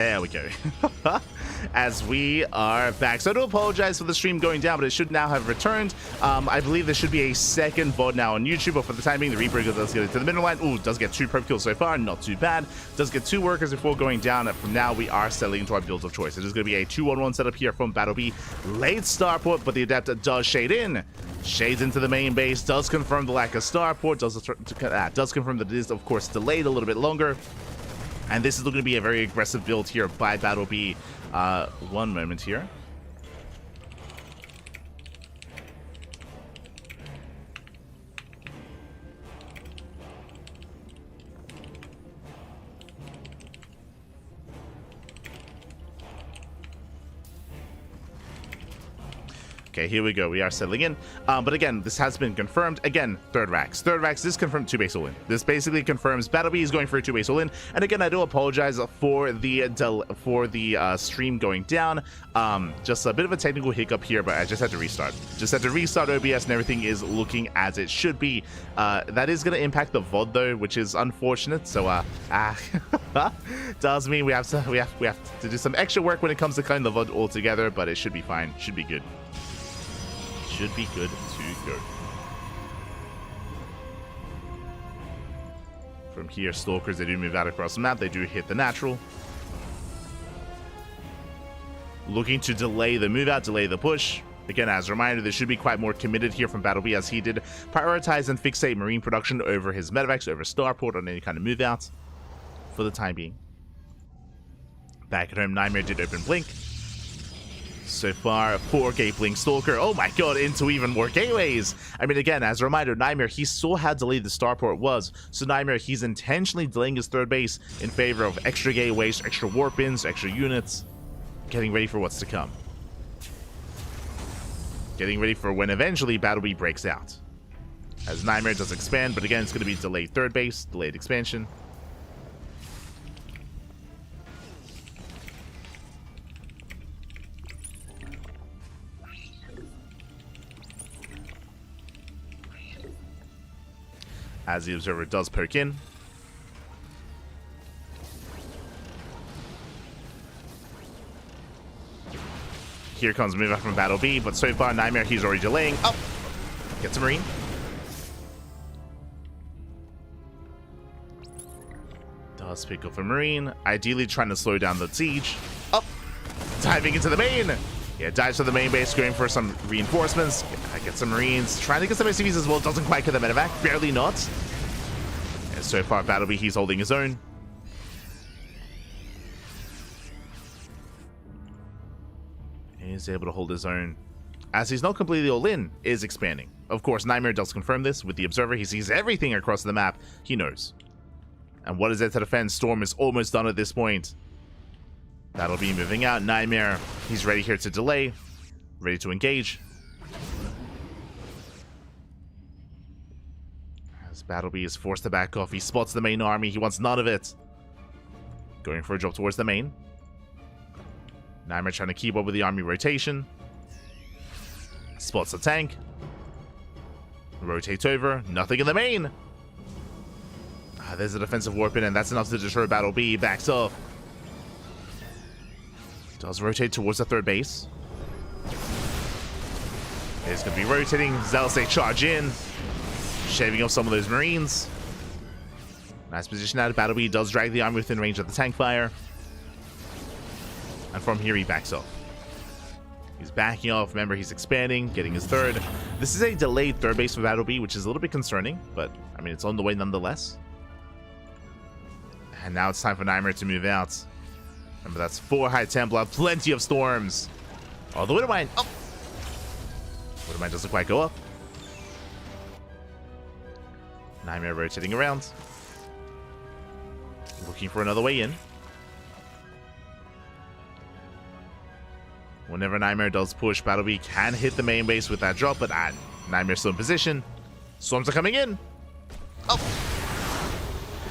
There we go. As we are back. So I do apologize for the stream going down, but it should now have returned. I believe there should be a second VOD now on YouTube, but for the time being, the Reaper does get it to the middle line. Ooh, does get 2 perp kills so far. Not too bad. Does get 2 workers before going down. And from now, we are settling into our builds of choice. It is going to be a 2-1-1 setup here from Battle B. Late starport, but the Adapter does shade in. Shades into the main base. Does confirm the lack of starport. Does confirm that it is, of course, delayed a little bit longer. And this is going to be a very aggressive build here by Battle B. One moment here. Okay, here we go. We are settling in. But again, this has been confirmed. Again, third Rax. Third Rax is confirmed 2-base all-in. This basically confirms Battle B is going for a 2-base all-in. And again, I do apologize for the stream going down. Just a bit of a technical hiccup here, but I just had to restart. Just had to restart OBS, and everything is looking as it should be. That is going to impact the VOD though, which is unfortunate. So does mean we have to do some extra work when it comes to cutting the VOD altogether, but it should be fine. Should be good. Should be good to go. From here, Stalkers, they do move out across the map. They do hit the natural. Looking to delay the move out, delay the push. Again, as a reminder, this should be quite more committed here from Battle B, as he did prioritize and fixate Marine production over his medevacs, over starport, on any kind of move out for the time being. Back at home, Nightmare did open Blink. So far, 4 Gate Blink Stalker. Oh my god, into even more gateways. I mean, again, as a reminder, Nightmare, he saw how delayed the starport was. So Nightmare, he's intentionally delaying his third base in favor of extra gateways, extra warp ins, extra units. Getting ready for what's to come. Getting ready for when eventually Battle B breaks out. As Nightmare does expand, but again, it's going to be delayed third base, delayed expansion. As the Observer does poke in. Here comes move out from Battle B, but so far Nightmare, he's already delaying. Oh! Gets a Marine. Does pick up a Marine. Ideally trying to slow down the siege. Oh! Diving into the main! Yeah, dives to the main base, going for some reinforcements. Get some Marines. Trying to get some SCVs as well. Doesn't quite get the medevac. Barely not. And so far, Battle B, he's holding his own. He's able to hold his own. As he's not completely all in, is expanding. Of course, Nightmare does confirm this with the Observer. He sees everything across the map. He knows. And what is there to defend? Storm is almost done at this point. That'll be moving out. Nightmare, he's ready here to delay. Ready to engage. As Battle B is forced to back off, he spots the main army. He wants none of it. Going for a drop towards the main. Nightmare trying to keep up with the army rotation. Spots the tank. Rotates over. Nothing in the main. There's a defensive warp in, and that's enough to deter Battle B. Backs off. Does rotate towards the third base. It's going to be rotating. Zealous, they charge in. Shaving off some of those Marines. Nice position out of Battle B. Does drag the army within range of the tank fire. And from here, he backs off. He's backing off. Remember, he's expanding, getting his third. This is a delayed third base for Battle B, which is a little bit concerning. But, I mean, it's on the way nonetheless. And now it's time for Nightmare to move out. Remember, that's 4 High Templar, plenty of storms. Oh, the Widowmine. Oh! Widowmine doesn't quite go up. Nightmare rotating around. Looking for another way in. Whenever Nightmare does push, Battle B can hit the main base with that drop, but Nightmare's still in position. Storms are coming in. Oh!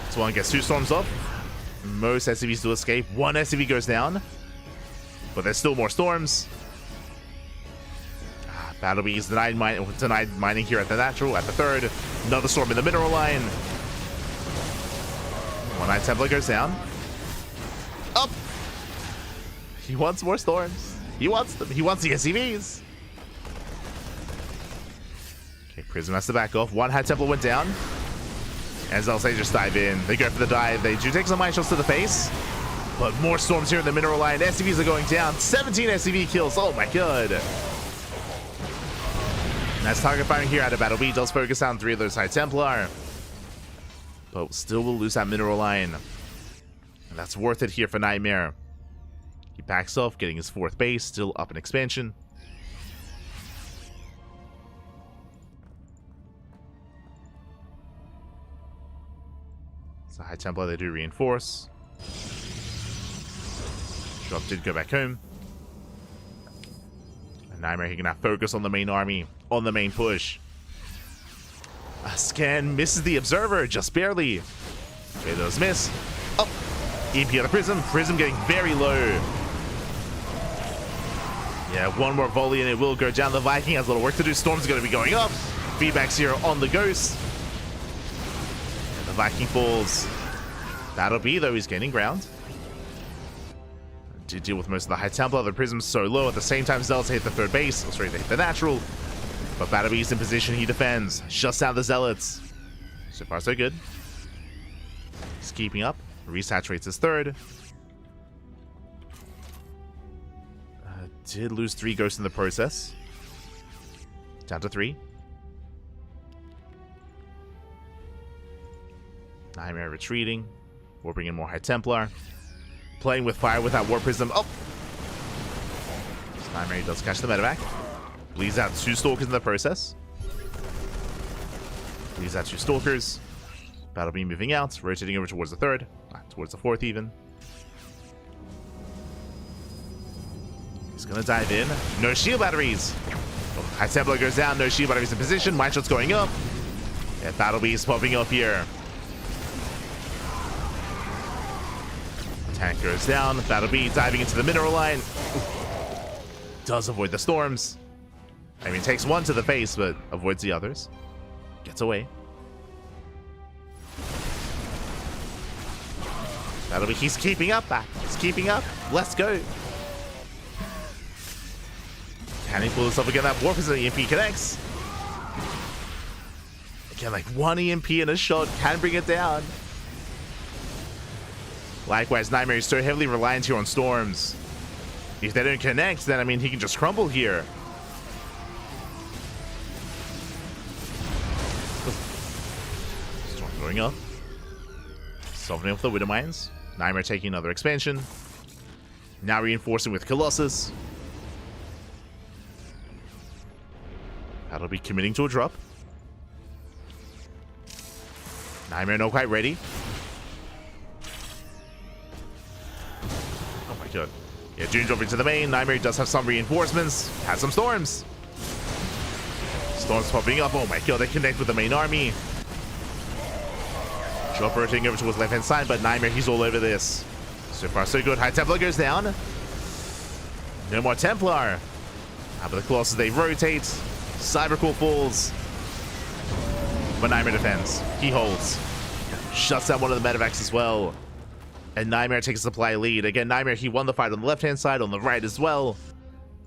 This one gets 2 storms off. Most SCVs do escape. 1 SCV goes down. But there's still more storms. Battle B is denied mining here at the natural, at the third. Another storm in the mineral line. 1 High Templar goes down. Up! He wants more storms. He wants them. He wants the SCVs. Okay, Prism has to back off. One High Templar went down. As they just dive in. They go for the dive. They do take some mind shots to the face. But more storms here in the mineral line. SCVs are going down. 17 SCV kills. Oh my god. Nice target firing here out of Battle B. Does focus on 3 of those High Templar. But still will lose that mineral line. And that's worth it here for Nightmare. He backs off, getting his 4th base. Still up in expansion. So High Templar, they do reinforce. Drop did go back home. And Nightmare, he can now focus on the main army, on the main push. A scan misses the Observer, just barely. Okay, those miss. Oh, EP on the Prism. Prism getting very low. Yeah, one more volley and it will go down. The Viking has a little work to do. Storm's going to be going up. Feedback's here on the Ghost. And the Viking falls. That'll be, though, he's gaining ground. Did deal with most of the High Templar. The Prism's so low. At the same time, Zealots hit the 3rd base. Oh, sorry, they hit the natural. But Battlebeast in position, he defends. Shuts down the Zealots. So far, so good. He's keeping up. Resaturates his 3rd. Did lose 3 ghosts in the process. Down to 3. Nightmare retreating. We'll bring in more High Templar. Playing with fire with that War Prism. Oh! Nightmare does catch the medevac. Bleeds out 2 Stalkers in the process. Bleeds out 2 Stalkers. Battle Beam moving out, rotating over towards the 3rd. Towards the 4th even. He's gonna dive in. No shield batteries. Oh, High Templar goes down, no shield batteries in position. Mind shot's going up. Yeah, Battle Beast popping up here. Tank goes down. Battle Beast diving into the mineral line. Does avoid the storms. I mean, takes 1 to the face, but avoids the others. Gets away. That'll be, he's keeping up. He's keeping up. Let's go. Can he pull this up again? That Warp is an EMP connects. Again, like 1 EMP in a shot can bring it down. Likewise, Nightmare is so heavily reliant here on storms. If they don't connect, then I mean, he can just crumble here. Storm going up. Softening up the Widow Mines. Nightmare taking another expansion. Now reinforcing with Colossus. That'll be committing to a drop. Nightmare not quite ready. Oh my god. Yeah, June drop into the main. Nightmare does have some reinforcements. Has some storms. Storms popping up. Oh my god, they connect with the main army. Drop rotating over towards left hand side, but Nightmare, he's all over this. So far, so good. High Templar goes down. No more Templar. But the Colossus, they rotate. Cybercore falls. But Nightmare defends. He holds. Shuts down one of the medevacs as well. And Nightmare takes a supply lead. Again, Nightmare, he won the fight on the left-hand side, on the right as well.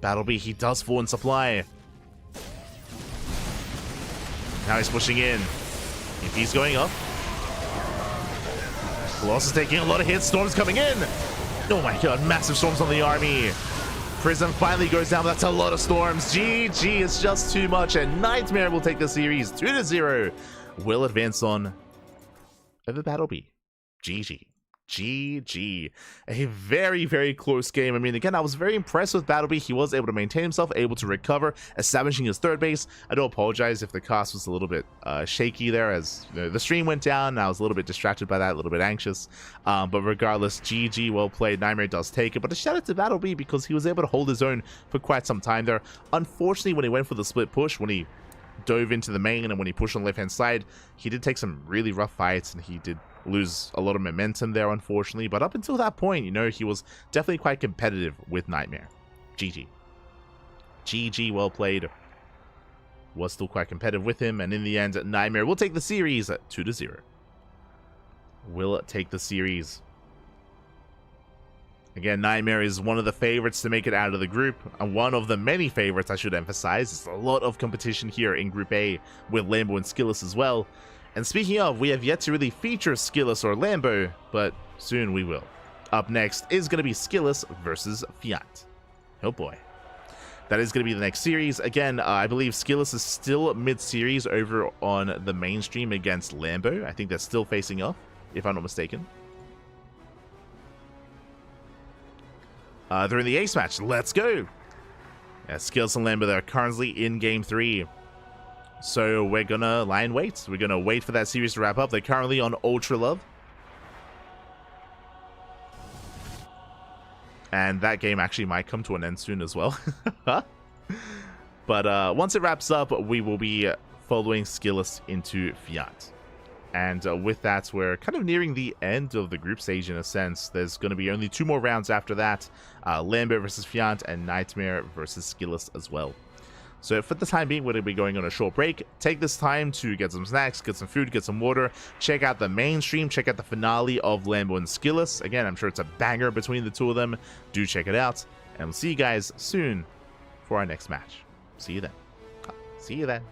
Battle B, he does fall in supply. Now he's pushing in. If he's going up. Colossus taking a lot of hits. Storms coming in. Oh my god, massive storms on the army. Prism finally goes down. That's a lot of storms. GG, it's just too much. And Nightmare will take the series 2-0. Will advance on over Battle B. GG. GG. A very, very close game. I mean, again, I was very impressed with Battle B. He was able to maintain himself, able to recover, establishing his 3rd base. I do apologize if the cast was a little bit shaky there, as you know, the stream went down, and I was a little bit distracted by that, a little bit anxious. But regardless, GG, well played. Nightmare does take it. But a shout out to Battle B because he was able to hold his own for quite some time there. Unfortunately, when he went for the split push, when he dove into the main and when he pushed on the left-hand side, he did take some really rough fights, and he did lose a lot of momentum there, unfortunately. But up until that point, you know, he was definitely quite competitive with Nightmare. GG. GG, well played. Was still quite competitive with him, and in the end, Nightmare will take the series at 2-0. Will take the series. Again, Nightmare is one of the favorites to make it out of the group, and one of the many favorites, I should emphasize. There's a lot of competition here in Group A with Lambo and SKillous as well. And speaking of, we have yet to really feature SKillous or Lambo, but soon we will. Up next is going to be SKillous versus Fiat. Oh boy. That is going to be the next series. Again, I believe SKillous is still mid-series over on the mainstream against Lambo. I think they're still facing off, if I'm not mistaken. They're in the ace match. Let's go. Yeah, SKillous and Lambo, they're currently in game 3. So we're going to lie in wait. We're going to wait for that series to wrap up. They're currently on Ultra Love. And that game actually might come to an end soon as well. But once it wraps up, we will be following SKillous into Fiat. And with that, we're kind of nearing the end of the group stage in a sense. There's going to be only 2 more rounds after that. Lambo versus Fiat and Nightmare versus SKillous as well. So for the time being, we're going to be going on a short break. Take this time to get some snacks, get some food, get some water. Check out the mainstream. Check out the finale of Lambo and SKillous. Again, I'm sure it's a banger between the two of them. Do check it out. And we'll see you guys soon for our next match. See you then. See you then.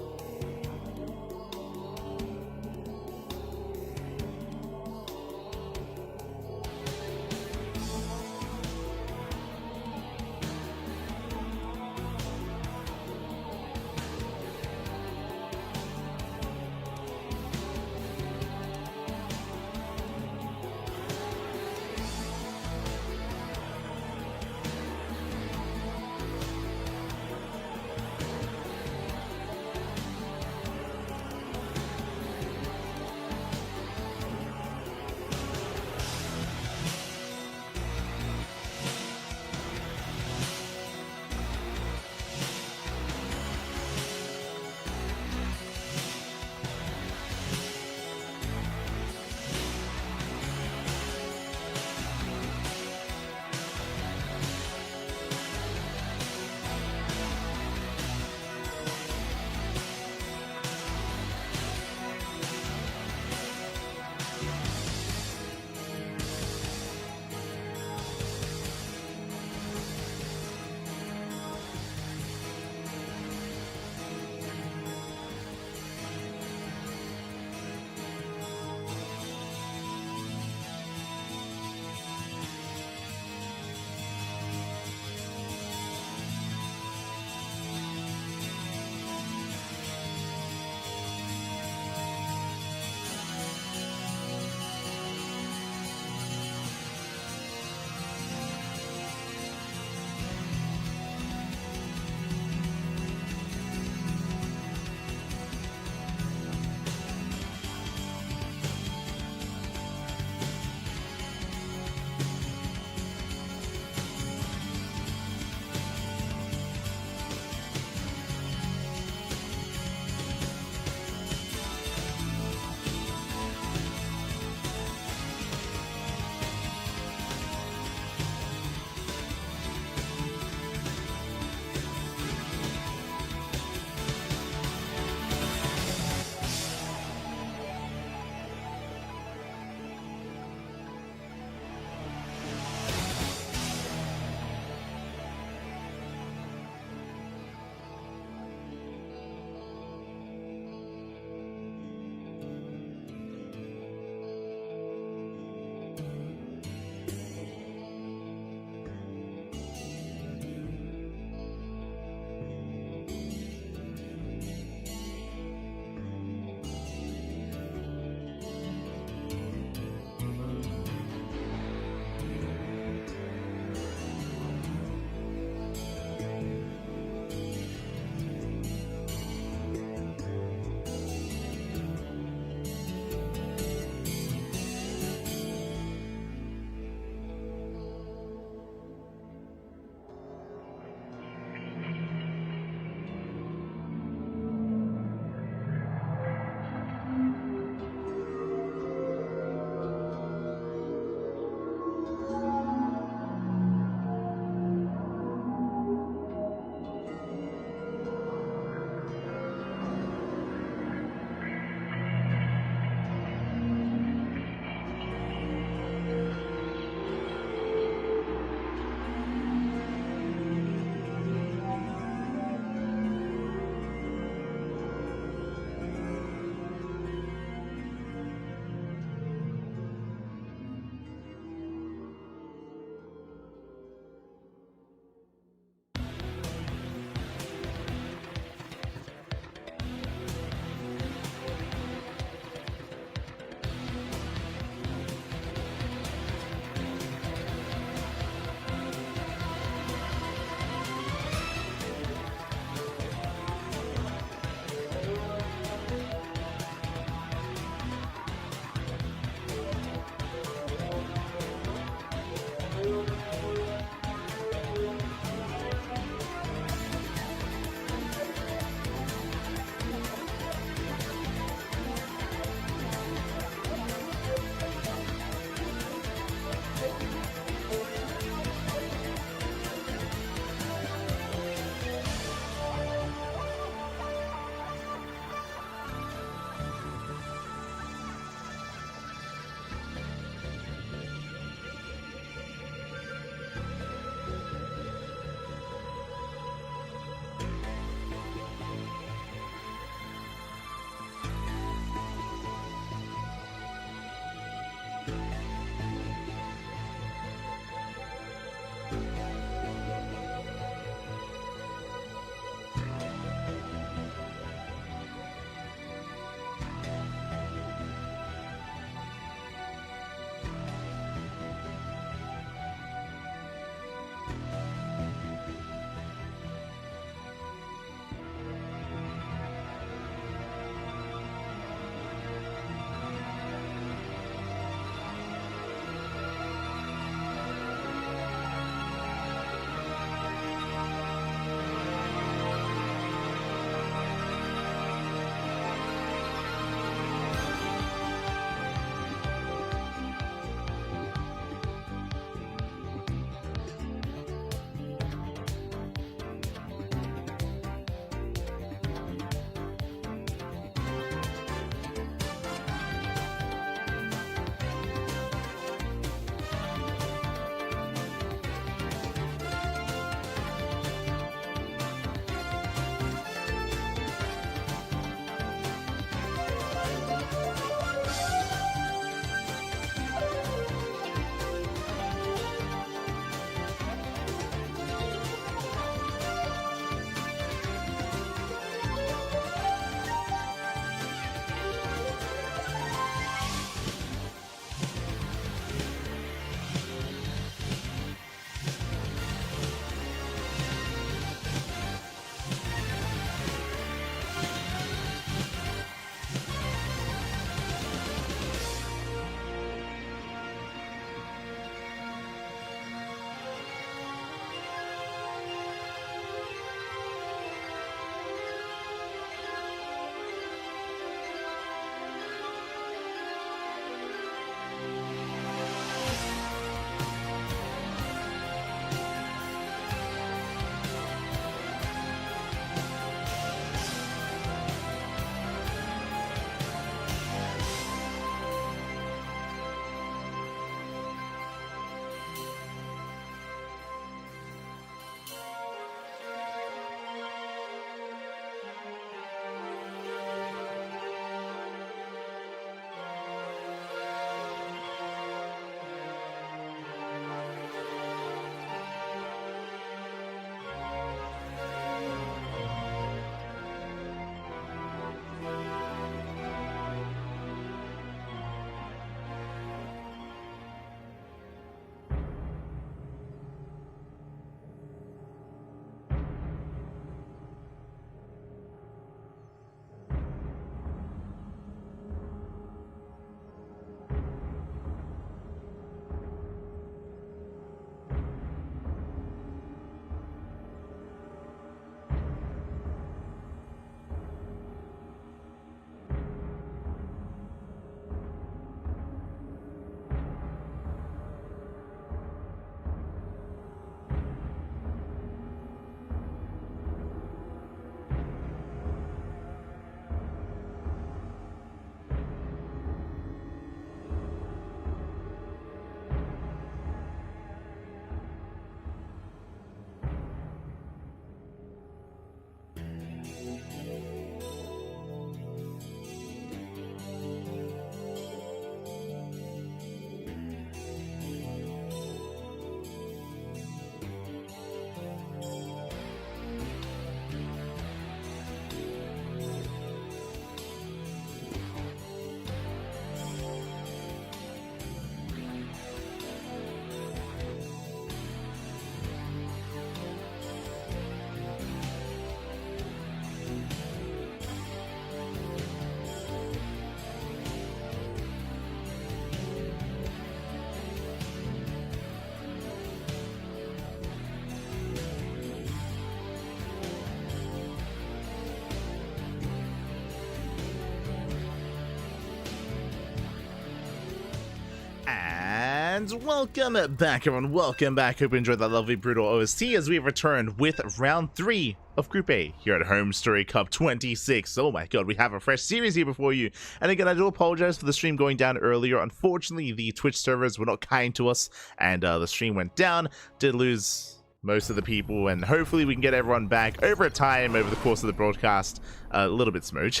And welcome back, everyone. Welcome back. Hope you enjoyed that lovely brutal OST as we return with round 3 of Group A here at HomeStory Cup 26. Oh my god, we have a fresh series here before you. And again, I do apologize for the stream going down earlier. Unfortunately, the Twitch servers were not kind to us, and the stream went down. Did lose most of the people, and hopefully we can get everyone back over time over the course of the broadcast. A little bit smooch.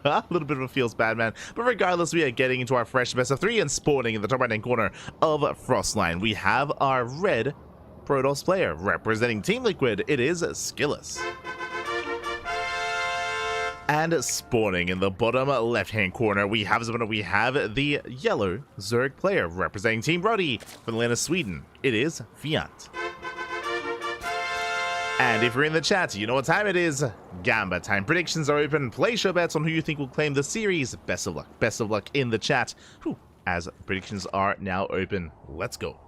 A little bit of a feels bad, man. But regardless, we are getting into our fresh best of 3 and spawning in the top right hand corner of Frostline. We have our red Protoss player representing Team Liquid. It is SKillous. And spawning in the bottom left hand corner, we have the yellow Zerg player representing Team Roddy from the land of Sweden. It is Fiant. And if you're in the chat, you know what time it is. Gamba time. Predictions are open. Place your bets on who you think will claim the series. Best of luck. Best of luck in the chat. Whew. As predictions are now open. Let's go.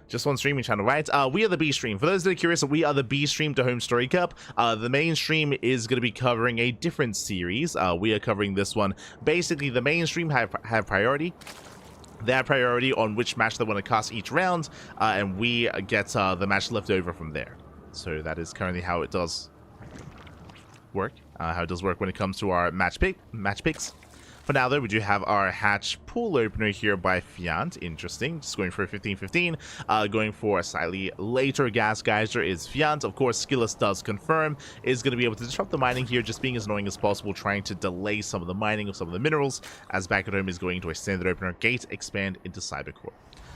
Just one streaming channel, right? We are the B stream. For those that are curious, we are the B stream to HomeStory Cup. The main stream is going to be covering a different series. We are covering this one. Basically, the main stream have priority. They have priority on which match they want to cast each round, and we get the match left over from there. So that is currently how it does work. When it comes to our match picks. For now, though, we do have our hatch pool opener here by Fiant. Interesting. Just going for a 15-15. Going for a slightly later gas geyser is Fiant. Of course, SKillous does confirm. Is going to be able to disrupt the mining here, just being as annoying as possible, trying to delay some of the mining of some of the minerals, as back at home is going into a standard opener. Gate expand into Cybercore.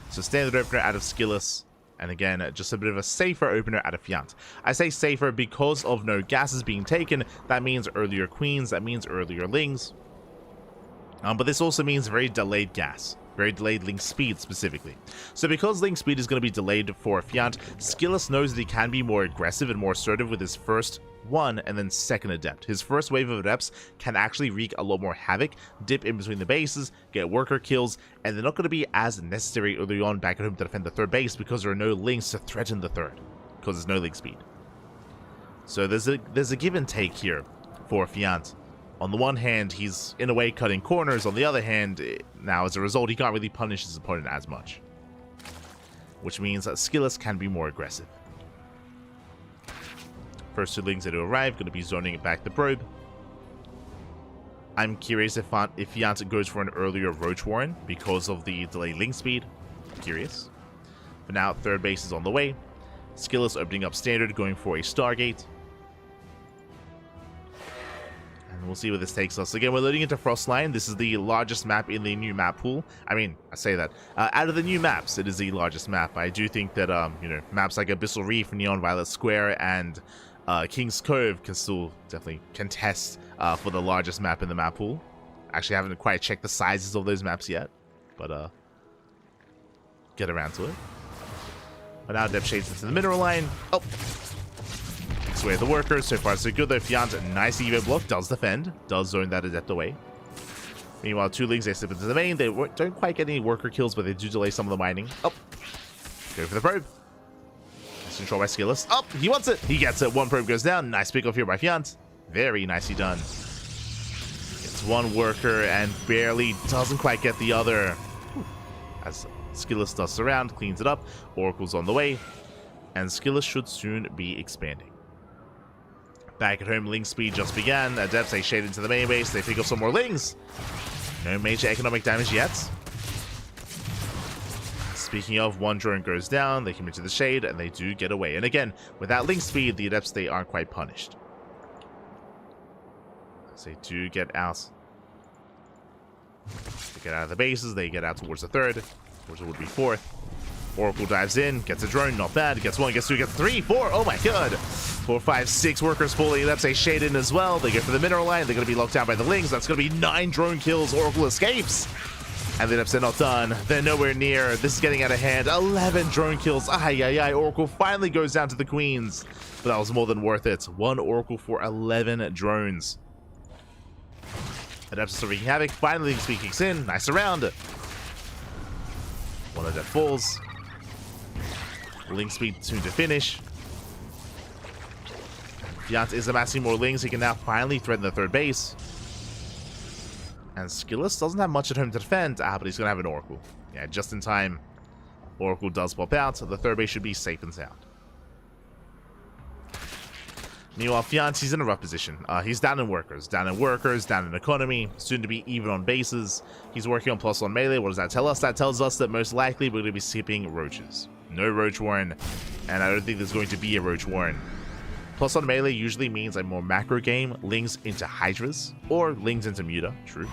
So standard opener out of SKillous. And again, just a bit of a safer opener out of Fiant. I say safer because of no gases being taken. That means earlier queens. That means earlier lings. But this also means very delayed gas. Very delayed link speed specifically. So because link speed is going to be delayed for Fiant, SKillous knows that he can be more aggressive and more assertive with his first one and then second adept. His first wave of adepts can actually wreak a lot more havoc, dip in between the bases, get worker kills, and they're not going to be as necessary early on back at home to defend the third base because there are no links to threaten the third, because there's no link speed. So there's a give and take here for Fiant. On the one hand, he's in a way cutting corners. On the other hand, now as a result, he can't really punish his opponent as much, which means that SKillous can be more aggressive. First 2 lings that arrive, going to be zoning it back the probe. I'm curious if Fiant goes for an earlier Roach Warren because of the delayed link speed. Curious. For now, third base is on the way. SKillous opening up standard, going for a Stargate. And we'll see where this takes us. Again, we're loading into Frostline. This is the largest map in the new map pool. I mean, I say that. Out of the new maps, it is the largest map. I do think that, maps like Abyssal Reef, Neon Violet Square, and King's Cove can still definitely contest for the largest map in the map pool. Actually, I haven't quite checked the sizes of those maps yet, but get around to it. But now Depth Shades into the mineral line. Oh, takes away the workers. So far, so good though. Fiant, nice evo block, does defend, does zone that adept away. Meanwhile, 2 lings, they slip into the main. They don't quite get any worker kills, but they do delay some of the mining. Oh, go for the probe. Control by SKillous. Oh, he wants it. He gets it. 1 probe goes down. Nice pick off here by Fiant. Very nicely done. Gets 1 worker and barely doesn't quite get the other. As SKillous does surround, cleans it up. Oracle's on the way. And SKillous should soon be expanding. Back at home, link speed just began. Adepts, they shade into the main base. They pick up some more lings. No major economic damage yet. Speaking of, 1 drone goes down, they commit to the shade, and they do get away. And again, without link speed, the adepts, they aren't quite punished. So they do get out. They get out of the bases, they get out towards the third, which would be 4th. Oracle dives in, gets a drone, not bad. Gets 1, gets 2, gets 3, 4. Oh my god. 4, 5, 6 workers fully. Adepts, they shade in as well. They go for the mineral line. They're going to be locked down by the lings. That's going to be 9 drone kills. Oracle escapes. And the adepts are not done. They're nowhere near. This is getting out of hand. 11 drone kills. Ay. Oracle finally goes down to the queens. But that was more than worth it. 1 Oracle for 11 drones. Adepts are still wreaking havoc. Finally, speed kicks in. Nice round. 1 adept falls. Link speed soon to finish. Fiant is amassing more lings. He can now finally threaten the third base. And SKillous doesn't have much at home to defend, but he's going to have an Oracle. Yeah, just in time. Oracle does pop out, so the third base should be safe and sound. Meanwhile, Fiante's in a rough position. He's down in workers, down in economy, soon to be even on bases. He's working on plus on melee. What does that tell us? That tells us that most likely we're going to be skipping roaches. No roach warren, and I don't think there's going to be a roach warren. Plus on melee usually means a more macro game, Lings into Hydras, or Lings into Muta, true.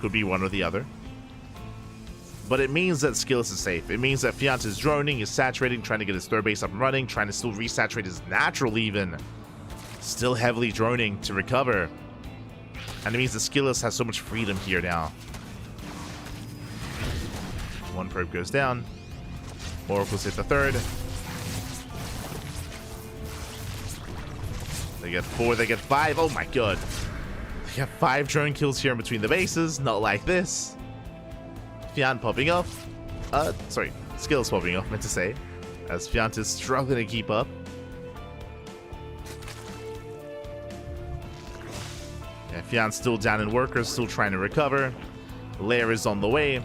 Could be one or the other. But it means that SKillous is safe. It means that Fiant is droning, is saturating, trying to get his third base up and running, trying to still resaturate his natural even. Still heavily droning to recover. And it means that SKillous has so much freedom here now. One probe goes down. Oracles hit the third. They get 4, they get 5. Oh my god. They get 5 drone kills here in between the bases. Not like this. Fiant popping off. Sorry, SKillous popping off, meant to say. As Fiant is struggling to keep up. Yeah, Fiant's still down in workers, still trying to recover. Lair is on the way.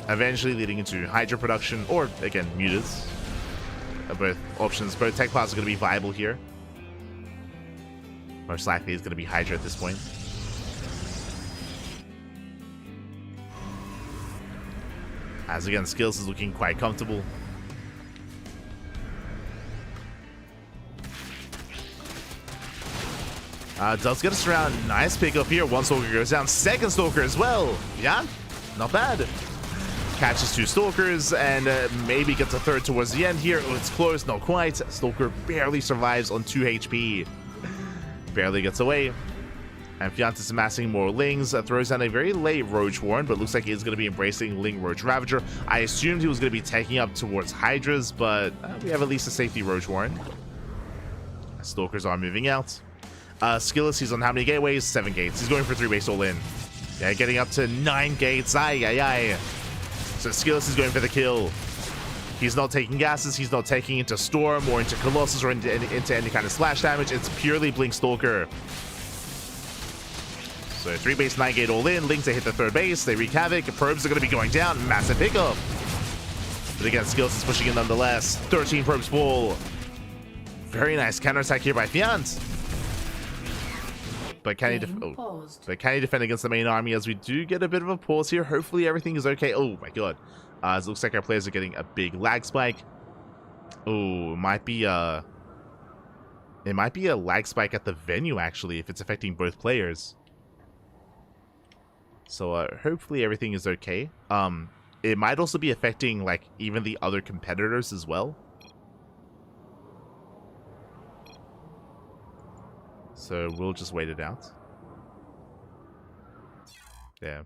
Eventually leading into Hydra production, or again, mutas. Both options, both tech paths are going to be viable here. Most likely it's going to be Hydra at this point. As again, SKillous is looking quite comfortable. Does get us around. Nice pickup here. One Stalker goes down. Second Stalker as well. Yeah, not bad. Catches 2 Stalkers and maybe gets a third towards the end here. Oh, it's close. Not quite. Stalker barely survives on 2 HP. Barely gets away. And Fiant is amassing more Lings. Throws down a very late Roach Warren, but looks like he's going to be embracing Ling Roach Ravager. I assumed he was going to be taking up towards Hydras, but we have at least a safety Roach Warren. Stalkers are moving out. SKillous, he's on how many gateways? 7 gates. He's going for 3 base all in. Yeah, getting up to 9 gates. Aye, aye, aye. So SKillous is going for the kill. He's not taking gases. He's not taking into Storm or into Colossus or into any kind of splash damage. It's purely Blink Stalker. So 3 base, 9 gate all in. Lings, they hit the third base. They wreak havoc. Probes are going to be going down. Massive pickup. But again, SKillous is pushing in nonetheless. 13 probes fall. Very nice counterattack here by Fiant. But can he defend against the main army, as we do get a bit of a pause here? Hopefully everything is okay. Oh my god. It looks like our players are getting a big lag spike. Oh, it might be a lag spike at the venue, actually, if it's affecting both players. So hopefully everything is okay. It might also be affecting like even the other competitors as well. So we'll just wait it out. Yeah,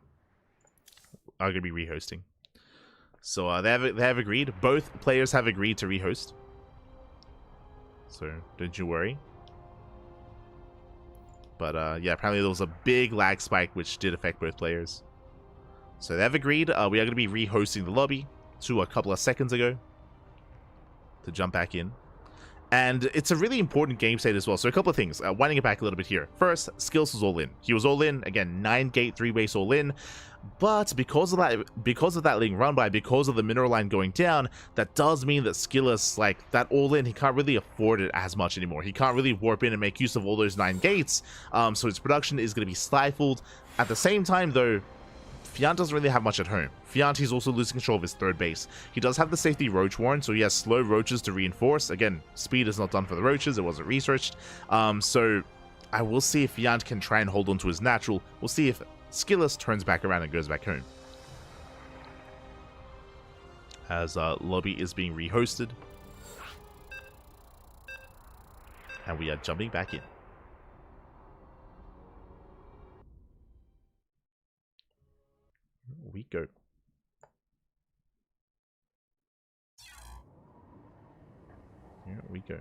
I'm gonna be rehosting. So they have agreed. Both players have agreed to rehost. So don't you worry. But yeah, apparently there was a big lag spike which did affect both players. So they have agreed. We are going to be rehosting the lobby to a couple of seconds ago to jump back in. And it's a really important game state as well. So a couple of things. Winding it back a little bit here. First, SKillous was all in. He was all in. Again, 9 gate, 3 base all in. But because of that Ling run by, because of the mineral line going down, that does mean that SKillous, like that all in, he can't really afford it as much anymore. He can't really warp in and make use of all those 9 gates. So his production is going to be stifled. At the same time, though, Fiant doesn't really have much at home. Fiant, he's also losing control of his third base. He does have the safety Roach Warren, so he has slow Roaches to reinforce. Again, speed is not done for the Roaches, it wasn't researched. So I will see if Fiant can try and hold on to his natural. We'll see if SKillous turns back around and goes back home. As lobby is being rehosted. And we are jumping back in. We go. Here we go.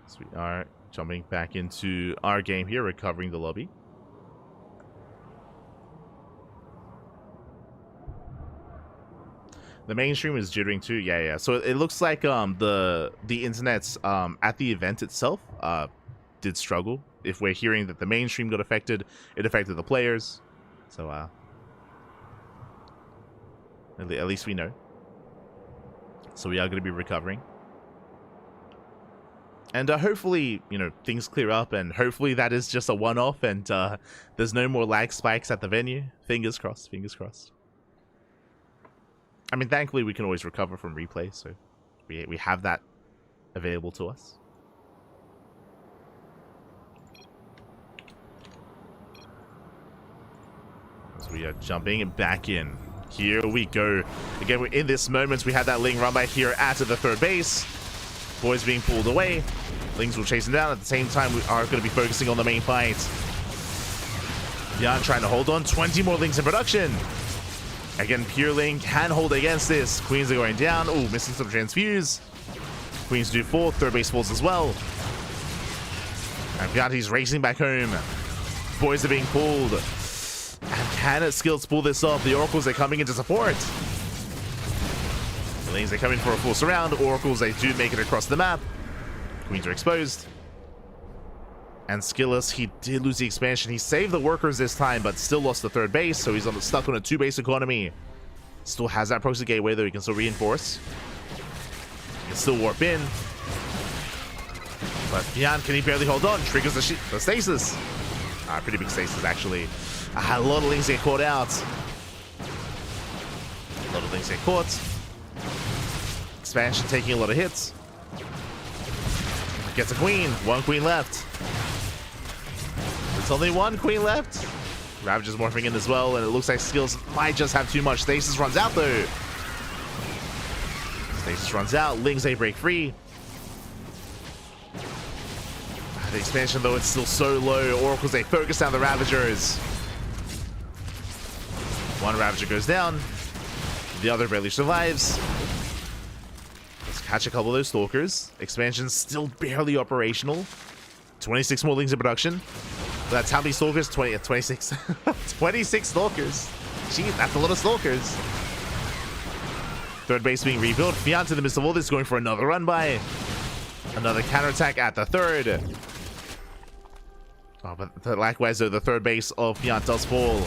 So we are jumping back into our game here, recovering the lobby. The mainstream is jittering too. Yeah. So it looks like the internet's at the event itself did struggle. If we're hearing that the mainstream got affected, it affected the players. So, at least we know. So we are going to be recovering. And hopefully, you know, things clear up, and hopefully that is just a one-off, and there's no more lag spikes at the venue. Fingers crossed, fingers crossed. I mean, thankfully we can always recover from replay, so we have that available to us. So we are jumping back in. Here we go. Again, we're in this moment. We had that Ling run by here at the third base. Boys being pulled away. Lings will chase him down. At the same time, we are going to be focusing on the main fight. Jan trying to hold on. 20 more Lings in production. Again, pure Ling can hold against this. Queens are going down. Oh, missing some transfuse. Queens do fall. Third base falls as well. And Vianti's racing back home. Boys are being pulled. And can SKillous pull this off? The Oracles are coming into support. The Lings are coming for a full surround. Oracles, they do make it across the map. Queens are exposed. And SKillous, he did lose the expansion. He saved the workers this time, but still lost the third base, so he's stuck on a 2-base economy. Still has that proxy gateway, though he can still reinforce. He can still warp in. But Fiant, can he barely hold on? Triggers the stasis. Pretty big stasis, actually. A lot of Lings get caught out. A lot of Lings get caught. Expansion taking a lot of hits. Gets a queen. One queen left. There's only one queen left. Ravager's morphing in as well, and it looks like SKillous might just have too much. Stasis runs out, though. Stasis runs out. Lings, they break free. The expansion, though, it's still so low. Oracles, they focus down the Ravagers. One Ravager goes down. The other barely survives. Let's catch a couple of those Stalkers. Expansion's still barely operational. 26 more Lings in production. That's how many Stalkers? 26. 26 Stalkers. Jeez, that's a lot of Stalkers. Third base being rebuilt. Fiant in the midst of all this going for another run by. Another counterattack at the third. Oh, but likewise, though, the third base of Fiant does fall.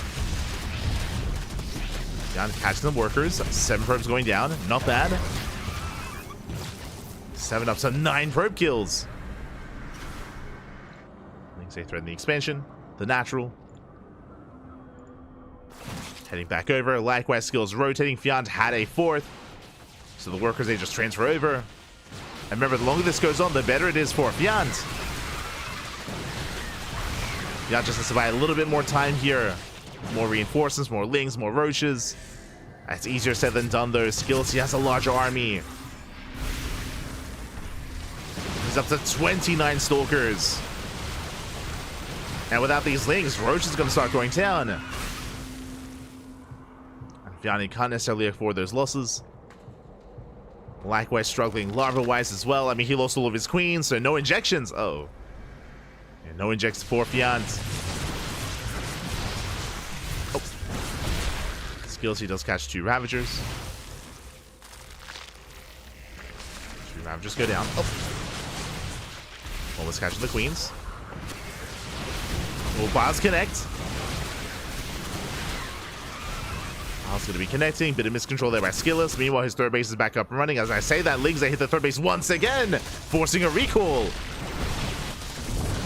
Fiant catching the workers. 7 probes going down. Not bad. 7 up to 9 probe kills. Lings, they threaten the expansion. The natural. Heading back over. Likewise, SKillous rotating. Fiant had a 4th. So the workers, they just transfer over. And remember, the longer this goes on, the better it is for Fiant. Fiant just has to buy a little bit more time here. More reinforcements, more Lings, more Roaches. That's easier said than done, though. SKillous, he has a larger army. He's up to 29 Stalkers. And without these Lings, Roach is going to start going down. And Fiant can't necessarily afford those losses. Likewise, struggling larva-wise as well. I mean, he lost all of his queens, so no injections. Oh. Yeah, no injects for Fiant. Oh. SKillous, he does catch 2 Ravagers. 2 Ravagers go down. Oh. Almost catching the queens. Will Bars connect? Bars going to be connecting. Bit of miscontrol there by SKillous. Meanwhile, his third base is back up and running. As I say that, Lings, they hit the third base once again, forcing a recall.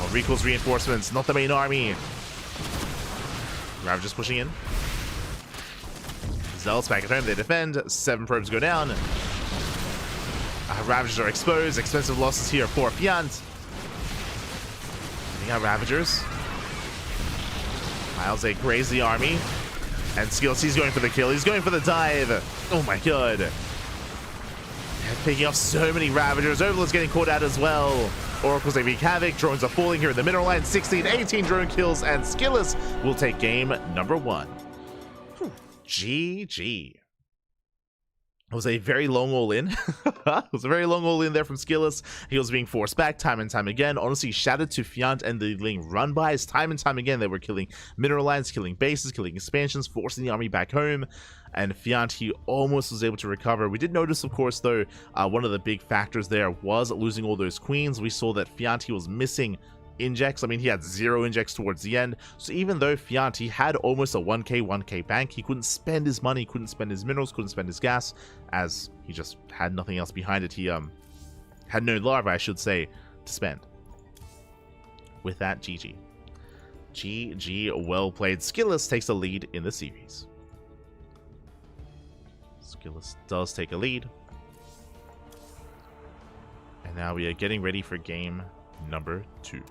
Oh, recalls reinforcements, not the main army. Ravagers pushing in. Zealots back at home, they defend. 7 probes go down. Ravagers are exposed. Expensive losses here for Fiant. We got Ravagers. Miles, they graze the army. And SKillous, he's going for the kill. He's going for the dive. Oh my god. They're picking off so many Ravagers. Overlord's getting caught out as well. Oracles, they wreak havoc. Drones are falling here in the mineral line. 16, 18 drone kills. And SKillous will take game number 1. Whew. GG. It was a very long all-in. It was a very long all-in there from SKillous. He was being forced back time and time again. Honestly, shout out to Fiant and the Ling run-bys. Time and time again, they were killing mineral lines, killing bases, killing expansions, forcing the army back home. And Fiant, he almost was able to recover. We did notice, of course, though, one of the big factors there was losing all those queens. We saw that Fiant, he was missing injects. I mean, he had 0 injects towards the end. So even though Fiant, he had almost a 1k bank, he couldn't spend his money, couldn't spend his minerals, couldn't spend his gas, as he just had nothing else behind it. He had no larva, I should say, to spend. With that, GG. GG, well played. SKillous takes the lead in the series. SKillous does take a lead. And now we are getting ready for game number 2. Here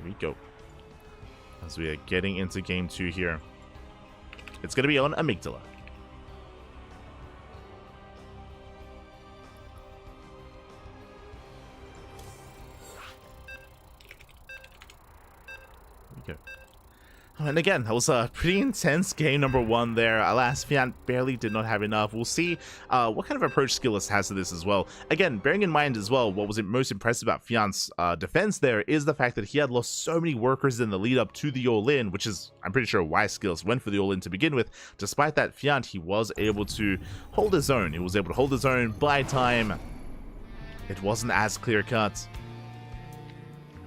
we go. As we are getting into game 2 here. It's going to be on Amygdala. And again, that was a pretty intense game number 1 there. Alas, Fiant barely did not have enough. We'll see what kind of approach SKillous has to this as well. Again, bearing in mind as well, what was most impressive about Fiant's defense there is the fact that he had lost so many workers in the lead up to the all-in, which is, I'm pretty sure, why SKillous went for the all-in to begin with. Despite that, Fiant, he was able to hold his own. He was able to hold his own, buy time. It wasn't as clear-cut.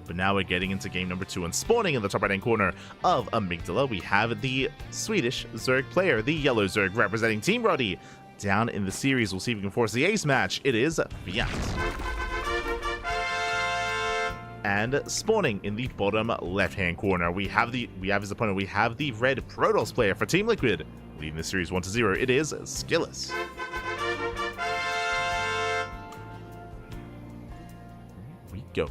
But now we're getting into game number 2, and spawning in the top right-hand corner of Amygdala, we have the Swedish Zerg player, the yellow Zerg representing Team Roddy. Down in the series, we'll see if we can force the ace match. It is Fiant. And spawning in the bottom left-hand corner, we have his opponent. We have the red Protoss player for Team Liquid, leading the series 1-0. It is SKillous. Here we go.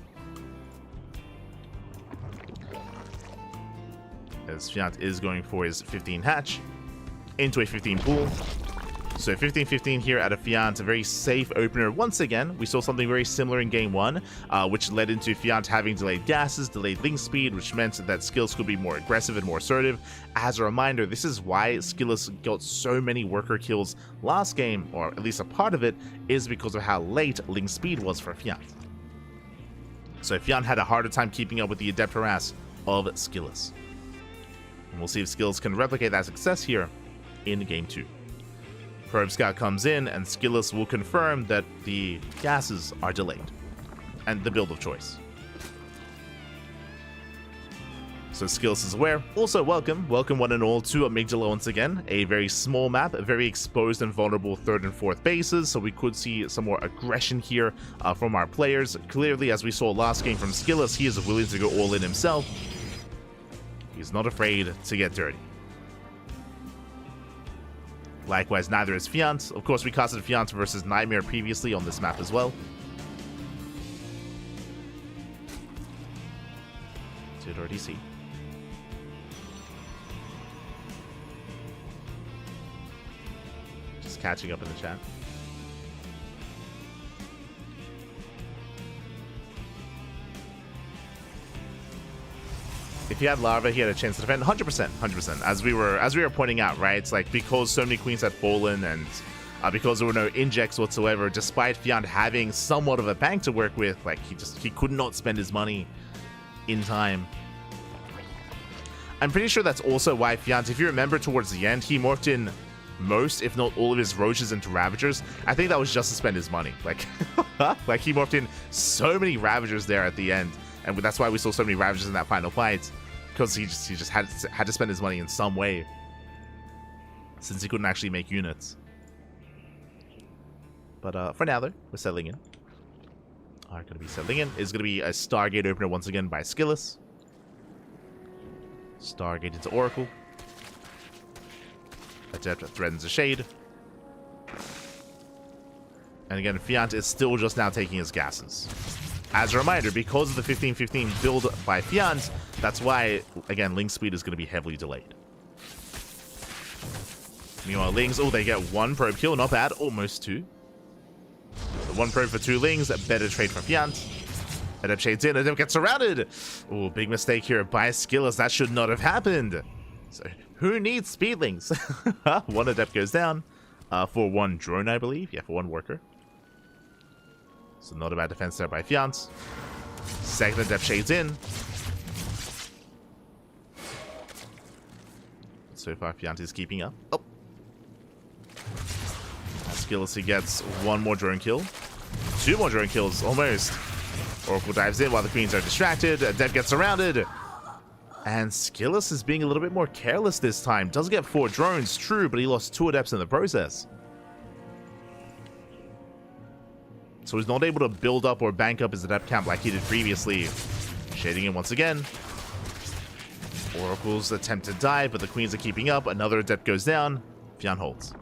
As Fiant is going for his 15 hatch into a 15 pool. So 15-15 here out of Fiant, a very safe opener. Once again, we saw something very similar in game 1, which led into Fiant having delayed gases, delayed link speed, which meant that SKillous could be more aggressive and more assertive. As a reminder, this is why SKillous got so many worker kills last game, or at least a part of it, is because of how late link speed was for Fiant. So Fiant had a harder time keeping up with the adept harass of SKillous. And we'll see if SKillous can replicate that success here in game 2. Probe Scout comes in, and SKillous will confirm that the gases are delayed, and the build of choice. So SKillous is aware. Also, welcome one and all to Amygdala once again. A very small map, a very exposed and vulnerable 3rd and 4th bases, so we could see some more aggression here from our players. Clearly, as we saw last game from SKillous, he is willing to go all in himself. He's not afraid to get dirty. Likewise, neither is Fiant. Of course, we casted Fiant versus Nightmare previously on this map as well. Did already see. Just catching up in the chat. If he had Larva, he had a chance to defend 100%, 100%. As we were pointing out, right? It's like because so many queens had fallen and because there were no injects whatsoever, despite Fiant having somewhat of a bank to work with, like he could not spend his money in time. I'm pretty sure that's also why Fiant, if you remember towards the end, he morphed in most, if not all of his Roaches into Ravagers. I think that was just to spend his money. Like, like he morphed in so many Ravagers there at the end. And that's why we saw so many Ravagers in that final fight, because he just had to spend his money in some way, since he couldn't actually make units. But for now, though, we're settling in. Are going to be settling in. Is going to be a Stargate opener once again by SKillous. Stargate into Oracle. Adept threatens a Shade. And again, Fiant is still just now taking his gases. As a reminder, because of the 15-15 build by Fiant, that's why, again, link speed is going to be heavily delayed. Meanwhile, Lings, oh, they get 1 probe kill, not bad, almost 2. The 1 probe for 2 Lings, a better trade for Fiant. Adept shades in, Adept gets surrounded. Oh, big mistake here by SKillous, that should not have happened. So, who needs speedlings? 1 Adept goes down for 1 drone, I believe. Yeah, for 1 worker. So not a bad defense there by Fiant. Second Adept shades in. So far, Fiant is keeping up. Oh. SKillous, he gets one more drone kill. Two more drone kills, almost. Oracle dives in while the queens are distracted. Adept gets surrounded. And SKillous is being a little bit more careless this time. Does get 4 drones, true, but he lost 2 Adepts in the process. So he's not able to build up or bank up his Adept camp like he did previously. Shading in once again. Oracle's attempt to dive, but the queens are keeping up. Another Adept goes down. Fiant holds.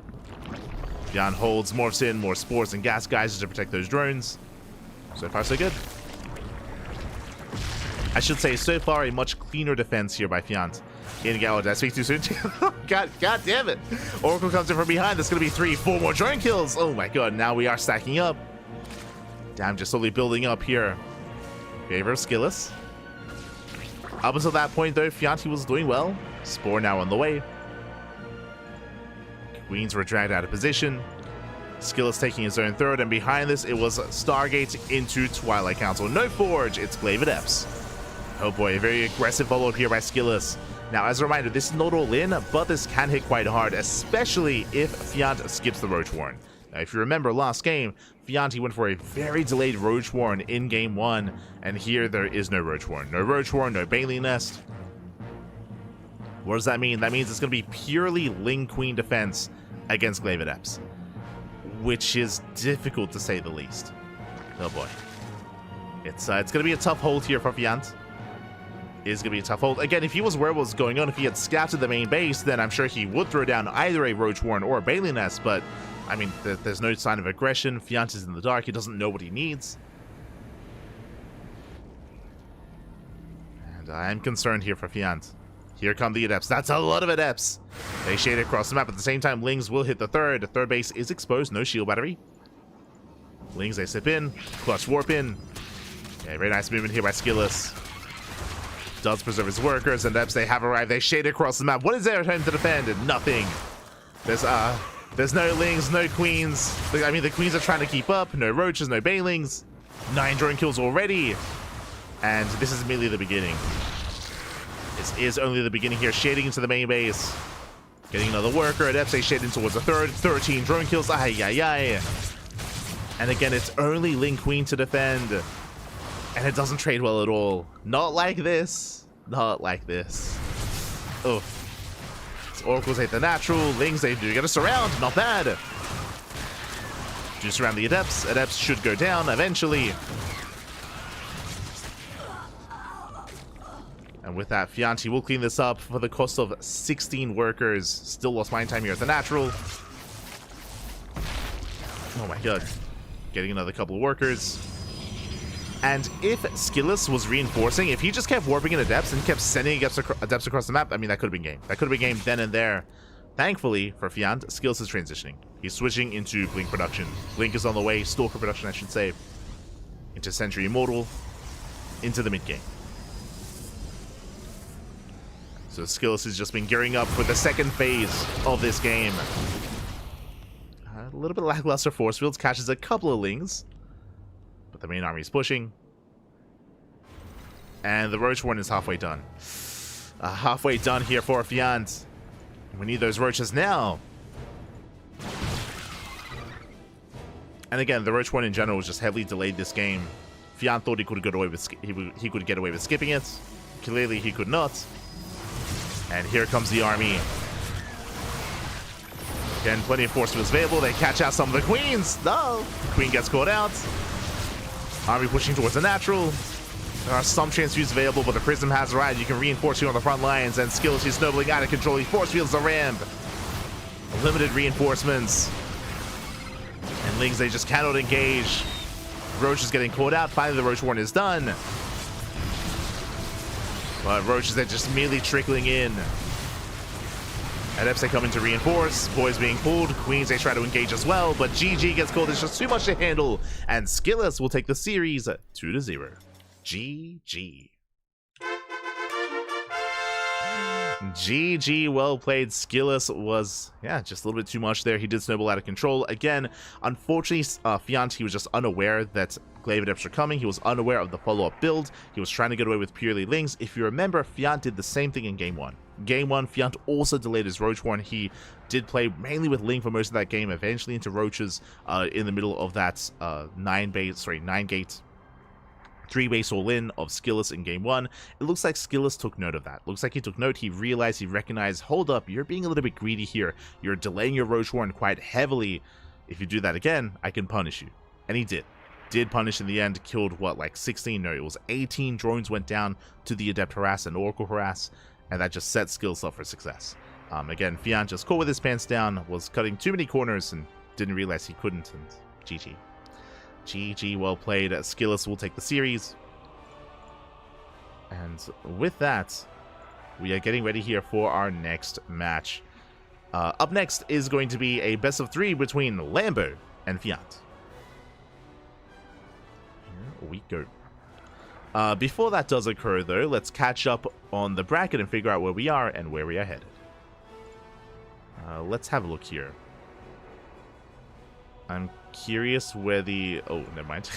Fiant holds, morphs in, more spores and gas geysers to protect those drones. So far, so good. I should say, so far, a much cleaner defense here by Fiant. Did I speak too soon? God damn it. Oracle comes in from behind. That's going to be 3, 4 more drone kills. Oh my god, now we are stacking up. Damn, just slowly building up here. Favor of SKillous. Up until that point, though, Fiant was doing well. Spore now on the way. Queens were dragged out of position. SKillous taking his own third, and behind this, it was Stargate into Twilight Council. No Forge, it's Glaive Adepts. Oh boy, a very aggressive follow-up here by SKillous. Now, as a reminder, this is not all in, but this can hit quite hard, especially if Fiant skips the Roach Warren. Now, if you remember last game, Fiant went for a very delayed Roach Warren in game 1, and here there is no Roach Warren. No Roach Warren, no Bailey Nest. What does that mean? That means it's going to be purely Ling Queen defense against Glaive Adepts, which is difficult to say the least. Oh boy. It's going to be a tough hold here for Fiant. Is going to be a tough hold. Again, if he was aware of what was going on, if he had scouted the main base, then I'm sure he would throw down either a Roach Warren or a Bailey Nest, but, I mean, there's no sign of aggression. Fiant is in the dark. He doesn't know what he needs. And I am concerned here for Fiant. Here come the Adepts. That's a lot of Adepts. They shade across the map. At the same time, Lings will hit the third. The third base is exposed. No shield battery. Lings, they slip in. Clutch warp in. Okay, very nice movement here by SKillous. Does preserve his workers, and Adepts, they have arrived. They shade across the map. What is there time to defend? Nothing. There's no Lings, no Queens. I mean, the Queens are trying to keep up. No Roaches, no Bailings. 9 drone kills already. And this is merely the beginning. This is only the beginning here. Shading into the main base. Getting another worker. Adepts, they shade in towards the third. 13 drone kills. Ay, ay, ay. And again, it's only Ling Queen to defend. And it doesn't trade well at all. Not like this. Not like this. Oh. Oracles hit the natural. Lings, they do get a surround. Not bad. Do surround the Adepts. Adepts should go down eventually. And with that, Fiant will clean this up for the cost of 16 workers. Still lost mine time here at the natural. Oh my god. Getting another couple of workers. And if SKillous was reinforcing, if he just kept warping in Adepts and kept sending Adepts across the map, I mean, that could have been game. That could have been game then and there. Thankfully, for Fiant, SKillous is transitioning. He's switching into Blink production. Blink is on the way, Stalker production, I should say. Into Sentry Immortal. Into the mid-game. So SKillous has just been gearing up for the second phase of this game. A little bit lackluster force fields, catches a couple of Lings. But the main army is pushing. And the Roach Warren is halfway done. Halfway done here for Fiant. We need those Roaches now. And again, the Roach Warren in general was just heavily delayed this game. Fiant thought he could get away with he could get away with skipping it. Clearly he could not. And here comes the army. Again, plenty of force fields available. They catch out some of the Queens. No! The Queen gets caught out. Army pushing towards the natural. There are some transfuse available, but the Prism has arrived. You can reinforce here on the front lines, and SKillous is snowballing out of control. He force fields the ramp. Limited reinforcements. And Lings, they just cannot engage. Roach is getting caught out. Finally, the Roach Warren is done. But Roaches are just merely trickling in. Adepts, they come in to reinforce. Boys being pulled. Queens, they try to engage as well. But GG gets called. It's just too much to handle. And SKillous will take the series 2-0. GG. GG, well played. SKillous was, yeah, just a little bit too much there. He did snowball out of control. Again, unfortunately, Fiant, he was just unaware that Glaive Adepts are coming. He was unaware of the follow-up build. He was trying to get away with purely Lings. If you remember, Fiant did the same thing in Game 1. Game 1, Fiant also delayed his Roach Warren. He did play mainly with Ling for most of that game, eventually into Roaches in the middle of that 9-gate 3-base all-in of SKillous in Game 1. It looks like SKillous took note of that. Looks like he took note, he realized, he recognized, hold up, you're being a little bit greedy here. You're delaying your Roach Warren quite heavily. If you do that again, I can punish you. And he did. Did punish in the end, killed, what, like 16? No, it was 18 drones went down to the Adept Harass and Oracle Harass, and that just set SKillous up for success. Again, Fiant just caught with his pants down, was cutting too many corners and didn't realize he couldn't, and GG. GG, well played. SKillous will take the series. And with that, we are getting ready here for our next match. Up next is going to be a best of 3 between Lambo and Fiant. Here we go. Before that does occur, though, let's catch up on the bracket and figure out where we are and where we are headed. Let's have a look here. I'm curious where the... Oh, never mind.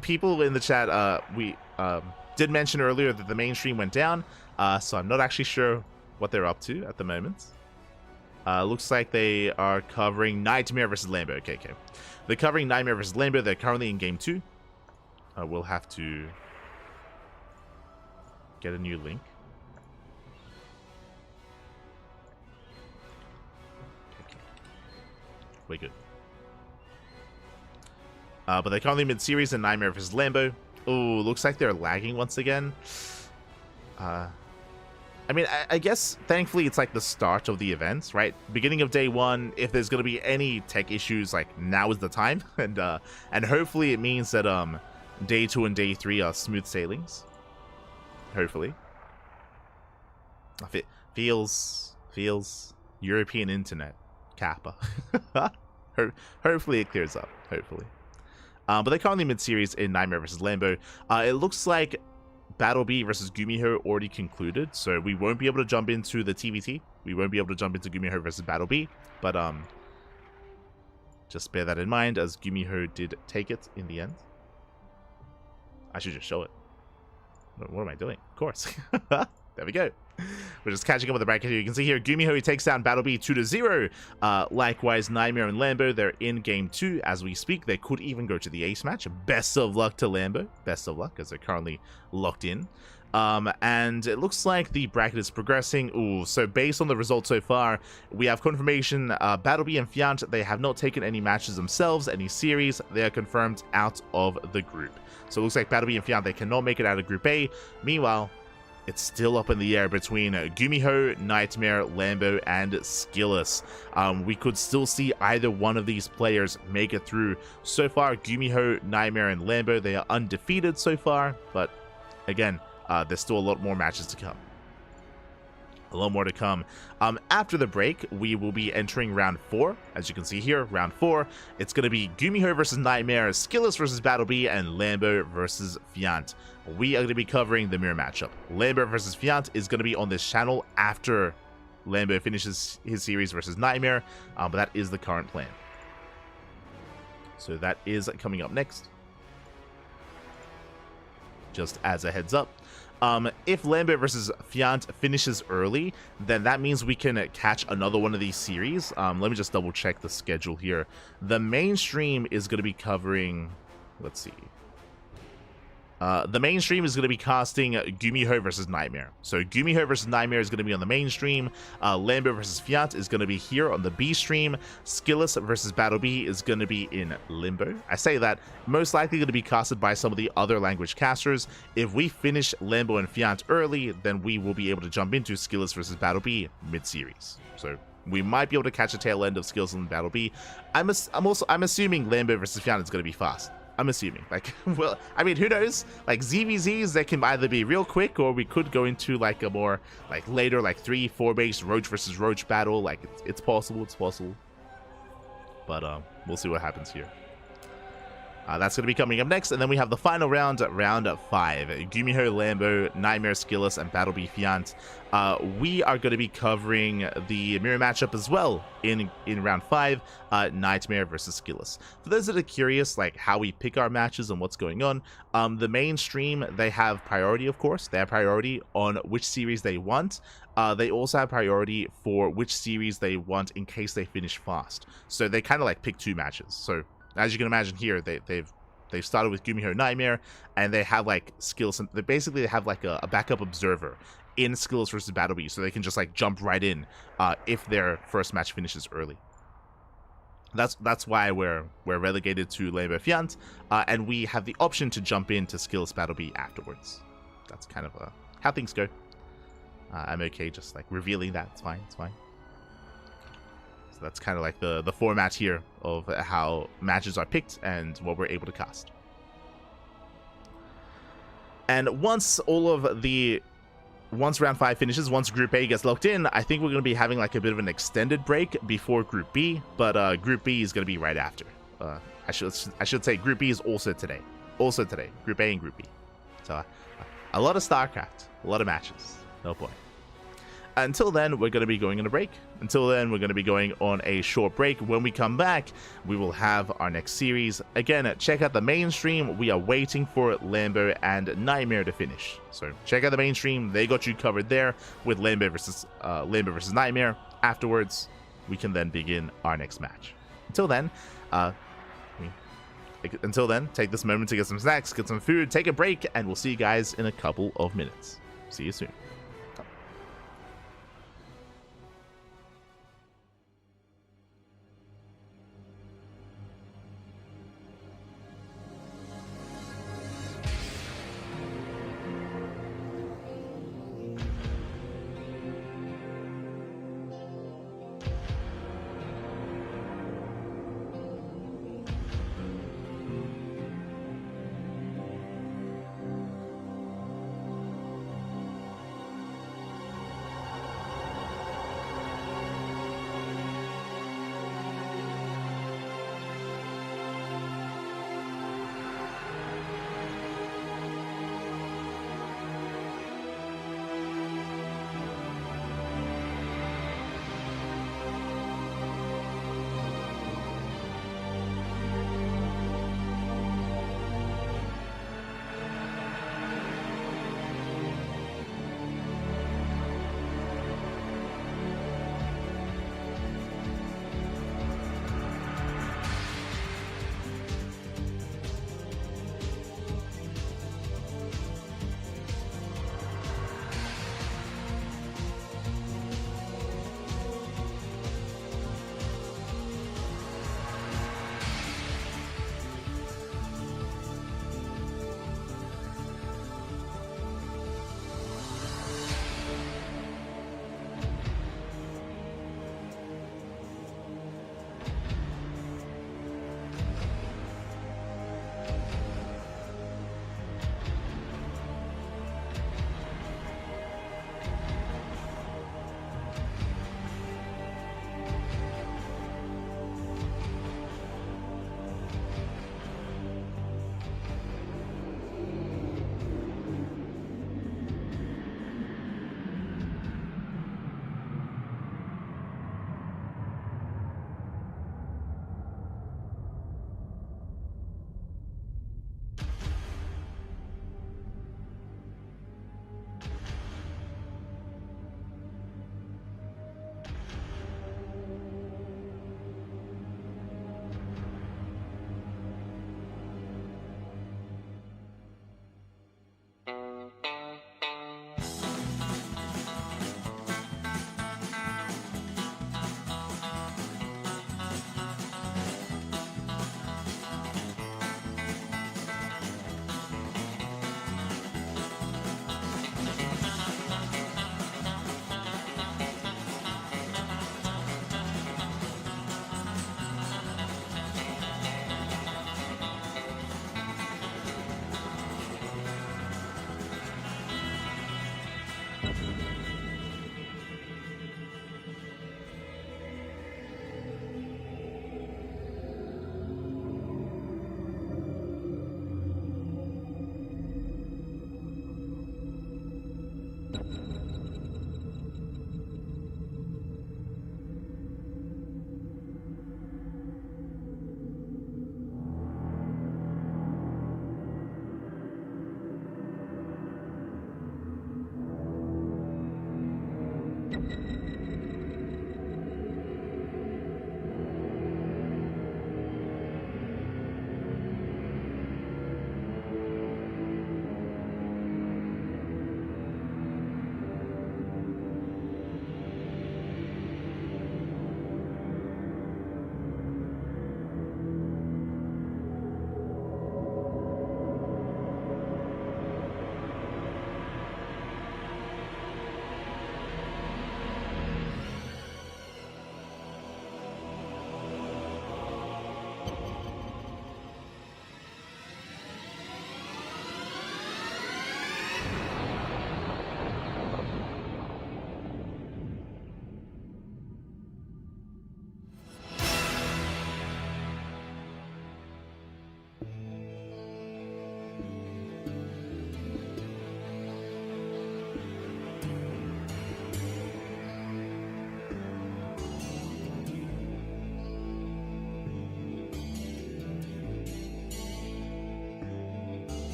People in the chat, we did mention earlier that the mainstream went down, so I'm not actually sure what they're up to at the moment. Looks like they are covering Nightmare versus Lambo. Okay. They're covering Nightmare versus Lambo. They're currently in Game 2. We'll have to get a new link. We're good. But they're currently mid-series in Nightmare vs. Lambo. Oh, looks like they're lagging once again. I mean, I guess, thankfully, it's like the start of the events, right? Beginning of day 1, if there's going to be any tech issues, like, now is the time. And hopefully it means that day 2 and day 3 are smooth sailings. Hopefully. It feels European internet. Kappa. Hopefully it clears up. Hopefully. But they're currently mid-series in Nightmare vs. Lambo. It looks like Battle B versus GuMiho already concluded, so we won't be able to jump into the TVT. We won't be able to jump into GuMiho versus Battle B, but just bear that in mind, as GuMiho did take it in the end. I should just show it. What am I doing? Of course. There we go. We're just catching up with the bracket here. You can see here, GuMiho, he takes down Battle B 2-0. Likewise, Nightmare and Lambo, they're in Game 2 as we speak. They could even go to the ace match. Best of luck to Lambo. Best of luck, as they're currently locked in. And it looks like the bracket is progressing. Ooh, so based on the results so far, we have confirmation Battle B and Fiant, they have not taken any matches themselves, any series. They are confirmed out of the group. So it looks like Battle B and Fiant, they cannot make it out of Group A. Meanwhile, it's still up in the air between GuMiho, Nightmare, Lambo, and SKillous. We could still see either one of these players make it through. So far, GuMiho, Nightmare, and Lambo, they are undefeated so far. But again, there's still a lot more matches to come. A lot more to come. After the break, we will be entering round 4. As you can see here, round 4. It's going to be GuMiho versus Nightmare, SKillous versus Battle B, and Lambo versus Fiant. We are going to be covering the mirror matchup. Lambo versus Fiant is going to be on this channel after Lambo finishes his series versus Nightmare, but that is the current plan. So that is coming up next. Just as a heads up. If Lambo versus Fiant finishes early, then that means we can catch another one of these series. Let me just double check the schedule here. The mainstream is going to be covering, let's see. The mainstream is going to be casting GuMiho versus Nightmare. So GuMiho versus Nightmare is going to be on the mainstream. Lambo versus Fiant is going to be here on the B stream. SKillous versus Battle B is going to be in Limbo. I say that, most likely going to be casted by some of the other language casters. If we finish Lambo and Fiant early, then we will be able to jump into SKillous versus Battle B mid-series. So we might be able to catch a tail end of SKillous and Battle B. I'm assuming Lambo versus Fiant is going to be fast. I'm assuming, like, well, I mean, who knows? Like, ZVZs, they can either be real quick, or we could go into, like, a more, like, later, like, 3-4 based Roach versus Roach battle. Like, it's possible, it's possible. But, we'll see what happens here. That's going to be coming up next, and then we have the final round, round 5. GuMiho, Lambo, Nightmare, SKillous, and Battlebee Fiant. We are going to be covering the mirror matchup as well in round 5, Nightmare versus SKillous. For those that are curious, like how we pick our matches and what's going on, the mainstream, they have priority, of course. They have priority on which series they want. They also have priority for which series they want in case they finish fast. So they kind of like pick 2 matches. So as you can imagine here, they've started with GuMiho Nightmare, and they have like skills. They basically have like a backup observer in SKillous versus Battlebee, so they can just like jump right in if their first match finishes early. That's why we're relegated to Lambo Fiant, and we have the option to jump into SKillous Battlebee afterwards. That's kind of how things go. I'm okay just like revealing that. It's fine. It's fine. So that's kind of like the format here of how matches are picked and what we're able to cast. And once round 5 finishes, once Group A gets locked in, I think we're going to be having like a bit of an extended break before Group B, but Group B is going to be right after. I should say Group B is also today. Group A and Group B. So a lot of StarCraft, a lot of matches. Oh boy. Until then, we're going to be going on a break. Until then, we're going to be going on a short break. When we come back, we will have our next series. Again, check out the mainstream. We are waiting for Lambo and Nightmare to finish. So check out the mainstream. They got you covered there with Lambo versus Nightmare. Afterwards, we can then begin our next match. Until then, take this moment to get some snacks, get some food, take a break, and we'll see you guys in a couple of minutes. See you soon.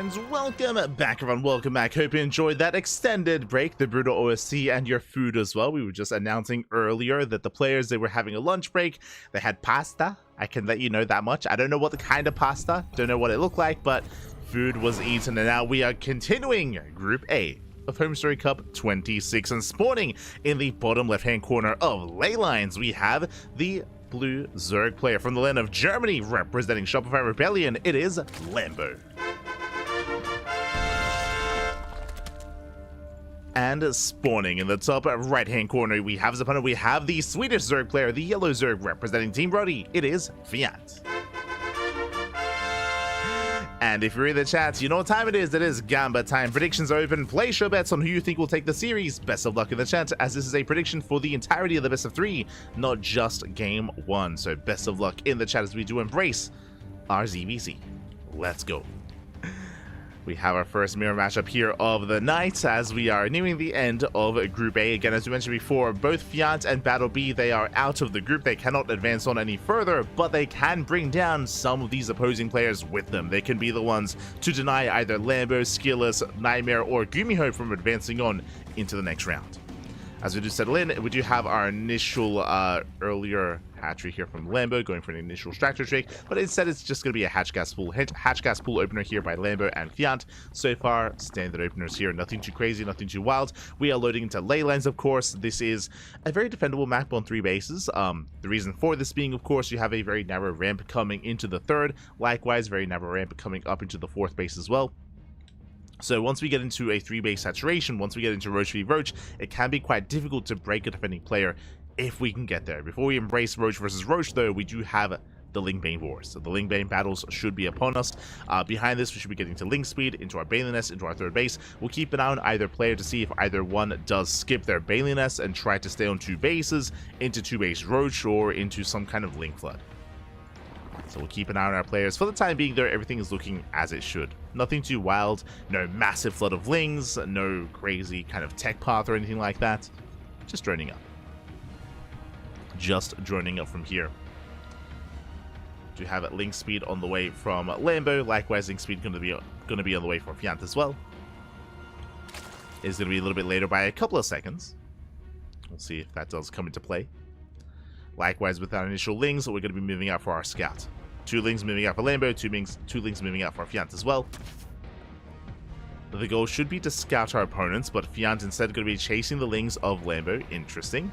And welcome back, everyone. Welcome back. Hope you enjoyed that extended break, the brutal OSC, and your food as well. We were just announcing earlier that the players, they were having a lunch break. They had pasta. I can let you know that much. I don't know what the kind of pasta, don't know what it looked like, but food was eaten. And now we are continuing Group A of HomeStory Cup 26, and spawning in the bottom left-hand corner of Leylines, we have the blue Zerg player from the land of Germany, representing Shopify Rebellion. It is Lambo. And spawning in the top right-hand corner, we have his opponent. We have the Swedish Zerg player, the yellow Zerg, representing Team Brody. It is Fiat. And if you're in the chat, you know what time it is. It is Gamba time. Predictions are open. Place your bets on who you think will take the series. Best of luck in the chat, as this is a prediction for the entirety of the best of 3, not just game 1. So best of luck in the chat as we do embrace our ZVZ. Let's go. We have our first mirror matchup here of the night as we are nearing the end of Group A. Again, as we mentioned before, both Fiat and Battle B, they are out of the group. They cannot advance on any further, but they can bring down some of these opposing players with them. They can be the ones to deny either Lambo, SKillous, Nightmare, or GuMiho from advancing on into the next round. As we do settle in, we do have our initial earlier hatchery here from Lambo going for an initial extractor trick, but instead it's just going to be a hatch gas pool opener here by Lambo and Fiat. So far, standard openers here, nothing too crazy, nothing too wild. We are loading into Leylines, of course. This is a very defendable map on 3 bases. The reason for this being, of course, you have a very narrow ramp coming into the 3rd, likewise very narrow ramp coming up into the 4th base as well. So once we get into a 3-base saturation, once we get into Roach v Roach, it can be quite difficult to break a defending player if we can get there. Before we embrace Roach versus Roach, though, we do have the Lingbane Wars. So the Lingbane battles should be upon us. Behind this, we should be getting to Link Speed, into our Bailey Nest, into our 3rd base. We'll keep an eye on either player to see if either one does skip their Bailey Nest and try to stay on 2 bases, into 2-base Roach, or into some kind of Link Flood. So we'll keep an eye on our players. For the time being, though, everything is looking as it should. Nothing too wild, no massive flood of lings, no crazy kind of tech path or anything like that. Just droning up. Just droning up from here. Do have Link Speed on the way from Lambo. Likewise, Link Speed going to be on the way from Fiat as well. It's going to be a little bit later by a couple of seconds. We'll see if that does come into play. Likewise, with our initial lings, we're going to be moving out for our scout. 2 lings moving out for Lambo, 2 lings moving out for Fiat as well. The goal should be to scout our opponents, but Fiat instead going to be chasing the lings of Lambo. Interesting.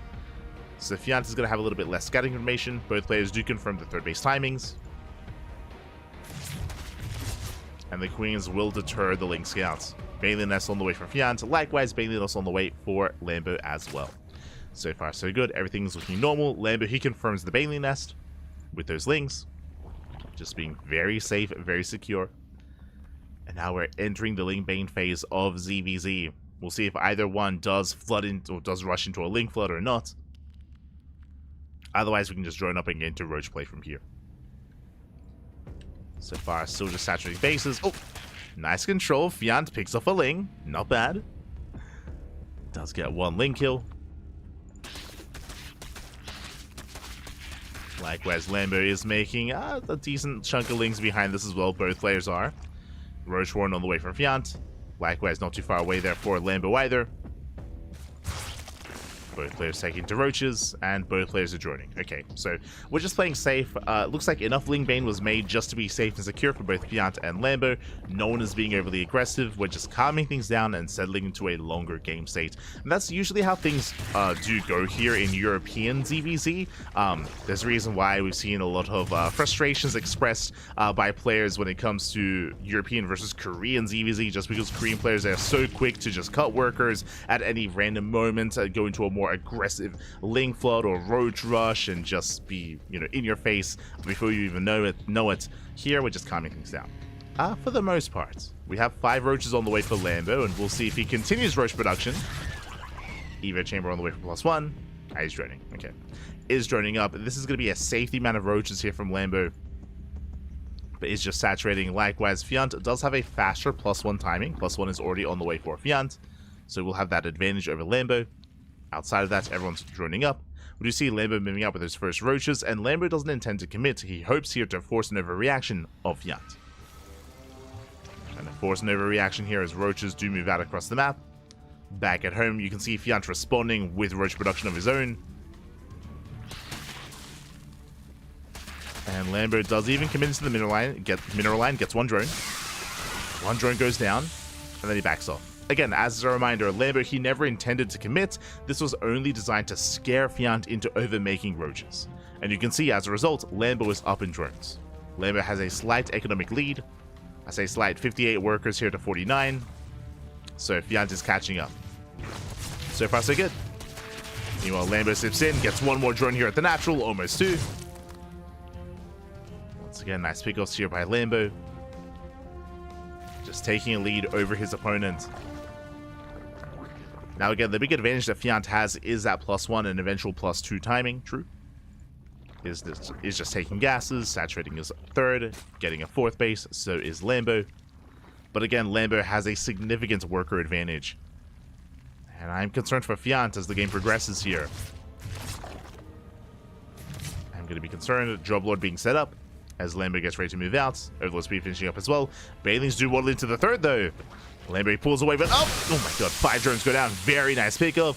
So Fiat is going to have a little bit less scouting information. Both players do confirm the 3rd base timings. And the Queens will deter the Link Scouts. Bailey Nest on the way for Fiat. Likewise, Bailey Nest on the way for Lambo as well. So far, so good. Everything's looking normal. Lambo, he confirms the Bailey Nest with those lings. Just being very safe, very secure. And now we're entering the Lingbane phase of ZVZ. We'll see if either one does flood in or does rush into a Link Flood or not. Otherwise, we can just join up and get into Roach play from here. So far, still just saturating bases. Oh, nice control. Fiat picks off a Ling. Not bad. Does get 1 Ling kill. Likewise, Lambo is making a decent chunk of lings behind this as well. Both players are. Roach Warren on the way from Fiat. Likewise, not too far away there for Lambo either. Both players taking to Roaches, and both players are joining. Okay, so we're just playing safe. Looks like enough Lingbane was made just to be safe and secure for both Fiat and Lambo. No one is being overly aggressive. We're just calming things down and settling into a longer game state. And that's usually how things do go here in European ZVZ. There's a reason why we've seen a lot of frustrations expressed by players when it comes to European versus Korean ZVZ, just because Korean players are so quick to just cut workers at any random moment, go into a more aggressive Link Flood or Roach Rush and just be, in your face before you even know it. Here, we're just calming things down. For the most part. We have 5 Roaches on the way for Lambo, and we'll see if he continues Roach production. Evo Chamber on the way for +1. He's droning. Okay. Is droning up. This is going to be a safety amount of Roaches here from Lambo, but is just saturating. Likewise, Fiat does have a faster +1 timing. +1 is already on the way for Fiat, so we'll have that advantage over Lambo. Outside of that, everyone's droning up. We do see Lambo moving up with his first Roaches, and Lambo doesn't intend to commit. He hopes here to force an overreaction of Fiat. Trying to Force an overreaction here as roaches do move out across the map. Back at home, you can see Fiant responding with roach production of his own. And Lambo does even commit into the mineral line, gets one drone. One drone goes down, and then he backs off. Again, as a reminder, Lambo, he never intended to commit. This was only designed to scare Fiant into overmaking roaches. And you can see, as a result, Lambo is up in drones. Lambo has a slight economic lead. I say slight, 58 workers here to 49. So Fiant is catching up. So far, so good. Meanwhile, Lambo slips in, gets one more drone here at the natural, almost two. Once again, nice pickoffs here by Lambo. Just taking a lead over his opponent. Now again, the big advantage that Fiant has is that +1 and eventual +2 timing, true. Is just taking gases, saturating his third, getting a fourth base, so is Lambo. But again, Lambo has a significant worker advantage. And I'm concerned for Fiant as the game progresses here. I'm going to be concerned. Job Lord being set up as Lambo gets ready to move out. Overlord Speed finishing up as well. Bailings do waddle into the third though. Lambo pulls away, but oh my god, 5 drones go down. Very nice pickup.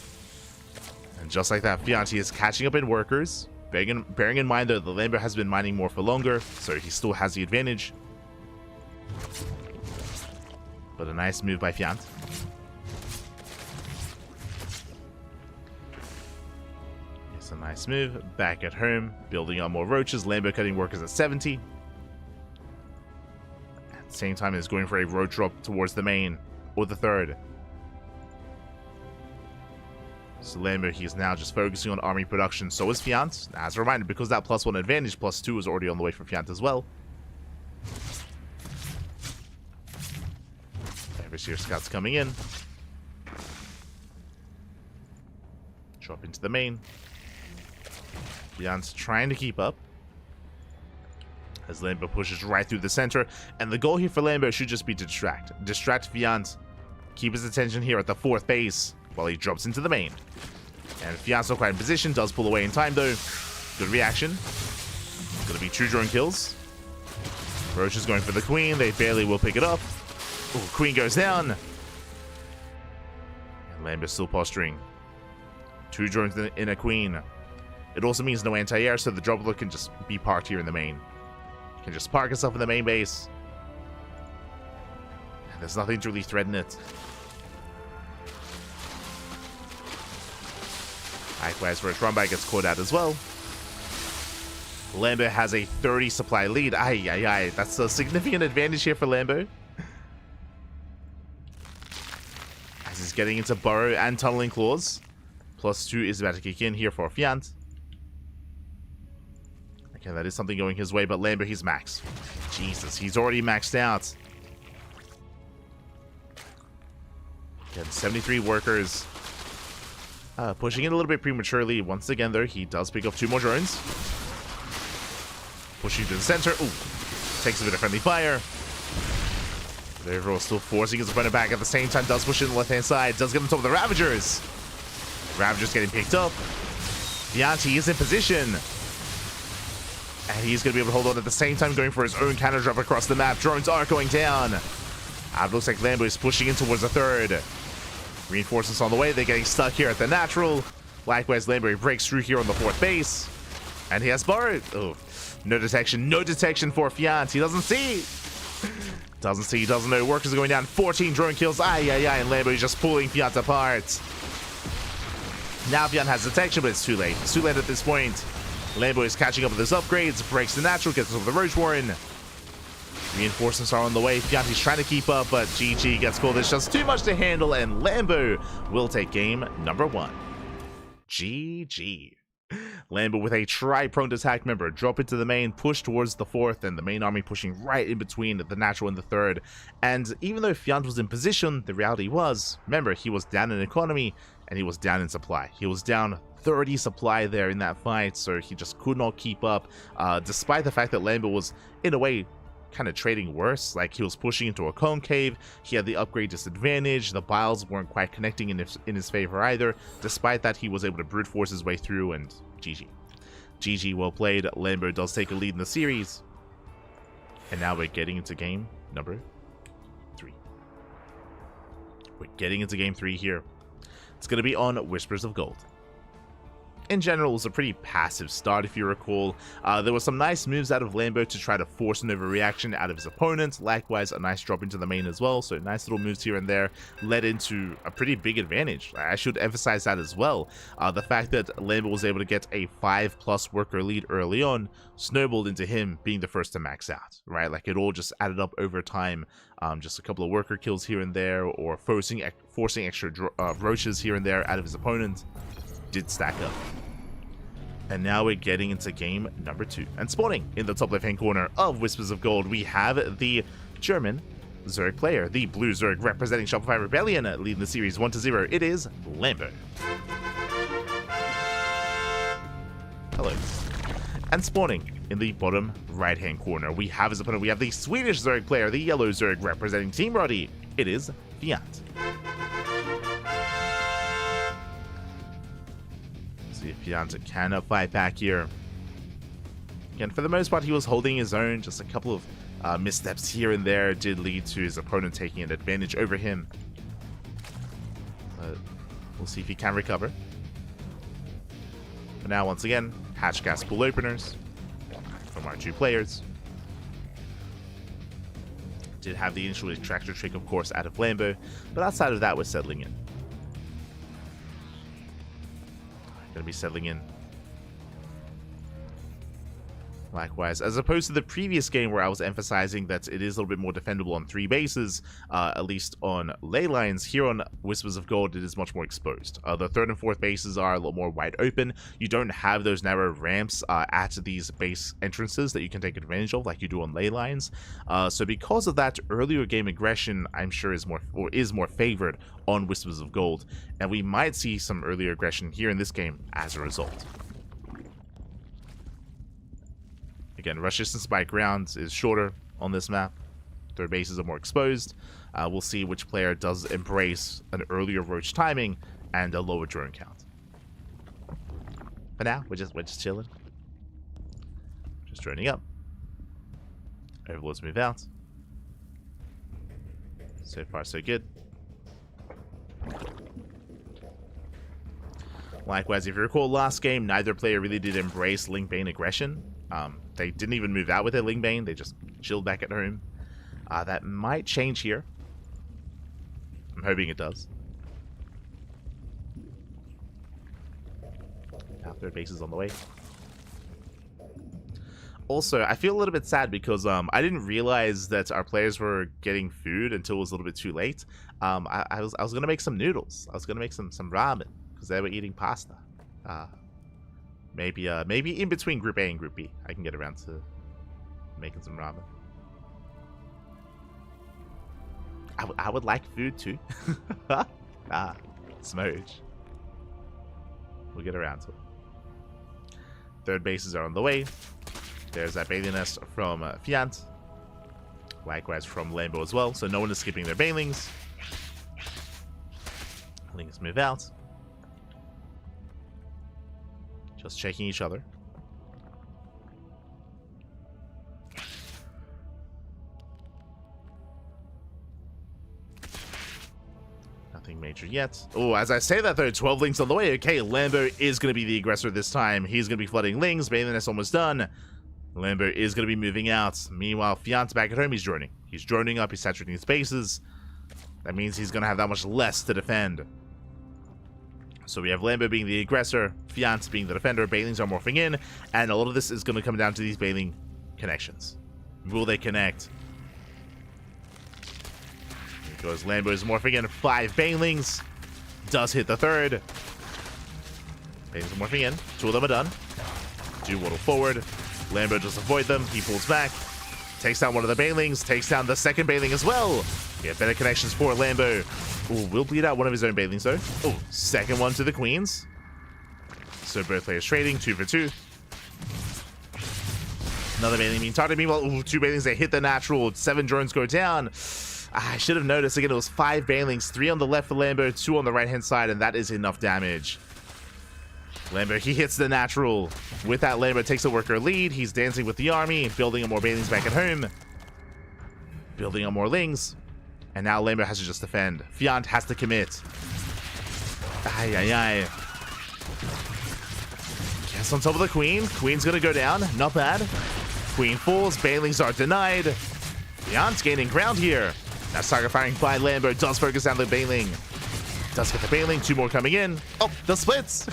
And just like that, Fiant is catching up in workers. Bearing in mind though, the Lambo has been mining more for longer, so he still has the advantage. But a nice move by Fiant. It's a nice move. Back at home, building on more roaches. Lambo cutting workers at 70. At the same time, is going for a roach drop towards the main, or the third. So Lambo, he's now just focusing on army production. So is Fiant. As a reminder, because that +1 advantage, +2 is already on the way for Fiant as well. Overseer scouts coming in. Drop into the main. Fiant's trying to keep up. As Lambo pushes right through the center. And the goal here for Lambo should just be to distract. Distract Fiant. Keep his attention here at the 4th base while he drops into the main. And Fiant's not quite in position. Does pull away in time though. Good reaction. Gonna be 2 drone kills. Roach is going for the queen. They barely will pick it up. Ooh, queen goes down. And Lambo's still posturing. 2 drones in a queen. It also means no anti-air, so the droplet can just be parked here in the main. Can just park itself in the main base. And there's nothing to really threaten it. Likewise, first run-by gets caught out as well. Lambo has a 30 supply lead. Aye. That's a significant advantage here for Lambo. As he's getting into burrow and tunneling claws. +2 is about to kick in here for Fiant. Okay, that is something going his way, but Lambo, he's maxed. Jesus, he's already maxed out. Again, 73 workers. Pushing in a little bit prematurely. Once again, though, he does pick up 2 more drones. Pushing to the center. Ooh, takes a bit of friendly fire. But overall, still forcing his opponent back at the same time. Does push in the left-hand side. Does get on top of the Ravagers. Ravagers getting picked up. Fiant, he is in position. And he's going to be able to hold on at the same time, going for his own counter drop across the map. Drones are going down. It looks like Lambo is pushing in towards the third. Reinforcements on the way. They're getting stuck here at the natural. Likewise, Lambo breaks through here on the 4th base. And he has borrowed. Oh, no detection. No detection for Fiant. He doesn't see. Doesn't know. Workers are going down. 14 drone kills. And Lambo is just pulling Fiant apart. Now Fiant has detection, but it's too late. It's too late at this point. Lambo is catching up with his upgrades. Breaks the natural. Gets over the Roach Warren. Reinforcements are on the way. Fiant is trying to keep up, but GG gets called. It's just too much to handle, and Lambo will take game number 1. GG. Lambo with a tri-pronged attack, member, drop into the main, push towards the 4th, and the main army pushing right in between the natural and the 3rd. And even though Fiant was in position, the reality was, remember, he was down in economy, and he was down in supply. He was down 30 supply there in that fight, so he just could not keep up, despite the fact that Lambo was, in a way, kind of trading worse. Like, he was pushing into a concave, he had the upgrade disadvantage, the biles weren't quite connecting in his favor either. Despite that, he was able to brute force his way through, and GG, well played. Lambo does take a lead in the series, and now we're getting into game number 3. We're getting into game 3 here. It's going to be on Whispers of Gold. In general, it was a pretty passive start, if you recall. There were some nice moves out of Lambo to try to force an overreaction out of his opponent. Likewise, a nice drop into the main as well. So nice little moves here and there led into a pretty big advantage. I should emphasize that as well. The fact that Lambo was able to get a 5+ worker lead early on snowballed into him being the first to max out, right? Like it all just added up over time. Just a couple of worker kills here and there, or forcing extra roaches here and there out of his opponent did stack up. And now we're getting into game number 2. And spawning in the top left-hand corner of Whispers of Gold, we have the German Zerg player, the blue Zerg representing Shopify Rebellion, leading the series 1-0. It is Lambo. Hello. And spawning in the bottom right-hand corner, we have his opponent. We have the Swedish Zerg player, the yellow Zerg representing Team Roddy. It is Fiat. See if Fiat can fight back here. Again, for the most part, he was holding his own. Just a couple of missteps here and there did lead to his opponent taking an advantage over him. But we'll see if he can recover. But now, once again, hatch gas pool openers from our 2 players. Did have the initial extractor trick, of course, out of Lambo, but outside of that, we're settling in. Gonna be settling in. Likewise, as opposed to the previous game where I was emphasizing that it is a little bit more defendable on 3 bases, at least on ley lines, here on Whispers of Gold it is much more exposed. The 3rd and 4th bases are a lot more wide open. You don't have those narrow ramps at these base entrances that you can take advantage of like you do on ley lines. So because of that, earlier game aggression I'm sure is more favored on Whispers of Gold, and we might see some earlier aggression here in this game as a result. Again, rush distance by ground is shorter on this map. 3rd bases are more exposed. We'll see which player does embrace an earlier roach timing and a lower drone count. For now, we're just chilling. Just droning up. Overlords move out. So far, so good. Likewise, if you recall last game, neither player really did embrace Link Bane aggression. They didn't even move out with their Ling Bane, they just chilled back at home. That might change here. I'm hoping it does. Our 3rd base is on the way. Also, I feel a little bit sad because I didn't realize that our players were getting food until it was a little bit too late. I was gonna make some noodles. I was gonna make some ramen because they were eating pasta. Maybe in between Group A and Group B, I can get around to making some ramen. I would like food too. Smooch. We'll get around to it. 3rd bases are on the way. There's that Bailey nest from Fiat. Likewise from Lambo as well, so no one is skipping their Bailings. Lings move out. Just checking each other. Nothing major yet. Oh, as I say that though, 12 Lings on the way. Okay, Lambo is going to be the aggressor this time. He's going to be flooding Lings. Bailey nest almost done. Lambo is going to be moving out. Meanwhile, Fiat's back at home. He's droning. He's droning up. He's saturating his bases. That means he's going to have that much less to defend. So we have Lambo being the aggressor, Fiat being the defender, Bailings are morphing in, and a lot of this is going to come down to these Bailing connections. Will they connect? Because Lambo is morphing in, 5 Bailings. Does hit the 3rd. Bailings are morphing in, 2 of them are done. Do waddle forward. Lambo just avoid them, he pulls back. Takes down one of the Bailings, takes down the 2nd Bailing as well. Yeah, better connections for Lambo. Ooh, will bleed out one of his own Bailings though. Oh, 2nd one to the Queens. So both players trading, 2 for 2. Another Bailing being targeted. Meanwhile, ooh, 2 Bailings, they hit the natural. 7 drones go down. I should have noticed, again, it was 5 Bailings, 3 on the left for Lambo, 2 on the right-hand side, and that is enough damage. Lambo, he hits the natural. With that, Lambo takes a worker lead. He's dancing with the army, building up more Bailings back at home. Building up more Lings. And now Lambo has to just defend. Fiant has to commit. Ay, ay, ay. Gets on top of the Queen. Queen's gonna go down. Not bad. Queen falls. Banelings are denied. Fiant's gaining ground here. Now target firing by Lambo. Does focus down the Baneling. Does get the Baneling. 2 more coming in. Oh, the splits.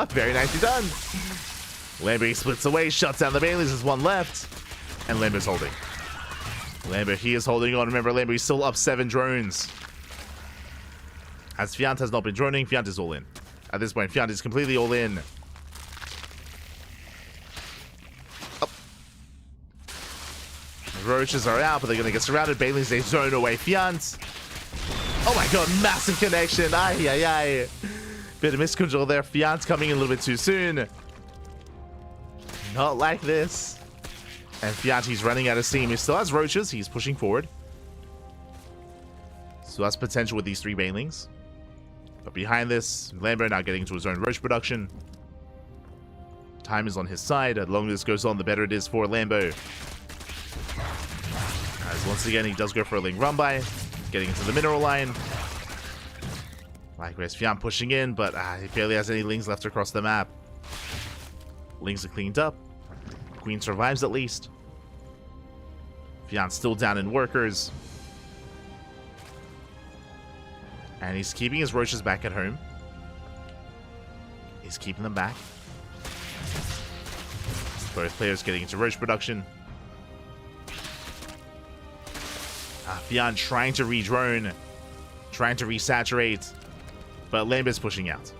Very nicely done. Lambo splits away. Shuts down the Banelings. There's 1 left. And Lambo's holding. Lambo, he is holding on. Remember, Lambo, he's still up 7 drones. As Fiant has not been droning, Fiant is all in. At this point, Fiant is completely all in. Oh. The roaches are out, but they're going to get surrounded. Banelings, they zone away Fiant. Oh my god, massive connection. Ay, ay, ay. Bit of miscontrol there. Fiant's coming in a little bit too soon. Not like this. And Fiant, he's running out of steam. He still has roaches. He's pushing forward. So that's potential with these 3 Banelings. But behind this, Lambo now getting into his own roach production. Time is on his side. The longer this goes on, the better it is for Lambo. As once again, he does go for a Ling run by. Getting into the mineral line. Likewise, Fiant pushing in, but he barely has any Lings left across the map. Lings are cleaned up. Queen survives at least. Fiant's still down in workers. And he's keeping his roaches back at home. He's keeping them back. Both players getting into roach production. Fiant trying to re-drone. Trying to resaturate. But Lambo's pushing out.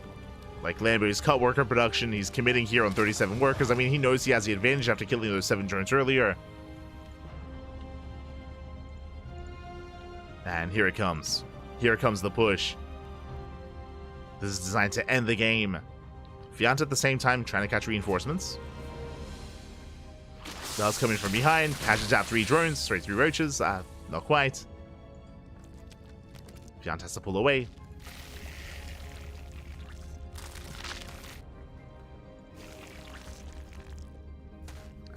Like, Lambo's cut worker production. He's committing here on 37 workers. I mean, he knows he has the advantage after killing those 7 drones earlier. And here it comes. Here comes the push. This is designed to end the game. Fiant at the same time trying to catch reinforcements. Does coming from behind. Catches out 3 drones. Sorry, 3 roaches. Not quite. Fiant has to pull away.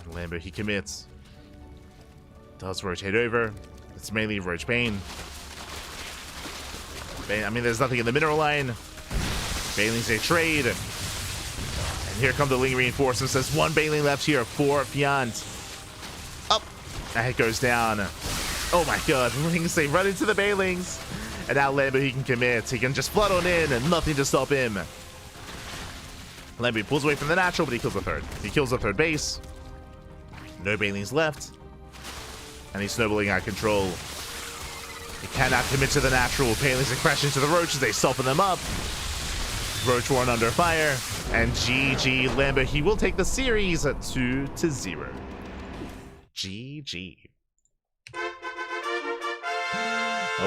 And Lambo, he commits. Does rotate over. It's mainly Roach Bane. I mean, there's nothing in the mineral line. Banelings, they trade. And here come the Ling reinforcements. There's 1 Baneling left here for Fiant. Up. And it goes down. Oh my god. Lings, they run into the Banelings. And now Lambo, he can commit. He can just flood on in and nothing to stop him. Lambo pulls away from the natural, but he kills the 3rd. He kills the 3rd base. No Banelings left. And he's snowballing out of control. He cannot commit to the natural. Banelings are crashing into the roaches. They soften them up. Roach Warren under fire. And GG Lambo. He will take the series at 2-0. GG.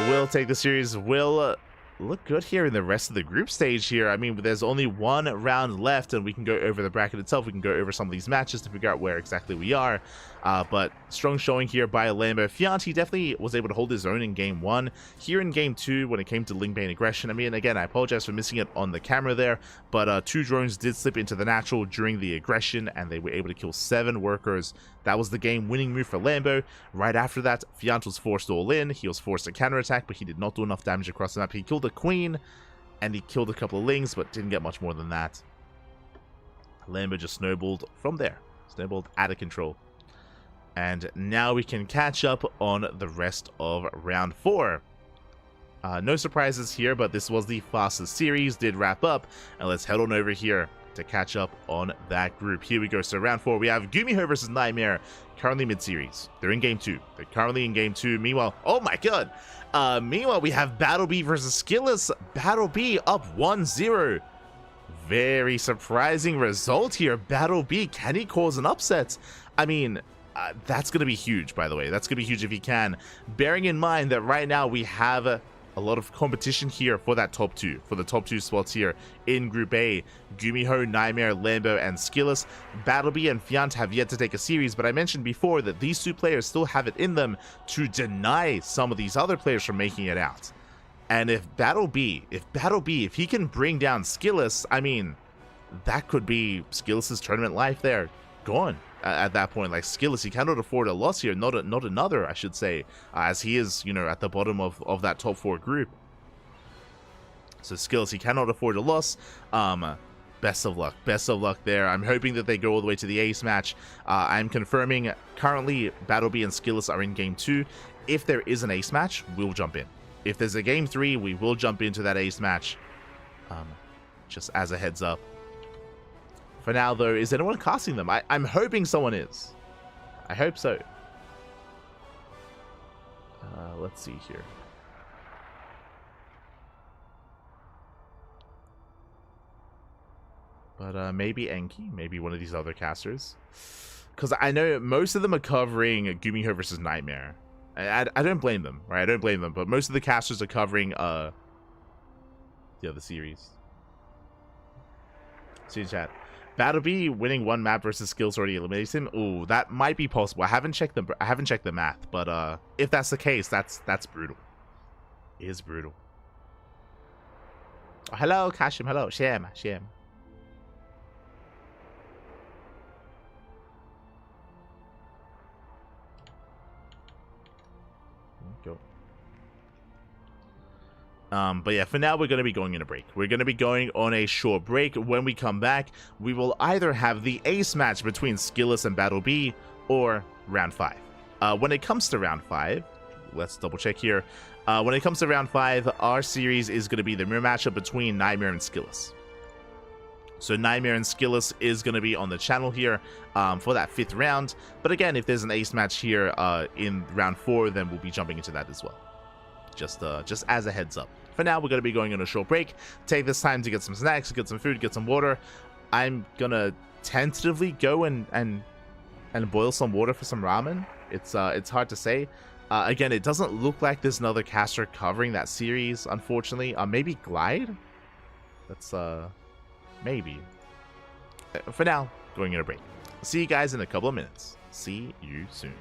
Will take the series. Will look good here in the rest of the group stage here. I mean, there's only 1 round left, and we can go over the bracket itself. We can go over some of these matches to figure out where exactly we are. But strong showing here by Lambo. Fiant, he definitely was able to hold his own in game 1. Here in game 2, when it came to Ling Bane aggression, I mean, again, I apologize for missing it on the camera there, but 2 drones did slip into the natural during the aggression, and they were able to kill 7 workers. That was the game-winning move for Lambo. Right after that, Fiant was forced all in. He was forced to counterattack, but he did not do enough damage across the map. He killed a Queen, and he killed a couple of Lings, but didn't get much more than that. Lambo just snowballed from there. Snowballed out of control. And now we can catch up on the rest of round 4. No surprises here, but this was the fastest series, did wrap up. And let's head on over here to catch up on that group. Here we go. So round 4, we have GuMiho versus Nightmare, currently mid-series. They're in game 2. They're currently in game 2. Meanwhile, oh my god. Meanwhile, we have Battle B versus SKillous. Battle B up 1-0. Very surprising result here. Battle B, can he cause an upset? I mean, that's going to be huge, by the way. That's going to be huge if he can. Bearing in mind that right now we have a lot of competition here for that top 2, for the top 2 spots here in Group A. GuMiho, Nightmare, Lambo, and SKillous. Battle B and Fiant have yet to take a series, but I mentioned before that these 2 players still have it in them to deny some of these other players from making it out. And if Battle B, if he can bring down SKillous, I mean, that could be SKillous's tournament life there. Gone. at that point. Like SKillous, he cannot afford a loss here, not another, I should say, as he is, you know, at the bottom of that top 4 group. So SKillous, he cannot afford a loss. Best of luck there. I'm hoping that they go all the way to the ace match. I'm confirming currently BattleBee and SKillous are in game 2. If there is an ace match, we'll jump in. If there's a game 3, we will jump into that ace match. Just as a heads up. For now, though, is anyone casting them? I'm hoping someone is. I hope so. Let's see here. But maybe Enki, maybe one of these other casters. Because I know most of them are covering GuMiho versus Nightmare. I don't blame them, right? I don't blame them. But most of the casters are covering the other series. See chat. BattleBee winning 1 map versus SKillous already eliminates him. Ooh, that might be possible. I haven't checked the math, but if that's the case, that's brutal. It is brutal. Oh, hello, Kashim. Hello, Shem. Go. But yeah, for now, we're going to be going in a break. We're going to be going on a short break. When we come back, we will either have the ace match between SKillous and BattleBee or round 5. When it comes to round 5, let's double check here. When it comes to round 5, our series is going to be the mirror matchup between Nightmare and SKillous. So Nightmare and SKillous is going to be on the channel here for that 5th round. But again, if there's an ace match here in round 4, then we'll be jumping into that as well. Just as a heads up. For now, we're going to be going on a short break. Take this time to get some snacks, get some food, get some water. I'm going to tentatively go and boil some water for some ramen. It's hard to say. Again, it doesn't look like there's another caster covering that series, unfortunately. Maybe Glide? That's, maybe. For now, going on a break. See you guys in a couple of minutes. See you soon.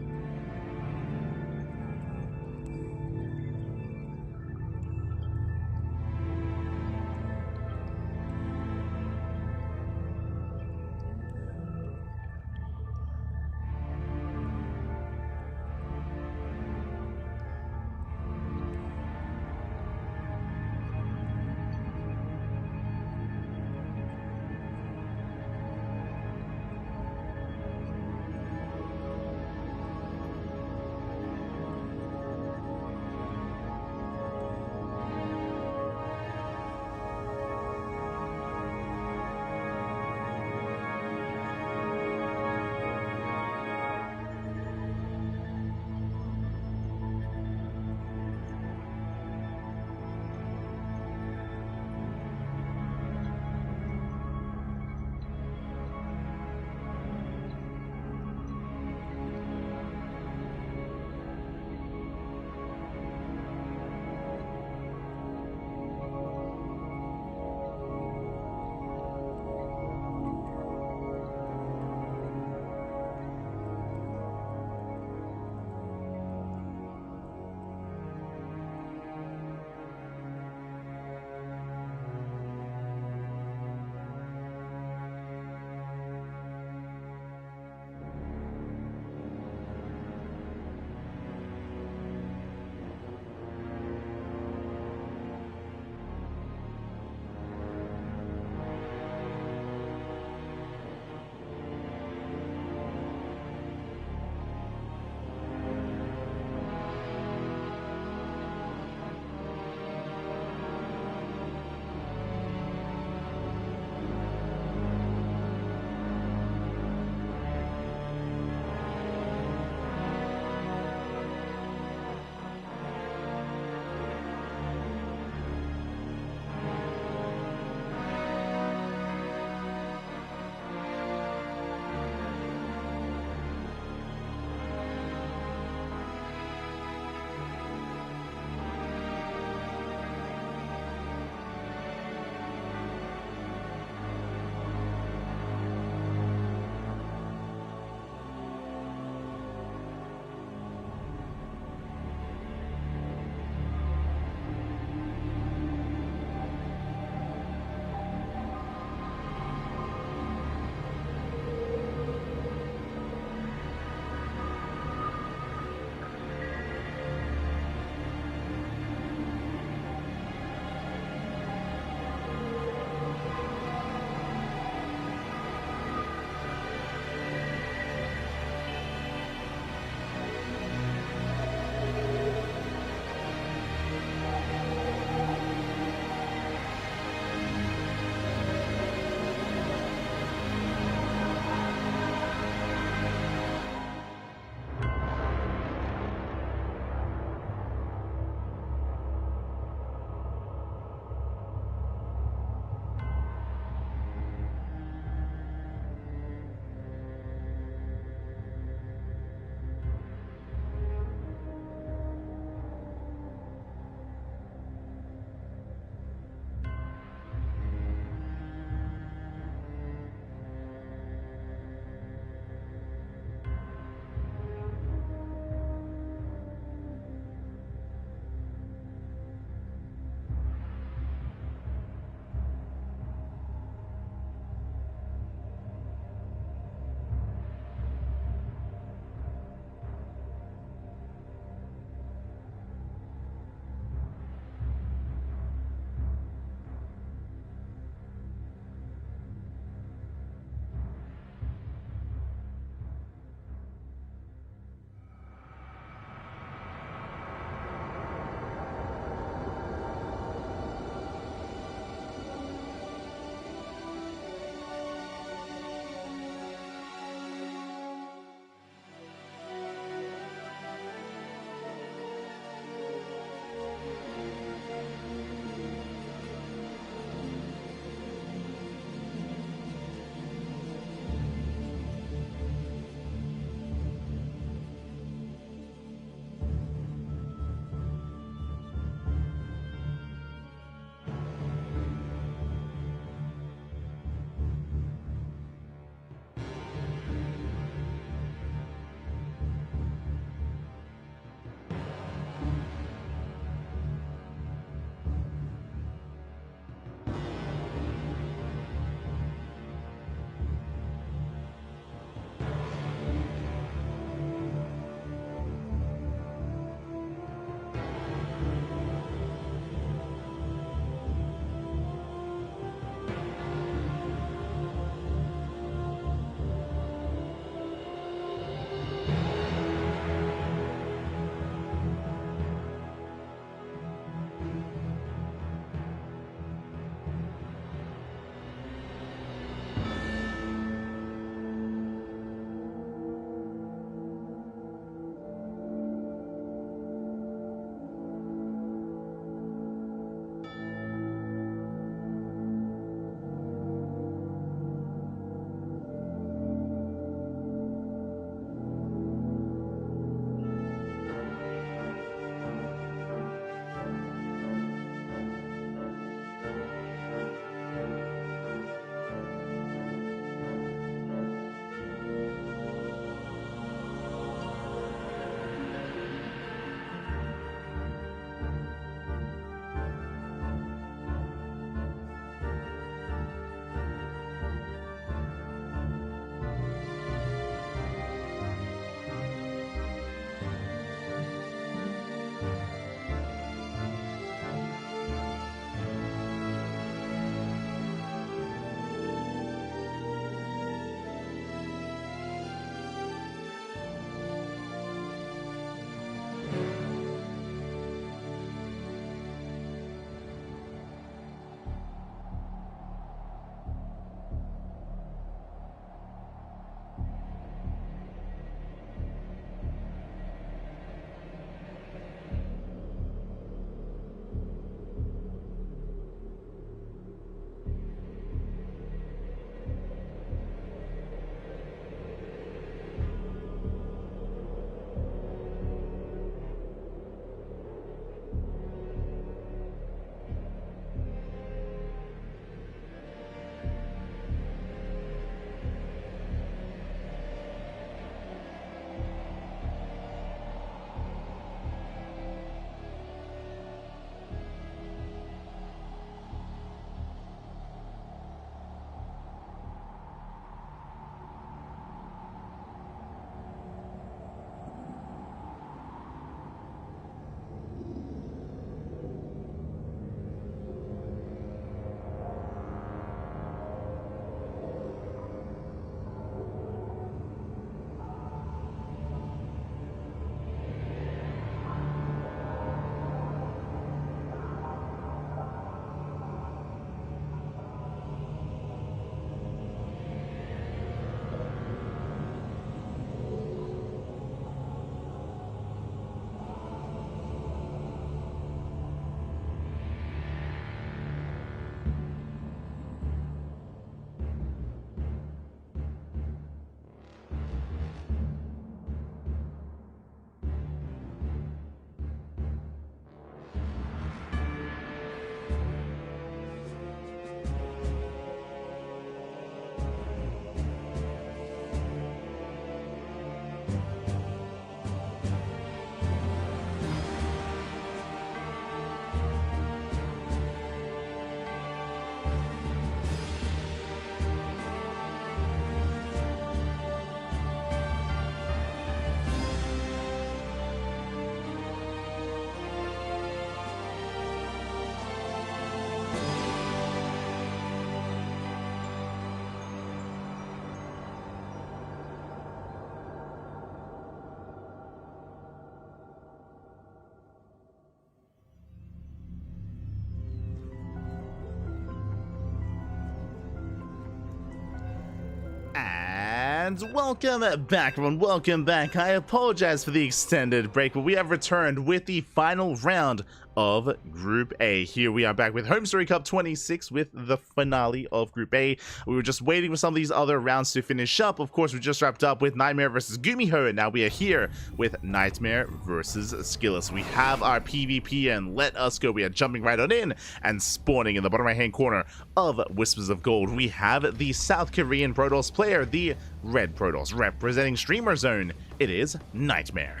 And welcome back, everyone. Welcome back. I apologize for the extended break, but we have returned with the final round of Group A. Here we are back with HomeStory Cup 26 with the finale of Group A. We were just waiting for some of these other rounds to finish up. Of course, we just wrapped up with Nightmare versus GuMiho, and now we are here with Nightmare versus SKillous. We have our PvP, and let us go. We are jumping right on in and spawning in the bottom right-hand corner of Whispers of Gold. We have the South Korean Protoss player, the Red Protoss, representing Streamer Zone. It is Nightmare.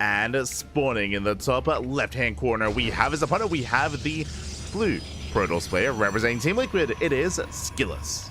And spawning in the top left-hand corner, we have his opponent. We have the Blue Protoss player representing Team Liquid. It is SKillous.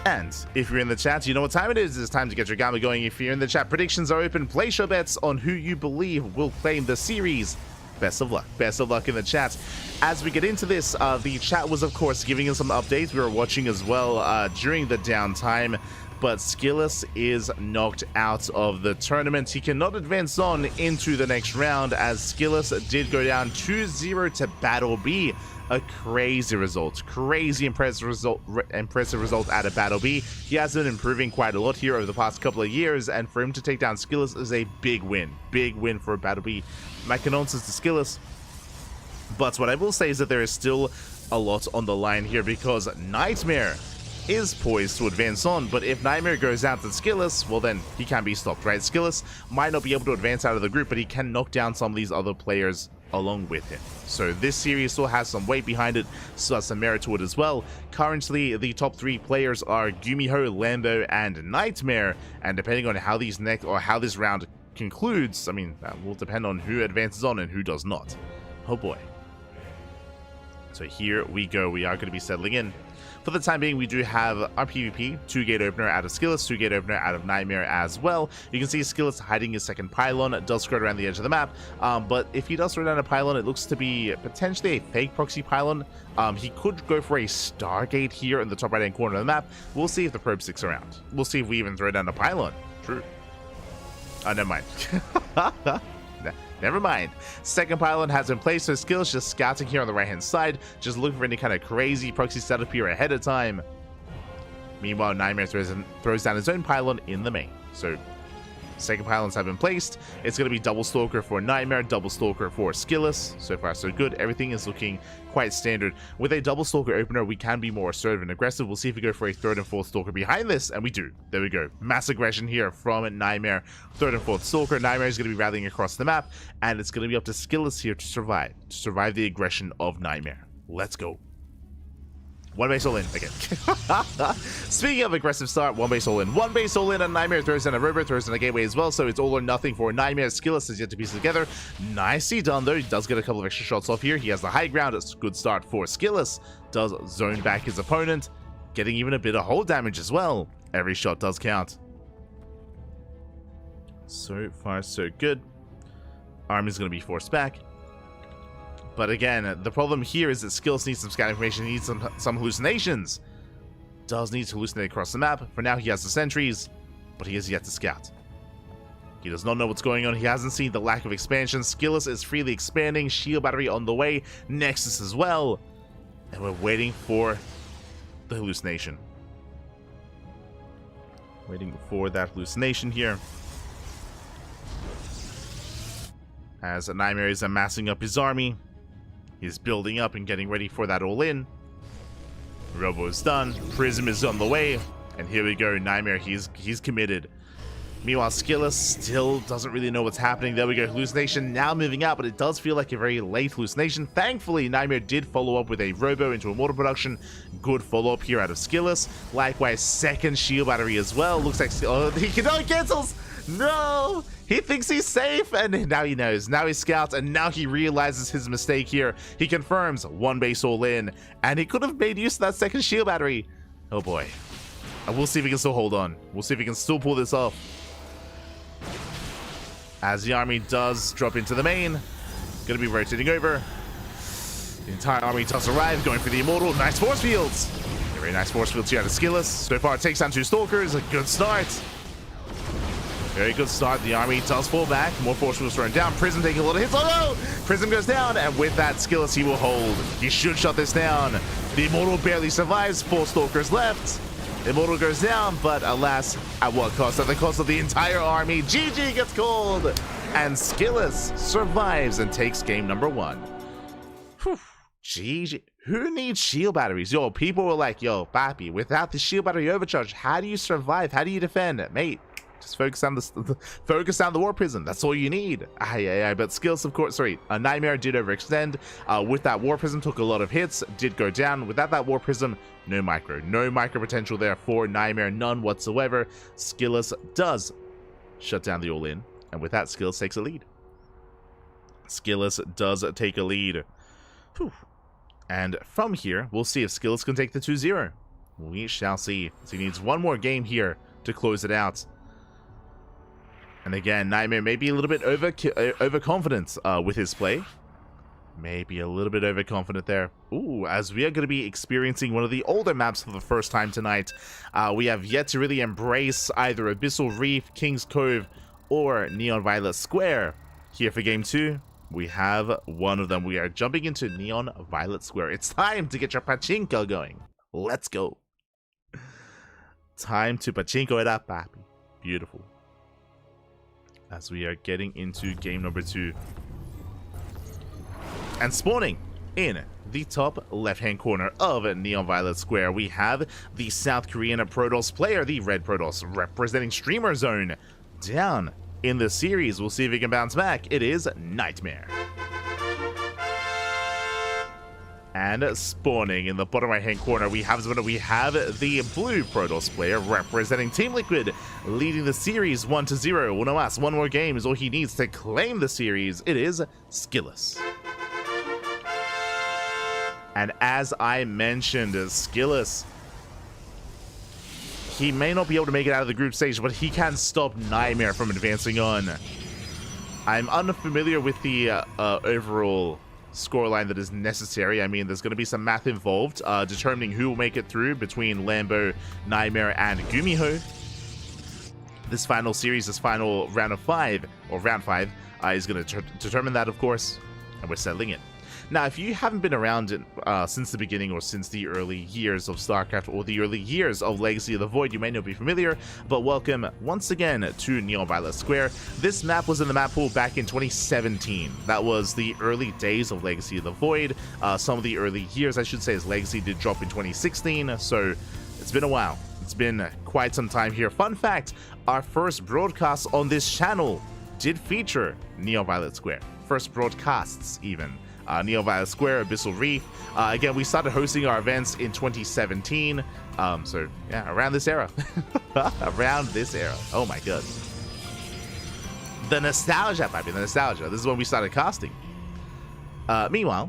And if you're in the chat, you know what time it is. It's time to get your gamma going. If you're in the chat, predictions are open. Place your bets on who you believe will claim the series. Best of luck. Best of luck in the chat. As we get into this, the chat was, of course, giving us some updates. We were watching as well during the downtime. But SKillous is knocked out of the tournament. He cannot advance on into the next round, as SKillous did go down 2-0 to Battle B. A crazy result. Crazy impressive result out of Battle B. He has been improving quite a lot here over the past couple of years, and for him to take down SKillous is a big win. Big win for Battle B. My condolences to SKillous. But what I will say is that there is still a lot on the line here, because Nightmare is poised to advance on, but if Nightmare goes out to SKillous, well then he can't be stopped, right? SKillous might not be able to advance out of the group, but he can knock down some of these other players along with him. So this series still has some weight behind it, still has some merit to it as well. Currently, the top 3 players are GuMiho, Lambo, and Nightmare, and depending on how these how this round concludes, I mean, that will depend on who advances on and who does not. Oh boy. So here we go. We are going to be settling in. For the time being, we do have our PvP, 2-gate opener out of SKillous, 2-gate opener out of Nightmare as well. You can see SKillous hiding his second pylon. It does skirt around the edge of the map, but if he does throw down a pylon, it looks to be potentially a fake proxy pylon. He could go for a Stargate here in the top right-hand corner of the map. We'll see if the probe sticks around. We'll see if we even throw down a pylon. True. Oh, never mind. Never mind. Second pylon has been placed, so SKillous just scouting here on the right-hand side, just looking for any kind of crazy proxy setup here ahead of time. Meanwhile, Nightmare throws down his own pylon in the main. So, second pylons have been placed. It's going to be double Stalker for Nightmare, double Stalker for SKillous. So far, so good. Everything is looking quite standard. With a double Stalker opener, we can be more assertive and aggressive. We'll see if we go for a third and fourth Stalker behind this, and we do. There we go. Mass aggression here from Nightmare. Third and fourth Stalker. Nightmare is going to be rallying across the map, and it's going to be up to SKillous here to survive the aggression of Nightmare. Let's go. One base all in again. Speaking of aggressive start, one base all in. One base all in, and Nightmare throws in a river, throws in a gateway as well, so it's all or nothing for Nightmare. SKillous is yet to piece it together. Nicely done, though. He does get a couple of extra shots off here. He has the high ground. It's a good start for SKillous. Does zone back his opponent, getting even a bit of hold damage as well. Every shot does count. So far, so good. Army's going to be forced back. But again, the problem here is that SKillous needs some scout information. He needs some hallucinations. Does need to hallucinate across the map. For now, he has the sentries, but he is yet to scout. He does not know what's going on. He hasn't seen the lack of expansion. SKillous is freely expanding. Shield battery on the way. Nexus as well. And we're waiting for the hallucination. Waiting for that hallucination here. As Nightmare is amassing up his army. He's building up and getting ready for that all-in. Robo is done. Prism is on the way. And here we go. Nightmare, he's committed. Meanwhile, SKillous still doesn't really know what's happening. There we go. Hallucination now moving out, but it does feel like a very late hallucination. Thankfully, Nightmare did follow up with a Robo into Immortal production. Good follow-up here out of SKillous. Likewise, second shield battery as well. Looks like he cancels. No! He thinks he's safe, and now he knows. Now he scouts, and now he realizes his mistake here. He confirms one base all in, and he could have made use of that second shield battery. Oh boy. And we'll see if he can still hold on. We'll see if he can still pull this off. As the army does drop into the main, gonna be rotating over. The entire army does arrive, going for the Immortal. Nice force fields. A very nice force fields here out of SKillous. So far, it takes down 2 Stalkers. A good start. Very good start. The army does fall back. More force fields thrown down. Prism taking a lot of hits. Oh no! Prism goes down, and with that, SKillous, he will hold. He should shut this down. The Immortal barely survives. 4 Stalkers left. Immortal goes down, but alas, at what cost? At the cost of the entire army. GG gets called, and SKillous survives and takes game number 1. Whew. GG. Who needs shield batteries? Yo, people were like, yo, Papi, without the shield battery overcharge, how do you survive? How do you defend? Mate, just focus on the war prism. That's all you need. But SKillous, of course, sorry, Nightmare did overextend. With that war prism, took a lot of hits, did go down. Without that war prism, no micro potential there for Nightmare, none whatsoever. SKillous does shut down the all-in, and with that, SKillous takes a lead. SKillous does take a lead. Whew. And from here, we'll see if SKillous can take the 2-0. We shall see. So he needs one more game here to close it out. And again, Nightmare may be a little bit overconfident with his play. Maybe a little bit overconfident there. Ooh, as we are going to be experiencing one of the older maps for the first time tonight. We have yet to really embrace either Abyssal Reef, King's Cove, or Neon Violet Square. Here for game 2. We have one of them. We are jumping into Neon Violet Square. It's time to get your pachinko going. Let's go. Time to pachinko it up, papi. Beautiful. As we are getting into game number 2. And spawning in the top left-hand corner of Neon Violet Square, we have the South Korean Protoss player, the Red Protoss, representing Streamer Zone. Down in the series, we'll see if he can bounce back. It is Nightmare. And spawning in the bottom right hand corner, we have the blue Protoss player representing Team Liquid, leading the series 1-0. Well, no ass, one more game is all he needs to claim the series. It is SKillous. And as I mentioned, SKillous, he may not be able to make it out of the group stage, but he can stop Nightmare from advancing on. I'm unfamiliar with the overall scoreline that is necessary. I mean, there's going to be some math involved, determining who will make it through between Lambo, Nightmare, and GuMiho. This final series, this final round of 5, or round 5, is going to determine that, of course, and we're settling in. Now, if you haven't been around since the beginning or since the early years of StarCraft or the early years of Legacy of the Void, you may not be familiar, but welcome once again to Neon Violet Square. This map was in the map pool back in 2017. That was the early days of Legacy of the Void. Some of the early years, I should say, as Legacy did drop in 2016, so it's been a while. It's been quite some time here. Fun fact, our first broadcast on this channel did feature Neon Violet Square. First broadcasts, even. Neon Violet Square, Abyssal Reef. Again, we started hosting our events in 2017. So, yeah, around this era. Around this era. Oh my god. The nostalgia, baby, the nostalgia. This is when we started casting. Meanwhile,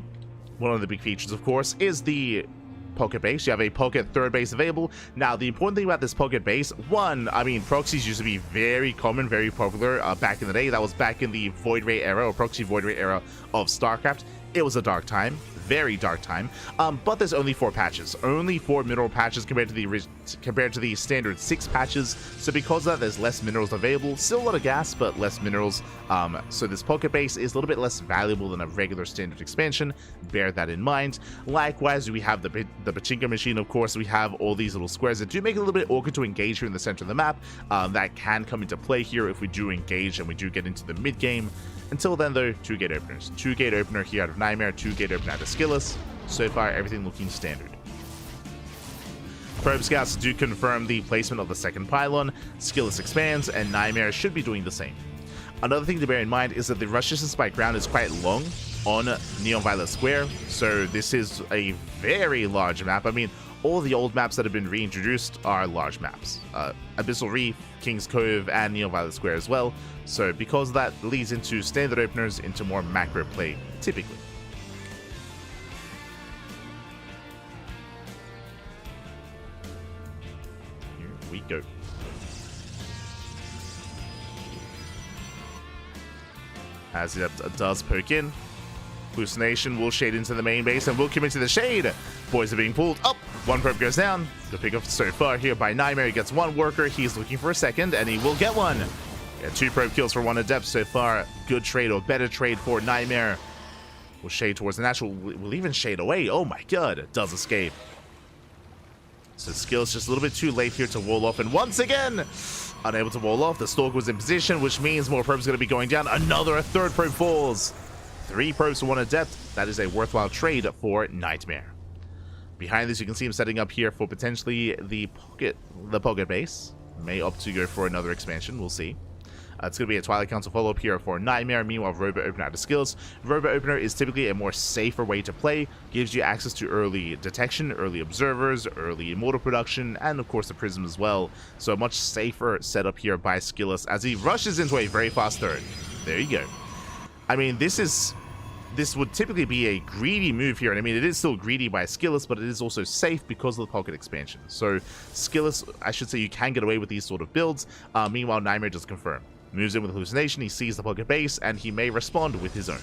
one of the big features, of course, is the pocket base. You have a pocket third base available. Now, the important thing about this pocket base, one, I mean, proxies used to be very common, very popular back in the day. That was back in the Void Ray era, or proxy Void Ray era of StarCraft. It was a dark time, very dark time, but there's only 4 patches, only 4 mineral patches compared to the standard 6 patches. So because of that, there's less minerals available. Still a lot of gas, but less minerals. So this pocket base is a little bit less valuable than a regular standard expansion. Bear that in mind. Likewise, we have the pachinko machine. Of course, we have all these little squares that do make it a little bit awkward to engage here in the center of the map. That can come into play here if we do engage and we do get into the mid game. Until then, though, 2 gate openers. 2 gate opener here out of Nightmare, 2 gate opener out of SKillous. So far, everything looking standard. Probe scouts do confirm the placement of the second pylon. SKillous expands, and Nightmare should be doing the same. Another thing to bear in mind is that the rush distance by ground is quite long on Neon Violet Square, so this is a very large map. I mean, all the old maps that have been reintroduced are large maps. Abyssal Reef, King's Cove, and Neon Violet Square as well. So because that leads into standard openers, into more macro play, typically. Here we go. As it does poke in, Hallucination will shade into the main base and will commit to the shade. Boys are being pulled up. 1 probe goes down. The pickup so far here by Nightmare. He gets 1 worker. He's looking for a second, and he will get 1. Yeah, 2 probe kills for 1 adept so far. Good trade, or better trade for Nightmare. Will shade towards the natural. Will even shade away. Oh my god. It does escape. So SKillous just a little bit too late here to wall off. And once again, unable to wall off. The Stalker was in position, which means more probes are going to be going down. A third probe falls. 3 probes for 1 adept. That is a worthwhile trade for Nightmare. Behind this, you can see him setting up here for potentially the pocket base. May opt to go for another expansion. We'll see. It's going to be a Twilight Council follow-up here for Nightmare. Meanwhile, Robot Opener out of SKillous. Robot Opener is typically a more safer way to play. Gives you access to early detection, early observers, early immortal production, and of course the Prism as well. So a much safer setup here by SKillous as he rushes into a very fast third. There you go. I mean, this would typically be a greedy move here. And I mean, it is still greedy by SKillous, but it is also safe because of the pocket expansion. So SKillous, I should say, you can get away with these sort of builds. Meanwhile, Nightmare does confirm. Moves in with Hallucination, he sees the pocket base, and he may respond with his own.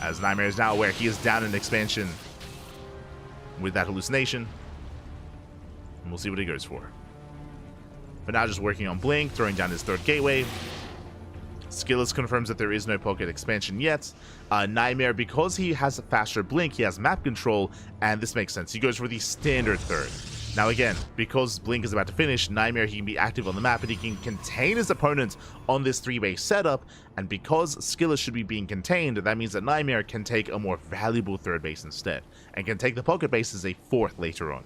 As Nightmare is now aware, he is down in expansion with that Hallucination. And we'll see what he goes for. But now just working on Blink, throwing down his 3rd gateway. SKillous confirms that there is no pocket expansion yet. Nightmare, because he has a faster Blink, he has map control, and this makes sense. He goes for the standard 3rd. Now again, because Blink is about to finish, Nightmare, he can be active on the map and he can contain his opponent on this 3-base setup, and because SKillous should be being contained, that means that Nightmare can take a more valuable 3rd base instead, and can take the pocket base as a 4th later on.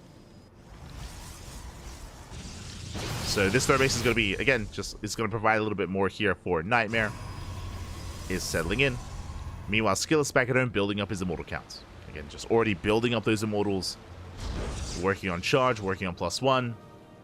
So this 3rd base is going to be, again, it's going to provide a little bit more here for Nightmare. Is settling in. Meanwhile, SKillous back at home building up his immortal counts. Again, just already building up those immortals. Working on charge, working on +1.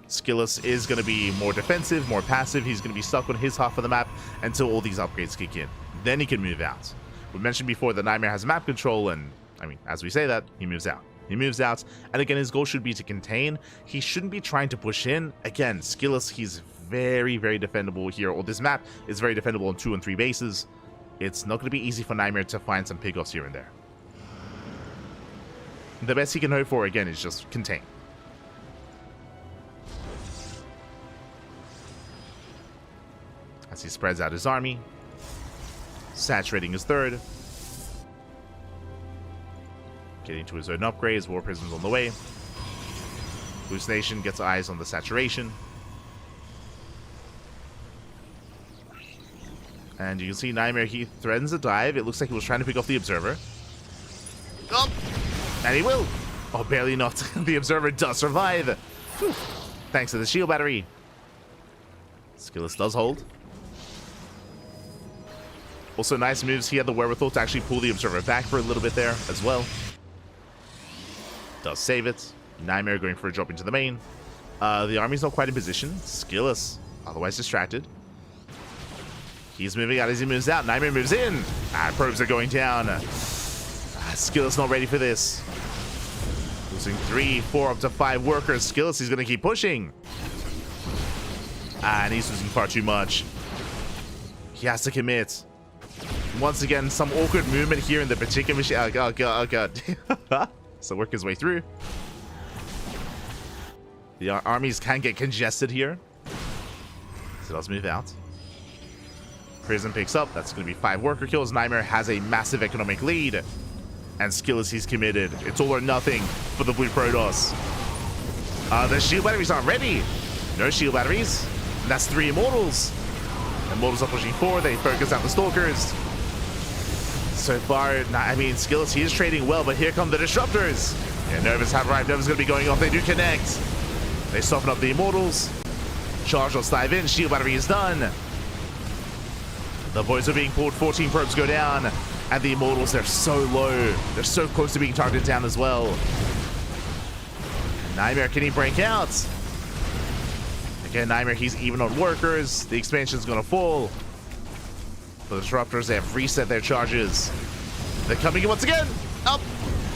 SKillous is going to be more defensive, more passive. He's going to be stuck on his half of the map until all these upgrades kick in. Then he can move out. We mentioned before that Nightmare has map control, and, I mean, as we say that, he moves out. He moves out, and again, his goal should be to contain. He shouldn't be trying to push in. Again, SKillous, he's very, very defendable here, or this map is very defendable on 2 and 3 bases. It's not going to be easy for Nightmare to find some pickoffs here and there. The best he can hope for, again, is just contain. As he spreads out his army, saturating his 3rd. Getting to his own upgrades, War Prism's on the way. Hallucination gets eyes on the saturation. And you can see Nightmare, he threatens a dive. It looks like he was trying to pick off the Observer. Oh! And he will. Oh, barely not. The Observer does survive. Whew. Thanks to the shield battery. SKillous does hold. Also, nice moves. He had the wherewithal to actually pull the Observer back for a little bit there as well. Does save it. Nightmare going for a drop into the main. The army's not quite in position. SKillous, otherwise distracted. He's moving out as he moves out. Nightmare moves in. Probes are going down. SKillous not ready for this. Losing 3, 4, up to 5 workers. SKillous, he's going to keep pushing. And he's losing far too much. He has to commit. Once again, some awkward movement here in the particular machine. Oh, God, oh, God. So work his way through. The armies can get congested here. So let's move out. Prism picks up. That's going to be 5 worker kills. Nightmare has a massive economic lead. And SKillous, he's committed. It's all or nothing for the Blue Protoss. The shield batteries aren't ready. No shield batteries. And that's 3 Immortals. Immortals are pushing forward. They focus out the Stalkers. So far, I mean, SKillous, he is trading well, but here come the Disruptors. Yeah, Novas have arrived. Novas going to be going off. They do connect. They soften up the Immortals. Charge will dive in. Shield battery is done. The boys are being pulled. 14 probes go down. And the Immortals, they're so low. They're so close to being targeted down as well. Nightmare, can he break out? Again, Nightmare, he's even on workers. The expansion's going to fall. The Disruptors, they have reset their charges. They're coming in once again. Up.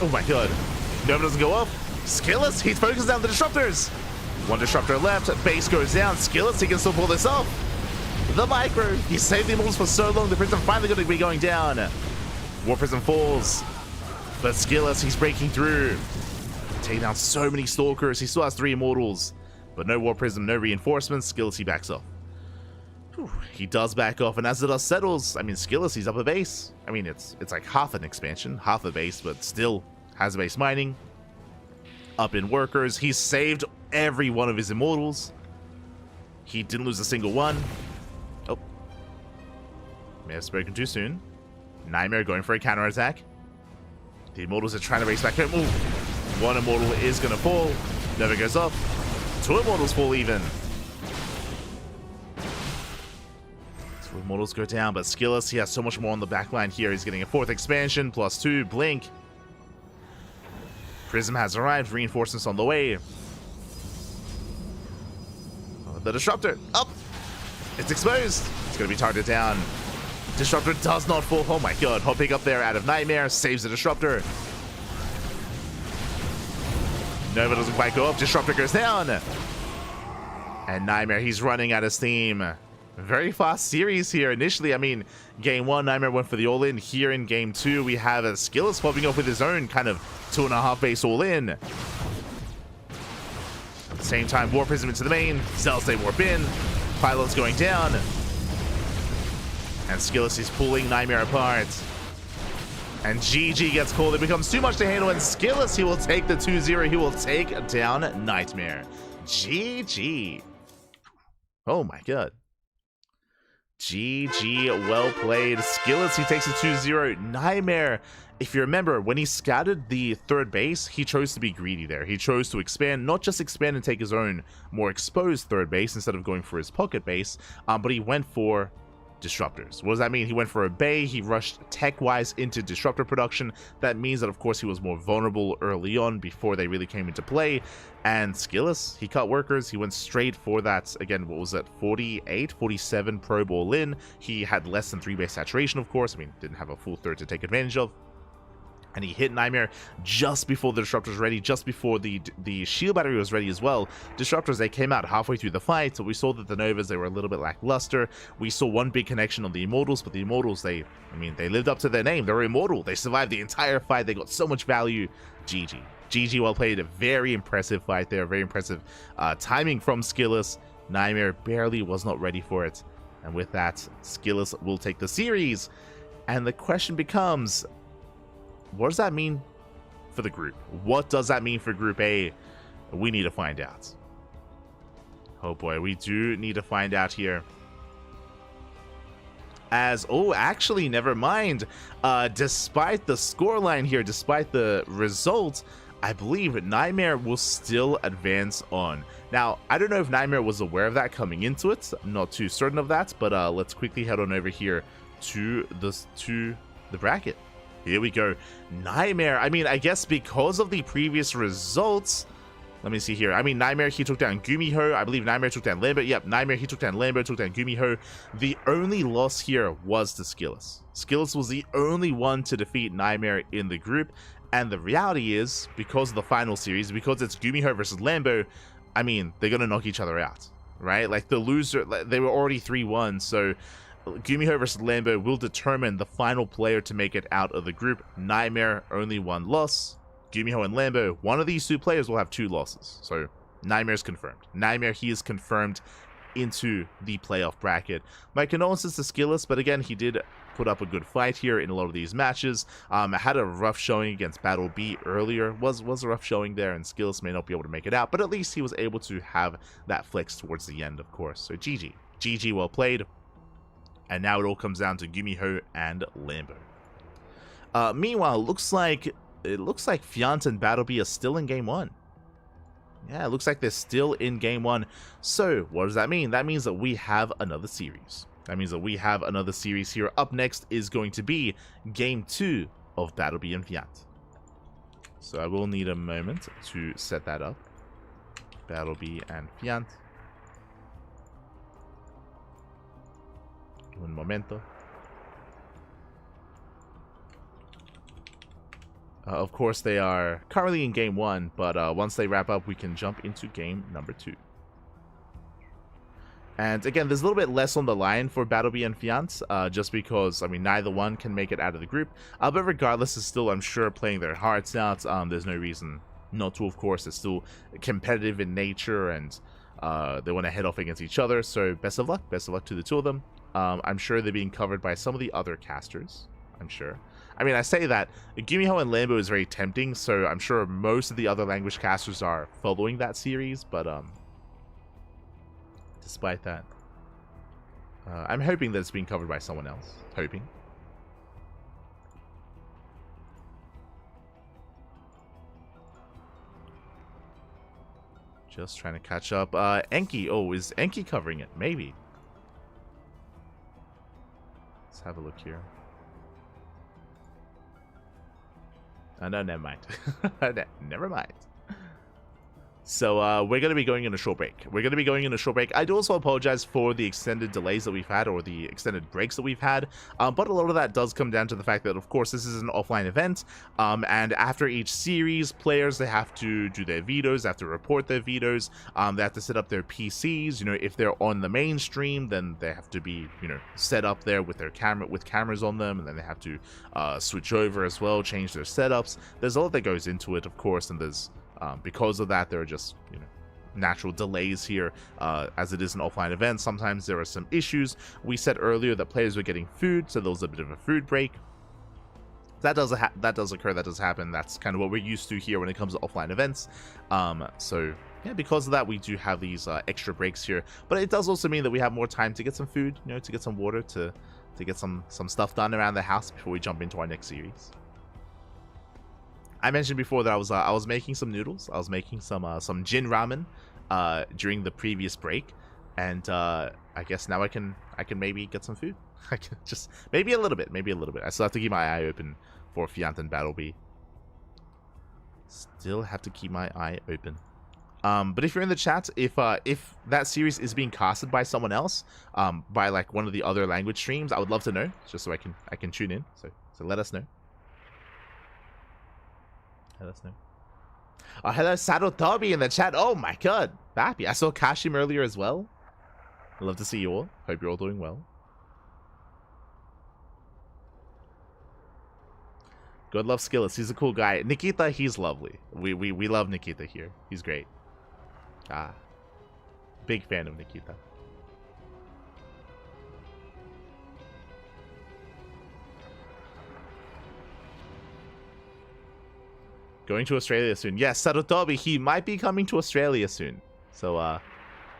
Oh my god. Nova doesn't go up. SKillous, he's focused down the Disruptors. 1 Disruptor left. Base goes down. SKillous, he can still pull this off. The Micro. He saved the Immortals for so long. The Prism finally going to be going down. War Prism falls. But SKillous, he's breaking through. Taking down so many Stalkers. He still has 3 Immortals. But no War Prism, no reinforcements. SKillous, he backs off. Whew, he does back off, and as the dust settles, I mean, SKillous, he's up a base. I mean, it's like half an expansion, half a base, but still has a base mining. Up in workers, he saved every one of his immortals. He didn't lose a single one. Oh. May have spoken too soon. Nightmare going for a counterattack. The immortals are trying to race back home. Ooh. One immortal is going to fall. Never goes up. Two immortals fall even. Two immortals go down, but SKillous, he has so much more on the backline here. He's getting a 4th expansion, +2, blink. Prism has arrived, reinforcements on the way. Oh, the Disruptor, up! It's exposed! It's going to be targeted down. Disruptor does not fall. Oh my god, hopping up there out of Nightmare, saves the Disruptor. Nova doesn't quite go up, Disruptor goes down. And Nightmare, he's running out of steam. Very fast series here. Initially, I mean, game 1, Nightmare went for the all-in. Here in game 2, we have a SKillous popping off with his own kind of 2.5 base all-in. At the same time, Warp Prism into the main. Zellstay Warp in. Pylons going down. And SKillous is pulling Nightmare apart. And GG gets called. It becomes too much to handle. And SKillous, he will take the 2-0. He will take down Nightmare. GG. Oh my god. GG, well played. SKillous, he takes a 2-0. Nightmare, if you remember, when he scouted the 3rd base, he chose to be greedy there. He chose to expand, not just expand and take his own more exposed 3rd base instead of going for his pocket base, but he went for disruptors. What does that mean? He went for a bay, he rushed tech-wise into disruptor production. That means that, of course, he was more vulnerable early on before they really came into play. And SKillous, he cut workers, he went straight for that, again, what was that, 48, 47 pro ball in. He had less than 3 base saturation, of course. I mean, didn't have a full 3rd to take advantage of. And he hit Nightmare just before the Disruptor was ready, just before the shield battery was ready as well. Disruptors, they came out halfway through the fight, so we saw that the Novas, they were a little bit lackluster. We saw one big connection on the Immortals, but the Immortals, they lived up to their name. They were immortal. They survived the entire fight. They got so much value. GG. GG, well played. A very impressive fight there. Very impressive timing from SKillous. Nightmare barely was not ready for it. And with that, SKillous will take the series. And the question becomes, what does that mean for the group? What does that mean for Group A? We need to find out. Oh boy, we do need to find out here. Oh, actually, never mind. Despite the scoreline here, despite the result, I believe Nightmare will still advance on. Now, I don't know if Nightmare was aware of that coming into it. I'm not too certain of that, but let's quickly head on over here to the bracket. Here we go. Nightmare, I mean, I guess because of the previous results, let me see here. I mean, Nightmare, he took down GuMiho. I believe Nightmare took down Lambo. Yep, Nightmare, he took down Lambo, took down GuMiho. The only loss here was to SKillous. SKillous was the only one to defeat Nightmare in the group. And the reality is, because of the final series, because it's GuMiho versus Lambo, I mean, they're going to knock each other out, right? Like, the loser, they were already 3-1, so GuMiho versus Lambo will determine the final player to make it out of the group. Nightmare, only 1 loss. GuMiho and Lambo, one of these 2 players will have 2 losses. So, Nightmare is confirmed. Nightmare, he is confirmed into the playoff bracket. My condolences to SKillous, but again, he did put up a good fight here in a lot of these matches. Had a rough showing against Battle B earlier. Was a rough showing there, and SKillous may not be able to make it out, but at least he was able to have that flex towards the end, of course. So, GG. GG, well played. And now it all comes down to GuMiho and Lambo. Meanwhile, it looks like Fiant and Battle B are still in game 1. Yeah, it looks like they're still in game 1. So, what does that mean? That means that we have another series. Here. Up next is going to be game 2 of Battle B and Fiant. So I will need a moment to set that up. Battle B and Fiant. Un momento. Of course, they are currently in game 1, but once they wrap up, we can jump into game number 2. And again, there's a little bit less on the line for Battle B and Fiant, just because, I mean, neither one can make it out of the group. But regardless, it's still, I'm sure, playing their hearts out. There's no reason not to, of course. It's still competitive in nature, and they want to head off against each other. So best of luck to the two of them. I'm sure they're being covered by some of the other casters. I'm sure. I mean, I say that GuMiho and Lambo is very tempting, so I'm sure most of the other language casters are following that series. But despite that, I'm hoping that it's being covered by someone else. Hoping. Just trying to catch up. Enki. Oh, is Enki covering it? Maybe. Let's have a look here. Oh, no, never mind. Never mind. So we're going to be going in a short break. I do also apologize for the extended delays that we've had, or the extended breaks that we've had. But a lot of that does come down to the fact that, of course, this is an offline event. And after each series, players, they have to do their vetoes, they have to report their vetoes. They have to set up their PCs. You know, if they're on the main stream, then they have to be, you know, set up there with their cameras on them. And then they have to switch over as well, change their setups. There's a lot that goes into it, of course, and there's because of that, there are just, you know, natural delays here, as it is an offline event. Sometimes there are some issues. We said earlier that players were getting food, so there was a bit of a food break. That does occur. That does happen. That's kind of what we're used to here when it comes to offline events. So yeah, because of that, we do have these extra breaks here. But it does also mean that we have more time to get some food, you know, to get some water, to get some stuff done around the house before we jump into our next series. I mentioned before that I was making some noodles. I was making some jin ramen during the previous break, and I guess now I can maybe get some food. I can just maybe a little bit. I still have to keep my eye open for Fiant and Battlebee. Still have to keep my eye open. But if you're in the chat, if that series is being casted by someone else, by like one of the other language streams, I would love to know, just so I can tune in. So let us know. Let us know. Oh, hello, Sadotobi in the chat. Oh my god, Bappy. I saw Kashim earlier as well. I'd love to see you all. Hope you're all doing well. God love SKillous. He's a cool guy. Nikita, he's lovely. We love Nikita here. He's great. Big fan of Nikita. Going to Australia soon. Yes, Sarutobi, he might be coming to Australia soon. So,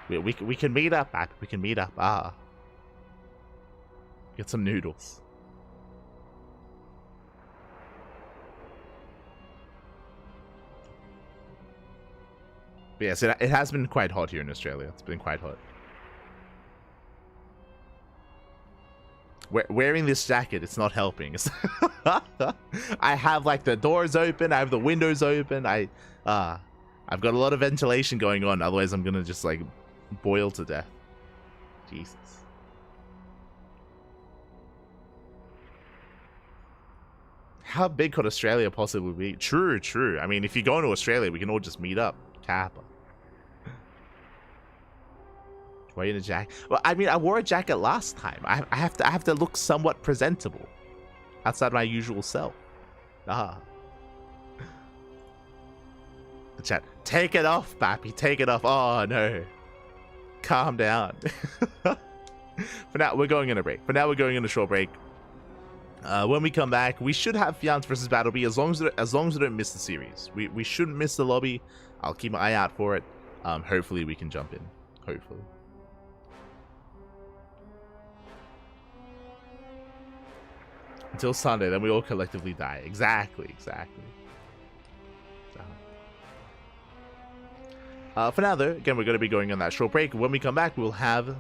we can meet up. We can meet up. Get some noodles. But yes, it has been quite hot here in Australia. It's been quite hot. Wearing this jacket, it's not helping. I have like the doors open, I have the windows open. I've got a lot of ventilation going on. Otherwise, I'm gonna just like boil to death. Jesus. How big could Australia possibly be? True. I mean, if you go to Australia, we can all just meet up. Kappa. Why in a jacket? Well, I mean, I wore a jacket last time. I have to look somewhat presentable outside my usual self. The chat. Take it off, Bappy. Take it off. Oh no. Calm down. For now, we're going in a break. For now, we're going in a short break. When we come back, we should have Fiance versus Battlebee as long as we don't miss the series. We shouldn't miss the lobby. I'll keep my eye out for it. Hopefully we can jump in. Hopefully. Until Sunday, then we all collectively die. Exactly. For now, though, again, we're going to be going on that short break. When we come back, we'll have,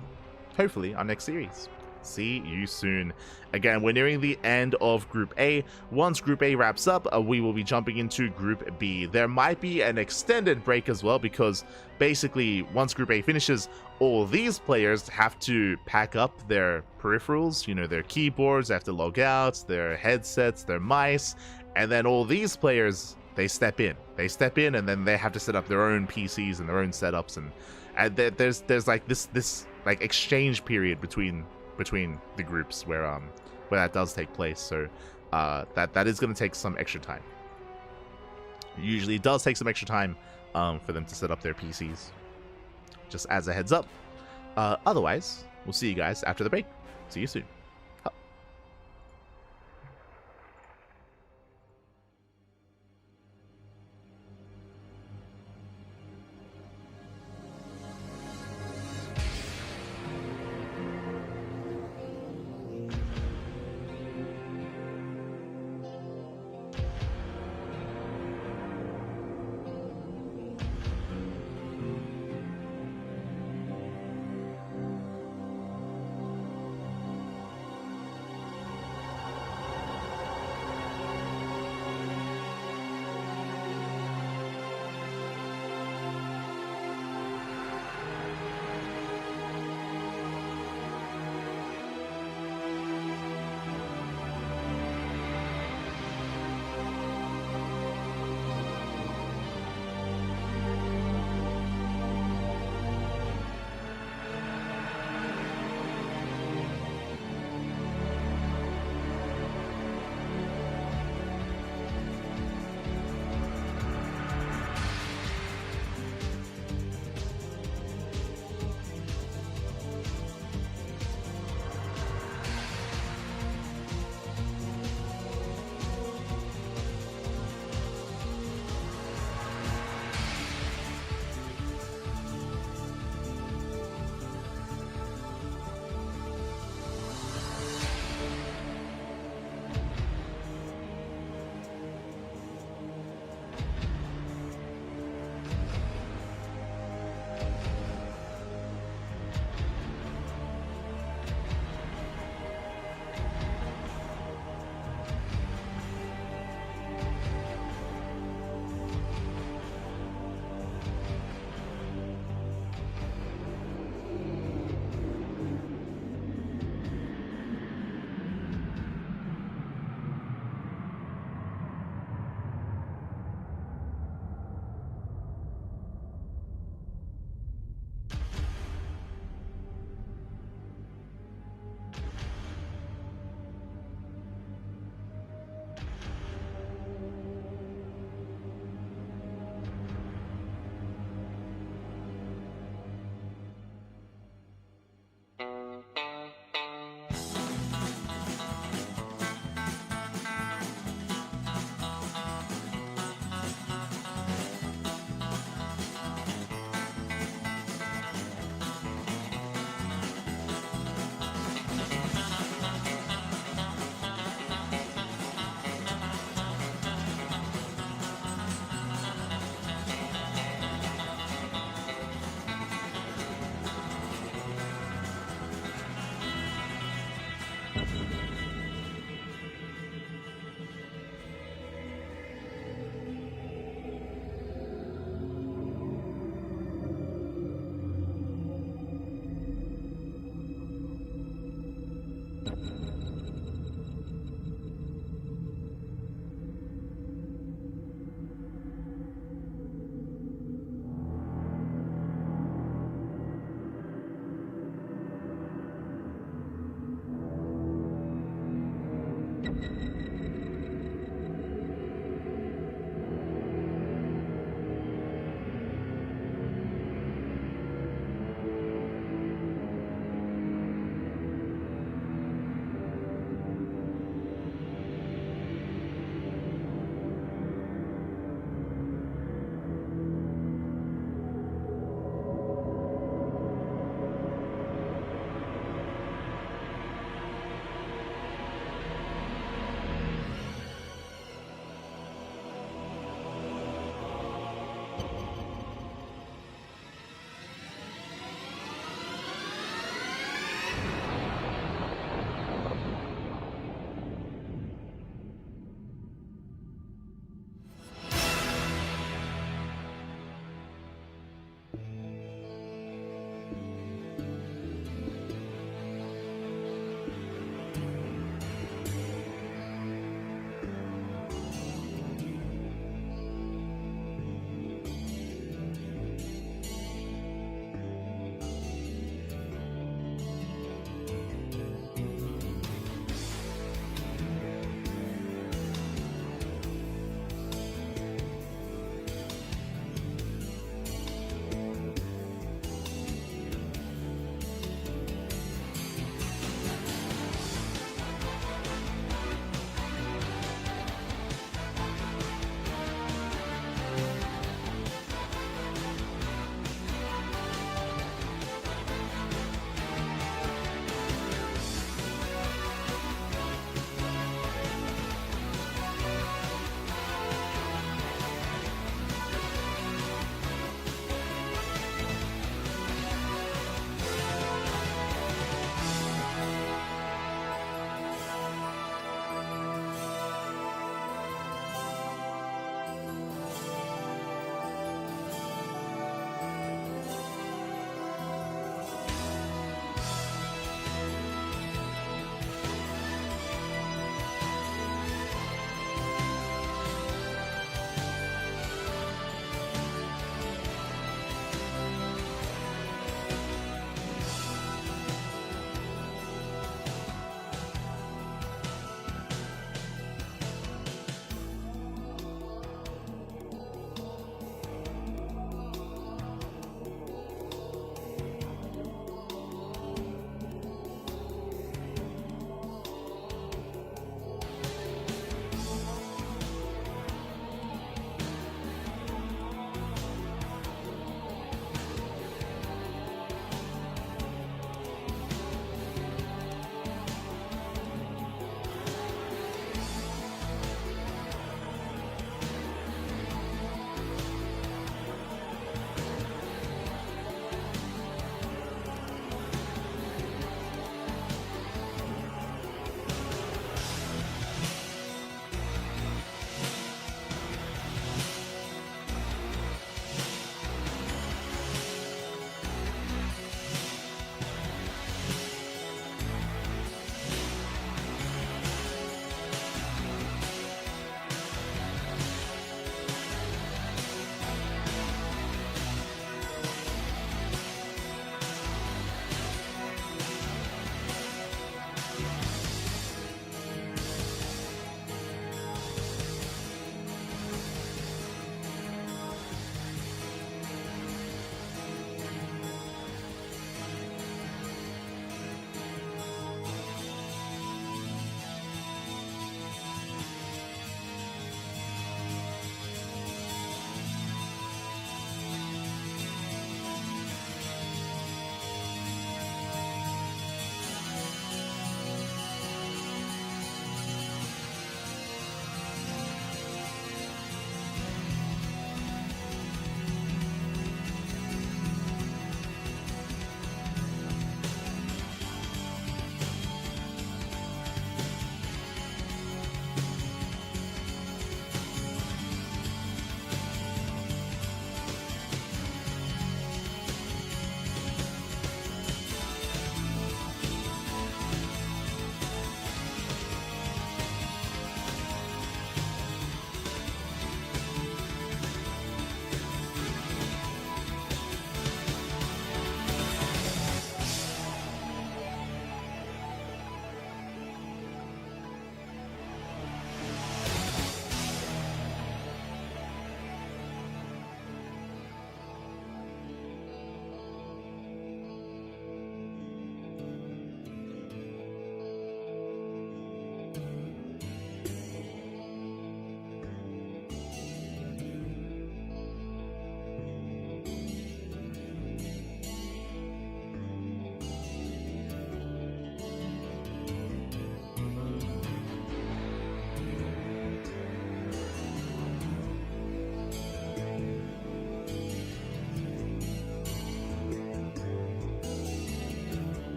hopefully, our next series. See you soon. Again, we're nearing the end of Group A. Once Group A wraps up, we will be jumping into Group B. There might be an extended break as well, because basically, once Group A finishes, all these players have to pack up their peripherals, you know, their keyboards, they have to log out, their headsets, their mice, and then all these players, they step in. And then they have to set up their own PCs and their own setups, and there's like this like exchange period between the groups where that does take place. So that is going to take some extra time. Usually it does take some extra time for them to set up their PCs. just as a heads up. Otherwise, we'll see you guys after the break. See you soon.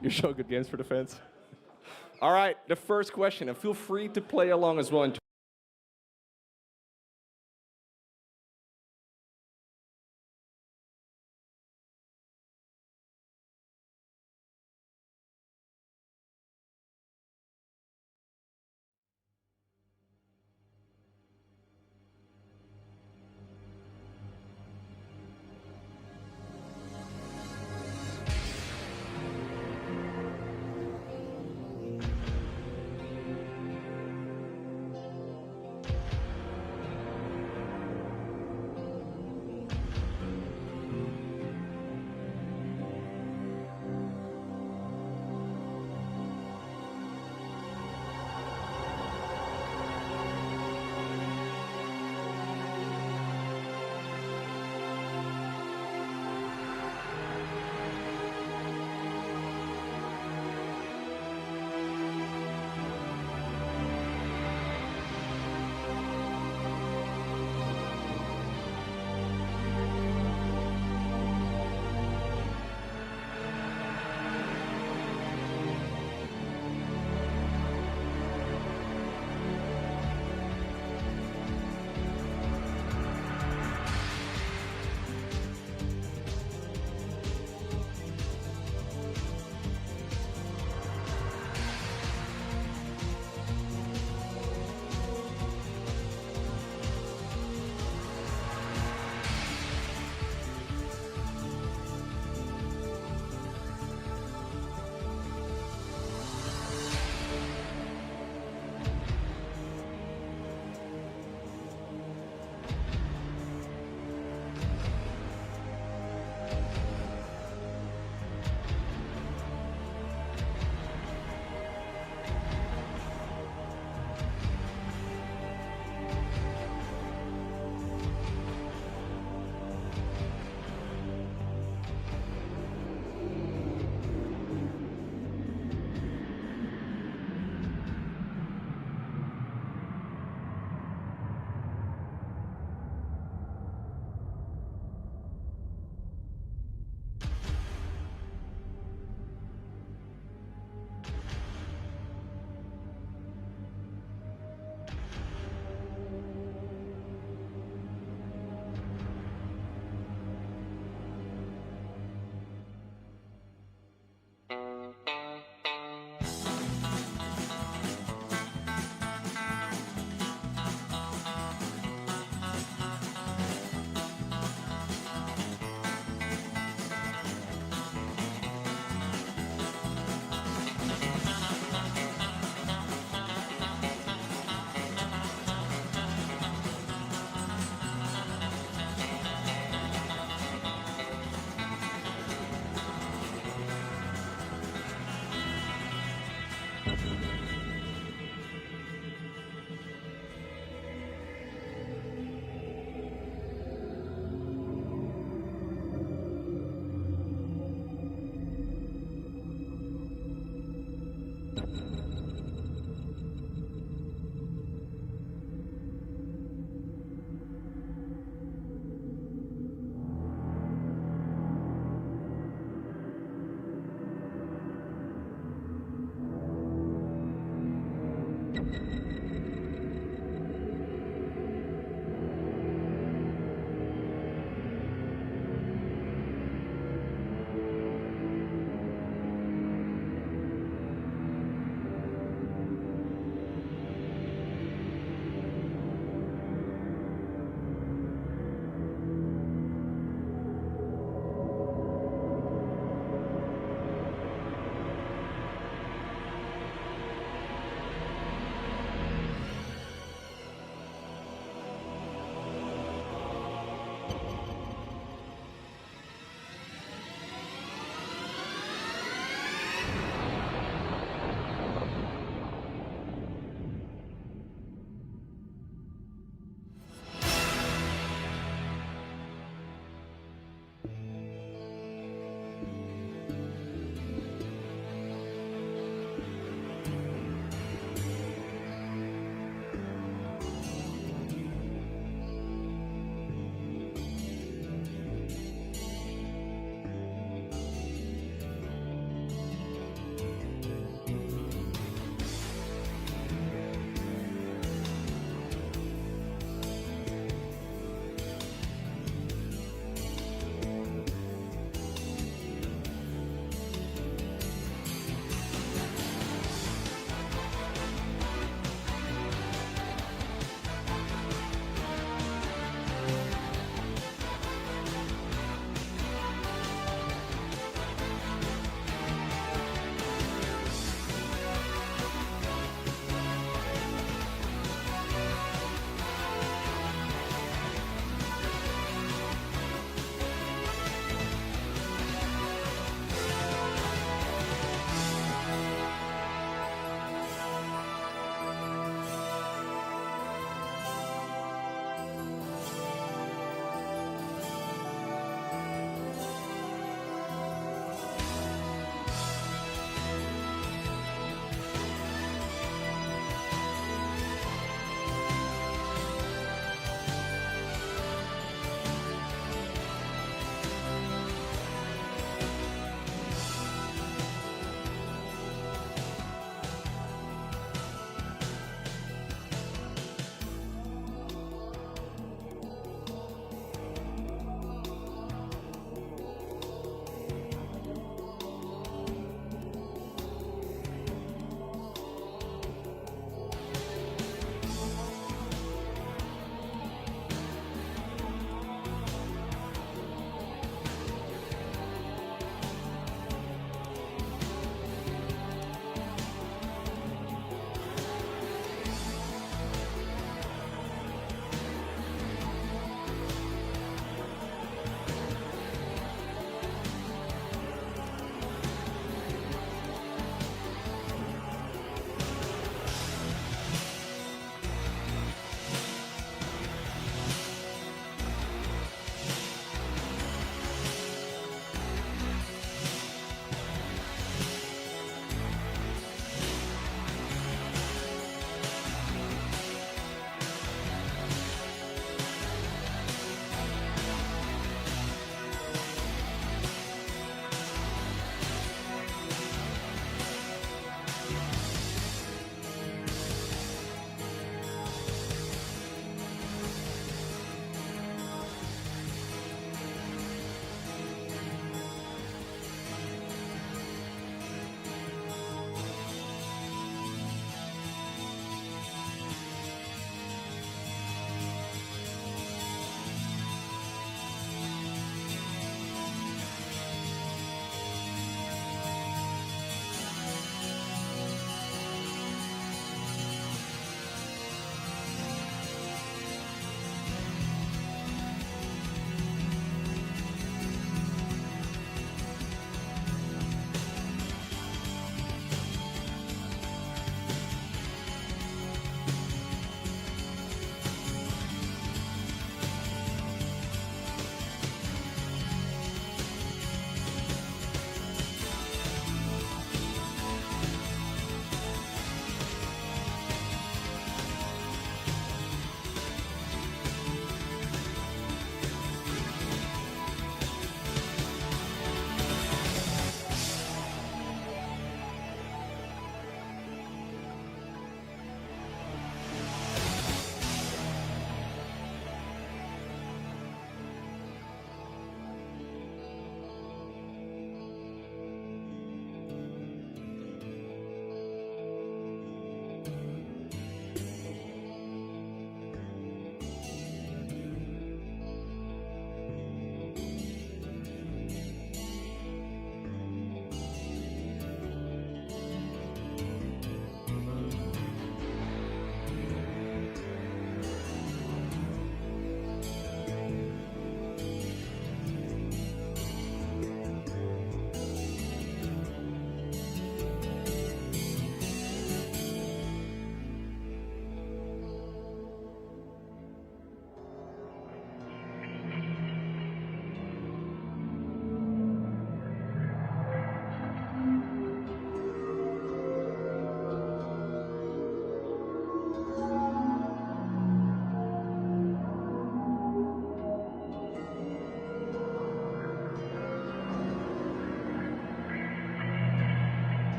You show good games for defense. All right, the first question, and feel free to play along as well.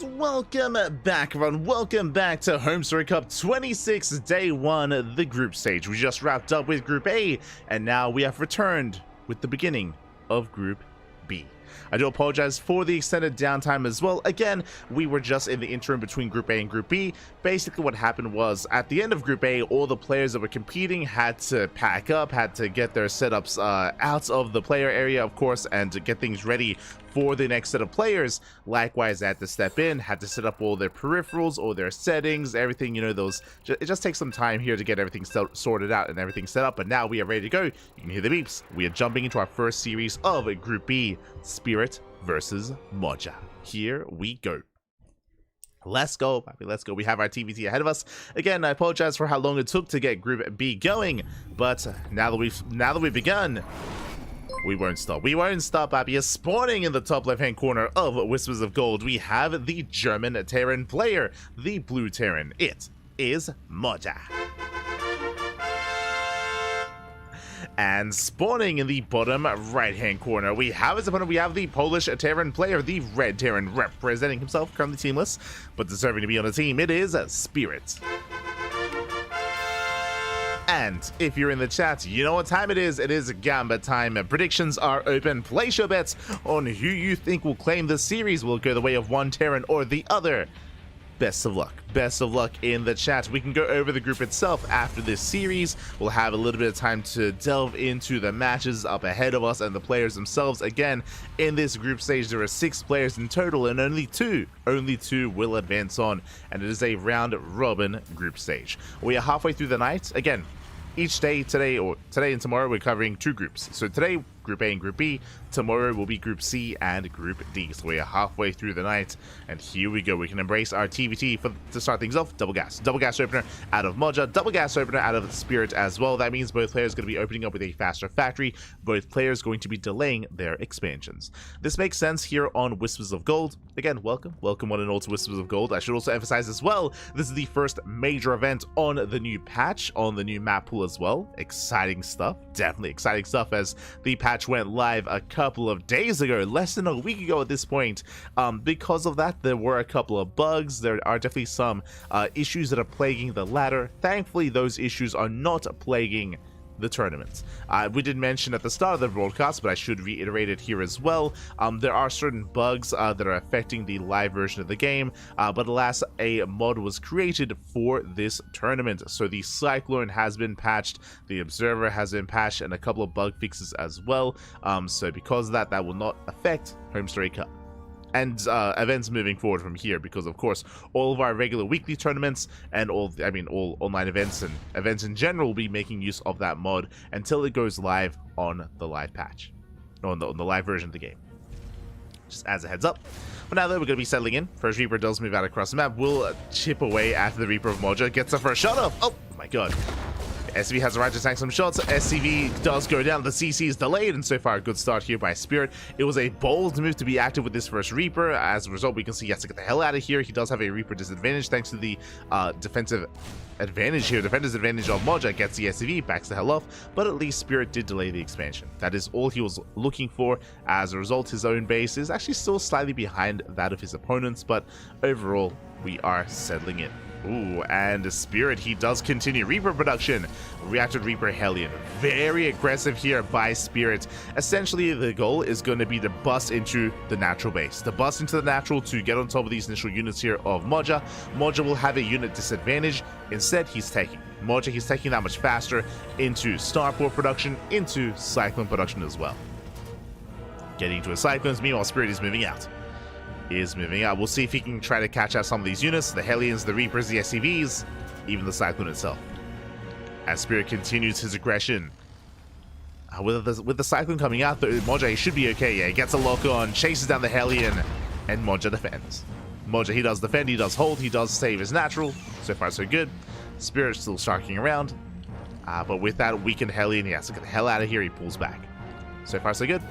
And welcome back, everyone. Welcome back to HomeStory Cup 26, Day 1, the group stage. We just wrapped up with Group A, and now we have returned with the beginning of Group B. I do apologize for the extended downtime as well. Again, we were just in the interim between Group A and Group B. Basically, what happened was, at the end of Group A, all the players that were competing had to pack up, had to get their setups out of the player area, of course, and to get things ready for the next set of players. Likewise, they had to step in, had to set up all their peripherals, all their settings, everything, you know, those. It just takes some time here to get everything sorted out and everything set up, but now we are ready to go. You can hear the beeps. We are jumping into our first series of Group B, Spirit versus Moja. Here we go. Let's go, Papi, let's go. We have our TVT ahead of us. Again, I apologize for how long it took to get Group B going, but now that we've begun, we won't stop. We won't stop, Papi. Spawning in the top left-hand corner of Whispers of Gold, we have the German Terran player, the blue Terran. It is Moja. And spawning in the bottom right-hand corner, we have as opponent, we have the Polish Terran player, the red Terran, representing himself, currently teamless, but deserving to be on the team. It is Spirit. And if you're in the chat, you know what time it is. It is Gamba time. Predictions are open. Place your bets on who you think will claim the series. Will go the way of one Terran or the other. Best of luck. Best of luck in the chat. We can go over the group itself after this series. We'll have a little bit of time to delve into the matches up ahead of us and the players themselves. Again, in this group stage, there are 6 players in total, and only two will advance on. And it is a round-robin group stage. We are halfway through the night. Again, each day, today and tomorrow, we're covering 2 groups. So today, Group A and Group B. Tomorrow will be Group C and Group D. So we are halfway through the night, and here we go. We can embrace our TVT to start things off. Double gas opener out of Moja, double gas opener out of Spirit as well. That means both players going to be opening up with a faster factory. Both players going to be delaying their expansions. This makes sense here on Whispers of Gold. Again, welcome one and all to Whispers of Gold. I should also emphasize as well, this is the first major event on the new patch, on the new map pool as well. Exciting stuff, definitely exciting stuff, as the patch went live a couple of days ago, less than a week ago at this point. Because of that, there were a couple of bugs. There are definitely some issues that are plaguing the ladder. Thankfully, those issues are not plaguing the tournament. We did mention at the start of the broadcast, but I should reiterate it here as well. There are certain bugs that are affecting the live version of the game, but alas, a mod was created for this tournament. So the Cyclone has been patched, the Observer has been patched, and a couple of bug fixes as well. So because of that, that will not affect HomeStory Cup and events moving forward from here, because of course all of our regular weekly tournaments and all online events and events in general will be making use of that mod until it goes live on the live patch, on the live version of the game. Just as a heads up. But now that we're going to be settling in, first Reaper does move out across the map. We'll chip away after the Reaper of Moja gets the first shot off. Oh my god. SCV has the right to tank some shots. SCV does go down. The CC is delayed, and so far a good start here by Spirit. It was a bold move to be active with this first Reaper. As a result, we can see he has to get the hell out of here. He does have a Reaper disadvantage thanks to the defensive advantage here. Defender's advantage of Moja gets the SCV, backs the hell off, but at least Spirit did delay the expansion. That is all he was looking for. As a result, his own base is actually still slightly behind that of his opponents, but overall, we are settling in. Ooh, and Spirit, he does continue Reaper production. Reactor Reaper Hellion. Very aggressive here by Spirit. Essentially, the goal is going to be to bust into the natural base. To bust into the natural to get on top of these initial units here of Moja. Moja will have a unit disadvantage. Instead, he's taking that much faster into Starport production, into Cyclone production as well. Getting to a Cyclones, meanwhile Spirit is moving out. We'll see if he can try to catch out some of these units, the Hellions, the Reapers, the SCVs, even the Cyclone itself. As Spirit continues his aggression. With the Cyclone coming out, though, Moja, he should be okay. Yeah, he gets a lock on, chases down the Hellion, and Moja defends. Moja, he does defend, he does hold, he does save his natural. So far, so good. Spirit still sharking around. But with that weakened Hellion, he has to get the hell out of here. He pulls back. So far, so good.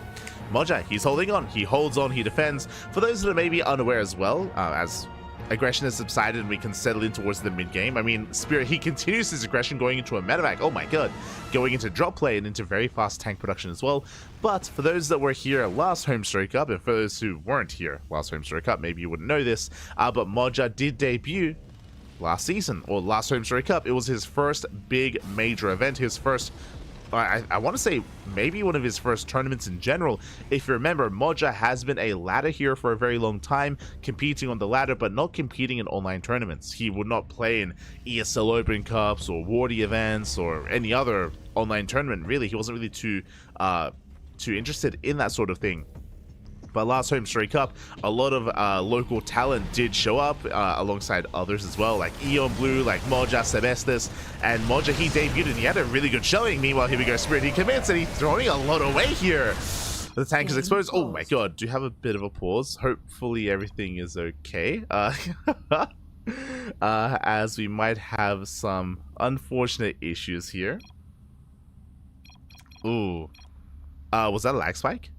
Moja, he's holding on, he holds on, he defends. For those that are maybe unaware as well, as aggression has subsided and we can settle in towards the mid game. I mean, Spirit, he continues his aggression going into a medevac. Oh my god. Going into drop play and into very fast tank production as well. But for those that were here last HomeStory Cup, and for those who weren't here last HomeStory Cup, maybe you wouldn't know this, but Moja did debut last season, or last HomeStory Cup. It was his first big major event, his first, I want to say maybe one of his first tournaments in general. If you remember, Moja has been a ladder hero for a very long time, competing on the ladder, but not competing in online tournaments. He would not play in ESL Open Cups or Wardy events or any other online tournament, really. He wasn't really too interested in that sort of thing. But last HomeStory Cup, a lot of local talent did show up alongside others as well, like Eon Blue, like Moja, Sebestis, and Moja, he debuted and he had a really good showing. Meanwhile, here we go, Spirit, he commits and he's throwing a lot away here. The tank is exposed. Oh my god, do you have a bit of a pause? Hopefully everything is okay. As we might have some unfortunate issues here. Ooh. Was that a lag spike?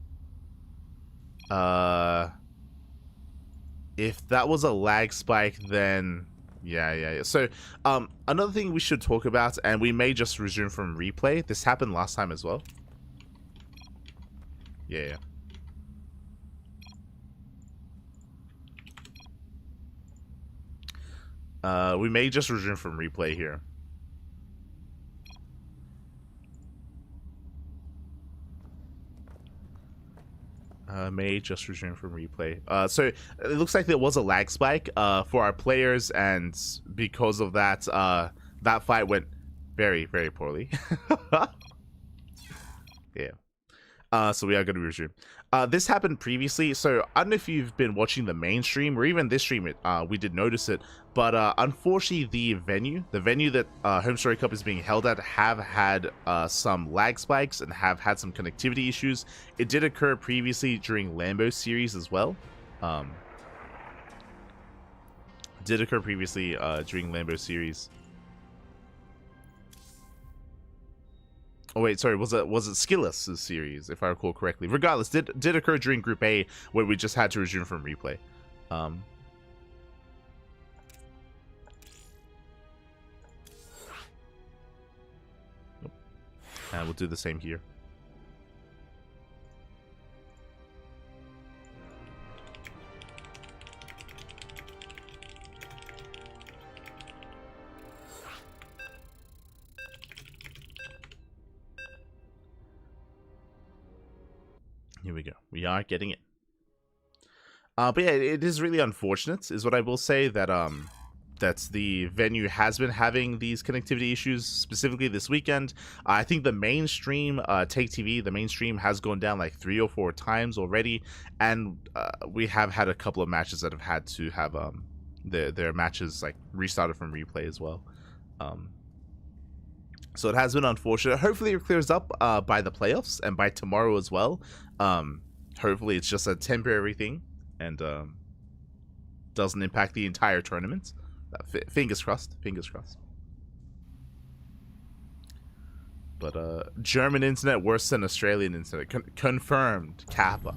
If that was a lag spike, then yeah. So another thing we should talk about, and we may just resume from replay, this happened last time as well. Yeah. We may just resume from replay here. May just resume from replay. So it looks like there was a lag spike for our players, and because of that, that fight went very, very poorly. Yeah. So we are going to resume. This happened previously, so I don't know if you've been watching the main stream or even this stream. We did notice it, but unfortunately, the venue that HomeStory Cup is being held at have had some lag spikes and have had some connectivity issues. It did occur previously during Lambo series as well. During Lambo series. Oh wait, sorry, was it SKillous' series, if I recall correctly? Regardless, did occur during Group A, where we just had to resume from replay. And we'll do the same here. Here we go. We are getting it. But yeah, it is really unfortunate, is what I will say, that that the venue has been having these connectivity issues, specifically this weekend. I think the mainstream, Take TV, the mainstream has gone down like 3 or 4 times already, and we have had a couple of matches that have had to have their matches like restarted from replay as well. So it has been unfortunate. Hopefully it clears up by the playoffs and by tomorrow as well. Hopefully it's just a temporary thing and doesn't impact the entire tournament. Fingers crossed. Fingers crossed. But German internet worse than Australian internet. Confirmed. Kappa.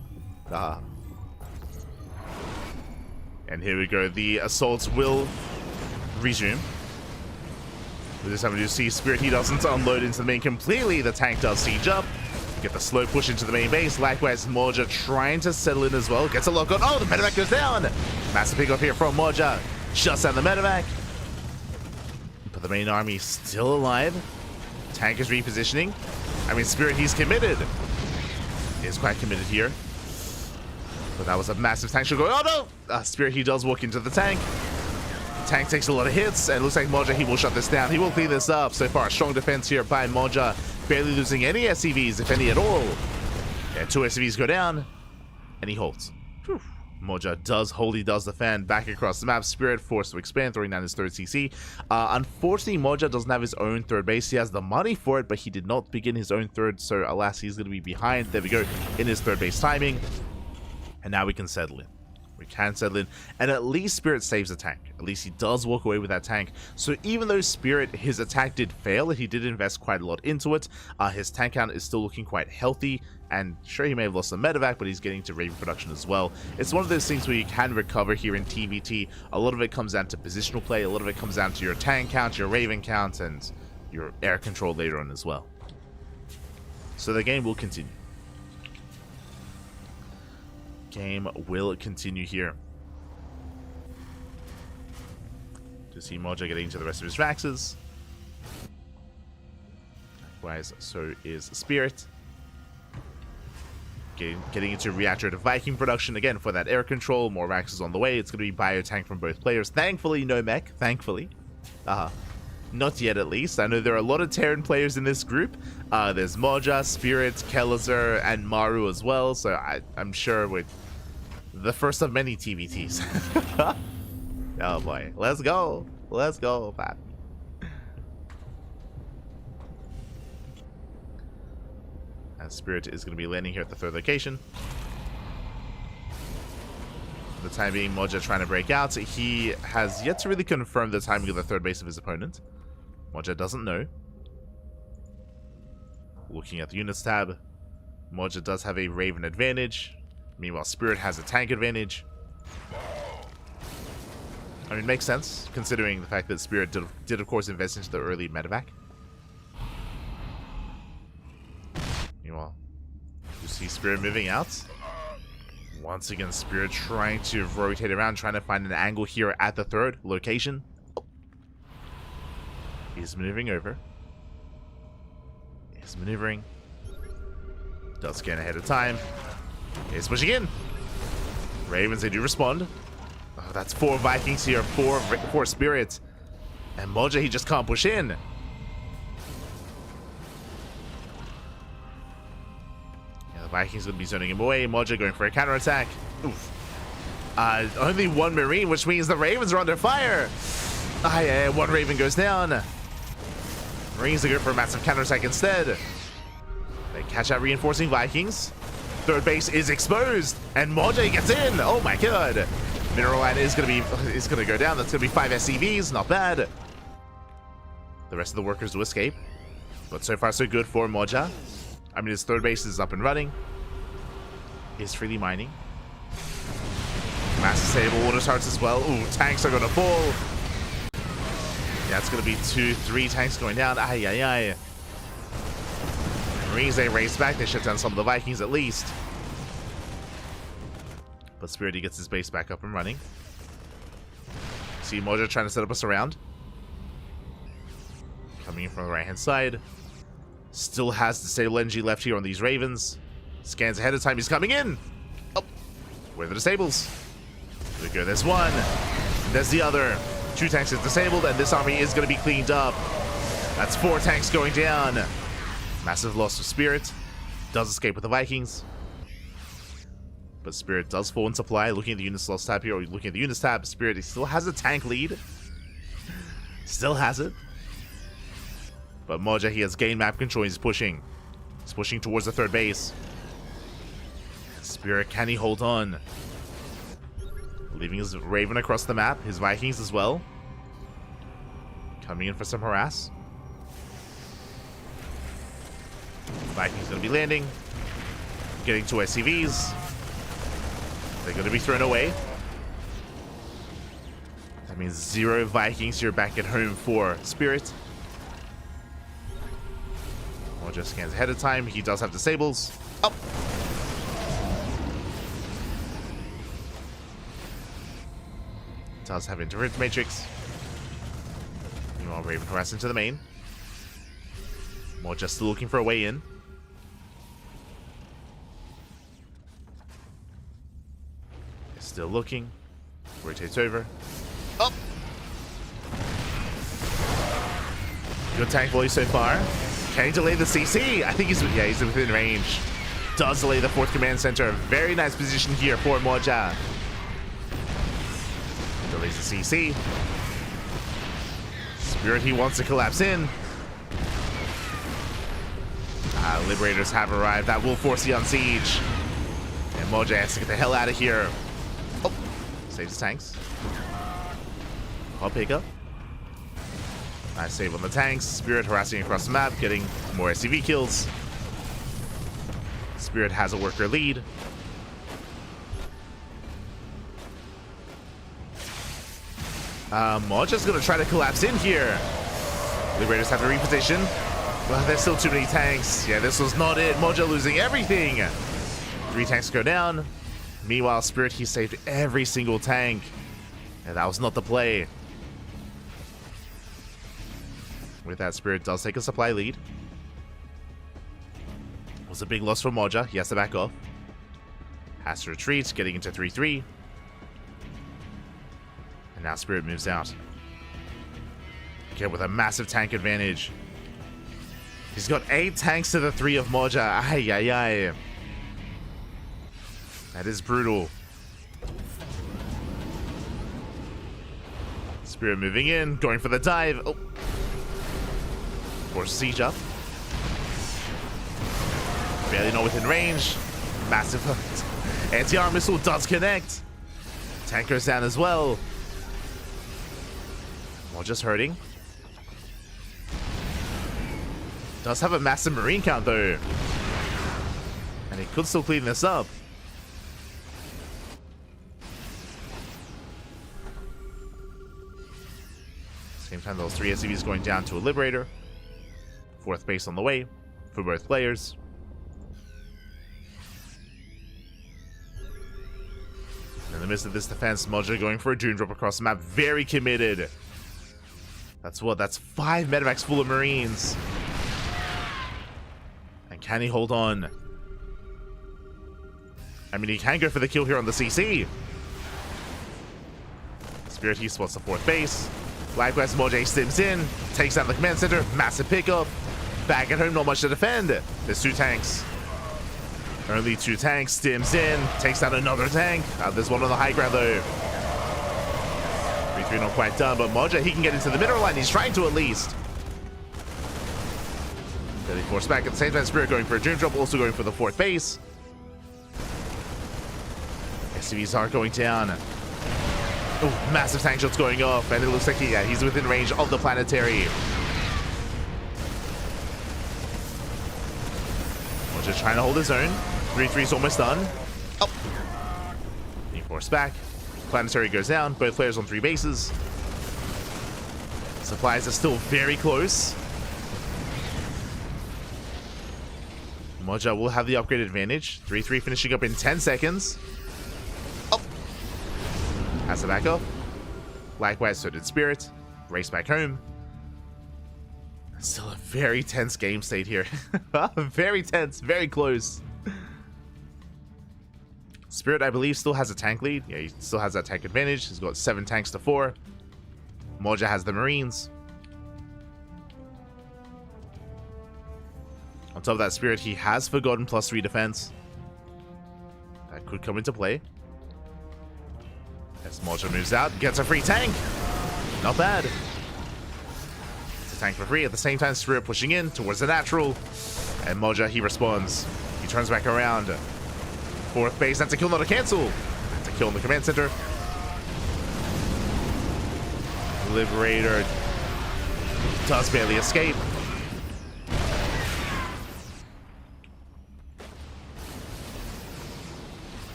And here we go. The assaults will resume. We're just having to see Spirit. He doesn't unload into the main completely. The tank does siege up. Get the slow push into the main base. Likewise, Moja trying to settle in as well. Gets a lock on. Oh, the medevac goes down. Massive pick up here from Moja. Shuts down the medevac. But the main army still alive. Tank is repositioning. I mean, Spirit, he's committed. He is quite committed here. But that was a massive tank shot going. Oh no! Spirit, he does walk into the tank. Tank takes a lot of hits, and it looks like Moja, he will shut this down. He will clean this up. So far, strong defense here by Moja. Barely losing any SCVs, if any at all. Yeah, 2 SCVs go down, and he holds. Whew. Moja does hold, he does defend. Back across the map, Spirit forced to expand, throwing down his 3rd CC. Unfortunately, Moja doesn't have his own 3rd base. He has the money for it, but he did not begin his own 3rd, so alas, he's going to be behind. There we go, in his 3rd base timing. And now we can settle in. We can settle in, and at least Spirit saves a tank. At least he does walk away with that tank. So even though Spirit, his attack did fail, and he did invest quite a lot into it, his tank count is still looking quite healthy. And sure, he may have lost some medevac, but he's getting to Raven production as well. It's one of those things where you can recover here in TVT. A lot of it comes down to positional play. A lot of it comes down to your tank count, your Raven count, and your air control later on as well. So the game will continue. Game will continue here. To see Mojo getting to the rest of his Raxes. Likewise, so is Spirit. Getting into reactor to Viking production again for that air control. More Raxes on the way. It's going to be biotank from both players. Thankfully, no mech. Thankfully. Not yet, at least. I know there are a lot of Terran players in this group. There's Moja, Spirit, Kellizer, and Maru as well. So I'm sure we're the first of many TVTs. Oh boy. Let's go. Let's go, Pat. And Spirit is going to be landing here at the third location. For the time being, Moja trying to break out. He has yet to really confirm the timing of the third base of his opponent. Moja doesn't know. Looking at the units tab, Moja does have a Raven advantage. Meanwhile, Spirit has a tank advantage. I mean, makes sense, considering the fact that Spirit did of course, invest into the early medevac. Meanwhile, you see Spirit moving out. Once again, Spirit trying to rotate around, trying to find an angle here at the third location. He's maneuvering over. He's maneuvering. Does scan ahead of time. He's pushing in. Ravens, they do respond. Oh, that's 4 Vikings here, 4 Spirits. And Moja, he just can't push in. Yeah, the Vikings going to be zoning him away. Moja going for a counterattack. Oof. Only 1 Marine, which means the Ravens are under fire. Yeah, 1 Raven goes down. Marines are going for a massive counterattack instead. They catch out reinforcing Vikings. Third base is exposed, and Moja gets in. Oh my god! Mineral line is gonna go down. That's gonna be 5 SCVs. Not bad. The rest of the workers do escape, but so far so good for Moja. I mean, his third base is up and running. He's freely mining. Mass disable water starts as well. Ooh, tanks are gonna fall. Yeah, it's gonna be 2-3 tanks going down. Ay. Marines, they race back. They shut down some of the Vikings at least. But Spirit, he gets his base back up and running. See Moja trying to set up a surround. Coming in from the right-hand side. Still has disable energy left here on these Ravens. Scans ahead of time. He's coming in. Oh, where are the disables? There we go. There's one. And there's the other. 2 tanks is disabled, and this army is going to be cleaned up. That's 4 tanks going down. Massive loss of Spirit. Does escape with the Vikings. But Spirit does fall in supply. Looking at the unit slots tab here, or looking at the units tab, Spirit, he still has a tank lead. Still has it. But Moja, he has gained map control. He's pushing. He's pushing towards the third base. Spirit, can he hold on? Leaving his Raven across the map. His Vikings as well. Coming in for some harass. Vikings going to be landing. Getting 2 SCVs. They're going to be thrown away. That means 0 Vikings here back at home for Spirit. Moja scans ahead of time. He does have disables. Up. Does have interference matrix. Meanwhile, Raven harass into the main. Moja still looking for a way in. Still looking. Rotates over. Up. Good tank volley so far. Can he delay the CC? I think he's within range. Does delay the 4th command center. Very nice position here for Moja. Delays the CC. Spirit, he wants to collapse in. Liberators have arrived. That will force the unsiege. And Moja has to get the hell out of here. Oh, Save his tanks. Hot pickup. Nice save on the tanks. Spirit harassing across the map, getting more SCV kills. Spirit has a worker lead. Moja's gonna try to collapse in here. Liberators have to reposition. Well, there's still too many tanks. Yeah, this was not it. Moja losing everything. 3 tanks go down. Meanwhile, Spirit, he saved every single tank. And that was not the play. With that, Spirit does take a supply lead. It was a big loss for Moja. He has to back off. Has to retreat, getting into 3-3. And now Spirit moves out. Okay, with a massive tank advantage. He's got 8 tanks to the 3 of Moja. Ay, ay, ay. That is brutal. Spirit moving in, going for the dive. Oh. Force siege up. Barely not within range. Massive anti-armor missile does connect. Tank goes down as well. Moja's hurting. Does have a massive marine count though. And he could still clean this up. Same time, those 3 SCVs going down to a Liberator. 4th base on the way for both players. In the midst of this defense, Moja going for a Doom Drop across the map. Very committed. That's what? That's 5 medevacs full of Marines. And can he hold on? I mean, he can go for the kill here on the CC. Spirit, he spots the 4th base. Likewise, Moja stims in, takes out the command center, massive pickup. Back at home, not much to defend. There's 2 tanks. Only 2 tanks, stims in, takes out another tank. There's one on the high ground though. 3-3 not quite done, but Moja, he can get into the middle line. He's trying to at least. Then he forced back at the same time. Spirit going for a Doom Drop, also going for the 4th base. SCVs are going down. Oh, massive tank shots going off, and it looks like he's within range of the planetary. Moja trying to hold his own. 3-3's almost done. Oh. He forced back. Planetary goes down. Both players on 3 bases. Supplies are still very close. Moja will have the upgrade advantage. 3-3 finishing up in 10 seconds. Oh. Has to back up. Likewise, so did Spirit. Race back home. Still a very tense game state here. Very tense, very close. Spirit, I believe, still has a tank lead. Yeah, he still has that tank advantage. He's got 7 tanks to 4. Moja has the Marines. On top of that, Spirit, he has forgotten +3 defense. That could come into play. As Moja moves out, gets a free tank. Not bad. It's a tank for free. At the same time, Spirit pushing in towards the natural. And Moja, he responds. He turns back around. 4th base, that's a kill, not a cancel. That's a kill in the command center. Liberator does barely escape.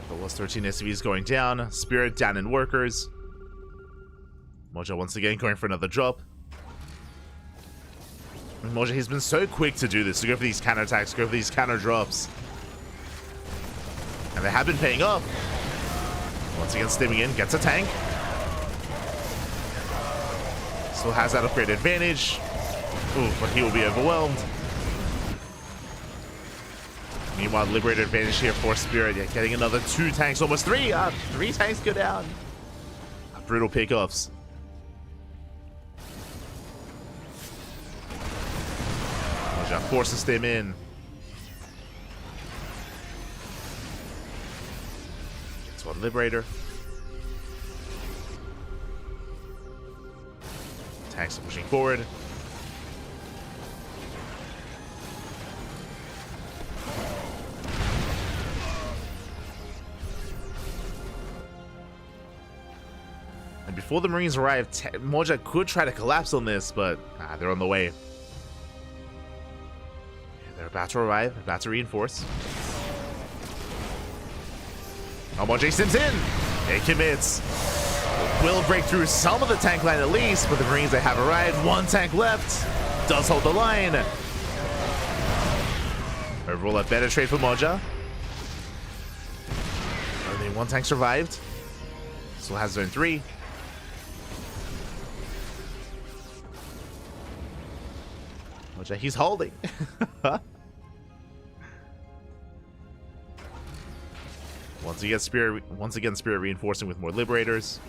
The last 13 SCVs going down. Spirit down in workers. Moja once again going for another drop. And Moja, he's been so quick to do this, to go for these counterattacks, go for these counter drops. And they have been paying off. Once again, stimming in, gets a tank. Still has that upgrade advantage. Ooh, but he will be overwhelmed. Meanwhile, Liberator advantage here for Spirit. Yeah, getting another 2 tanks, almost 3. 3 tanks go down. Brutal pickoffs. Moja forces them in. Gets one Liberator. Tanks are pushing forward. before the Marines arrive, Moja could try to collapse on this, but they're on the way. They're about to arrive, about to reinforce. Oh, Moja sims in. It commits. Will break through some of the tank line at least, but the Marines, they have arrived. One tank left. Does hold the line. Overall, a better trade for Moja. Only one tank survived. Still has zone 3. Moja, he's holding. Once again, Spirit reinforcing with more Liberators.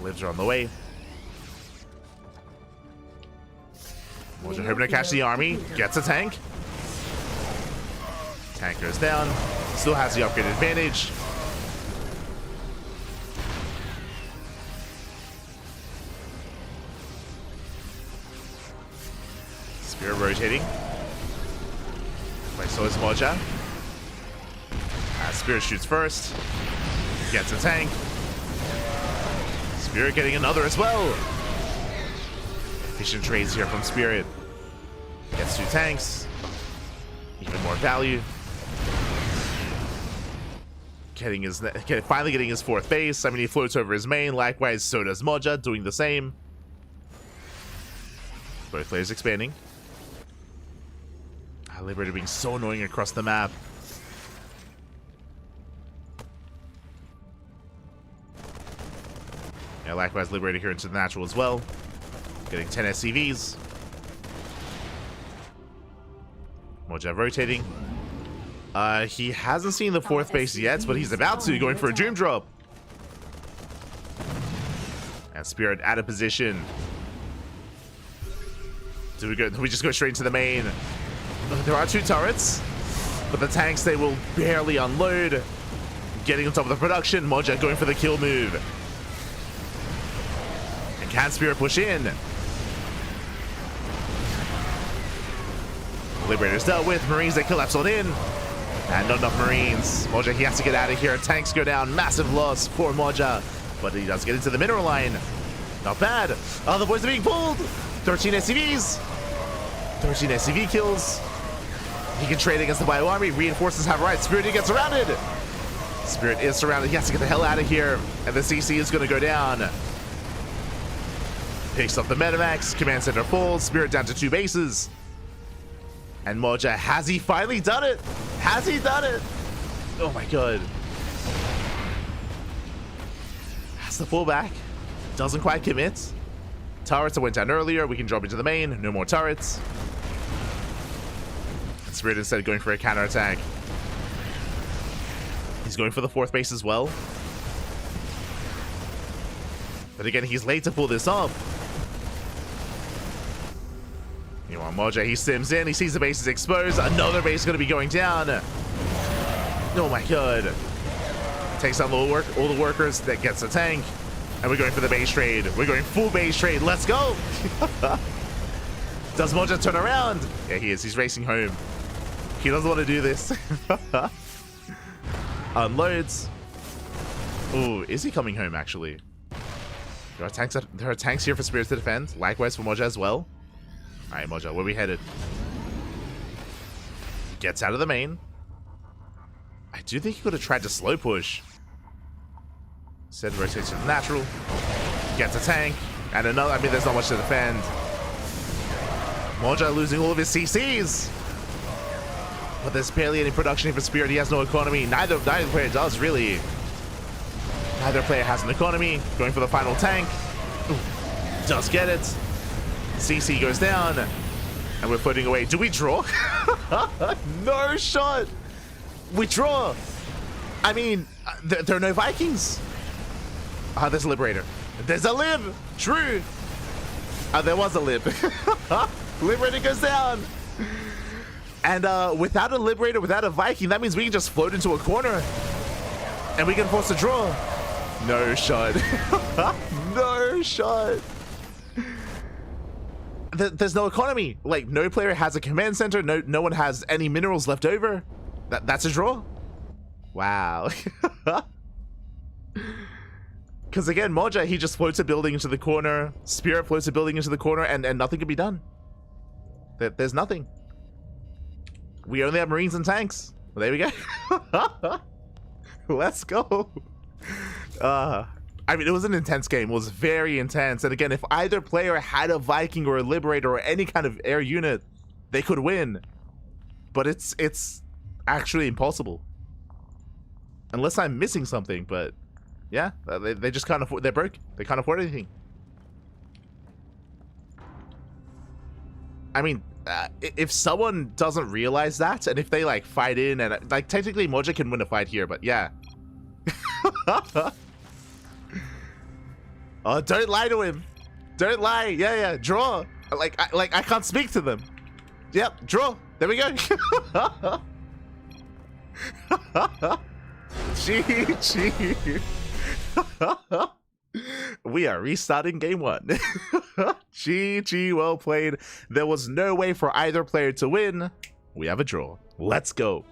Libs are on the way. Moja hoping to catch the army. Gets a tank. Tank goes down. Still has the upgrade advantage. Spirit rotating. Right, so is Moja. Spirit shoots first. Gets a tank. Spirit getting another as well. Efficient trades here from Spirit. Gets 2 tanks. Even more value. Finally getting his 4th base. I mean, he floats over his main. Likewise, so does Moja, doing the same. Both players expanding. Liberator being so annoying across the map. Yeah, likewise, Liberator here into the natural as well. Getting 10 SCVs. Moja rotating. He hasn't seen the 4th base yet, but he's about to, going for a Doom Drop. And Spirit out of position. Do we just go straight into the main? There are 2 turrets, but the tanks, they will barely unload. Getting on top of the production. Moja going for the kill move. And can Spirit push in? Liberators dealt with. Marines, they collapse on in. And not enough Marines. Moja, he has to get out of here. Tanks go down. Massive loss for Moja. But he does get into the mineral line. Not bad. Oh, the boys are being pulled. 13 SCVs. 13 SCV kills. He can trade against the bio army. Reinforces have right. Spirit gets surrounded. Spirit is surrounded. He has to get the hell out of here. And the CC is going to go down. Picks up the Metamax. Command center falls. Spirit down to 2 bases. And Moja, has he finally done it? Has he done it? Oh my god. Has the pullback. Doesn't quite commit. Turrets that went down earlier. We can drop into the main. No more turrets. And Spirit instead going for a counterattack. He's going for the 4th base as well. But again, he's late to pull this off. Meanwhile, Moja, he sims in. He sees the base is exposed. Another base is going to be going down. Oh my god. Takes out all the workers. That gets a tank. And we're going for the base trade. We're going full base trade. Let's go. Does Moja turn around? Yeah, he is. He's racing home. He doesn't want to do this. Unloads. Ooh, is he coming home actually? There are tanks here for Spirits to defend. Likewise for Moja as well. Alright, Moja, where we headed? Gets out of the main. I do think he could have tried to slow push. Instead rotates to the natural. Gets a tank. And another, I mean, there's not much to defend. Moja losing all of his CCs. But there's barely any production for Spirit. He has no economy. Neither player does, really. Neither player has an economy. Going for the final tank. Ooh, does get it. CC goes down. And we're floating away. Do we draw? No shot. We draw. I mean, there are no Vikings. There's a Liberator. There's a Lib. True. There was a Lib. Liberator goes down. And without a Liberator, without a Viking, that means we can just float into a corner. And we can force a draw. No shot. No shot. There's no economy. Like, no player has a command center. No one has any minerals left over. That's a draw. Wow. Because again, Moja, he just floats a building into the corner. Spirit floats a building into the corner, and nothing can be done. There's nothing. We only have Marines and tanks. Well, there we go. Let's go. I mean, it was an intense game. It was very intense. And again, if either player had a Viking or a Liberator or any kind of air unit, they could win. But it's actually impossible. Unless I'm missing something, but yeah, they just can't afford, they're broke. They can't afford anything. I mean, if someone doesn't realize that, and if they like fight in, and like technically Moja can win a fight here, but yeah. Oh, don't lie to him. Don't lie. Yeah, draw. Like I can't speak to them. Yep, draw. There we go. GG. We are restarting game 1. GG, well played. There was no way for either player to win. We have a draw. Let's go.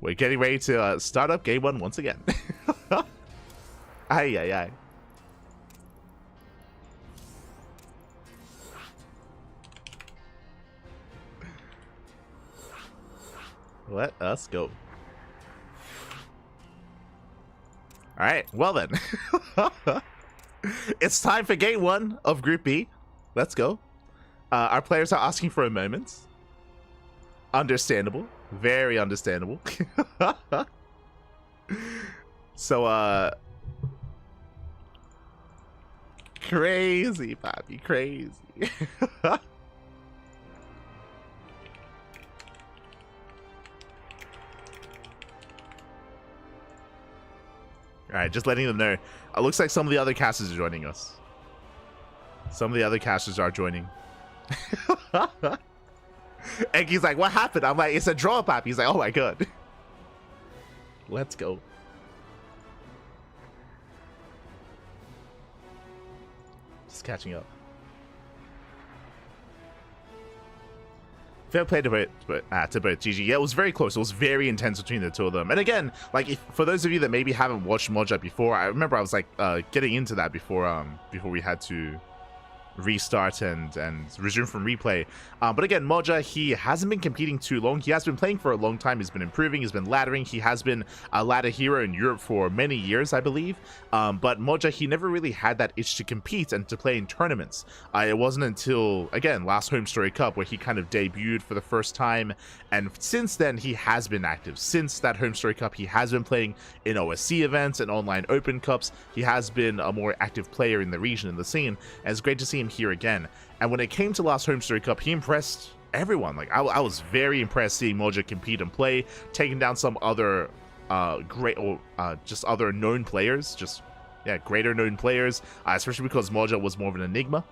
We're getting ready to start up game 1 once again. Ay. Let us go. Alright, well then. It's time for game 1 of Group B. Let's go. Our players are asking for a moment. Understandable. Very understandable. So, crazy, Poppy, crazy. Alright, just letting them know. It looks like some of the other casters are joining us. Some of the other casters are joining. And he's like, what happened? I'm like, it's a draw, Pop. He's like, oh my god. Let's go. Just catching up. Fair play to both GG. Yeah, it was very close. It was very intense between the two of them. And again, like, for those of you that maybe haven't watched Moja before, I remember I was like getting into that before we had to restart and resume from replay. But again, Moja, he hasn't been competing too long. He has been playing for a long time. He's been improving. He's been laddering. He has been a ladder hero in Europe for many years, I believe. But Moja, he never really had that itch to compete and to play in tournaments. It wasn't until, again, last HomeStory Cup where he kind of debuted for the first time. And since then, he has been active. Since that HomeStory Cup, he has been playing in OSC events and online open cups. He has been a more active player in the region, in the scene. And it's great to see him here again. And when it came to last HomeStory Cup, he impressed everyone. Like, I was very impressed seeing Moja compete and play, taking down some other just other known players, greater known players, especially because Moja was more of an enigma.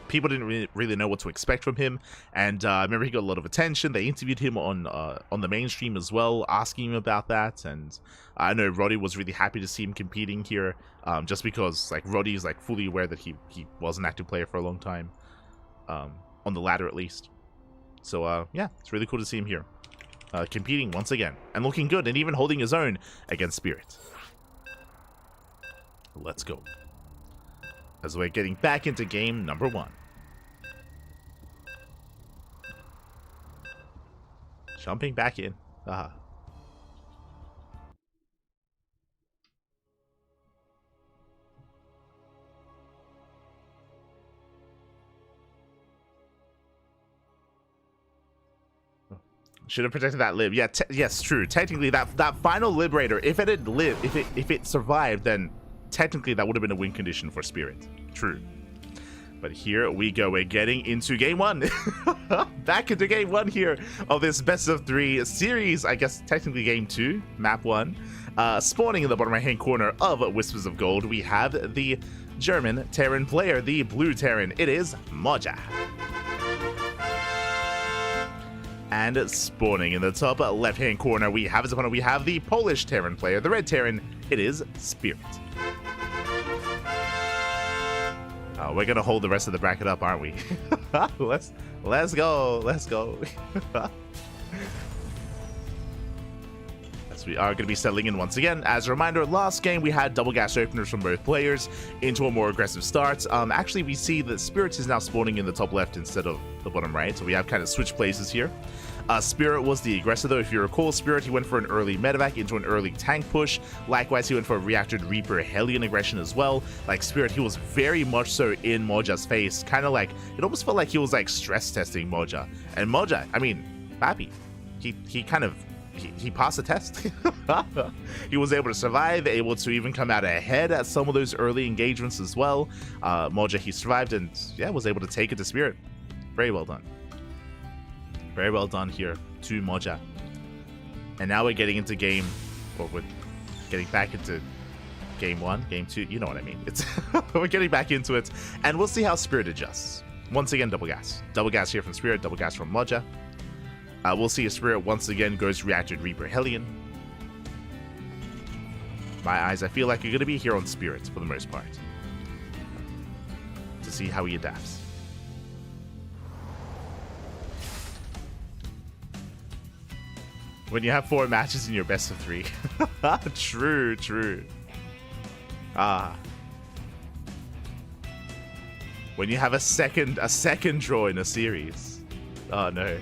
People didn't really know what to expect from him, and I remember he got a lot of attention. They interviewed him on the mainstream as well, asking him about that, and I know Roddy was really happy to see him competing here, just because like Roddy is like fully aware that he was an active player for a long time, on the ladder at least. So yeah, it's really cool to see him here, competing once again and looking good, and even holding his own against Spirit. Let's go, as we're getting back into game number 1. Jumping back in. Should have protected that lib. Yeah, yes, true. Technically, that final Liberator, if it had lived, if it survived, then technically that would have been a win condition for Spirit. True. But here we go. We're getting into game 1. Back into game 1 here of this best of 3 series. I guess technically game 2, map 1. Spawning in the bottom right hand corner of Whispers of Gold, we have the German Terran player, the blue Terran. It is Moja. And spawning in the top left hand corner, we have his opponent. We have the Polish Terran player, the red Terran. It is Spirit. We're gonna hold the rest of the bracket up, aren't we? let's go. As we are going to be settling in once again. As a reminder, last game we had double gas openers from both players into a more aggressive start. Actually, we see that Spirit is now spawning in the top left instead of the bottom right, so we have kind of switched places here. Spirit was the aggressor though. If you recall, Spirit, he went for an early medevac into an early tank push. Likewise, he went for a reactored Reaper Hellion aggression as well. Like Spirit, he was very much so in Moja's face. Kind of like, it almost felt like he was like stress testing Moja. And Moja, I mean, Pappy, he passed the test. He was able to survive, able to even come out ahead at some of those early engagements as well. Moja, he survived and yeah, was able to take it to Spirit. Very well done. Very well done here to Moja. And now we're getting into we're getting back into game 1, game 2, you know what I mean. It's we're getting back into it, and we'll see how Spirit adjusts. Once again, double gas. Double gas here from Spirit, double gas from Moja. We'll see if Spirit once again goes reactored Reaper Hellion. My eyes, I feel like you're going to be here on Spirit for the most part. To see how he adapts. When you have 4 matches in your best of 3. True, true. When you have a second draw in a series. Oh no.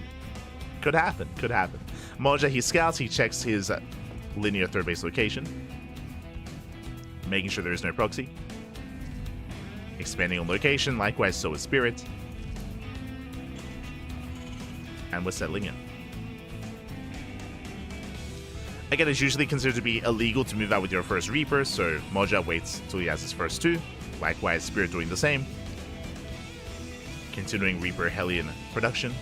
Could happen, could happen. Moja, he scouts, he checks his linear third base location. Making sure there is no proxy. Expanding on location, likewise so is Spirit. And we're settling in. Again, it's usually considered to be illegal to move out with your first Reaper, so Moja waits till he has his first 2. Likewise, Spirit doing the same. Continuing Reaper Hellion production.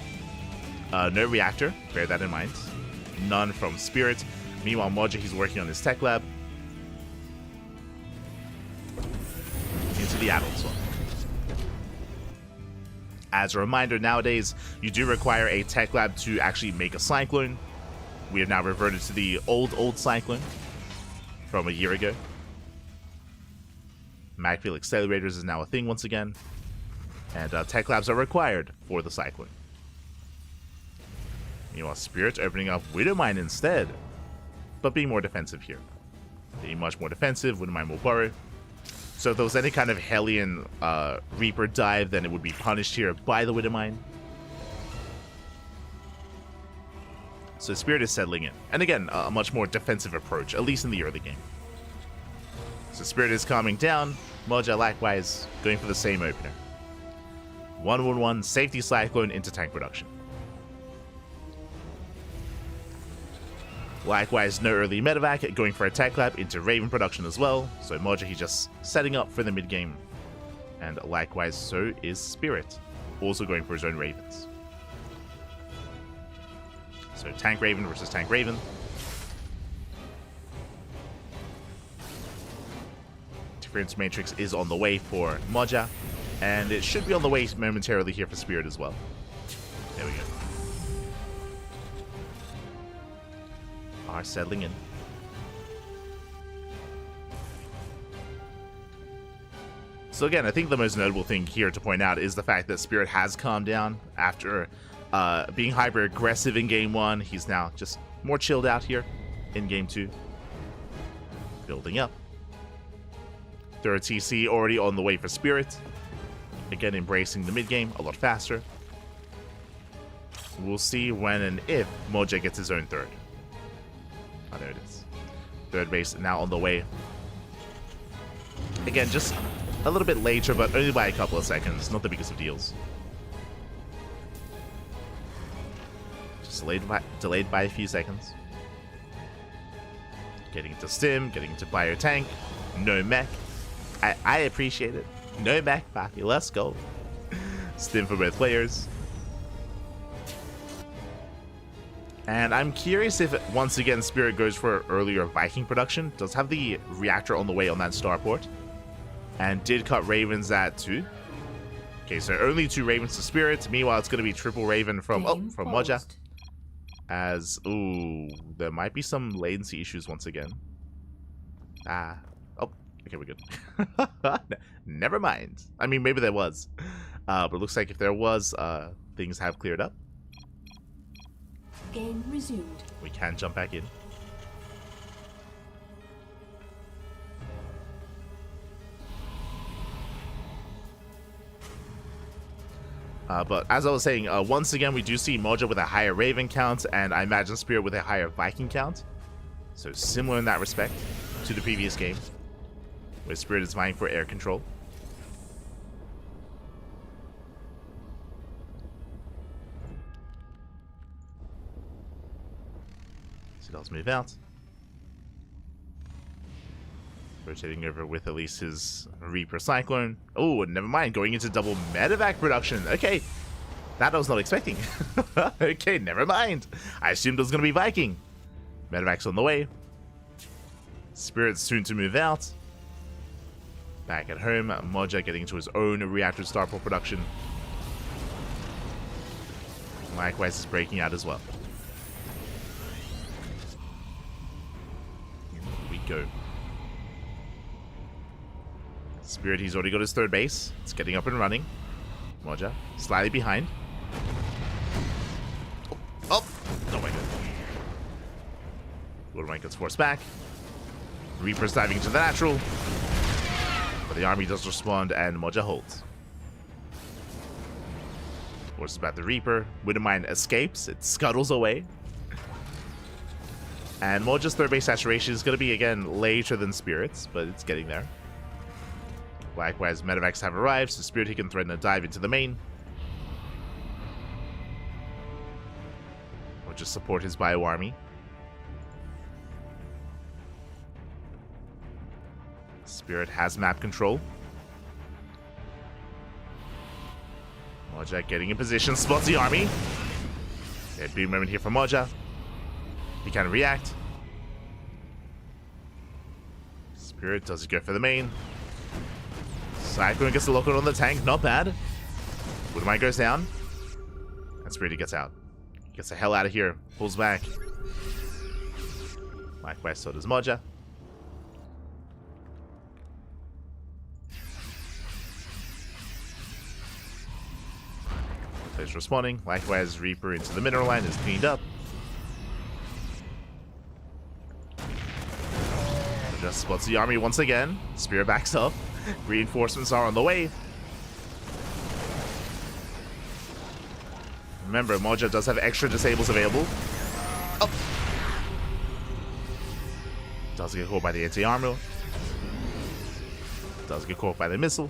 No reactor, bear that in mind. None from Spirit. Meanwhile, Moja, he's working on his tech lab. Into the adult zone. As a reminder, nowadays, you do require a tech lab to actually make a cyclone. We have now reverted to the old cyclone from a year ago. Magfield accelerators is now a thing once again. And tech labs are required for the cyclone. Meanwhile, Spirit opening up Widowmine instead. But being more defensive here. Being much more defensive, Widowmine will burrow. So if there was any kind of Hellion Reaper dive, then it would be punished here by the Widowmine. So Spirit is settling in. And again, a much more defensive approach, at least in the early game. So Spirit is calming down. Moja likewise going for the same opener. 1-1-1, safety cyclone into tank production. Likewise, no early medevac, going for a tech lab into Raven production as well. So Moja, he's just setting up for the mid game. And likewise, so is Spirit, also going for his own Ravens. So Tank Raven versus Tank Raven. Interference Matrix is on the way for Moja, and it should be on the way momentarily here for Spirit as well. There we go. Are settling in. So again, I think the most notable thing here to point out is the fact that Spirit has calmed down after being hyper aggressive in game 1. He's now just more chilled out here in game 2. Building up. Third TC already on the way for Spirit. Again, embracing the mid game a lot faster. We'll see when and if Moja gets his own third. Oh, there it is. Third base now on the way. Again, just a little bit later, but only by a couple of seconds. Not the biggest of deals. Delayed by a few seconds. Getting into stim, getting into bio tank. No mech. I appreciate it. No mech, Pappy. Let's go. Stim for both players. And I'm curious if, once again, Spirit goes for earlier Viking production. Does have the reactor on the way on that starport. And did cut Ravens at 2. Okay, so only 2 Ravens to Spirit. Meanwhile, it's going to be triple Raven from Moja. As, ooh, there might be some latency issues once again. Oh, okay, we're good. Never mind. I mean, maybe there was. But it looks like if there was, things have cleared up. Game resumed. We can jump back in. But as I was saying, once again, we do see Moja with a higher Raven count, and I imagine Spirit with a higher Viking count. So similar in that respect to the previous game, where Spirit is vying for air control. So does move out. Rotating over with at least his Reaper Cyclone. Oh, never mind. Going into double medevac production. Okay. That I was not expecting. Okay, never mind. I assumed it was going to be Viking. Medevac's on the way. Spirit's soon to move out. Back at home, Moja getting into his own reactor starport production. Likewise is breaking out as well. Here we go. Spirit, he's already got his third base. It's getting up and running. Moja, slightly behind. Oh my god. Little Mike gets forced back. Reaper's diving into the natural. But the army does respond and Moja holds. Forces back the Reaper. Widowmine escapes. It scuttles away. And Moja's third base saturation is going to be, again, later than Spirit's, but it's getting there. Likewise, medevacs have arrived, so Spirit, he can threaten a dive into the main. Or just support his bio army. Spirit has map control. Moja getting in position, spots the army. Okay, big moment here for Moja. He can react. Spirit, does he go for the main? Cyclone gets the local on the tank, not bad. Widowmine goes down. And Spirit gets out. Gets the hell out of here. Pulls back. Likewise, so does Moja. Players responding. Likewise, Reaper into the mineral line is cleaned up. Just spots the army once again. Spirit backs up. Reinforcements are on the way. Remember, Moja does have extra disables available. Oh. Does get caught by the anti-armor. Does get caught by the missile.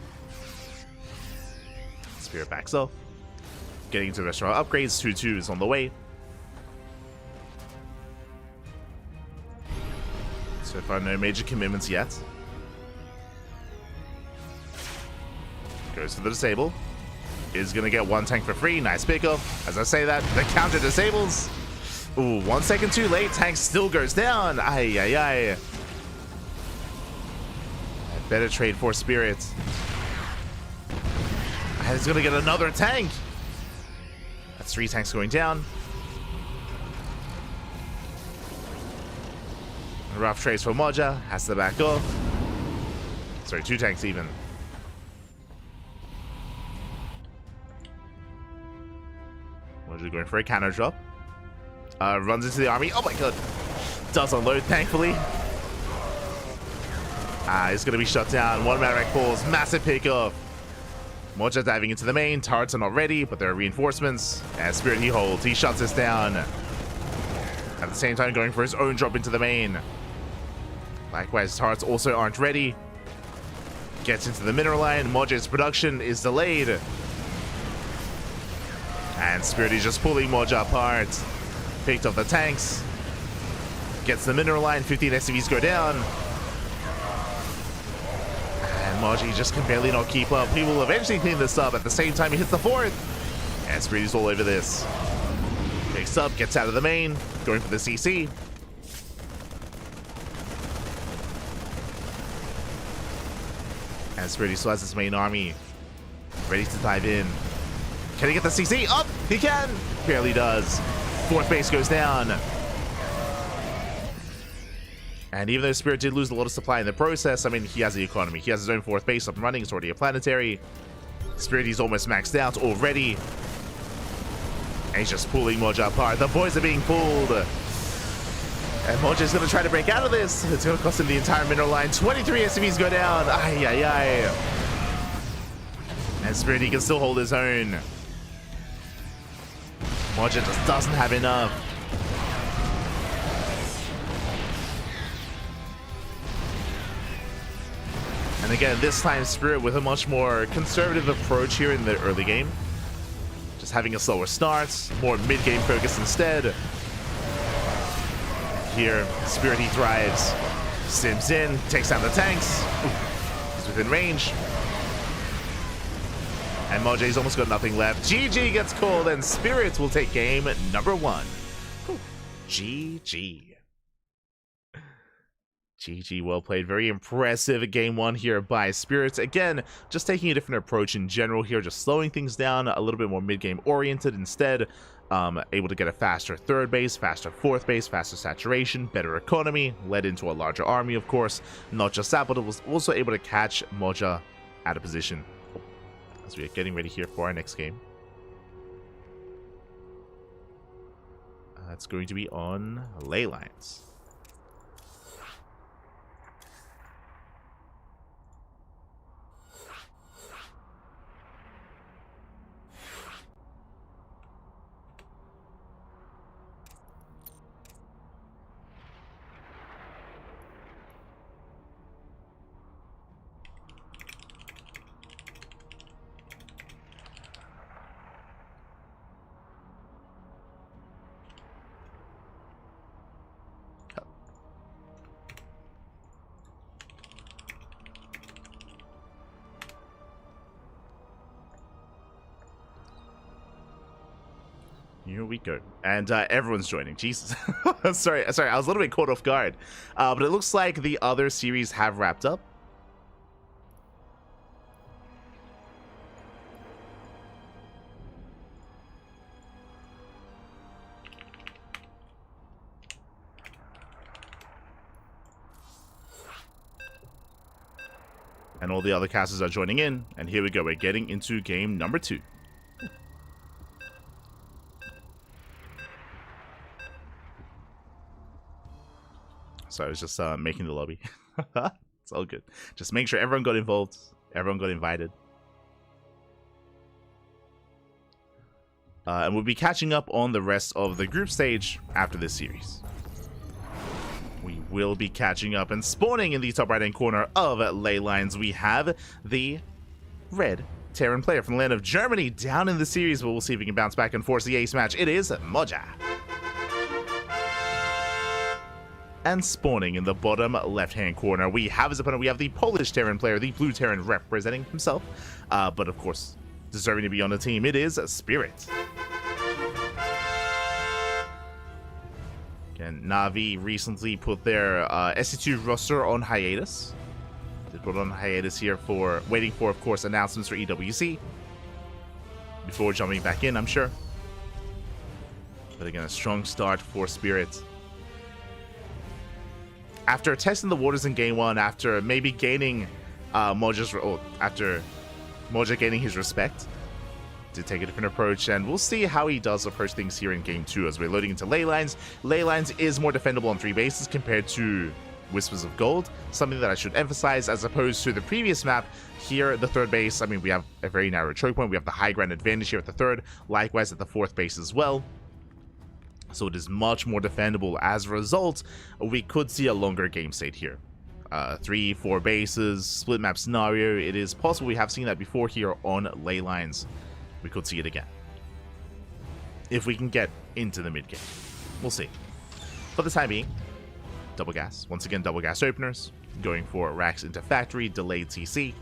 Spirit backs up. Getting into the restaurant upgrades. 2-2 is on the way. So far, no major commitments yet. Goes for the disable. Is going to get one tank for free. Nice pickup. As I say that, the counter disables. Ooh, 1 second too late. Tank still goes down. Ay, ay, ay. A better trade for Spirit. And he's going to get another tank. That's 3 tanks going down. Rough trades for Moja. Has to back off. Sorry, 2 tanks even. Moja going for a counter drop. Runs into the army. Oh my god. Does unload, thankfully. He's going to be shut down. 1 medevac falls. Massive pickup. Moja diving into the main. Turrets are not ready, but there are reinforcements. And Spirit, he holds. He shuts this down. At the same time, going for his own drop into the main. Likewise, turrets also aren't ready. Gets into the mineral line. Moja's production is delayed. And Spirit is just pulling Moja apart. Picked up the tanks. Gets the mineral line. 15 SCVs go down. And Moja just can barely not keep up. He will eventually clean this up. At the same time, he hits the 4th. And Spirit is all over this. Picks up, gets out of the main. Going for the CC. And Spirit still has his main army. Ready to dive in. Can he get the CC? Up! He can! Barely does. 4th base goes down. And even though Spirit did lose a lot of supply in the process, I mean, he has the economy. He has his own 4th base up and running. It's already a planetary. Spirit, he's almost maxed out already. And he's just pulling Moja apart. The boys are being pulled. And Moja's going to try to break out of this. It's going to cost him the entire mineral line. 23 SCVs go down. Ay, ay, ay. And Spirit, he can still hold his own. Moja just doesn't have enough. And again, this time Spirit with a much more conservative approach here in the early game. Just having a slower start, more mid-game focus instead. Here, Spirit, he thrives. Sims in, takes down the tanks. Ooh, he's within range. And Moja's almost got nothing left. GG gets called, and Spirit will take game number 1. Ooh, GG. GG, well played. Very impressive game 1 here by Spirits. Again, just taking a different approach in general here, just slowing things down, a little bit more mid-game oriented instead. Able to get a faster third base, faster fourth base, faster saturation, better economy, led into a larger army, of course. Not just that, but it was also able to catch Moja out of position as we are getting ready here for our next game. It's going to be on ley lines. Here we go. And everyone's joining. Jesus. sorry, I was a little bit caught off guard. But it looks like the other series have wrapped up. And all the other casters are joining in. And here we go. We're getting into game number 2. So I was just making the lobby. It's all good. Just make sure everyone got involved. Everyone got invited. And we'll be catching up on the rest of the group stage after this series. We will be catching up and spawning in the top right-hand corner of ley lines. We have the red Terran player from the land of Germany down in the series, but we'll see if we can bounce back and force the ace match. It is Moja. And spawning in the bottom left-hand corner, we have his opponent. We have the Polish Terran player, the blue Terran representing himself. But of course, deserving to be on the team, it is Spirit. Again, Na'Vi recently put their SC2 roster on hiatus. They put it on hiatus here for waiting for, of course, announcements for EWC before jumping back in, I'm sure. But again, a strong start for Spirit. After testing the waters in game 1, after maybe gaining after Moja gaining his respect, to take a different approach, and we'll see how he does approach things here in game 2 as we're loading into ley lines. Ley lines is more defendable on 3 bases compared to Whispers of Gold, something that I should emphasize as opposed to the previous map. Here, the third base, I mean, we have a very narrow choke point. We have the high ground advantage here at the third, likewise at the fourth base as well. So it is much more defendable. As a result, we could see a longer game state here. 3, 4 bases, split map scenario. It is possible. We have seen that before here on ley lines. We could see it again. If we can get into the mid game. We'll see. For the time being, double gas. Once again, double gas openers. Going for racks into factory, delayed TC.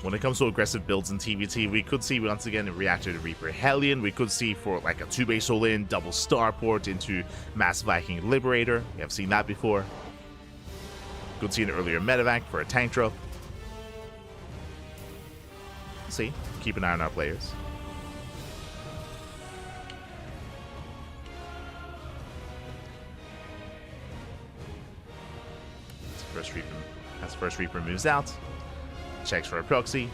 When it comes to aggressive builds in TVT, we could see once again a Reactor to Reaper Hellion. We could see for like a 2-base all-in, double starport into Mass Viking Liberator. We have seen that before. Could see an earlier medevac for a tank drop. See, keep an eye on our players. As first Reaper moves out. Checks for a proxy.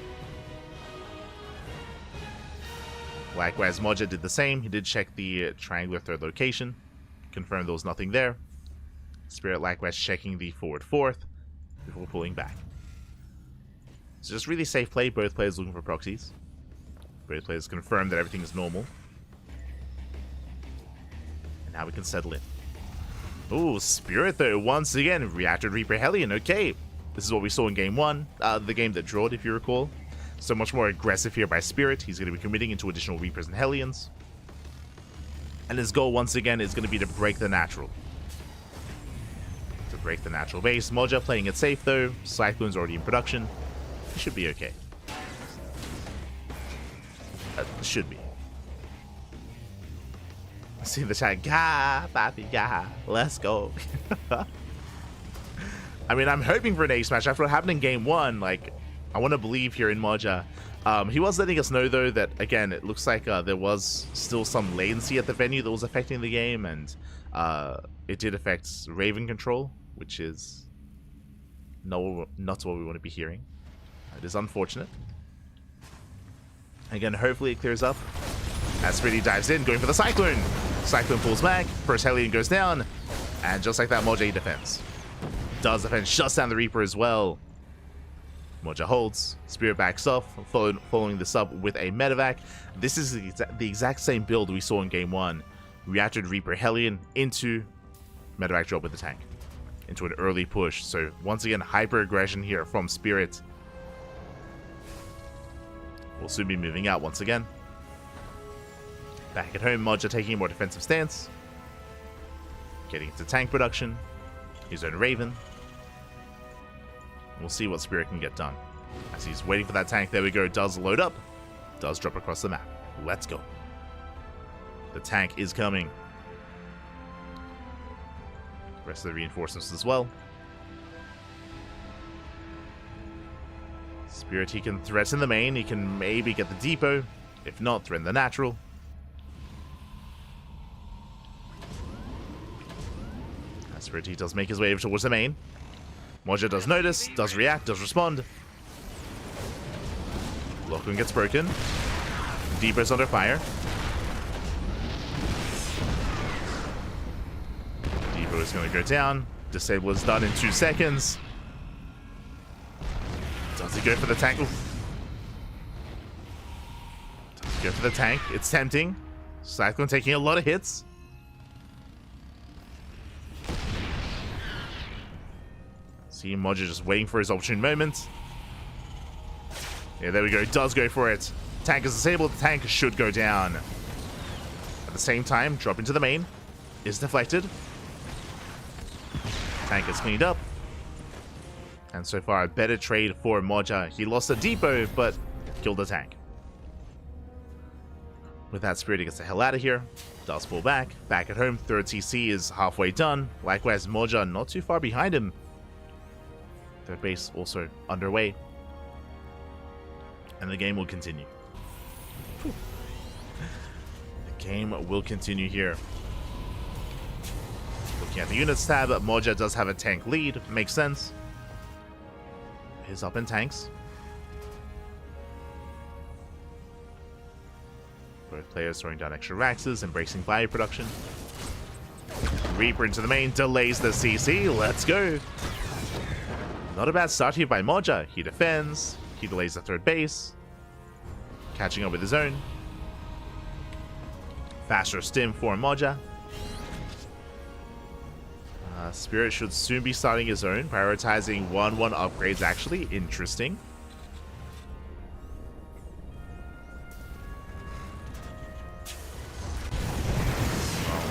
Likewise, Moja did the same. He did check the triangular third location. Confirmed there was nothing there. Spirit likewise checking the forward fourth before pulling back. So just really safe play. Both players looking for proxies. Both players confirm that everything is normal. And now we can settle in. Ooh, Spirit though, once again, reacted Reaper Hellion. Okay, this is what we saw in game 1, the game that drawed, if you recall. So much more aggressive here by Spirit. He's going to be committing into additional Reapers and Hellions. And his goal, once again, is going to be to break the natural. To break the natural base. Moja playing it safe, though. Cyclone's already in production. He should be okay. Should be. See the chat. Gah, papi, gah. Let's go. I mean, I'm hoping for an ace match after what happened in game 1. Like, I want to believe here in Moja. He was letting us know, though, that, again, it looks like there was still some latency at the venue that was affecting the game, and it did affect Raven control, which is not what we want to be hearing. It is unfortunate. Again, hopefully it clears up. As Freddy dives in, going for the Cyclone. Cyclone pulls back, first Hellion goes down, and just like that, Moja defends. Does defend, shuts down the Reaper as well. Moja holds, Spirit backs off, following this up with a Medevac. This is the exact same build we saw in game 1. Reacted Reaper Hellion into Medevac drop with the tank. Into an early push. So once again, hyper aggression here from Spirit. We'll soon be moving out once again. Back at home, Moja taking a more defensive stance. Getting into tank production. His own Raven. We'll see what Spirit can get done. As he's waiting for that tank, there we go. Does load up. Does drop across the map. Let's go. The tank is coming. Rest of the reinforcements as well. Spirit, he can threaten the main. He can maybe get the depot. If not, threaten the natural. Spirit, he does make his way over towards the main. Moja does notice, does react, does respond. Lockdown gets broken. Depot's under fire. Depot is going to go down. Disable is done in 2 seconds. Does he go for the tank? Oof. Does he go for the tank? It's tempting. Cyclone taking a lot of hits. See Moja just waiting for his opportune moment. Yeah, there we go. Does go for it. Tank is disabled. The tank should go down. At the same time, drop into the main. Is deflected. Tank is cleaned up. And so far, a better trade for Moja. He lost the depot, but killed the tank. With that, Spirit gets the hell out of here. Does pull back. Back at home, third CC is halfway done. Likewise, Moja not too far behind him. Third base also underway. And the game will continue. Whew. The game will continue here. Looking at the units tab, Moja does have a tank lead. Makes sense. He's up in tanks. Both players throwing down extra Raxes, embracing bio production. Reaper into the main, delays the CC. Let's go. Not a bad start here by Moja. He defends. He delays the third base. Catching up with his own. Faster stim for Moja. Spirit should soon be starting his own. Prioritizing 1-1 upgrades, actually. Interesting.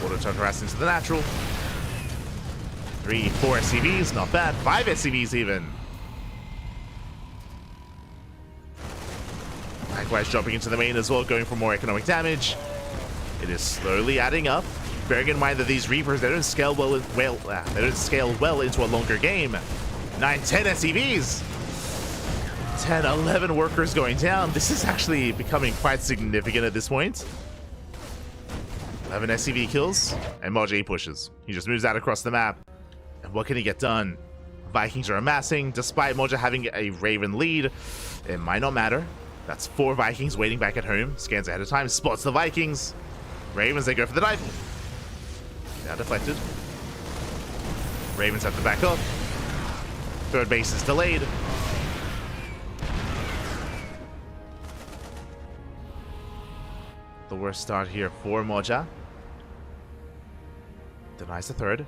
Auto turn harass into the natural. 3, 4 SCVs, not bad. 5 SCVs even. Likewise, jumping into the main as well, going for more economic damage. It is slowly adding up. Bearing in mind that these Reapers, they don't scale well into a longer game. 9, 10 SCVs. 10, 11 workers going down. This is actually becoming quite significant at this point. 11 SCV kills, and Moja pushes. He just moves out across the map. And what can he get done? Vikings are amassing. Despite Moja having a Raven lead, it might not matter. That's 4 Vikings waiting back at home. Scans ahead of time, spots the Vikings. Ravens, they go for the dive. Now deflected. Ravens have to back up. Third base is delayed. the worst start here for Moja. Denies the third.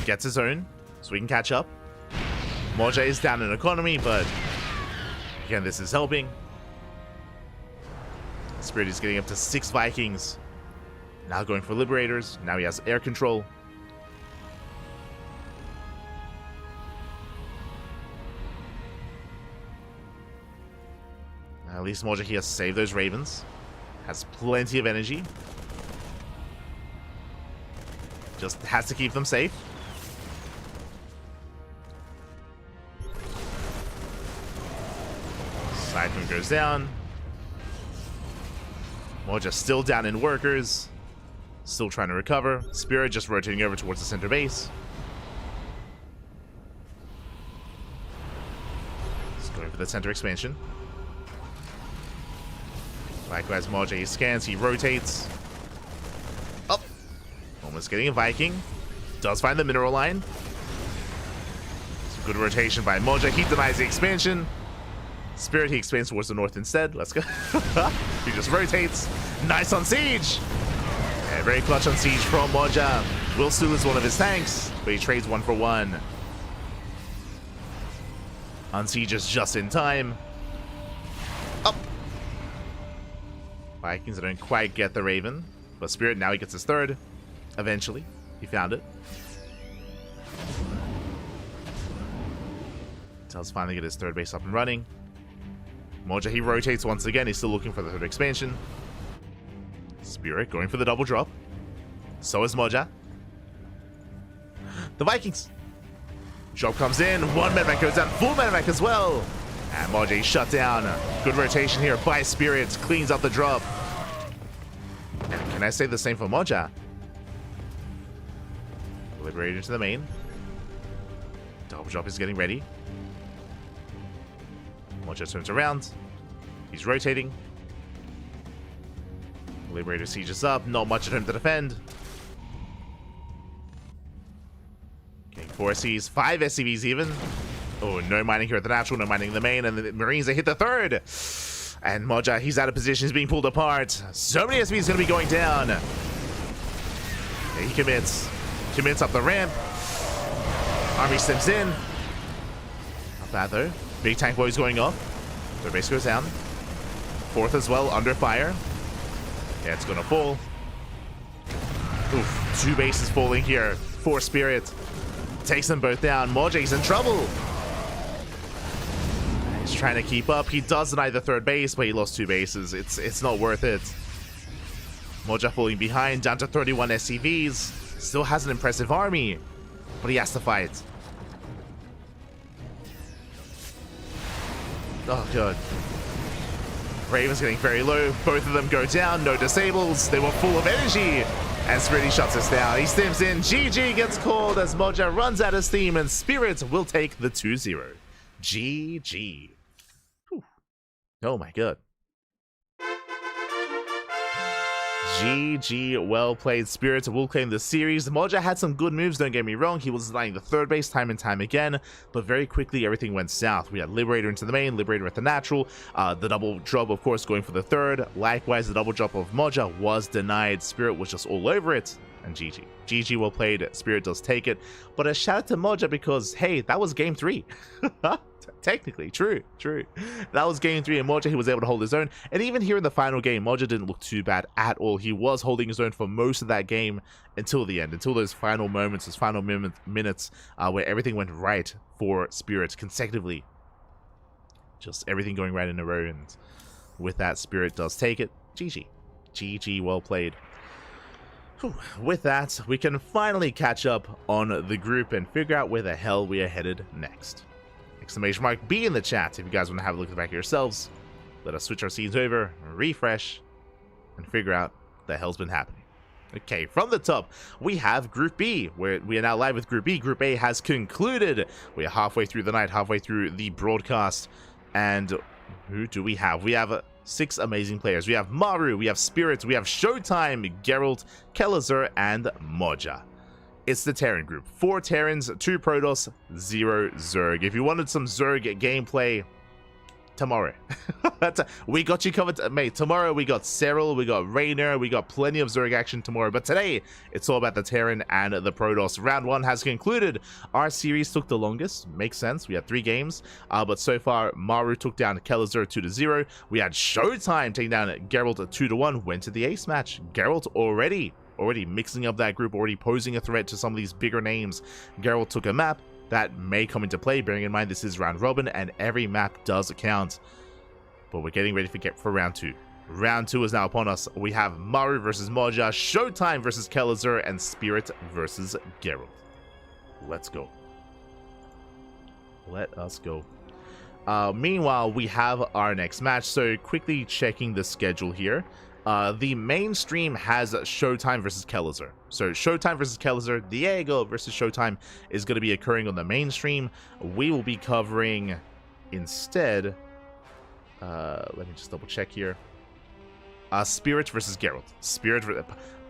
Gets his own, so we can catch up. Moja is down in economy, but again, this is helping. Spirit is getting up to 6 Vikings. Now going for Liberators. Now he has air control. At least Moja here saved those Ravens. Has plenty of energy. Just has to keep them safe. Cyclone goes down. Moja still down in workers. Still trying to recover. Spirit just rotating over towards the center base. Just going for the center expansion. Likewise, Moja, he scans, he rotates. Up. Almost getting a Viking. Does find the mineral line. Some good rotation by Moja. He denies the expansion. Spirit, he expands towards the north instead. Let's go. He just rotates. Nice on siege. Yeah, very clutch on siege from Moja. Will still is one of his tanks, but he trades 1 for 1. On siege is just in time. Up. Vikings don't quite get the Raven, but Spirit, now he gets his third. Eventually, he found it. Tells finally get his third base up and running. Moja, he rotates once again. He's still looking for the third expansion. Spirit going for the double drop. So is Moja. The Vikings. Drop comes in. 1 medevac goes down. Full medevac as well. And Moja shut down. Good rotation here by Spirit. Cleans up the drop. And can I say the same for Moja? Liberator to the main. Double drop is getting ready. Moja turns around. He's rotating. Liberator sieges up. Not much at him to defend. Getting 4 SCVs. 5 SCVs even. Oh, no mining here at the natural. No mining in the main. And the Marines, they hit the third. And Moja, he's out of position. He's being pulled apart. So many SCVs going to be going down. Yeah, he commits. Commits up the ramp. Army steps in. Not bad though. Big tank boys going off. Their base goes down. 4th as well, under fire. Yeah, it's gonna fall. Oof, 2 bases falling here. 4 Spirit. Takes them both down. Moja's in trouble. He's trying to keep up. He does deny the 3rd base, but he lost 2 bases. It's not worth it. Moja falling behind, down to 31 SCVs. Still has an impressive army, but he has to fight. Oh, God. Raven's getting very low. Both of them go down. No disables. They were full of energy. And Spirit shut us down. He stems in. GG gets called as Moja runs out of steam, and Spirit will take the 2-0. GG. Whew. Oh, my God. GG, well played. Spirits will claim the series. Moja had some good moves, don't get me wrong. He was denying the 3rd base time and time again, but very quickly everything went south. We had Liberator into the main, Liberator at the natural, the double drop, of course, going for the 3rd. Likewise, the double drop of Moja was denied. Spirit was just all over it, and GG. GG, well played. Spirit does take it, but a shout out to Moja because, hey, that was game 3. Technically, true. That was game 3, and Moja, he was able to hold his own. And even here in the final game, Moja didn't look too bad at all. He was holding his own for most of that game until the end, until those final moments, those final minutes where everything went right for Spirit consecutively. Just everything going right in a row, and with that, Spirit does take it. GG. GG, well played. Whew. With that, we can finally catch up on the group and figure out where the hell we are headed next. Exclamation mark B in the chat if you guys want to have a look at the back of yourselves. Let us switch our scenes over, refresh, and figure out what the hell's been happening. Okay, from the top, we have Group B, where we are now live with Group B. Group A has concluded. We are halfway through the night, halfway through the broadcast. And who do we have? We have 6 amazing players. We have Maru, we have Spirit, we have Showtime, Geralt, Kelazur, and Moja. It's the Terran group. 4 Terrans, 2 Protoss, 0 Zerg. If you wanted some Zerg gameplay, tomorrow. We got you covered, mate. Tomorrow we got Cyril, we got Rainer, we got plenty of Zurich action tomorrow. But today, it's all about the Terran and the Protoss. Round 1 has concluded. Our series took the longest. Makes sense. We had 3 games. But so far, Maru took down Kelazur 2-0. We had Showtime taking down Geralt 2-1. Went to the ace match. Geralt already mixing up that group, already posing a threat to some of these bigger names. Geralt took a map that may come into play, bearing in mind this is round robin and every map does count. But we're getting ready for round 2. Round 2 is now upon us. We have Maru versus Moja, Showtime versus Kelazur, and Spirit versus Geralt. Let's go. Let us go. Meanwhile, we have our next match. So quickly checking the schedule here. The main stream has Showtime versus Kelazur. So Showtime versus Kelazur, Diego versus Showtime is going to be occurring on the main stream. We will be covering instead, let me just double check here. Spirit versus Geralt.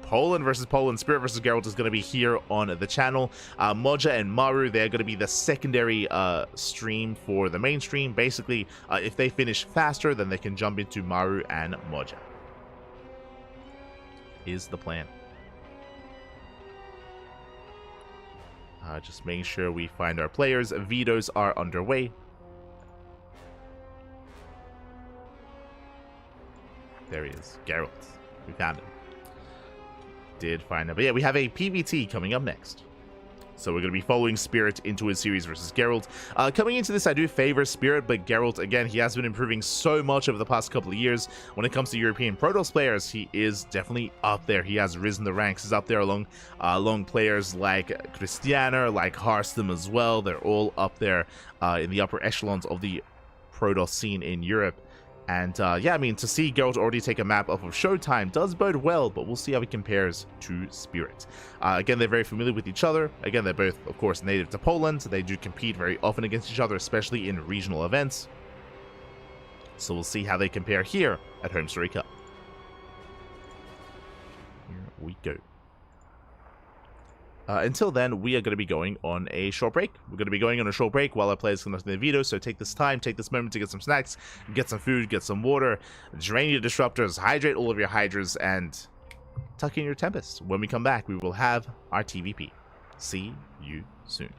Poland versus Poland. Spirit versus Geralt is going to be here on the channel. Moja and Maru, they're going to be the secondary stream for the main stream. Basically, if they finish faster, then they can jump into Maru and Moja. Is the plan. Just making sure we find our players. Vetoes are underway. There he is, Geralt. We found him. Did find him. But yeah, we have a PVT coming up next. So we're going to be following Spirit into his series versus Geralt. Coming into this, I do favor Spirit, but Geralt, again, he has been improving so much over the past couple of years. When it comes to European Protoss players, he is definitely up there. He has risen the ranks. He's up there along players like Christianer, like Harstem as well. They're all up there in the upper echelons of the Protoss scene in Europe. And yeah, I mean, to see Geralt already take a map off of Showtime does bode well, but we'll see how he compares to Spirit. Again, they're very familiar with each other. Again, they're both, of course, native to Poland. They do compete very often against each other, especially in regional events. So we'll see how they compare here at HomeStory Cup. Here we go. Until then, we are going to be going on a short break. We're going to be going on a short break while our players conduct their video, so take this moment to get some snacks, get some food, get some water, drain your disruptors, hydrate all of your hydras, and tuck in your Tempest. When we come back, we will have our TVP. See you soon.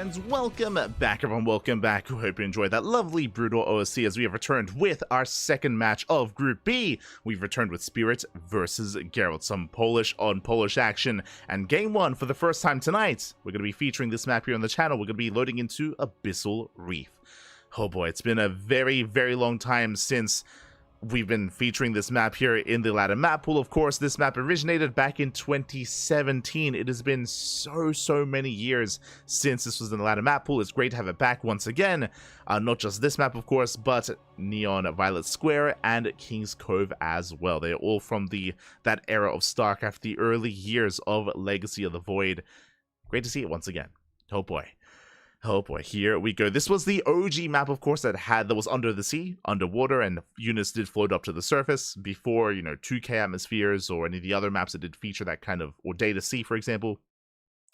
And welcome back, everyone. Welcome back. Hope you enjoyed that lovely Brutal OSC as we have returned with our second match of Group B. We've returned with Spirit versus Geralt. Some Polish on Polish action. And game one, for the first time tonight, we're going to be featuring this map here on the channel. We're going to be loading into Abyssal Reef. Oh boy, it's been a very, very long time since we've been featuring this map here in the ladder map pool. Of course, this map originated back in 2017. It has been so many years since this was in the ladder map pool. It's great to have it back once again. Not just this map, of course, but Neon Violet Square and King's Cove as well. They're all from that era of StarCraft, the early years of Legacy of the Void. Great to see it once again. Oh boy. Oh boy, here we go. This was the OG map, of course, that was under the sea, underwater, and units did float up to the surface before, 2K atmospheres or any of the other maps that did feature that kind of, or Data Sea, for example.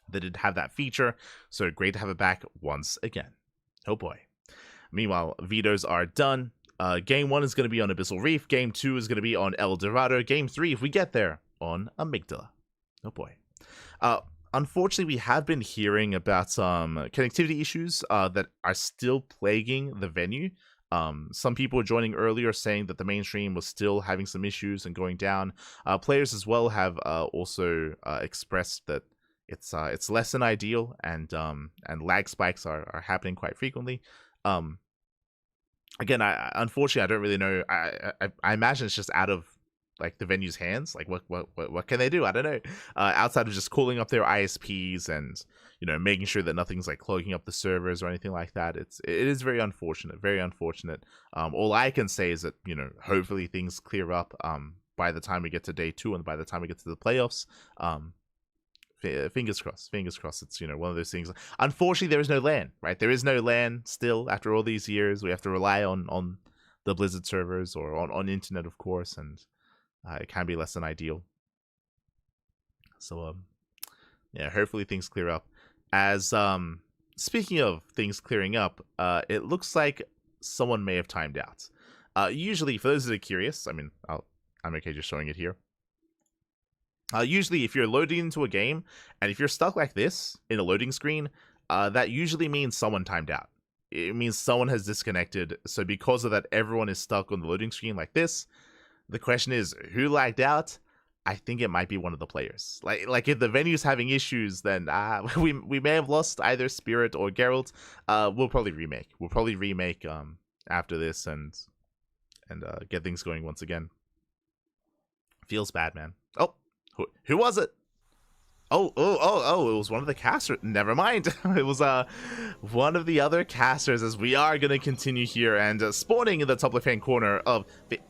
They did have that feature, so great to have it back once again. Oh boy. Meanwhile, vetoes are done. Game 1 is going to be on Abyssal Reef. Game 2 is going to be on El Dorado. Game 3, if we get there, on Amygdala. Oh boy. Unfortunately, we have been hearing about some connectivity issues that are still plaguing the venue. Some people were joining earlier saying that the mainstream was still having some issues and going down. Players as well have also expressed that it's less than ideal, and lag spikes are happening quite frequently. Again, unfortunately, I don't really know. I imagine it's just out of the venue's hands. What can they do? I don't know. Outside of just calling up their ISPs and making sure that nothing's clogging up the servers or anything like that. It is very unfortunate. Very unfortunate. All I can say is that hopefully things clear up by the time we get to day 2 and by the time we get to the playoffs. Fingers crossed. Fingers crossed. It's one of those things. Unfortunately, there is no LAN. Right? There is no LAN still after all these years. We have to rely on the Blizzard servers or on internet, of course, and it can be less than ideal. So, yeah, hopefully things clear up. As, speaking of things clearing up, it looks like someone may have timed out. Usually, for those that are curious, I'm okay just showing it here. Usually, if you're loading into a game, and if you're stuck like this in a loading screen, that usually means someone timed out. It means someone has disconnected. So because of that, everyone is stuck on the loading screen like this. The question is, who lagged out? I think it might be one of the players. Like if the venue's having issues, then we may have lost either Spirit or Geralt. We'll probably remake. After this and get things going once again. Feels bad, man. Oh, who was it? Oh, it was one of the casters. Never mind. It was one of the other casters, as we are going to continue here. And spawning in the top left-hand corner of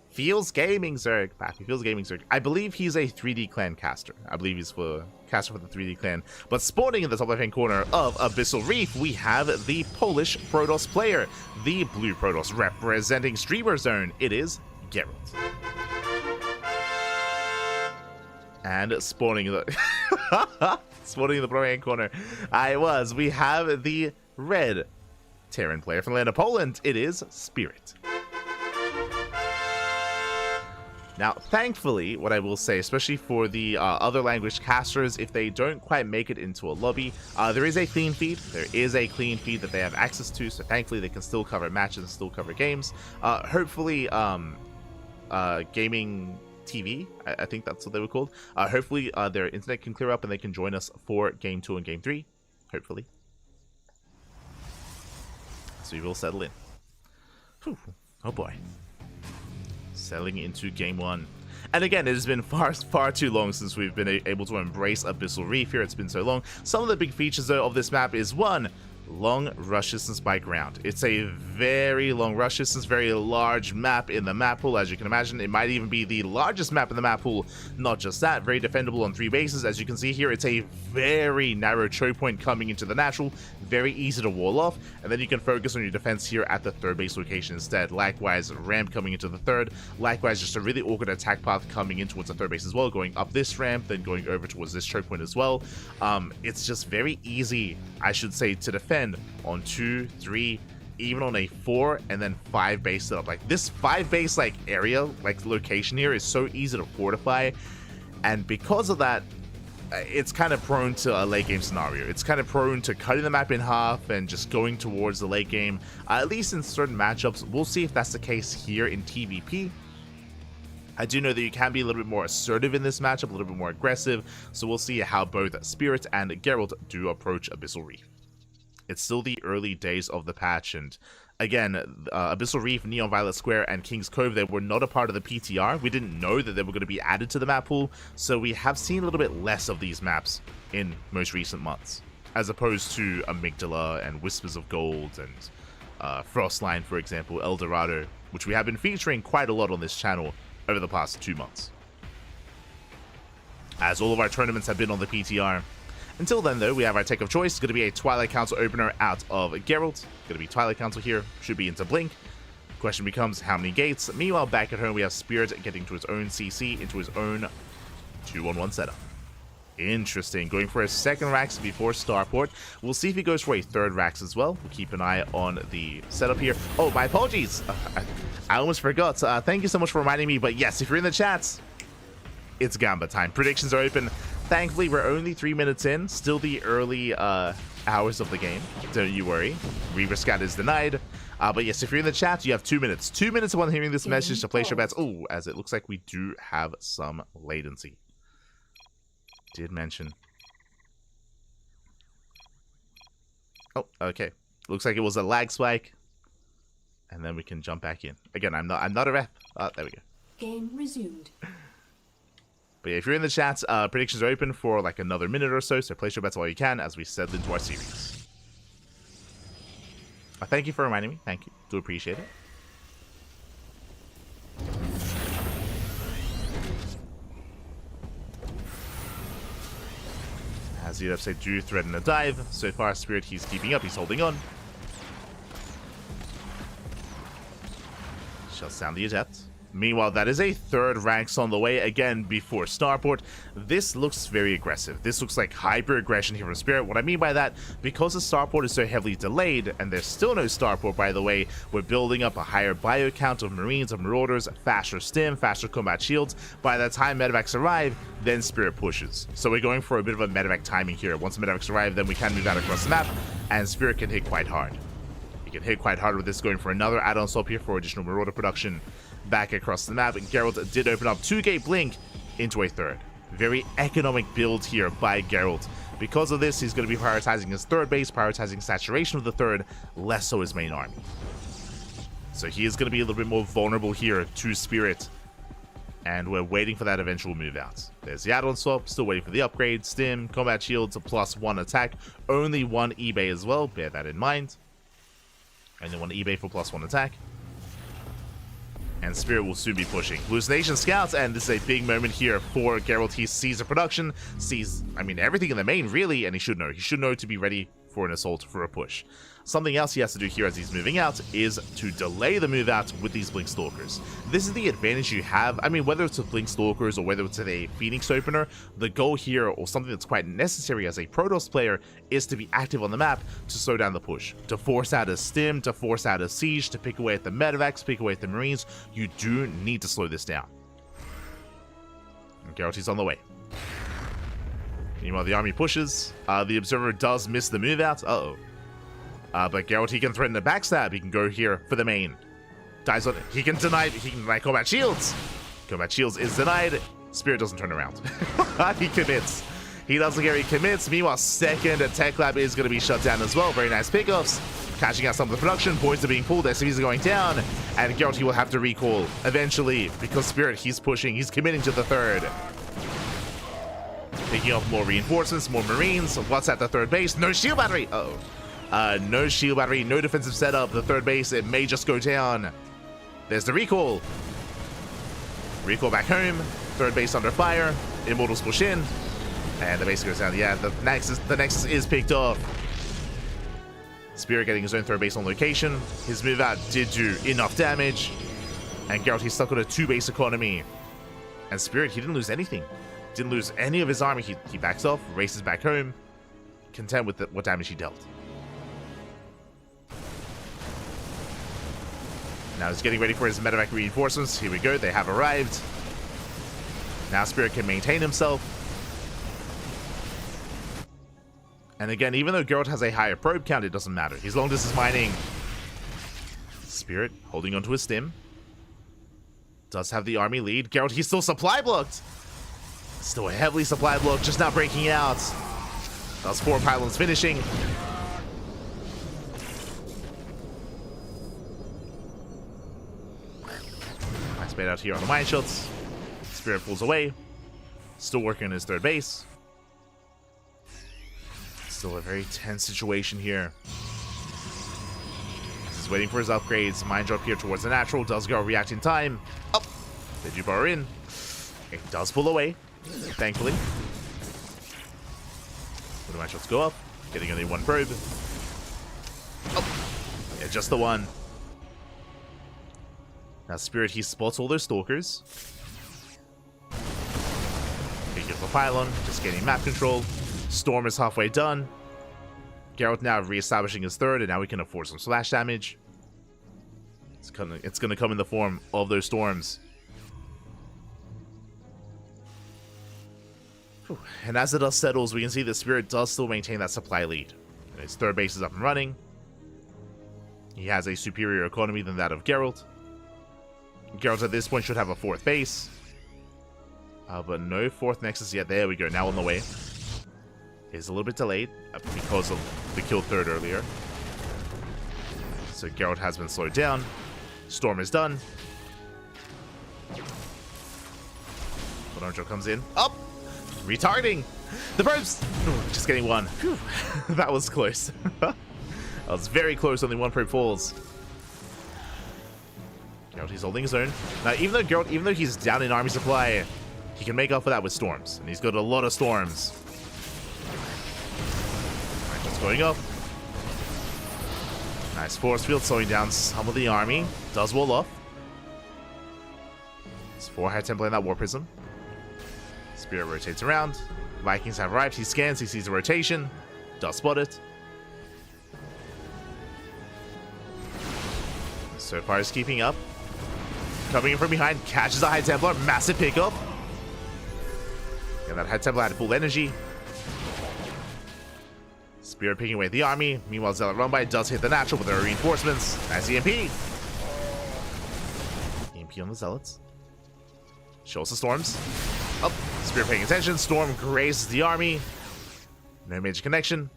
Feels Gaming Zerg. Feels Gaming Zerg. I believe he's a 3D Clan caster. I believe he's caster for the 3D Clan. But spawning in the top left-hand corner of Abyssal Reef, we have the Polish Protoss player. The blue Protoss representing Streamer Zone. It is Geralt. And spawning in the spawning in the right hand corner, we have the red Terran player from the land of Poland. It is Spirit. Now, thankfully, what I will say, especially for the other language casters, if they don't quite make it into a lobby, there is a clean feed. There is a clean feed that they have access to, so thankfully they can still cover matches and still cover games. Hopefully, gaming TV, I think that's what they were called. Hopefully their internet can clear up and they can join us for Game 2 and Game 3. Hopefully. So we will settle in. Whew. Oh boy. Settling into Game 1. And again, it has been far too long since we've been able to embrace Abyssal Reef here. It's been so long. Some of the big features, though, of this map is, one, long rush distance by ground. It's a very long rush distance, very large map in the map pool. As you can imagine, it might even be the largest map in the map pool. Not just that, very defendable on 3 bases. As you can see here, it's a very narrow choke point coming into the natural, very easy to wall off, and then you can focus on your defense here at the 3rd base location instead. Likewise, ramp coming into the 3rd. Likewise, just a really awkward attack path coming in towards the 3rd base as well, going up this ramp, then going over towards this choke point as well. It's just very easy, I should say, to defend on 2, 3, even on a 4 and then 5 base setup. Like this 5 base area, location here is so easy to fortify, and because of that, it's kind of prone to a late game scenario. It's kind of prone to cutting the map in half and just going towards the late game, at least in certain matchups. We'll see if that's the case here in TVP. I do know that you can be a little bit more assertive in this matchup, a little bit more aggressive, so we'll see how both Spirit and Geralt do approach Abyssal Reef. It's still the early days of the patch, and again, Abyssal Reef, Neon Violet Square, and King's Cove, they were not a part of the PTR. We didn't know that they were going to be added to the map pool, so we have seen a little bit less of these maps in most recent months, as opposed to Amygdala and Whispers of Gold and Frostline, for example, El Dorado, which we have been featuring quite a lot on this channel over the past 2 months, as all of our tournaments have been on the PTR. Until then, though, we have our take of choice. It's going to be a Twilight Council opener out of Geralt. Going to be Twilight Council here. Should be into Blink. Question becomes, how many gates? Meanwhile, back at home, we have Spirit getting to his own CC, into his own 2-1-1 setup. Interesting. Going for a second Rax before Starport. We'll see if he goes for a third Rax as well. We'll keep an eye on the setup here. Oh, my apologies. I almost forgot. Thank you so much for reminding me. But yes, if you're in the chats, it's Gamba time. Predictions are open. Thankfully, we're only 3 minutes in. Still the early hours of the game. Don't you worry. Reaver Scat is denied. But yes, if you're in the chat, you have 2 minutes. 2 minutes upon hearing this message to place your bets. Oh, as it looks like we do have some latency. Did mention. Oh, okay. Looks like it was a lag spike. And then we can jump back in. Again, I'm not a rep. There we go. Game resumed. But yeah, if you're in the chat, predictions are open for like another minute or so, so place your bets while you can as we settle into our series. Thank you for reminding me. Thank you. Do appreciate it. As you'd have said, do threaten a dive. So far, Spirit, he's keeping up. He's holding on. Shall sound the adept. Meanwhile, that is a third Rax on the way, again, before Starport. This looks very aggressive. This looks like hyper-aggression here from Spirit. What I mean by that, because the Starport is so heavily delayed, and there's still no Starport, by the way, we're building up a higher bio count of Marines, of Marauders, faster stim, faster combat shields. By the time medevacs arrive, then Spirit pushes. So we're going for a bit of a medevac timing here. Once medevacs arrive, then we can move out across the map, and Spirit can hit quite hard. He can hit quite hard with this, going for another add-on swap here for additional Marauder production. Back across the map, and Geralt did open up 2-gate Blink into a third. Very economic build here by Geralt. Because of this, he's going to be prioritizing his third base, prioritizing saturation of the third, less so his main army. So he is going to be a little bit more vulnerable here to Spirit, and we're waiting for that eventual move out. There's the add-on swap, still waiting for the upgrade, stim, combat shields, +1 attack, only 1 eBay as well, bear that in mind. Only 1 eBay for +1 attack. And Spirit will soon be pushing. Hallucination Scouts, and this is a big moment here for Geralt. He sees the production, sees, I mean, everything in the main, really, and he should know. He should know to be ready for an assault, for a push. Something else he has to do here as he's moving out is to delay the move out with these Blink Stalkers. This is the advantage you have. I mean, whether it's with Blink Stalkers or whether it's with a Phoenix opener, the goal here, or something that's quite necessary as a Protoss player, is to be active on the map to slow down the push, to force out a stim, to force out a siege, to pick away at the medevacs, pick away at the Marines. You do need to slow this down. And Geralt is on the way. Meanwhile, the army pushes. The Observer does miss the move out. Uh-oh. But Geralt, he can threaten a backstab. He can go here for the main. Dies on it. He can deny combat shields. Combat shields is denied. Spirit doesn't turn around. He commits. He doesn't care, he commits. Meanwhile, second Tech Lab is going to be shut down as well. Very nice pickoffs. Catching out some of the production. Points are being pulled. SCVs are going down. And Geralt, he will have to recall eventually because Spirit, he's pushing. He's committing to the third. Picking up more reinforcements, more Marines. What's at the third base? No shield battery. Uh-oh. No shield battery, no defensive setup. The third base, it may just go down. There's the recall. Recall back home. Third base under fire. Immortals push in. And the base goes down. Yeah, the Nexus is picked off. Spirit getting his own third base on location. His move out did do enough damage. And Geralt, he's stuck on a 2-base economy. And Spirit, he didn't lose anything. Didn't lose any of his army. He backs off, races back home, content with what damage he dealt. Now he's getting ready for his medevac reinforcements. Here we go. They have arrived. Now Spirit can maintain himself. And again, even though Geralt has a higher probe count, it doesn't matter. He's long distance mining. Spirit holding onto his stim. Does have the army lead. Geralt, he's still supply blocked. Still heavily supply blocked, just not breaking out. That's 4 pylons finishing. Nice bait out here on the mine shots. Spirit pulls away. Still working on his third base. Still a very tense situation here. He's waiting for his upgrades. Mine drop here towards the natural. Does go react in time. Oh, they do bar in. It does pull away, thankfully. The mine shots go up. Getting only 1 probe. Oh, yeah, just the one. Now Spirit, he spots all those stalkers. Big of a pylon, just getting map control. Storm is halfway done. Geralt now re-establishing his third, and now we can afford some splash damage. It's gonna come in the form of those storms. Whew. And as the dust settles, we can see the Spirit does still maintain that supply lead. And his third base is up and running. He has a superior economy than that of Geralt. Geralt at this point should have a 4th base. But no 4th Nexus yet. There we go, now on the way. Is a little bit delayed because of the kill 3rd earlier. So Geralt has been slowed down. Storm is done. Bonanjo comes in. Up! Retargeting! The probes! Just getting 1. Whew. That was close. That was very close, only 1 probe falls. Geralt, he's holding his own. Now, even though Geralt, even though he's down in army supply, he can make up for that with storms. And he's got a lot of storms. Alright, just going up. Nice force field, slowing down some of the army. Does wall off. It's 4 High Templar in that War Prism. Spirit rotates around. Vikings have arrived. He scans, he sees the rotation. Does spot it. So far he's keeping up. Coming in from behind, catches a High Templar. Massive pickup. Yeah, that High Templar had full energy. Spirit picking away the army. Meanwhile, Zealot Run-By does hit the natural with their reinforcements. Nice EMP. EMP on the Zealots. Shows the storms. Oh, Spirit paying attention. Storm grazes the army. No major connection.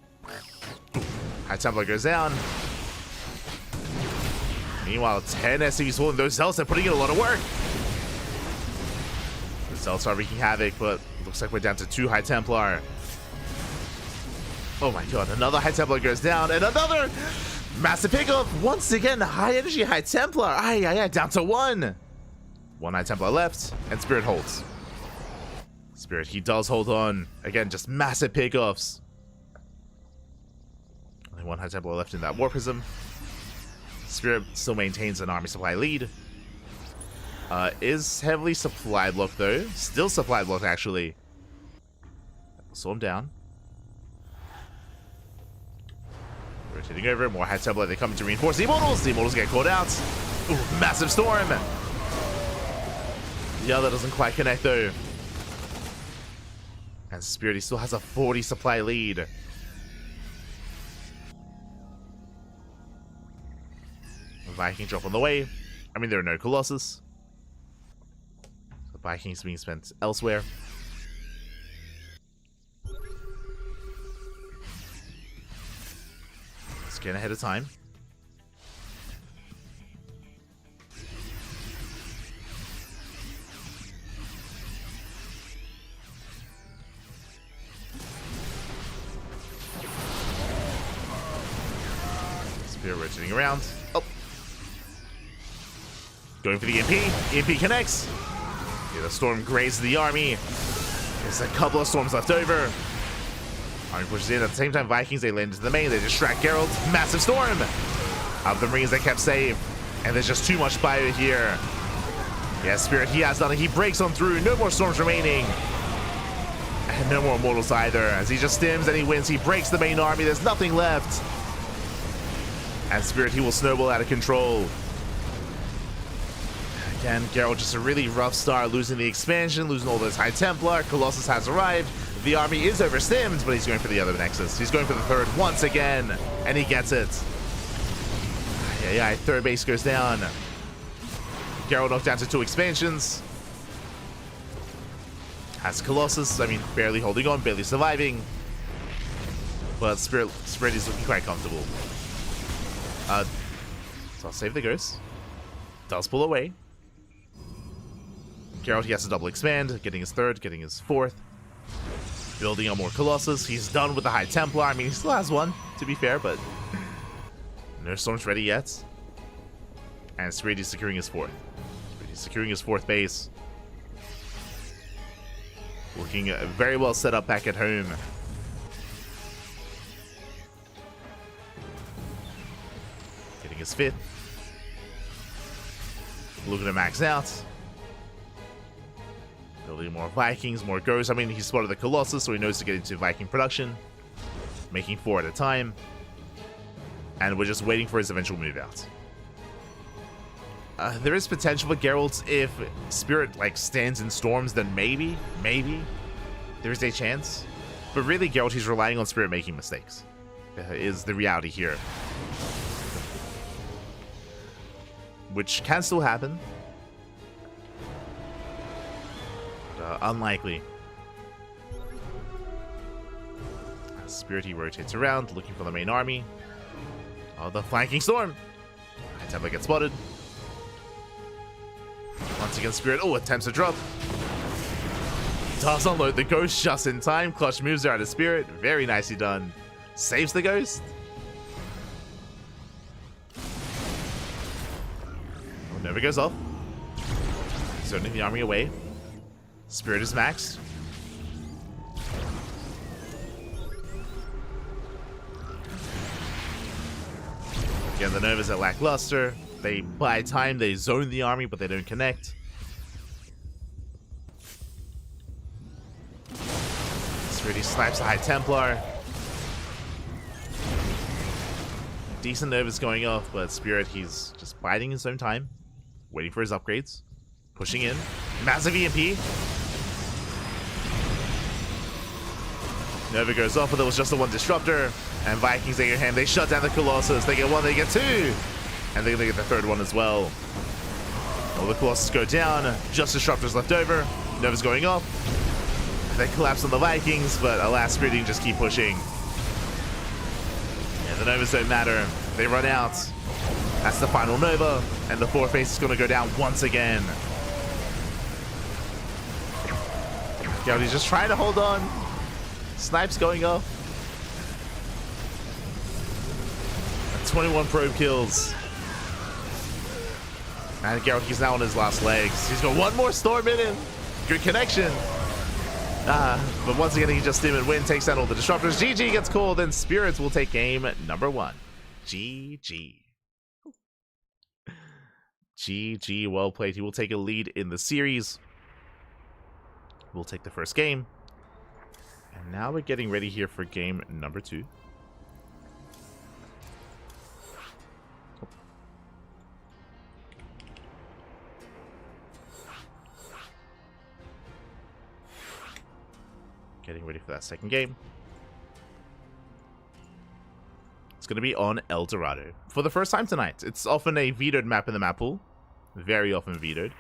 High Templar goes down. Meanwhile, 10 SCVs holding those Zealots and putting in a lot of work. The Zealots are wreaking havoc, but looks like we're down to 2 High Templar. Oh my god, another High Templar goes down, and another massive pickup. Once again, high energy High Templar. Aye, down to 1. 1 High Templar left, and Spirit holds. Spirit, he does hold on. Again, just massive pickups. Only 1 High Templar left in that War Prism. Spirit still maintains an army supply lead. Is heavily supply blocked though. Still supply blocked actually. Slow him down. Rotating over, more High Templar. They come to reinforce the Immortals. The Immortals get caught out. Ooh, massive storm. The other doesn't quite connect though. And Spirit, he still has a 40 supply lead. Viking drop on the way. I mean, there are no Colossus. The Vikings being spent elsewhere. Let's get ahead of time. Spirit rotating around. Oh. Going for the EMP. EMP connects. Yeah, the storm grazes the army. There's a couple of storms left over. Army pushes in. At the same time, Vikings, they land into the main. They distract Geralt. Massive storm. Out of the Marines, they kept safe. And there's just too much bio here. Yeah, Spirit, he has done it. He breaks on through. No more storms remaining. And no more Immortals either. As he just stims and he wins. He breaks the main army. There's nothing left. And Spirit, he will snowball out of control. Again, Geralt just a really rough start, losing the expansion, losing all those High Templar. Colossus has arrived. The army is overstimmed, but he's going for the other Nexus. He's going for the third once again, and he gets it. Yeah, third base goes down. Geralt knocked down to 2 expansions. Has Colossus, I mean, barely holding on, barely surviving. But Spirit is looking quite comfortable. So I'll save the Ghost. Does pull away. Geralt, he has to double expand, getting his third, getting his fourth. Building on more Colossus. He's done with the High Templar. I mean, he still has one, to be fair, but no Storm's ready yet. And Spirit is securing his fourth. He's securing his fourth base. Looking very well set up back at home. Getting his fifth. Looking to max out. Building more Vikings, more Ghosts. I mean, he spotted the Colossus, so he knows to get into Viking production. Making 4 at a time. And we're just waiting for his eventual move out. There is potential for Geralt if Spirit stands in storms, then maybe there's a chance. But really, Geralt, he's relying on Spirit making mistakes. Is the reality here. Which can still happen. But, unlikely. Spirit, he rotates around, looking for the main army. Oh, the flanking storm. High Templar gets spotted. Once again, Spirit, attempts to drop. Does unload the Ghost just in time. Clutch moves are out of Spirit. Very nicely done. Saves the Ghost. Nova goes off. Zoning the army away. Spirit is maxed. Again, the Novas are lackluster. They buy time, they zone the army, but they don't connect. Spirit snipes the High Templar. Decent Novas going off, but Spirit, he's just biding his own time. Waiting for his upgrades. Pushing in. Massive EMP. Nova goes off, but there was just the one disruptor. And Vikings, they get hand. They shut down the Colossus. They get one, they get 2. And they're gonna get the third one as well. All the Colossus go down. Just disruptors left over. Nova's going off. They collapse on the Vikings, but alas, Spirit can just keep pushing. Yeah, the Novas don't matter. They run out. That's the final Nova, and the fourth base is going to go down once again. He's just trying to hold on. Snipes going off. 21 probe kills. And Geralt, he's now on his last legs. He's got one more storm in him. Good connection. But once again, he just didn't win. Takes out all the disruptors. GG gets called, and Spirits will take game number 1. GG. GG, well played. He will take a lead in the series. We'll take the first game. And now we're getting ready here for game number 2. Getting ready for that second game. It's going to be on El Dorado. For the first time tonight. It's often a vetoed map in the map pool. Very often vetoed.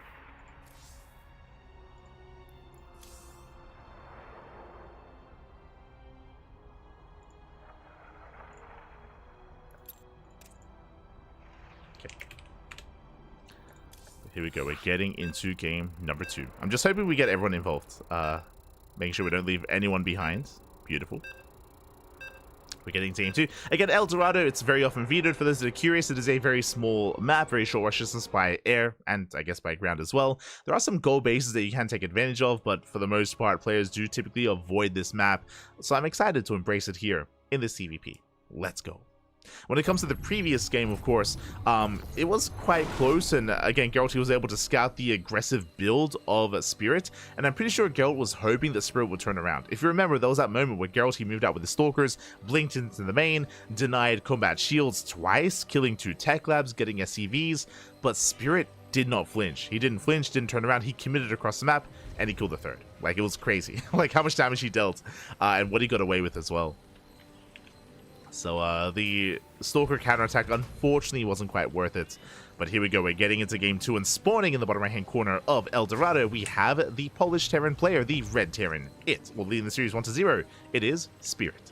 Okay. Here we go. We're getting into game number 2. I'm just hoping we get everyone involved. Making sure we don't leave anyone behind. Beautiful. We're getting to game 2. Again, El Dorado, it's very often vetoed. For those that are curious, it is a very small map, very short rush distance by air, and I guess by ground as well. There are some goal bases that you can take advantage of, but for the most part, players do typically avoid this map. So I'm excited to embrace it here in this CVP. Let's go. When it comes to the previous game, of course, it was quite close, and again, Geralt was able to scout the aggressive build of Spirit, and I'm pretty sure Geralt was hoping that Spirit would turn around. If you remember, there was that moment where Geralt, he moved out with the Stalkers, blinked into the main, denied combat shields twice, killing 2 tech labs, getting SCVs, but Spirit did not flinch. He didn't flinch, didn't turn around, he committed across the map, and he killed the third. Like, it was crazy. Like, how much damage he dealt, and what he got away with as well. So, the Stalker counterattack unfortunately wasn't quite worth it. But here we go, we're getting into game 2, and spawning in the bottom right-hand corner of El Dorado, we have the Polish Terran player, the Red Terran. It will lead in the series 1-0. It is Spirit.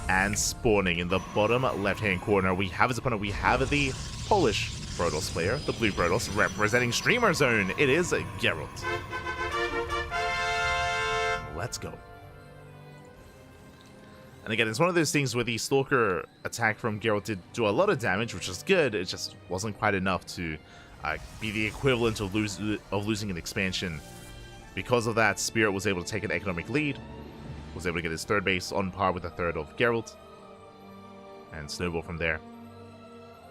And spawning in the bottom left-hand corner, we have his opponent. We have the Polish Protoss player, the Blue Protoss, representing Streamer Zone. It is Geralt. Let's go. And again, it's one of those things where the Stalker attack from Geralt did do a lot of damage, which is good. It just wasn't quite enough to be the equivalent of losing an expansion. Because of that, Spirit was able to take an economic lead, was able to get his third base on par with the third of Geralt, and snowball from there.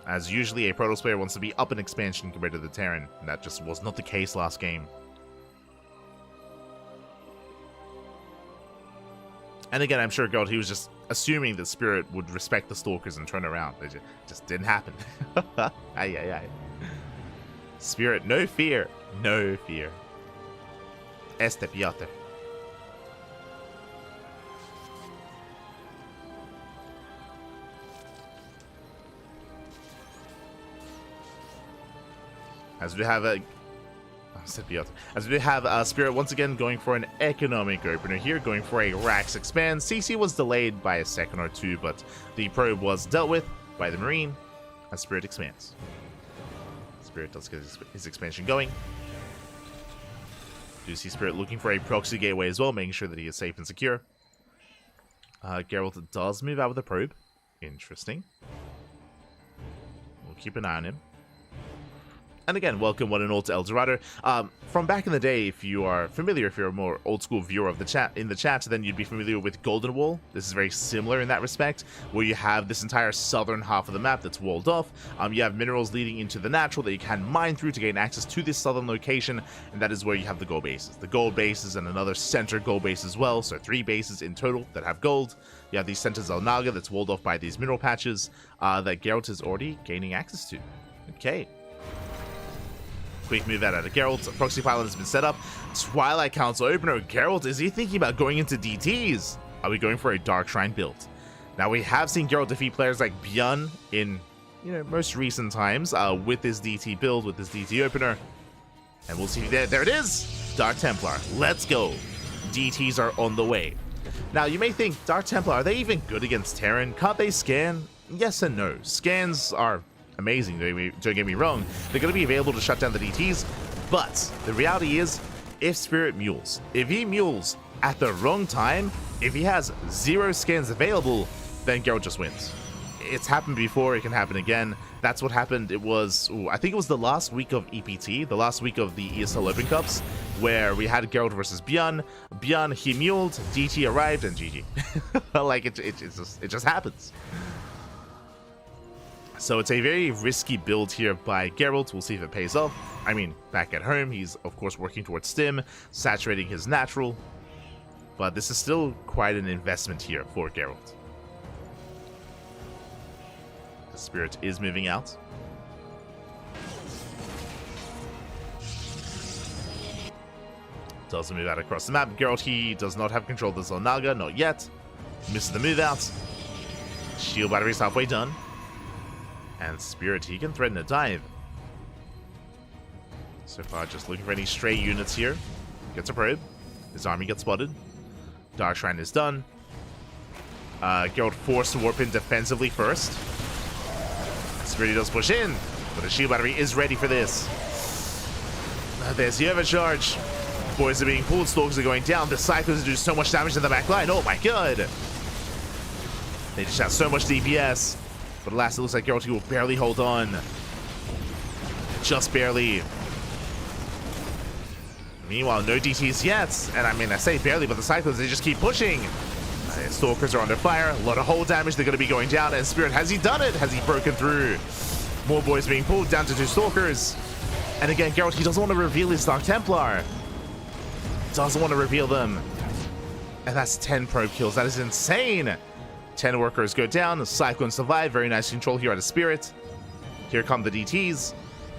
As usually, a Protoss player wants to be up an expansion compared to the Terran, and that just was not the case last game. And again, I'm sure God, he was just assuming that Spirit would respect the Stalkers and turn around. It just didn't happen. Ay, ay, ay. Spirit, no fear. No fear. Este Piotr. As we have Spirit once again going for an economic opener here, going for a Rax expand. CC was delayed by a second or two, but the probe was dealt with by the Marine as Spirit expands. Spirit does get his expansion going. Do see Spirit looking for a proxy gateway as well, making sure that he is safe and secure. Geralt does move out with the probe. Interesting. We'll keep an eye on him. And again, welcome one and all to El Dorado. From back in the day, if you are familiar, if you're a more old school viewer of the chat, then you'd be familiar with Golden Wall. This is very similar in that respect, where you have this entire southern half of the map that's walled off. You have minerals leading into the natural that you can mine through to gain access to this southern location, and that is where you have the gold bases. The gold bases and another center gold base as well, so 3 bases in total that have gold. You have the center Zelnaga that's walled off by these mineral patches that Geralt is already gaining access to. Okay. Quick move out of Geralt. Proxy pilot has been set up. Twilight Council opener. Geralt, is he thinking about going into DTs? Are we going for a Dark Shrine build? Now, we have seen Geralt defeat players like Bjorn in, most recent times with this DT build, with this DT opener. And we'll see. There it is! Dark Templar. Let's go. DTs are on the way. Now, you may think, Dark Templar, are they even good against Terran? Can't they scan? Yes and no. Scans are amazing, don't get me wrong. They're going to be available to shut down the DTs, but the reality is, if Spirit mules, if he mules at the wrong time, if he has 0 scans available, then Geralt just wins. It's happened before, it can happen again. That's what happened. It was, I think it was the last week of EPT, the last week of the ESL Open Cups, where we had Geralt versus Bjorn. Bjorn, he muled, DT arrived, and GG. Like, it just happens. So it's a very risky build here by Geralt. We'll see if it pays off. I mean, back at home, he's of course working towards stim, saturating his natural. But this is still quite an investment here for Geralt. The Spirit is moving out. Doesn't move out across the map. Geralt, he does not have control of the Zelnaga, not yet. Misses the move out. Shield battery is halfway done. And Spirit, he can threaten a dive. So far, just looking for any stray units here. Gets a probe. His army gets spotted. Dark Shrine is done. Geralt forced to warp in defensively first. Spirit does push in, but the shield battery is ready for this. There's the overcharge. Boys are being pulled, stalkers are going down. The Cyclones do so much damage in the back line. Oh my god! They just have so much DPS. But alas, it looks like Geralt will barely hold on. Just barely. Meanwhile, no DTs yet. And I mean, I say barely, but the Cyclones, they just keep pushing. Stalkers are under fire. A lot of hull damage. They're going to be going down. And Spirit, has he done it? Has he broken through? More boys being pulled down to 2 Stalkers. And again, Geralt, he doesn't want to reveal his Dark Templar. Doesn't want to reveal them. And that's 10 probe kills. That is insane. 10 workers go down. The Cyclones survive. Very nice control here out of Spirit. Here come the DTs.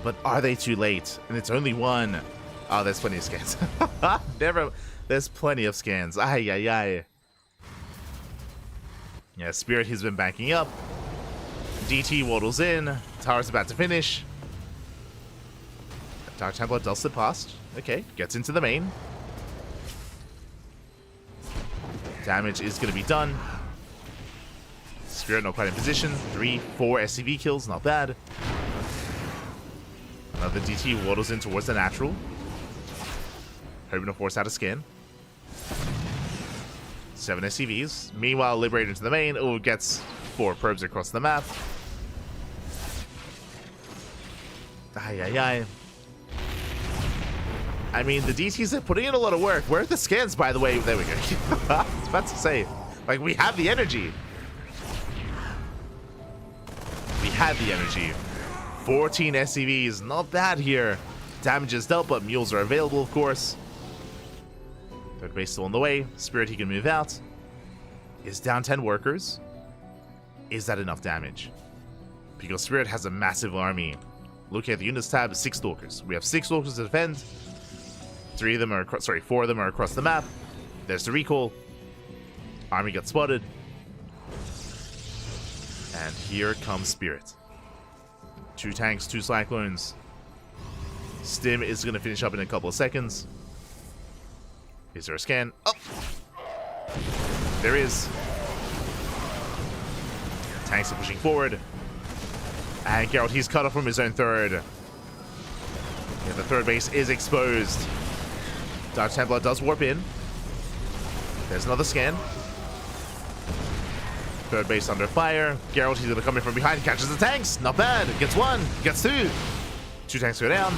But are they too late? And it's only one. Oh, there's plenty of scans. Never. There's plenty of scans. Ay, ay, ay. Yeah, Spirit, he's been backing up. DT waddles in. Tower's about to finish. Dark Templar does slip past. Okay, gets into the main. Damage is going to be done. Spirit not quite in position. 3, 4 SCV kills, not bad. Another DT waddles in towards the natural. Hoping to force out a scan. 7 SCVs. Meanwhile, Liberator into the main. Oh, gets 4 probes across the map. Ay, ay, ay. I mean, the DTs are putting in a lot of work. Where are the scans, by the way? There we go. I was about to say, like, we have the energy. We had the energy. 14 SCVs. Not bad here. Damage is dealt, but mules are available, of course. Third base still on the way. Spirit, he can move out. Is down 10 workers. Is that enough damage? Because Spirit has a massive army. Looking at the units tab, 6 stalkers. We have 6 stalkers to defend. 4 of them are across the map. There's the recall. Army got spotted. And here comes Spirit. 2 tanks, 2 cyclones. Stim is going to finish up in a couple of seconds. Is there a scan? Oh! There is. Tanks are pushing forward. And Geralt, he's cut off from his own third. Yeah, the third base is exposed. Dark Templar does warp in. There's another scan. Third base under fire. Geralt, he's going to come in from behind. Catches the tanks. Not bad. Gets 1. Gets 2. 2 tanks go down.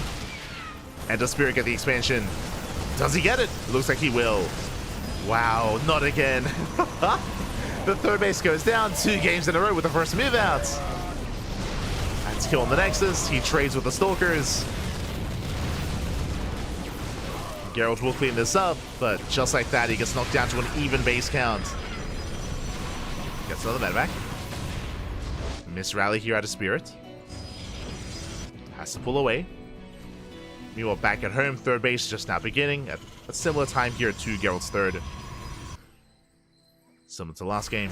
And does Spirit get the expansion? Does he get it? Looks like he will. Wow, not again. The third base goes down. 2 games in a row with the first move out. That's kill on the Nexus. He trades with the Stalkers. Geralt will clean this up, but just like that, he gets knocked down to an even base count. Gets another medevac. Miss rally here out of Spirit. Has to pull away. Meanwhile, back at home, third base just now beginning at a similar time here to Geralt's third. Similar to last game.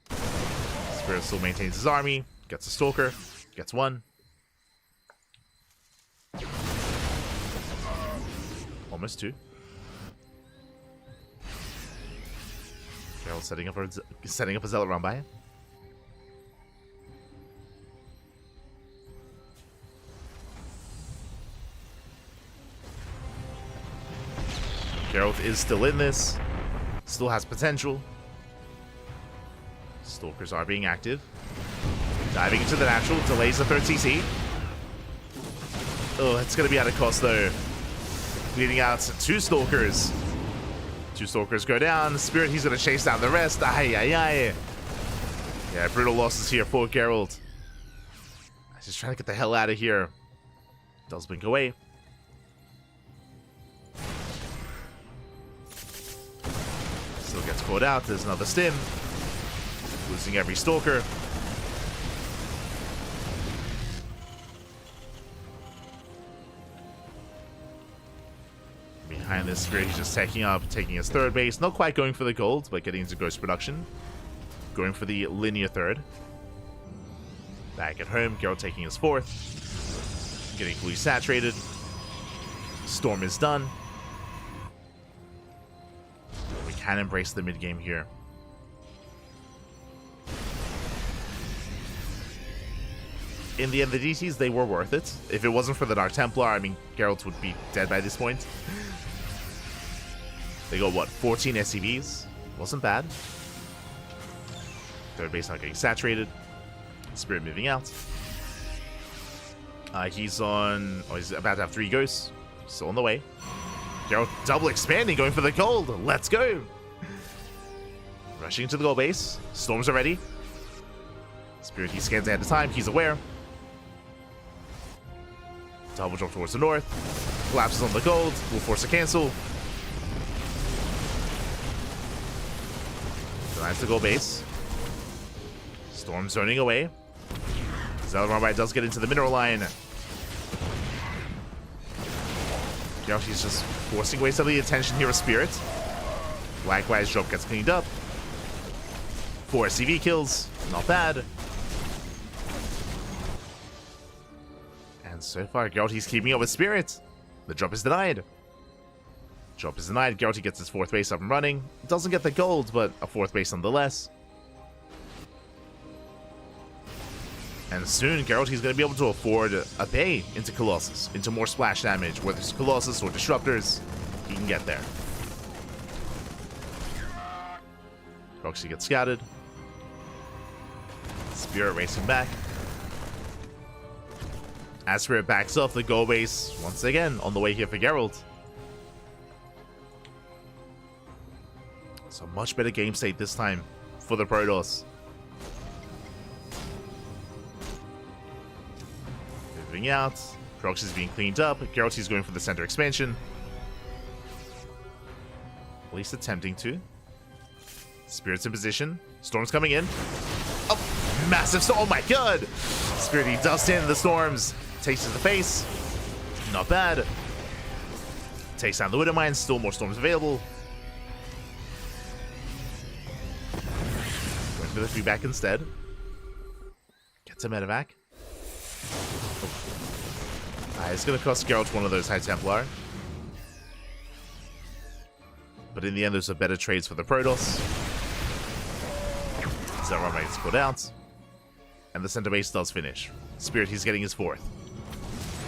Spirit still maintains his army. Gets a Stalker. Gets 1. Almost 2. Geralt setting up a Zealot round by it. Geralt is still in this. Still has potential. Stalkers are being active. Diving into the natural. Delays the third CC. Oh, it's going to be at a cost though. Leading out 2 Stalkers. 2 Stalkers go down. Spirit, he's going to chase down the rest. Ay, ay, ay. Yeah, brutal losses here for Geralt. He's just trying to get the hell out of here. Does blink away. Still gets caught out. There's another Stim. Losing every Stalker. Behind this Spirit, he's just taking his third base. Not quite going for the gold, but getting into ghost production. Going for the linear third. Back at home, Geralt taking his fourth. Getting fully saturated. Storm is done. We can embrace the mid game here. In the end, the DTs, they were worth it. If it wasn't for the Dark Templar, I mean, Geralt would be dead by this point. They got, what, 14 SCVs? Wasn't bad. Third base not getting saturated. Spirit moving out. He's about to have 3 ghosts. Still on the way. Geralt double expanding, going for the gold. Let's go. Rushing into the gold base. Storms are ready. Spirit, he scans ahead of time. He's aware. Double jump towards the north. Collapses on the gold. Will force a cancel. Denies the gold base. Storm zoning away. Zelda does get into the mineral line. Geralt's just forcing away some of the attention here of Spirit. Likewise, drop gets cleaned up. 4 CV kills, not bad. And so far, Geralt's keeping up with Spirit. The drop is denied. Drop is denied. Geralt gets his 4th base up and running. Doesn't get the gold, but a 4th base nonetheless. And soon, Geralt is going to be able to afford a bay into Colossus, into more splash damage, whether it's Colossus or Disruptors. He can get there. Roxy gets scouted. Spirit racing back. As Spirit backs off, the goal base once again on the way here for Geralt. So much better game state this time for the Protoss. Moving out. Proxy is being cleaned up. Geralt is going for the center expansion. At least attempting to. Spirit's in position. Storm's coming in. Oh, massive storm. Oh my god. Spirit, he does stand in the storms. Takes to the face. Not bad. Takes down the Widow Mine. Still more storms available. Going for the feedback instead. Gets a medevac. It's going to cost Geralt one of those High Templar. But in the end, there's a better trades for the Protoss. Zelda gets put out. And the center base does finish. Spirit, he's getting his 4th.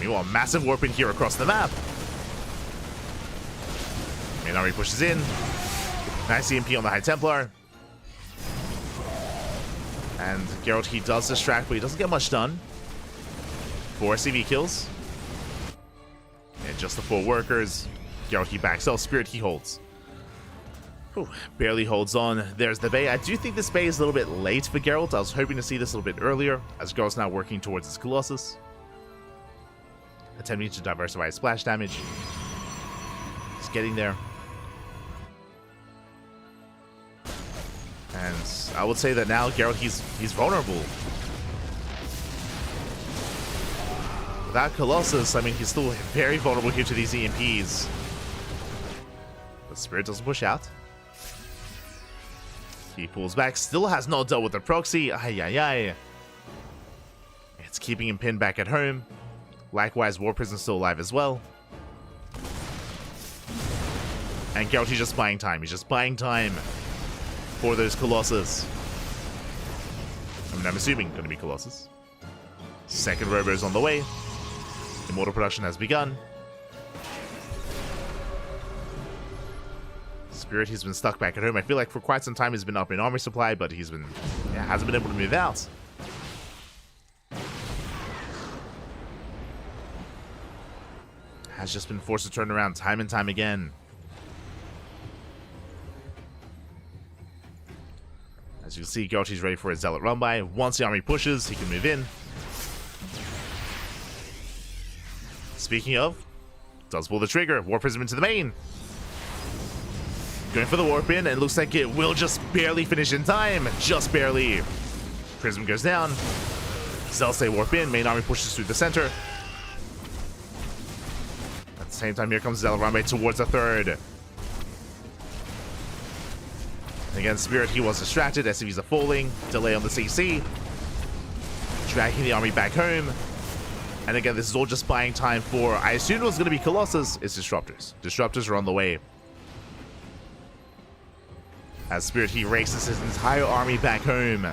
Meanwhile, massive warp in here across the map. Main army pushes in. Nice EMP on the High Templar. And Geralt, he does distract, but he doesn't get much done. 4 CV kills. And just the 4 workers. Geralt, he backs off. Spirit, he holds. Whew, barely holds on. There's the bay. I do think this bay is a little bit late for Geralt. I was hoping to see this a little bit earlier, as Geralt's now working towards his Colossus. Attempting to diversify his splash damage. He's getting there. And I would say that now Geralt, he's vulnerable. Without Colossus, I mean, he's still very vulnerable here to these EMPs. But Spirit doesn't push out. He pulls back, still has not dealt with the proxy. Ay. It's keeping him pinned back at home. Likewise, War Prison's still alive as well. And Geralt, he's just buying time. He's just buying time for those Colossus. I mean, I'm assuming going to be Colossus. Second Robo's on the way. Immortal production has begun. Spirit, he's been stuck back at home. I feel like for quite some time he's been up in armor supply, but he's been, hasn't been able to move out. Has just been forced to turn around time and time again. As you can see, Geralt, he's ready for his Zealot run by. Once the army pushes, he can move in. Speaking of, does pull the trigger. War Prism into the main. Going for the warp in, and it looks like it will just barely finish in time. Just barely. Prism goes down. Zelsay warp in. Main army pushes through the center. At the same time, here comes Zelrambe towards the 3rd. And again, Spirit, he was distracted. SCVs are falling. Delay on the CC. Dragging the army back home. And again, this is all just buying time for, I assumed it was going to be Colossus. It's Disruptors. Disruptors are on the way. As Spirit, he races his entire army back home.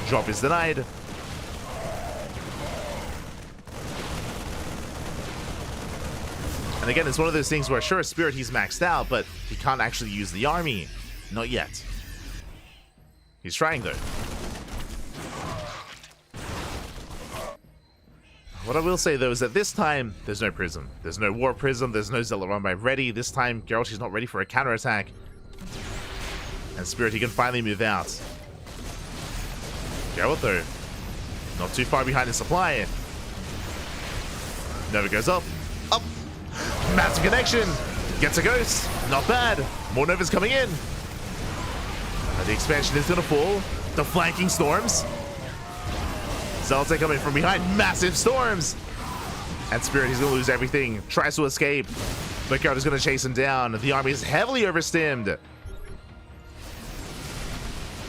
Drop is denied. And again, it's one of those things where, sure, Spirit, he's maxed out, but he can't actually use the army. Not yet. He's trying, though. What I will say, though, is that this time, there's no Prism. There's no War Prism. There's no Zelrambe ready. This time, Geralt, he's not ready for a counterattack. And Spirit, he can finally move out. Geralt, though, not too far behind in supply. Nova goes up. Up! Massive connection! Gets a ghost. Not bad. More Novas coming in. The expansion is going to fall. The flanking storms. Zealots are coming from behind. Massive storms. And Spirit, he's going to lose everything. Tries to escape. But Geralt is going to chase him down. The army is heavily overstimmed.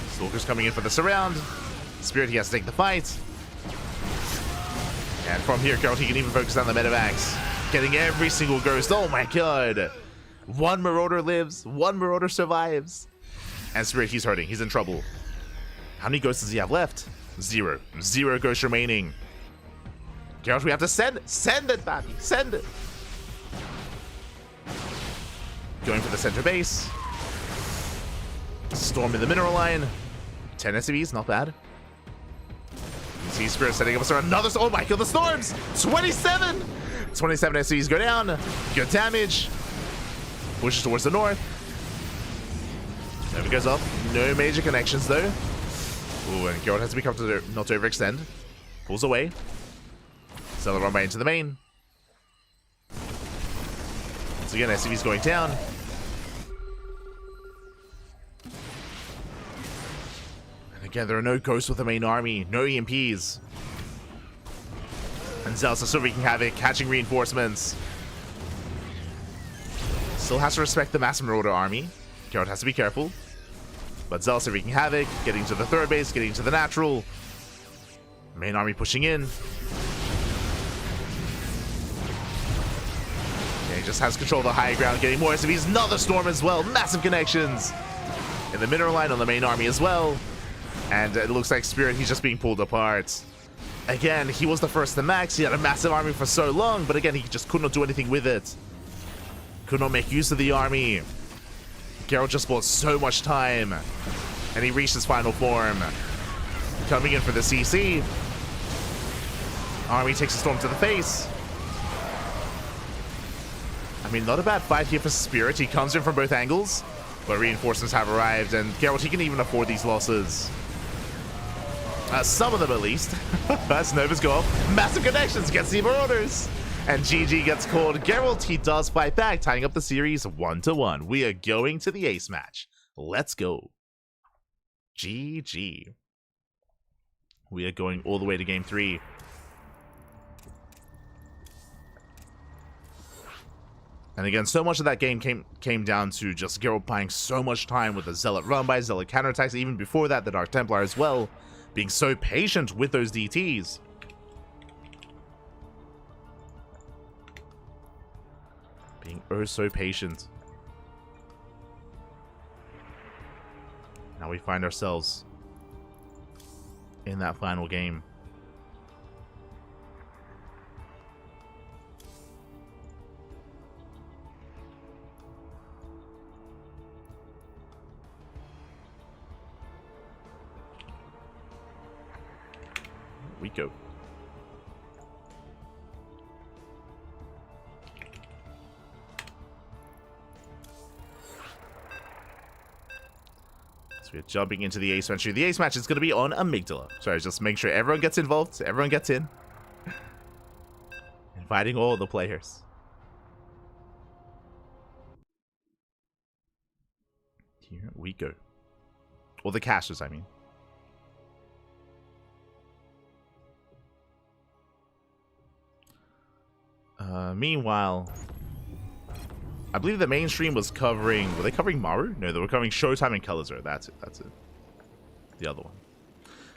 Stalker's coming in for the surround. Spirit, he has to take the fight. And from here, Geralt, he can even focus on the medevacs. Getting every single ghost. Oh my god. One Marauder lives. One Marauder survives. And Spirit, he's hurting. He's in trouble. How many ghosts does he have left? 0. 0 ghosts remaining. Geralt, we have to send it. Send it, Babby. Send it. Going for the center base. Storm in the mineral line. 10 SCVs, not bad. You see Spirit setting up another. Oh my god, the storms! 27! 27 SCVs go down. Good damage. Pushes towards the north. Never goes up. No major connections though. Ooh, and Geralt has to be careful to not overextend. Pulls away. Zealot run by into the main. Once again, SCV's going down. And again, there are no ghosts with the main army. No EMPs. And Zealots are still wreaking havoc, catching reinforcements. Still has to respect the Massive Marauder army. Geralt has to be careful. But Zealots are wreaking havoc, getting to the third base, getting to the natural. Main army pushing in. He just has control of the high ground, getting more SCVs. Another storm as well. Massive connections in the mineral line on the main army as well. And it looks like Spirit, he's just being pulled apart. Again, he was the first to max. He had a massive army for so long, but again, he just could not do anything with it. Could not make use of the army. Geralt just bought so much time. And he reached his final form. Coming in for the CC. Army takes a storm to the face. I mean, not a bad fight here for Spirit. He comes in from both angles, but reinforcements have arrived, and Geralt, he can even afford these losses. Some of them, at least. As Novas go off. Massive connections, gets the Marauders. And GG gets called. Geralt, he does fight back, tying up the series 1-1. We are going to the ace match. Let's go. GG. We are going all the way to game 3. And again, so much of that game came down to just Geralt buying so much time with the Zealot run by, Zealot counterattacks, even before that, the Dark Templar as well, being so patient with those DTs. Being oh so patient. Now we find ourselves in that final game. We go. So we're jumping into the ace match. The ace match is going to be on Amygdala. Sorry, just make sure everyone gets involved, everyone gets in. Inviting all the players. Here we go. Or the casters, I mean. Meanwhile, I believe the mainstream was covering... Were they covering Maru? No, they were covering Showtime and Colorzer. That's it. That's it. The other one.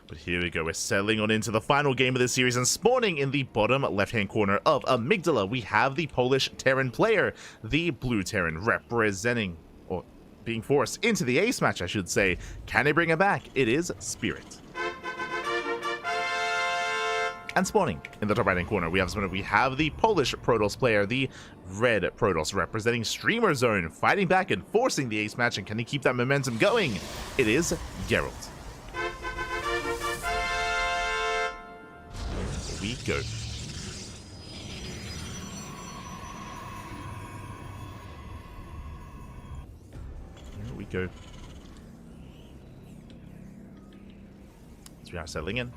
But here we go. We're settling on into the final game of this series, and spawning in the bottom left-hand corner of Amygdala, we have the Polish Terran player, the Blue Terran, representing, or being forced into the ace match, I should say. Can they bring it back? It is Spirit. And spawning in the top right-hand corner, we have the Polish Protoss player, the Red Protoss, representing Streamer Zone, fighting back and forcing the ace match. And can he keep that momentum going? It is Geralt. Here we go. Here we go. As we are settling in.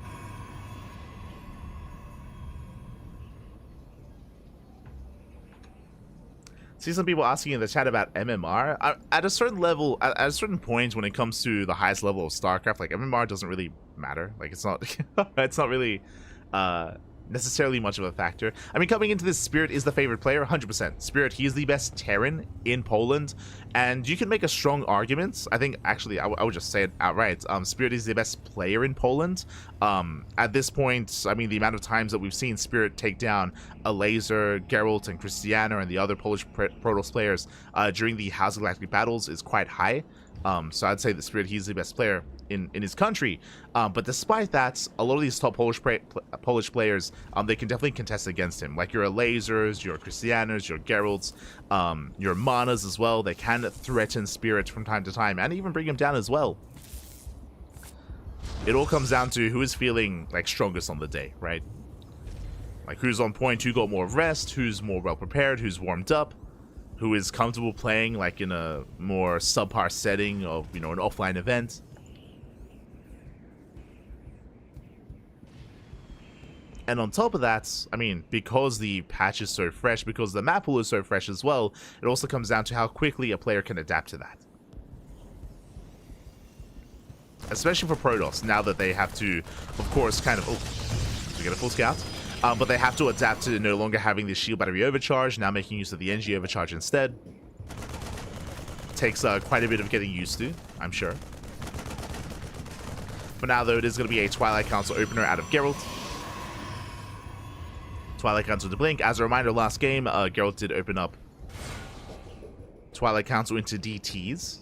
See some people asking in the chat about MMR. At a certain level, at a certain point when it comes to the highest level of StarCraft, like MMR doesn't really matter. Like it's not, it's not really necessarily much of a factor. I mean, coming into this, Spirit is the favorite player, 100%. Spirit, he is the best Terran in Poland, and you can make a strong argument. I think, actually, I would just say it outright. Spirit is the best player in Poland. At this point, I mean, the amount of times that we've seen Spirit take down a Laser, Geralt, and Christiana, and the other Polish Protoss players during the House of Galactic battles is quite high. So I'd say that Spirit, he's the best player in his country. But despite that, a lot of these top Polish players, they can definitely contest against him. Like your Lasers, your Christianas, your Geralts, your Manas as well. They can threaten Spirit from time to time and even bring him down as well. It all comes down to who is feeling like strongest on the day, right? Like who's on point, who got more rest, who's more well prepared, who's warmed up, who is comfortable playing like in a more subpar setting of, you know, an offline event. And on top of that, I mean, because the patch is so fresh, because the map pool is so fresh as well, it also comes down to how quickly a player can adapt to that. Especially for Protoss, now that they have to, of course, kind of... Oh, we get a full scout. But they have to adapt to no longer having the shield battery overcharge, now making use of the NG overcharge instead. Takes quite a bit of getting used to, I'm sure. For now, though, it is going to be a Twilight Council opener out of Geralt. Twilight Council to blink. As a reminder, last game, Geralt did open up Twilight Council into DTs.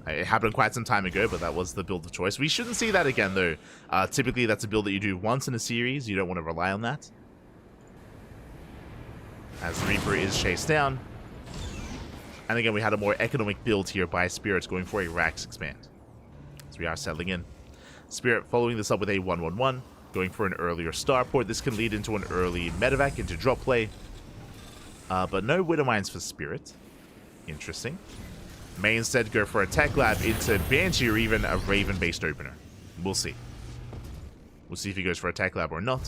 It happened quite some time ago, but that was the build of choice. We shouldn't see that again, though. Typically, that's a build that you do once in a series. You don't want to rely on that. As Reaper is chased down. And again, we had a more economic build here by Spirit going for a Rax expand. So we are settling in. Spirit following this up with a 1-1-1. Going for an earlier starport. This can lead into an early medevac into drop play. But no Widow Mines for Spirit. Interesting. May instead go for a Tech Lab into Banshee or even a Raven-based opener. We'll see. We'll see if he goes for a Tech Lab or not.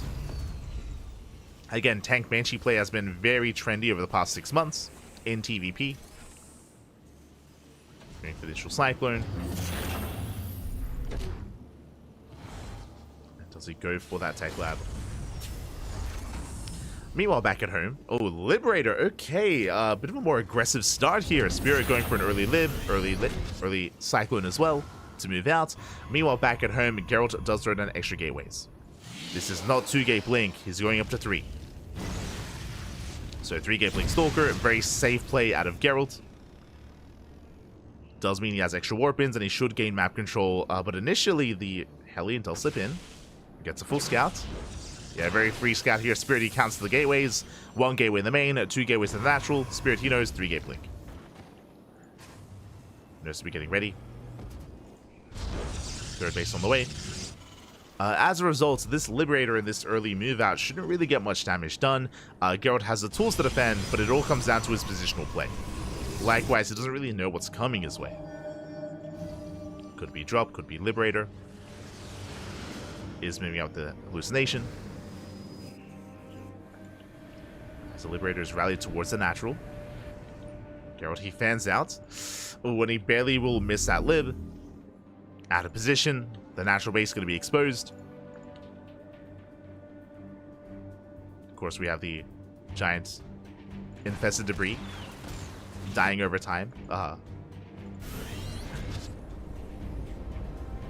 Again, tank Banshee play has been very trendy over the past 6 months in TVP. Going for the initial Cyclone. Does he go for that Tech Lab? Meanwhile, back at home. Oh, Liberator. Okay, a bit of a more aggressive start here. Spirit going for an early Lib, early Cyclone as well to move out. Meanwhile, back at home, Geralt does throw down extra gateways. This is not 2-gate blink. He's going up to 3. So 3-gate blink Stalker. Very safe play out of Geralt. Does mean he has extra warp ins and he should gain map control. But initially, the Hellion does slip in. Gets a full scout. Yeah, very free scout here. Spirit, he counts the gateways. 1 gateway in the main, 2 gateways in the natural. Spirit, he knows 3-gate blink. Knows to be getting ready. 3rd base on the way. As a result, this Liberator in this early move out shouldn't really get much damage done. Geralt has the tools to defend, but it all comes down to his positional play. Likewise, he doesn't really know what's coming his way. Could be drop, could be Liberator. Is moving out the hallucination. As the Liberators rally towards the natural. Geralt, he fans out. When he barely will miss that Lib. Out of position. The natural base is going to be exposed. Of course, we have the giant infested debris. Dying over time.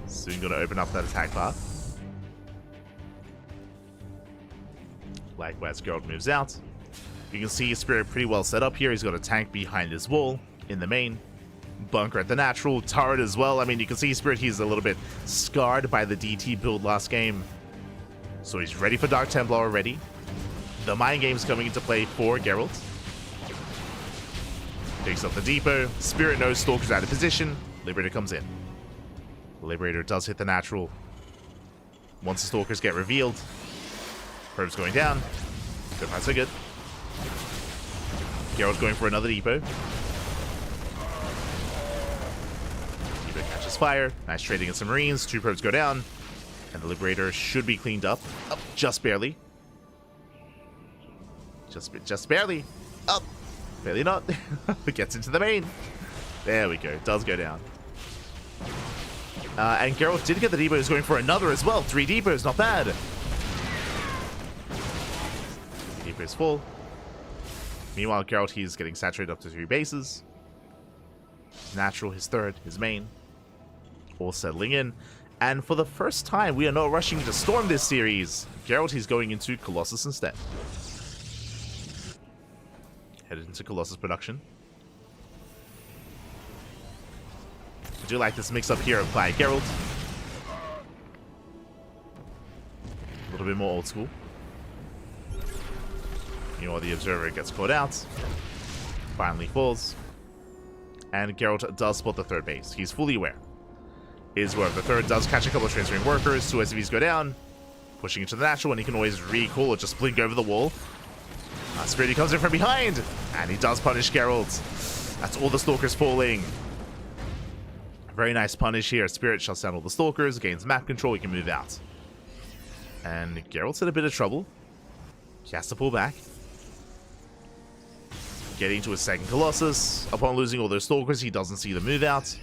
Soon going to open up that attack path. Likewise, Geralt moves out. You can see Spirit pretty well set up here. He's got a tank behind his wall in the main. Bunker at the natural. Turret as well. I mean, you can see Spirit, he's a little bit scarred by the DT build last game. So he's ready for Dark Templar already. The Mind Game's coming into play for Geralt. Takes up the depot. Spirit knows Stalker's out of position. Liberator comes in. Liberator does hit the natural. Once the Stalkers get revealed. Probe's going down. So far, so good. Geralt going for another depot. Depot catches fire. Nice trading in some Marines. 2 probes go down. And the Liberator should be cleaned up. Up just barely. Just barely. Up. Fairly not. Gets into the main. There we go. Does go down. And Geralt did get the depots, going for another as well. 3 depots, not bad. Depots full. Meanwhile, Geralt, he's getting saturated up to 3 bases. Natural, his third, his main. All settling in. And for the first time, we are not rushing to storm this series. Geralt, he's going into Colossus instead. Headed into Colossus production. I do like this mix-up here by Geralt. A little bit more old school. Meanwhile, the Observer gets caught out. Finally falls. And Geralt does spot the third base. He's fully aware. Is where the third does catch a couple of transferring workers. 2 SCVs go down. Pushing into the natural, and he can always recall or just blink over the wall. Spirit comes in from behind, and he does punish Geralt. That's all the Stalkers falling. Very nice punish here. Spirit shuts down all the Stalkers, gains map control, he can move out. And Geralt's in a bit of trouble. He has to pull back. Getting to his second Colossus. Upon losing all those Stalkers, he doesn't see the move out.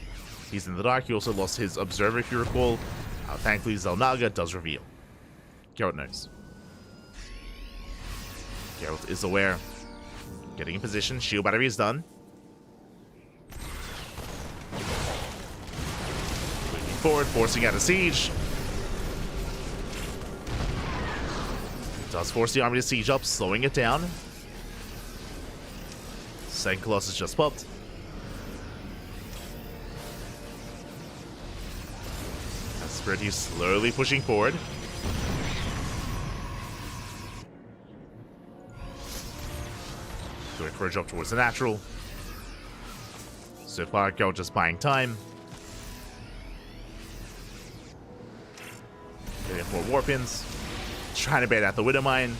He's in the dark. He also lost his Observer, if you recall. Thankfully, Xel'Naga does reveal. Geralt knows. Geralt is aware. Getting in position. Shield battery is done. Moving forward, forcing out a siege. Does force the army to siege up, slowing it down. Second Colossus just popped. Spirit, he's slowly pushing forward. Going for a jump towards the natural. So far, Geralt just buying time. Getting 4 warpins. Trying to bait out the Widowmine.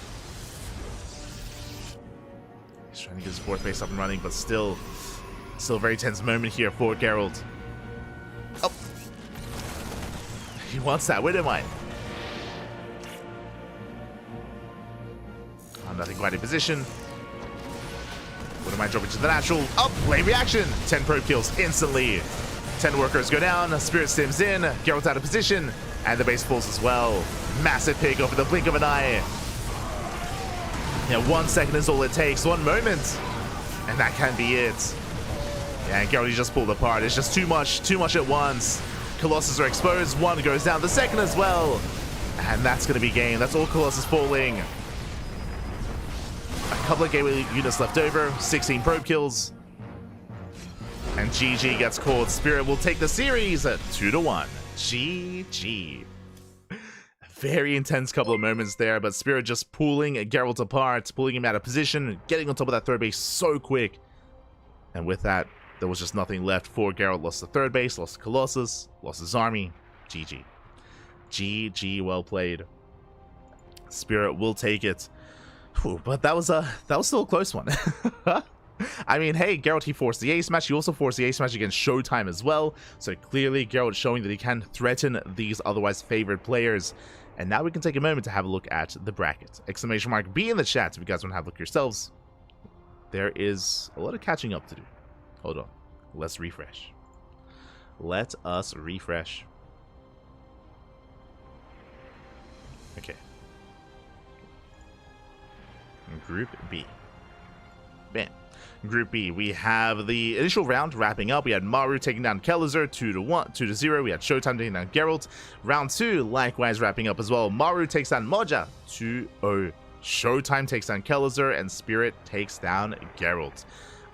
He's trying to get his 4th base up and running, but still a very tense moment here for Geralt. Oh! He wants that Widowmine. Nothing quite in position. Widowmine dropping to the natural. Up! Lane reaction! 10 probe kills instantly. 10 workers go down. Spirit stims in. Geralt out of position. And the base falls as well. Massive pick over the blink of an eye. Yeah, 1 second is all it takes. 1 moment. And that can be it. Yeah, and Geralt just pulled apart. It's just too much at once. Colossus are exposed. 1 goes down. The second as well. And that's going to be game. That's all Colossus falling. A couple of gateway units left over. 16 probe kills. And GG gets caught. Spirit will take the series at 2-1. GG. Very intense couple of moments there, but Spirit just pulling Geralt apart, pulling him out of position, getting on top of that third base so quick. And with that, there was just nothing left for Geralt. Lost the third base, lost the Colossus, lost his army. GG. GG, well played. Spirit will take it. Whew, but that was still a close one. I mean, hey, Geralt, he forced the ace match. He also forced the ace match against Showtime as well. So clearly, Geralt showing that he can threaten these otherwise favored players. And now we can take a moment to have a look at the bracket. Exclamation mark B in the chat if you guys want to have a look yourselves. There is a lot of catching up to do. Hold on. Let's refresh. Let us refresh. Okay. Group B. Bam. Group B, we have the initial round wrapping up. We had Maru taking down Kellizer 2-0. We had Showtime taking down Geralt. Round 2, likewise wrapping up as well. Maru takes down Moja 2-0. Showtime takes down Kellizer, and Spirit takes down Geralt.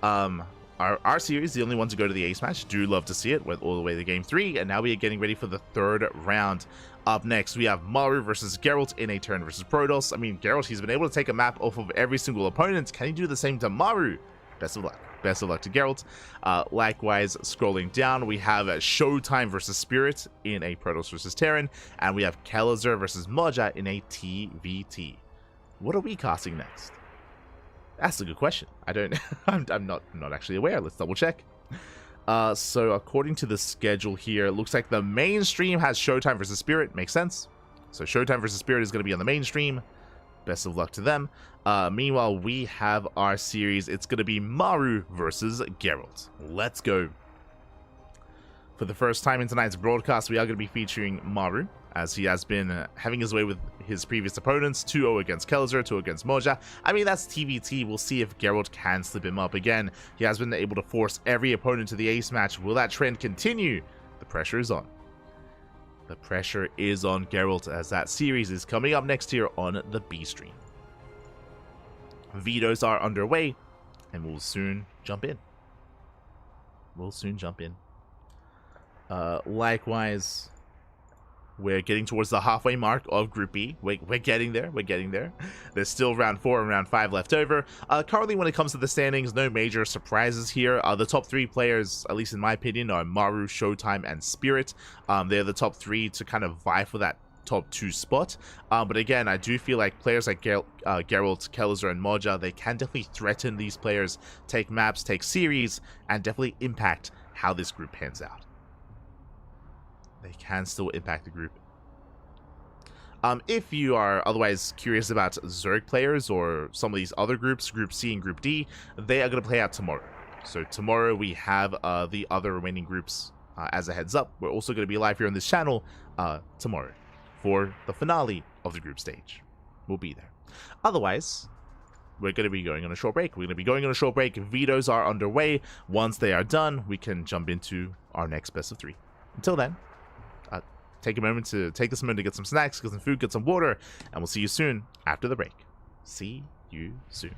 Our series, the only one to go to the ace match. Do love to see it. Went all the way to game 3, and now we are getting ready for the 3rd round. Up next, we have Maru versus Geralt in a turn versus Protoss. I mean, Geralt, he's been able to take a map off of every single opponent. Can he do the same to Maru? Best of luck. Best of luck to Geralt. Likewise, scrolling down, we have Showtime versus Spirit in a Protoss versus Terran, and we have Kellizer versus Moja in a TVT. What are we casting next? That's a good question. I don't. I'm not actually aware. Let's double check. So according to the schedule here, it looks like the main stream has Showtime versus Spirit. Makes sense. So Showtime versus Spirit is going to be on the main stream. Best of luck to them. Meanwhile, we have our series. It's going to be Maru versus Geralt. Let's go. For the first time in tonight's broadcast, we are going to be featuring Maru, as he has been having his way with his previous opponents. 2-0 against Kelzer, 2 against Moja. I mean, that's TVT. We'll see if Geralt can slip him up again. He has been able to force every opponent to the ace match. Will that trend continue? The pressure is on. The pressure is on Geralt, as that series is coming up next here on the B stream. Vetoes are underway, and we'll soon jump in. Likewise, we're getting towards the halfway mark of Group B. We're getting there. There's still round 4 and round 5 left over. Currently, when it comes to the standings, no major surprises here. The top 3 players, at least in my opinion, are Maru, Showtime, and Spirit. They're the top 3 to kind of vie for that top 2 spot. But again, I do feel like players like Geralt, Kelzer, and Moja, they can definitely threaten these players, take maps, take series, and definitely impact how this group pans out. They can still impact the group. If you are otherwise curious about Zerg players or some of these other groups, Group C and Group D, they are going to play out tomorrow. So tomorrow we have the other remaining groups as a heads up. We're also going to be live here on this channel tomorrow for the finale of the group stage. We'll be there. Otherwise, we're going to be going on a short break. Vetoes are underway. Once they are done, we can jump into our next best of 3. Until then, take this moment to get some snacks, get some food, get some water, and we'll see you soon after the break. See you soon.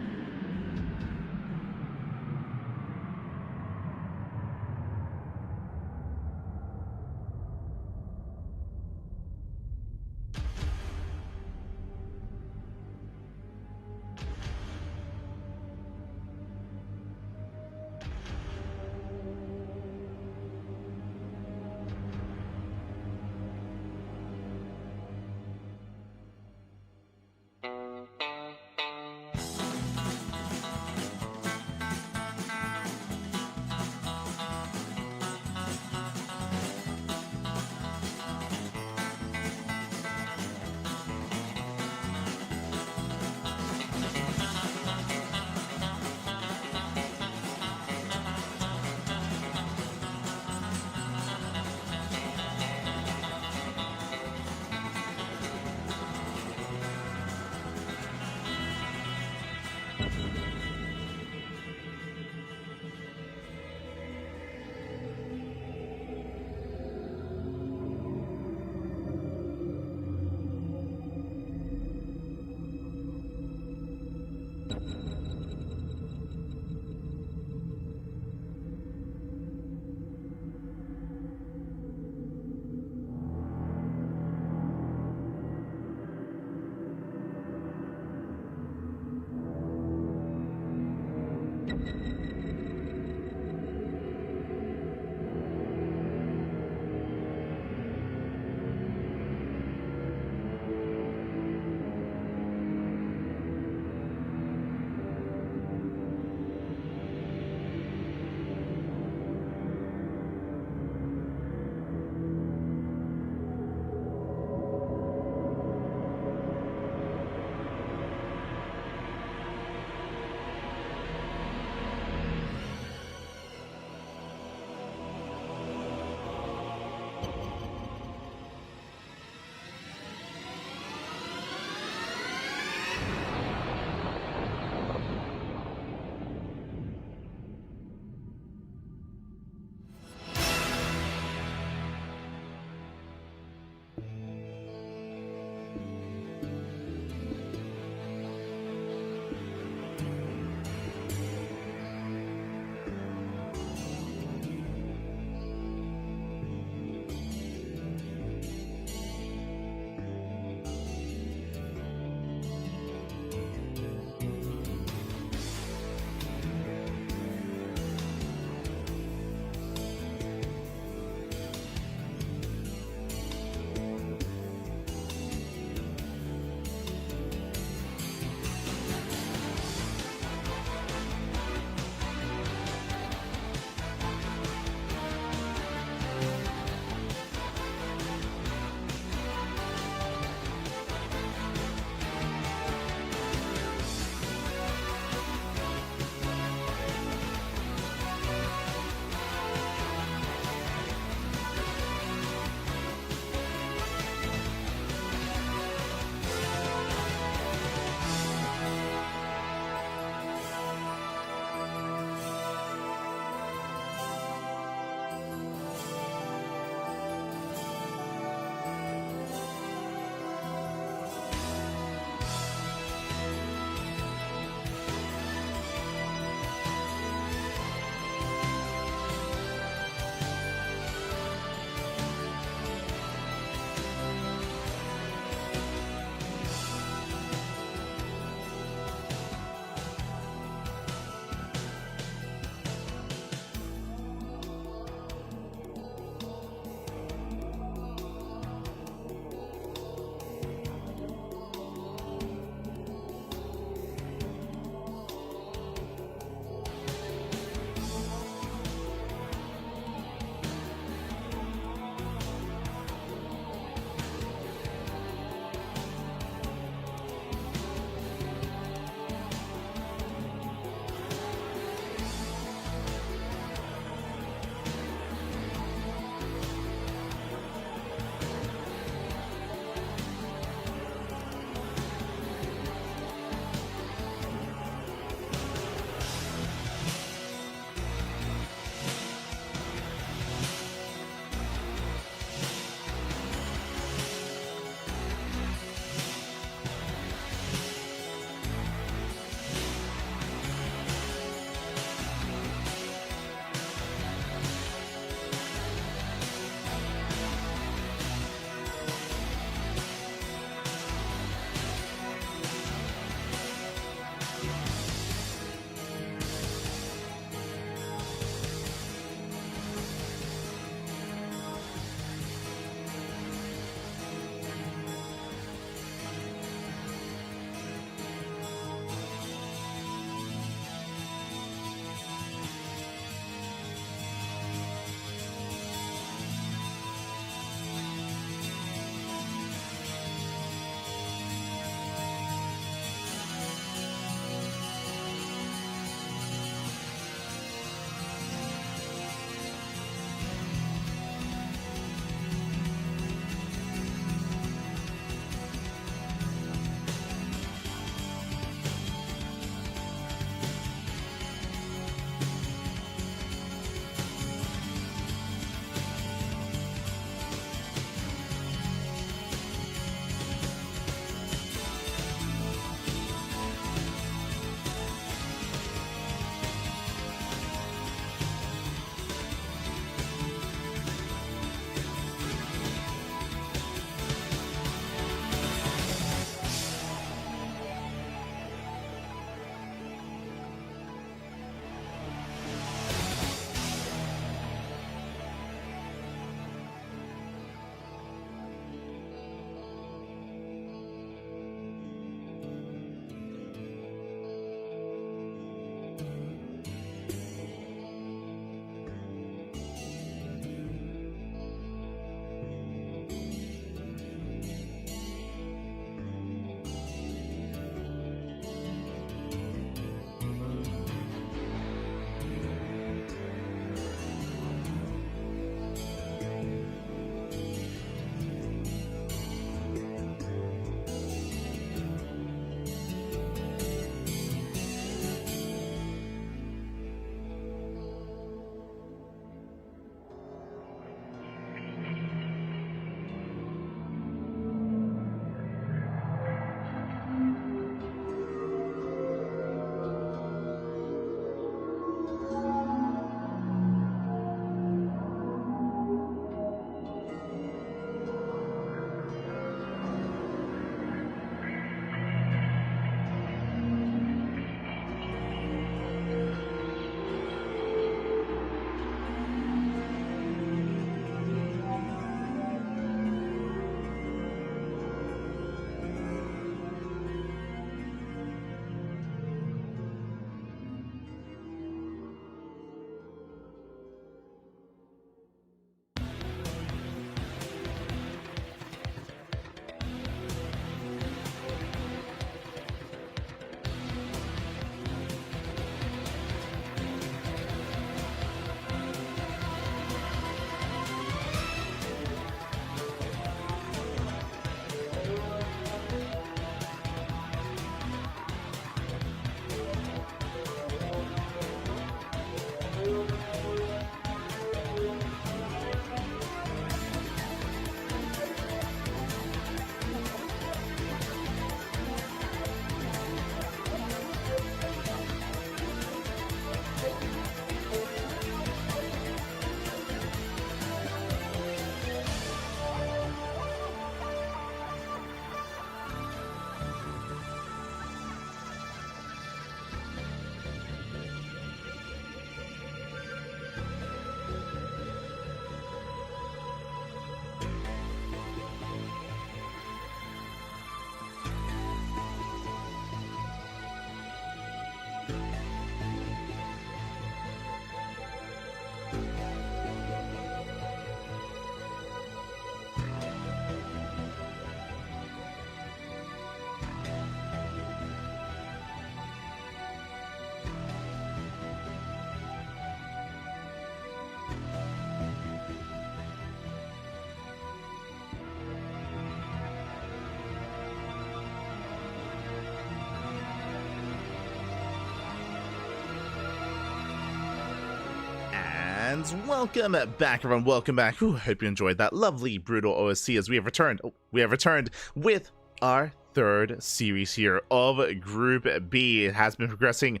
And welcome back, everyone. Welcome back. Whew, hope you enjoyed that lovely brutal OSC as we have returned. We have returned with our third series here of Group B. It has been progressing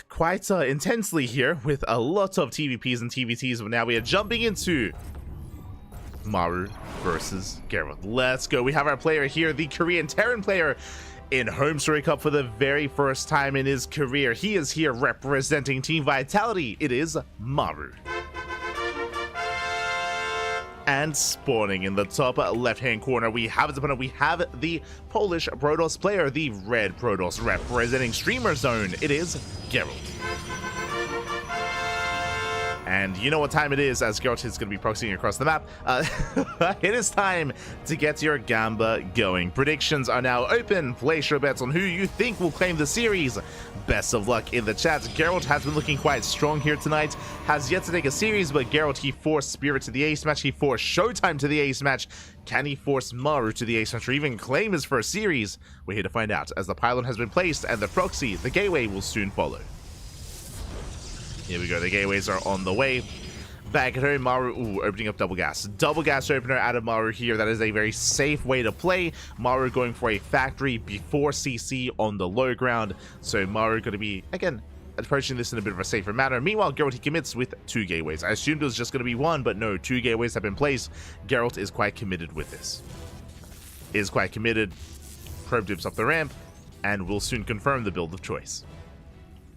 quite intensely here with a lot of TVPs and TVTs, but now we are jumping into Maru versus Geralt. Let's go. We have our player here, the Korean Terran player in HomeStory Cup for the very first time in his career. He is here representing Team Vitality. It is Maru. And spawning in the top left-hand corner, we have his opponent. We have the Polish Protoss player, the red Protoss representing Streamer Zone. It is Geralt. And you know what time it is, as Geralt is going to be proxying across the map. It is time to get your Gamba going. Predictions are now open. Place your bets on who you think will claim the series. Best of luck in the chat. Geralt has been looking quite strong here tonight. Has yet to take a series, but Geralt, he forced Spirit to the ace match. He forced Showtime to the ace match. Can he force Maru to the ace match or even claim his first series? We're here to find out, as the pylon has been placed and the proxy, the gateway, will soon follow. Here we go, the gateways are on the way. Back at home, Maru, opening up double gas. Double gas opener out of Maru here. That is a very safe way to play. Maru going for a factory before CC on the low ground. So Maru going to be, again, approaching this in a bit of a safer manner. Meanwhile, Geralt, he commits with 2 gateways. I assumed it was just going to be 1, but no, 2 gateways have been placed. Geralt is quite committed with this. Is quite committed. Probe dips up the ramp, and will soon confirm the build of choice.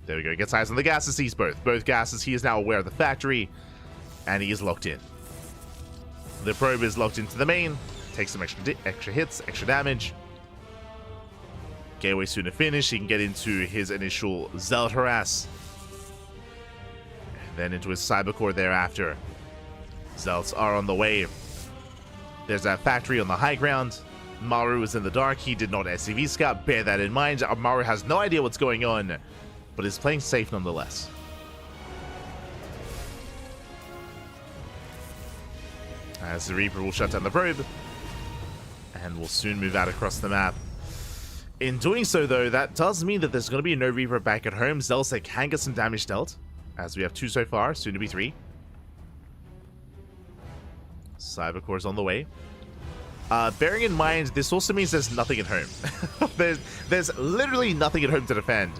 There we go. Gets eyes on the gases. Sees both gases. He is now aware of the factory, and he is locked in. The probe is locked into the main. Takes some extra hits, extra damage. Gateway soon to finish. He can get into his initial Zealot harass, and then into his Cybercore thereafter. Zealots are on the way. There's that factory on the high ground. Maru is in the dark. He did not SCV scout. Bear that in mind. Maru has no idea what's going on, but is playing safe nonetheless. As the Reaper will shut down the probe, and will soon move out across the map. In doing so, though, that does mean that there's going to be no Reaper back at home. Zelsa can get some damage dealt, as we have 2 so far, soon to be 3. Cybercore's on the way. Bearing in mind, this also means there's nothing at home. there's literally nothing at home to defend.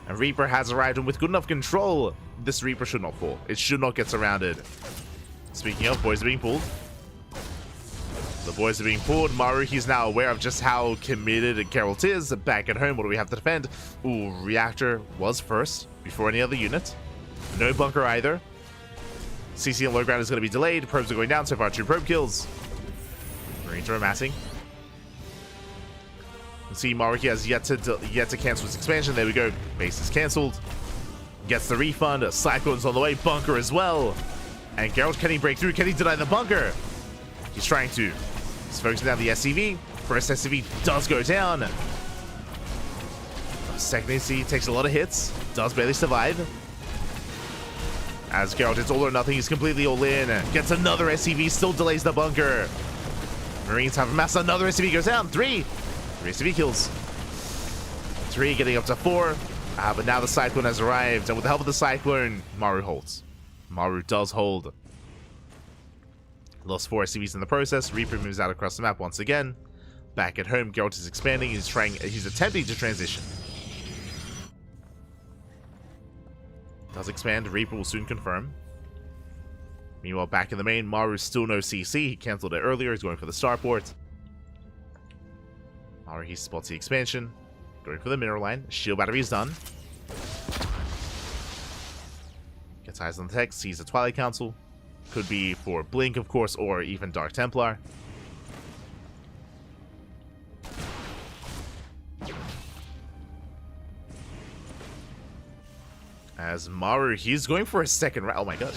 And Reaper has arrived, and with good enough control, this Reaper should not fall. It should not get surrounded. Speaking of, boys are being pulled. The boys are being pulled. Maru, he's now aware of just how committed Geralt is. Back at home, what do we have to defend? Ooh, Reactor was first, before any other unit. No bunker either. CC on low ground is going to be delayed. Probes are going down. So far, 2 probe kills. Marines are amassing. See, Maru has yet to cancel his expansion. There we go. Base is cancelled. Gets the refund. Cyclone's on the way. Bunker as well. And Geralt, can he break through? Can he deny the bunker? He's trying to. He's focusing down the SCV. First SCV does go down. Second SCV takes a lot of hits. Does barely survive. As Geralt, it's all or nothing. He's completely all in. Gets another SCV. Still delays the bunker. Marines have amassed. Another SCV goes down. 3 SCV kills. 3 getting up to 4. But now the Cyclone has arrived. And with the help of the Cyclone, Maru holds. Maru does hold. Lost 4 SCVs in the process. Reaper moves out across the map once again. Back at home, Geralt is expanding. He's attempting to transition. Does expand. Reaper will soon confirm. Meanwhile, back in the main, Maru still no CC. He cancelled it earlier. He's going for the starport. Maru, he spots the expansion. Going for the mineral line. Shield battery is done. Gets eyes on the text. Sees the Twilight Council. Could be for Blink, of course, or even Dark Templar. As Maru, he's going for a second rack. Oh my god.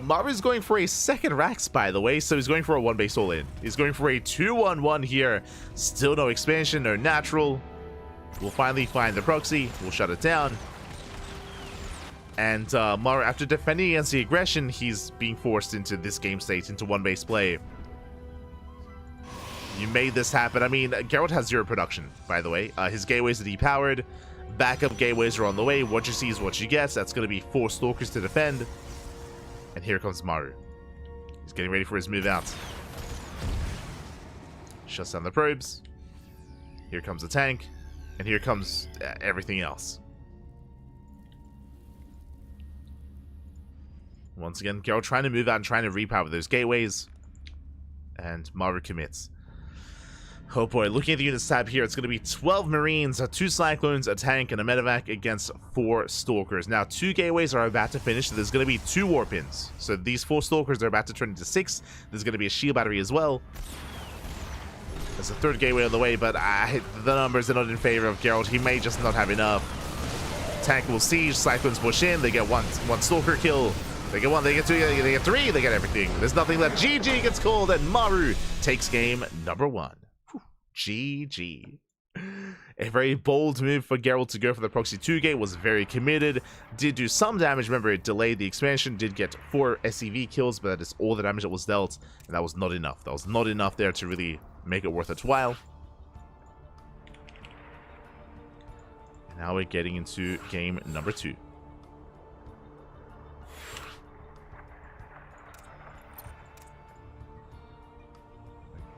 Maru's going for a second racks, by the way, so he's going for a 1 base all-in. He's going for a 2-1-1 here. Still no expansion, no natural. We'll finally find the proxy. We'll shut it down. And Maru, after defending against the aggression, he's being forced into this game state, into 1 base play. You made this happen. I mean, Geralt has 0 production, by the way. His gateways are depowered. Backup gateways are on the way. What you see is what you get. That's going to be 4 Stalkers to defend. And here comes Maru. He's getting ready for his move out. Shuts down the probes. Here comes the tank. And here comes everything else. Once again, Geralt trying to move out and trying to repower those gateways. And Maru commits. Oh boy, looking at the units tab here, it's going to be 12 Marines, 2 Cyclones, a tank, and a medevac against 4 Stalkers. Now, 2 gateways are about to finish, so there's going to be 2 war pins. So these 4 Stalkers are about to turn into 6. There's going to be a shield battery as well. There's a 3rd gateway on the way, but the numbers are not in favor of Geralt. He may just not have enough. Tank will siege, Cyclones push in, they get one Stalker kill. They get 1, they get 2, they get 3, they get everything. There's nothing left. GG gets called, and Maru takes game number 1. GG. A very bold move for Geralt to go for the proxy 2 gate, was very committed, did do some damage. Remember, it delayed the expansion, did get 4 SCV kills, but that is all the damage that was dealt, and that was not enough. That was not enough there to really make it worth its while. And now we're getting into game number 2.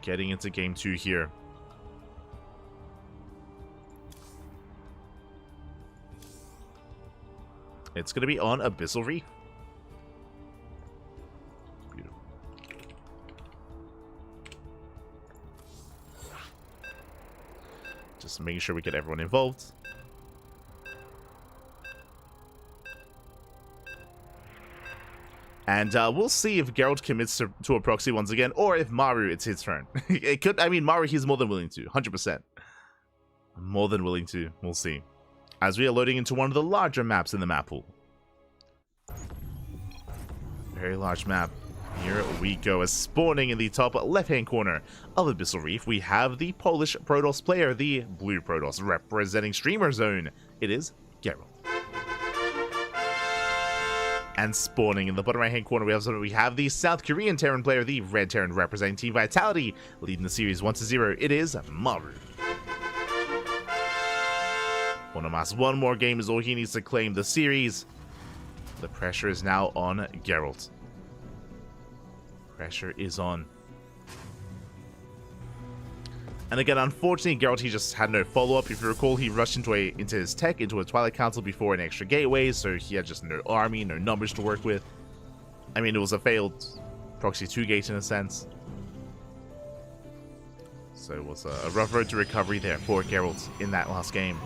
Getting into game 2 here. It's going to be on Abyssal Reef. Beautiful. Just making sure we get everyone involved. And we'll see if Geralt commits to a proxy once again, or if Maru, it's his turn. It could, I mean, Maru, he's more than willing to, 100%. More than willing to, we'll see. As we are loading into one of the larger maps in the map pool. Very large map. Here we go. As spawning in the top left-hand corner of Abyssal Reef, we have the Polish Protoss player, the blue Protoss, representing Streamer Zone. It is Geralt. And spawning in the bottom right-hand corner, we have the South Korean Terran player, the red Terran, representing Team Vitality, leading the series 1-0. It is Maru. Onomas, one more game is all he needs to claim the series. The pressure is now on Geralt. Pressure is on. And again, unfortunately, Geralt, he just had no follow-up. If you recall, he rushed into his tech, into a Twilight Council before an extra gateway, so he had just no army, no numbers to work with. I mean, it was a failed proxy 2 gate in a sense. So it was a rough road to recovery there for Geralt in that last game.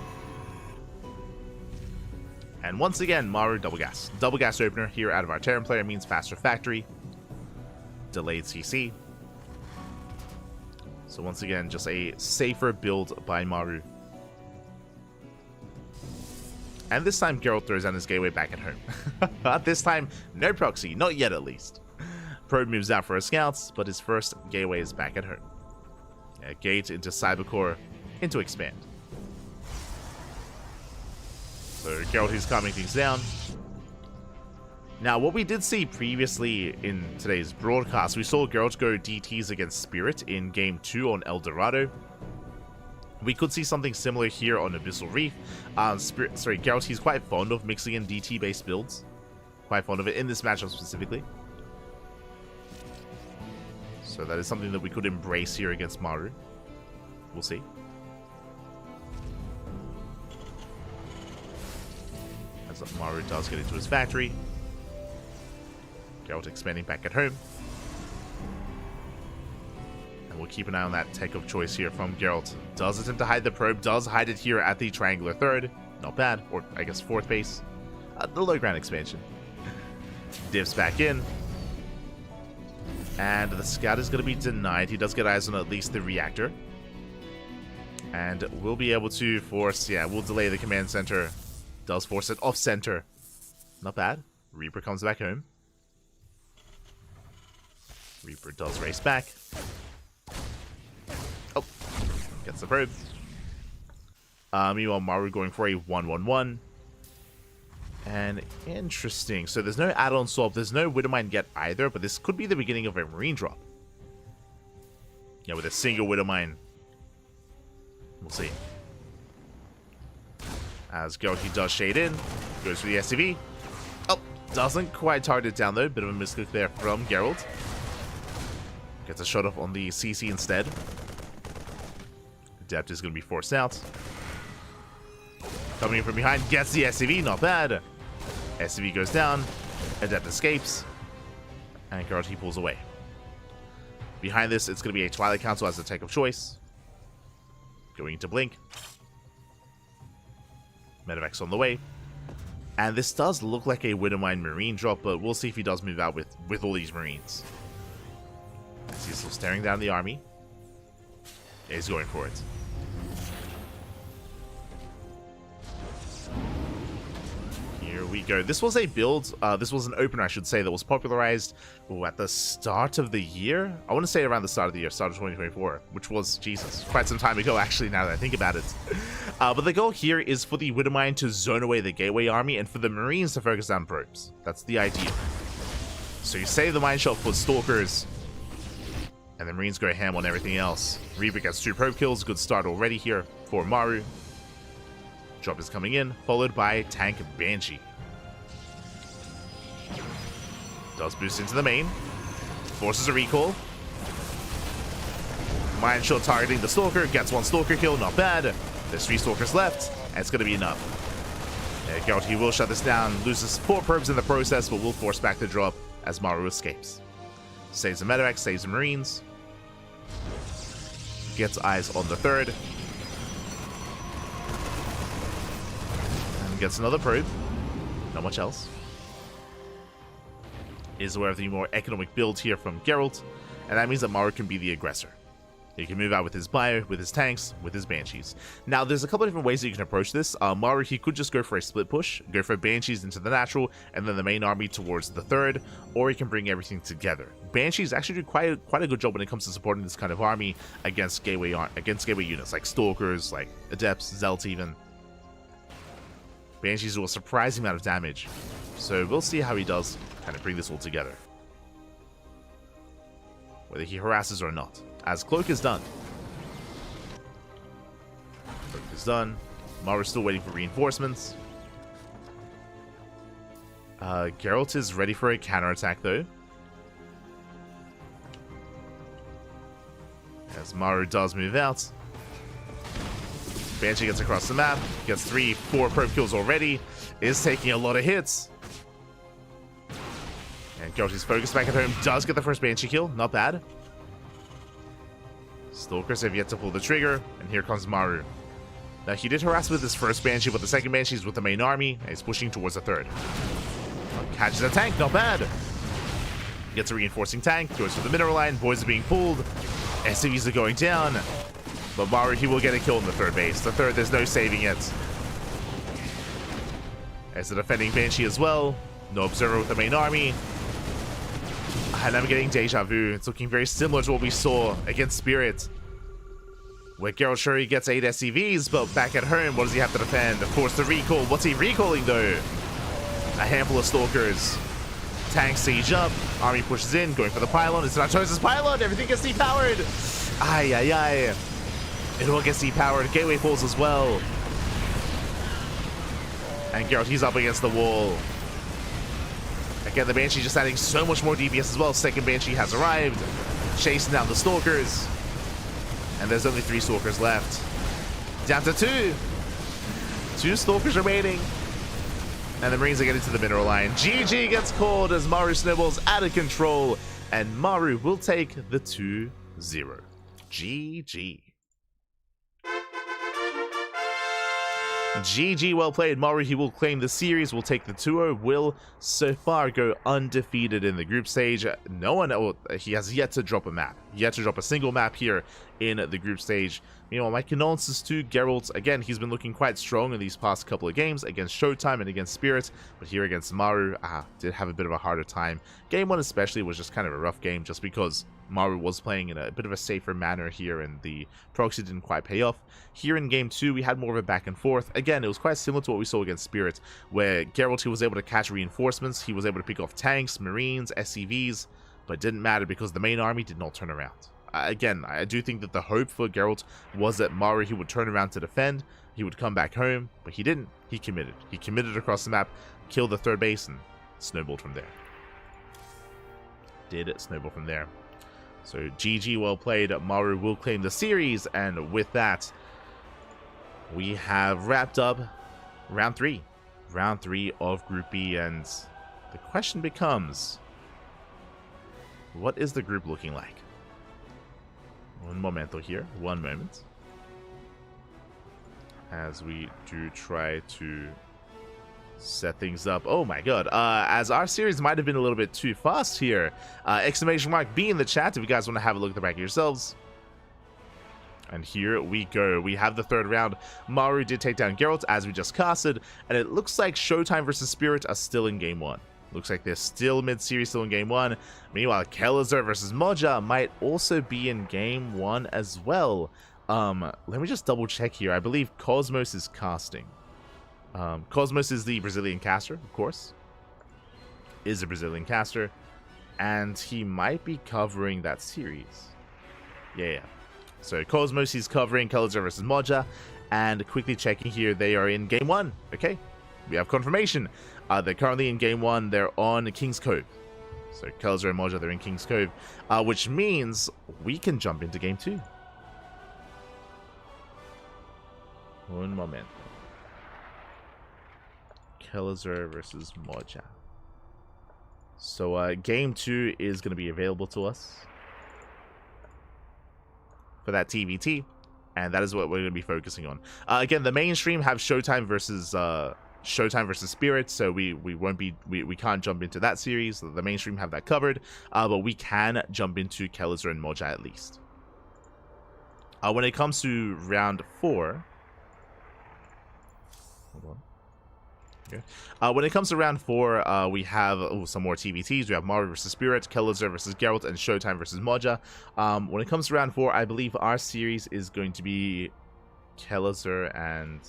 And once again, Maru double gas. Double gas opener here out of our Terran player means faster factory. Delayed CC. So once again, just a safer build by Maru. And this time, Geralt throws down his gateway back at home. This time, no proxy, not yet at least. Probe moves out for his scouts, but his first gateway is back at home. A gate into Cybercore, into Expand. So Geralt is calming things down. Now, what we did see previously in today's broadcast, we saw Geralt go DTs against Spirit in Game 2 on El Dorado. We could see something similar here on Abyssal Reef. Geralt, he's quite fond of mixing in DT-based builds. Quite fond of it in this matchup specifically. So that is something that we could embrace here against Maru. We'll see. As Maru does get into his factory. Geralt expanding back at home. And we'll keep an eye on that tech of choice here from Geralt. Does attempt to hide the probe, does hide it here at the triangular 3rd. Not bad, or I guess 4th base. The low ground expansion. Divs back in. And the scout is going to be denied. He does get eyes on at least the reactor. And we'll be able to force, we'll delay the command center. Does force it off center. Not bad. Reaper comes back home. Reaper does race back. Oh, gets the probe. Meanwhile, Maru going for a 1-1-1. And interesting. So there's no add-on swap. There's no Widowmine yet either, but this could be the beginning of a Marine drop. Yeah, with a single Widowmine. We'll see. As Geralt does shade in. Goes for the SCV. Oh, Doesn't quite target it down though. Bit of a misclick there from Geralt. Gets a shot up on the CC instead. Adept is going to be forced out. Coming in from behind, gets the SCV, not bad. SCV goes down, Adept escapes, and Geralt he pulls away. Behind this, it's going to be a Twilight Council as the tech of choice. Going into Blink. Medivacs on the way. And this does look like a Widowmine Marine drop, but we'll see if he does move out with all these Marines. He's still staring down the army. He's going for it. Here we go. This was a build, this was an opener, I should say, that was popularized at the start of the year. I want to say around the start of the year, start of 2024, which was, Jesus, quite some time ago, actually, now that I think about it. But the goal here is for the Widowmine to zone away the Gateway army and for the Marines to focus on probes. That's the idea. So you save the mine shot for Stalkers, and the Marines go ham on everything else. Reaper gets 2 probe kills, good start already here for Maru. Drop is coming in, followed by Tank Banshee. Does boost into the main. Forces a recall. Mine shot targeting the Stalker. Gets 1 Stalker kill, not bad. There's 3 Stalkers left, and it's going to be enough. Geralt, he will shut this down. Loses 4 probes in the process, but will force back the drop as Maru escapes. Saves the Medivac, saves the Marines. Gets eyes on the 3rd. Gets another probe. Not much else. Is aware of the more economic build here from Geralt, and that means that Maru can be the aggressor. He can move out with his bio, with his tanks, with his Banshees. Now, there's a couple of different ways that you can approach this. Maru, he could just go for a split push, go for Banshees into the natural, and then the main army towards the 3rd, or he can bring everything together. Banshees actually do quite a good job when it comes to supporting this kind of army against gateway units, like Stalkers, like Adepts, Zealots even. Banshees do a surprising amount of damage, so we'll see how he does kind of bring this all together. Whether he harasses or not, as Cloak is done. Cloak is done. Maru's still waiting for reinforcements. Geralt is ready for a counterattack though. As Maru does move out. Banshee gets across the map, gets 3-4 probe kills already, is taking a lot of hits. And Geralt is focused back at home, does get the first Banshee kill, not bad. Stalkers have yet to pull the trigger, and here comes Maru. Now he did harass with his first Banshee, but the second Banshee is with the main army, and he's pushing towards the 3rd. Catches a tank, not bad. Gets a reinforcing tank, goes for the mineral line, boys are being pulled, SCVs are going down. But Maru, he will get a kill in the 3rd base. The 3rd, there's no saving it. As the defending Banshee as well. No observer with the main army. And I'm getting deja vu. It's looking very similar to what we saw against Spirit. Where Geralt Shuri gets 8 SCVs, but back at home, what does he have to defend? Of course, the recall. What's he recalling though? A handful of Stalkers. Tank siege up. Army pushes in, going for the pylon. It's not Tosis pylon. Everything gets depowered. Ay, ay, ay. It all gets depowered. Gateway falls as well. And Geralt, he's up against the wall. Again, the Banshee just adding so much more DPS as well. Second Banshee has arrived. Chasing down the Stalkers. And there's only 3 Stalkers left. Down to 2. 2 Stalkers remaining. And the Marines are getting to the mineral line. GG gets called as Maru snowballs out of control. And Maru will take the 2-0. GG. GG, well played. Maru, he will claim the series, will take the 2-0, will so far go undefeated in the group stage. No one, he has yet to drop a map, yet to drop a single map here in the group stage. You know, my condolences to Geralt. Again, he's been looking quite strong in these past couple of games against Showtime and against Spirit, but here against Maru, did have a bit of a harder time. Game 1 especially was just kind of a rough game just because Maru was playing in a bit of a safer manner here and the proxy didn't quite pay off. Here in Game 2, we had more of a back and forth. Again, it was quite similar to what we saw against Spirit, where Geralt, he was able to catch reinforcements, he was able to pick off tanks, Marines, SCVs, but it didn't matter because the main army did not turn around. Again, I do think that the hope for Geralt was that Maru, he would turn around to defend, he would come back home, but he didn't. He committed. He committed across the map, killed the 3rd base, and snowballed from there. Did snowball from there. So GG, well played. Maru will claim the series, and with that, we have wrapped up round 3. Round 3 of Group B, and the question becomes, what is the group looking like? Un momento here, one moment. As we do try to set things up. Oh my god, as our series might have been a little bit too fast here. Exclamation mark B in the chat if you guys want to have a look at the back of yourselves. And here we go. We have the third round. Maru did take down Geralt as we just casted, and it looks like Showtime versus Spirit are still in game 1. Looks like they're still mid-series, still in game 1. Meanwhile, Kelazar versus Moja might also be in game 1 as well. Let me just double check here. I believe Cosmos is casting. Cosmos is the Brazilian caster, of course. Is a Brazilian caster. And he might be covering that series. Yeah. So Cosmos is covering Kelazar versus Moja. And quickly checking here, they are in game 1. Okay, we have confirmation. They're currently in game 1. They're on King's Cove. So Kelazar and Moja, they're in King's Cove. Which means we can jump into game 2. Un moment. Kelazar versus Moja. So game 2 is going to be available to us for that TVT, and that is what we're going to be focusing on. Again, the mainstream have Showtime versus Spirit, so we can't jump into that series. The mainstream have that covered, but we can jump into Kelazar and Moja at least. When it comes to round 4, hold on. Okay. When it comes to round 4, we have some more TVTs. We have Maru versus Spirit, Kelazar versus Geralt, and Showtime versus Moja. When it comes to round 4, I believe our series is going to be Kelazar and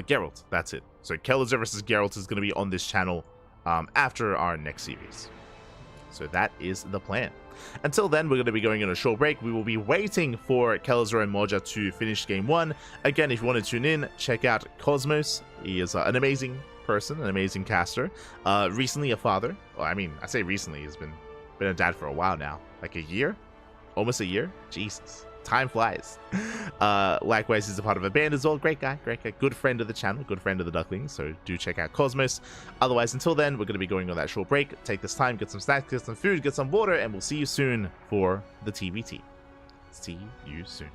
Geralt. That's it. So Kelazar versus Geralt is going to be on this channel after our next series. So that is the plan. Until then, we're going to be going on a short break. We will be waiting for Kelazar and Moja to finish game 1. Again, if you want to tune in, check out Cosmos. He is an amazing person, an amazing caster. Recently a father. Well, I mean, I say recently. He's been a dad for a while now. Like a year? Almost a year? Jesus. Time flies. Likewise, he's a part of a band as well. Great guy. Good friend of the channel. Good friend of the Ducklings. So do check out Cosmos. Otherwise, until then, we're going to be going on that short break. Take this time, get some snacks, get some food, get some water, and we'll see you soon for the TVT. See you soon.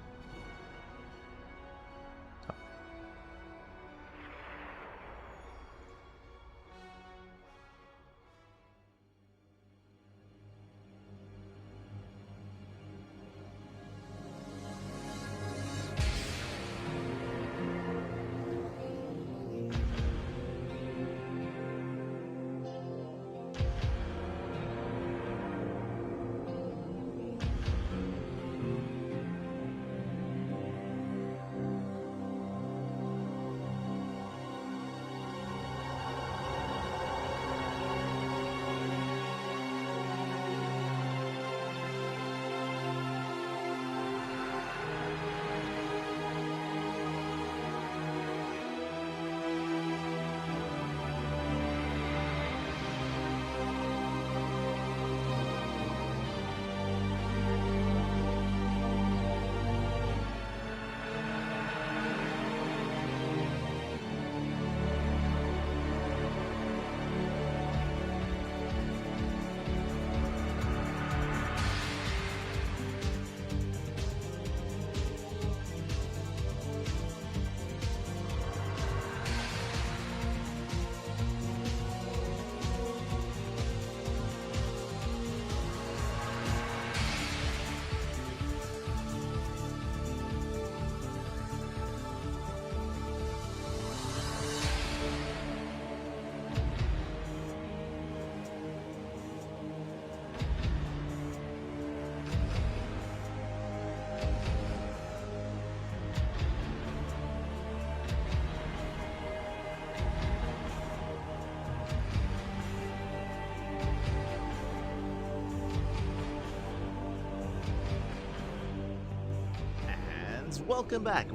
Welcome back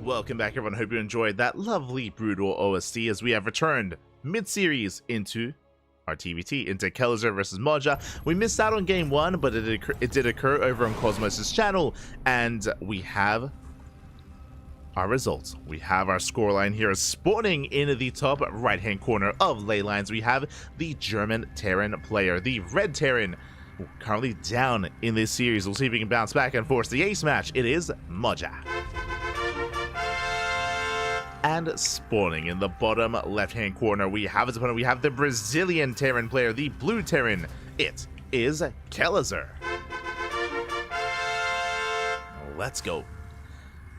everyone. Hope you enjoyed that lovely brutal OST as we have returned mid-series into our TVT, into Kelzer versus Moja. We missed out on game 1, but it did occur over on Cosmos' channel, and we have our results. We have our scoreline here spawning in the top right-hand corner of ley lines. We have the German Terran player, the Red Terran, currently down in this series. We'll see if we can bounce back and force the ace match. It is Moja. And spawning in the bottom left-hand corner, we have his opponent. We have the Brazilian Terran player, the Blue Terran. It is Kelzer. Let's go.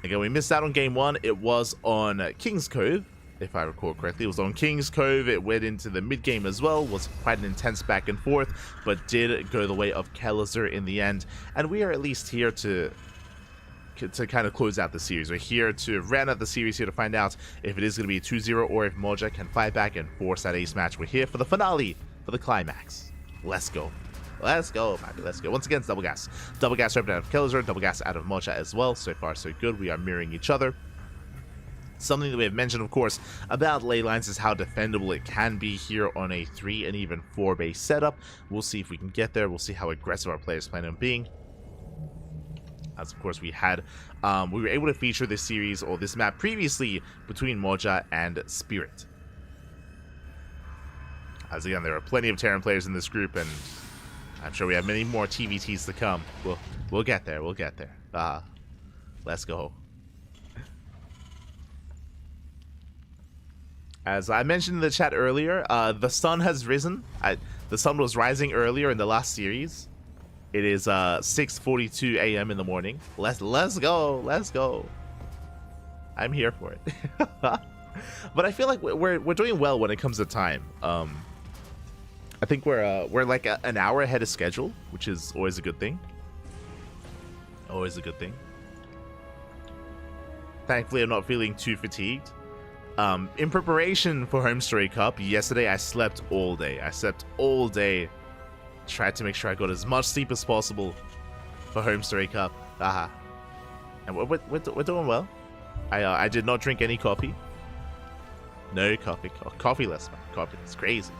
Again, we missed out on game 1. It was on King's Cove, if I recall correctly. It was on King's Cove. It went into the mid-game as well. Was quite an intense back and forth, but did go the way of Kelzer in the end. And we are at least here to kind of close out the series. We're here to round out the series, here to find out if it is going to be a 2-0 or if Moja can fight back and force that ace match. We're here for the finale, for the climax. Let's go. Let's go, Maru. Let's go. Once again, it's double gas. Double gas open out of Kelzer, double gas out of Moja as well. So far, so good. We are mirroring each other. Something that we have mentioned, of course, about ley lines is how defendable it can be here on a 3 and even 4 base setup. We'll see if we can get there. We'll see how aggressive our players plan on being. As of course we were able to feature this series or this map previously between Moja and Spirit. As again, there are plenty of Terran players in this group, and I'm sure we have many more TVTs to come. We'll get there. We'll get there. Let's go. As I mentioned in the chat earlier, the sun has risen. The sun was rising earlier in the last series. It is 6:42 a.m. in the morning. Let's go. Let's go. I'm here for it. But I feel like we're doing well when it comes to time. I think we're like an hour ahead of schedule, which is always a good thing. Always a good thing. Thankfully, I'm not feeling too fatigued. In preparation for HomeStory Cup, yesterday I slept all day. Tried to make sure I got as much sleep as possible for HomeStory Cup. And we're doing well. I did not drink any coffee. No coffee. Oh, coffee less, man. Coffee. It's crazy.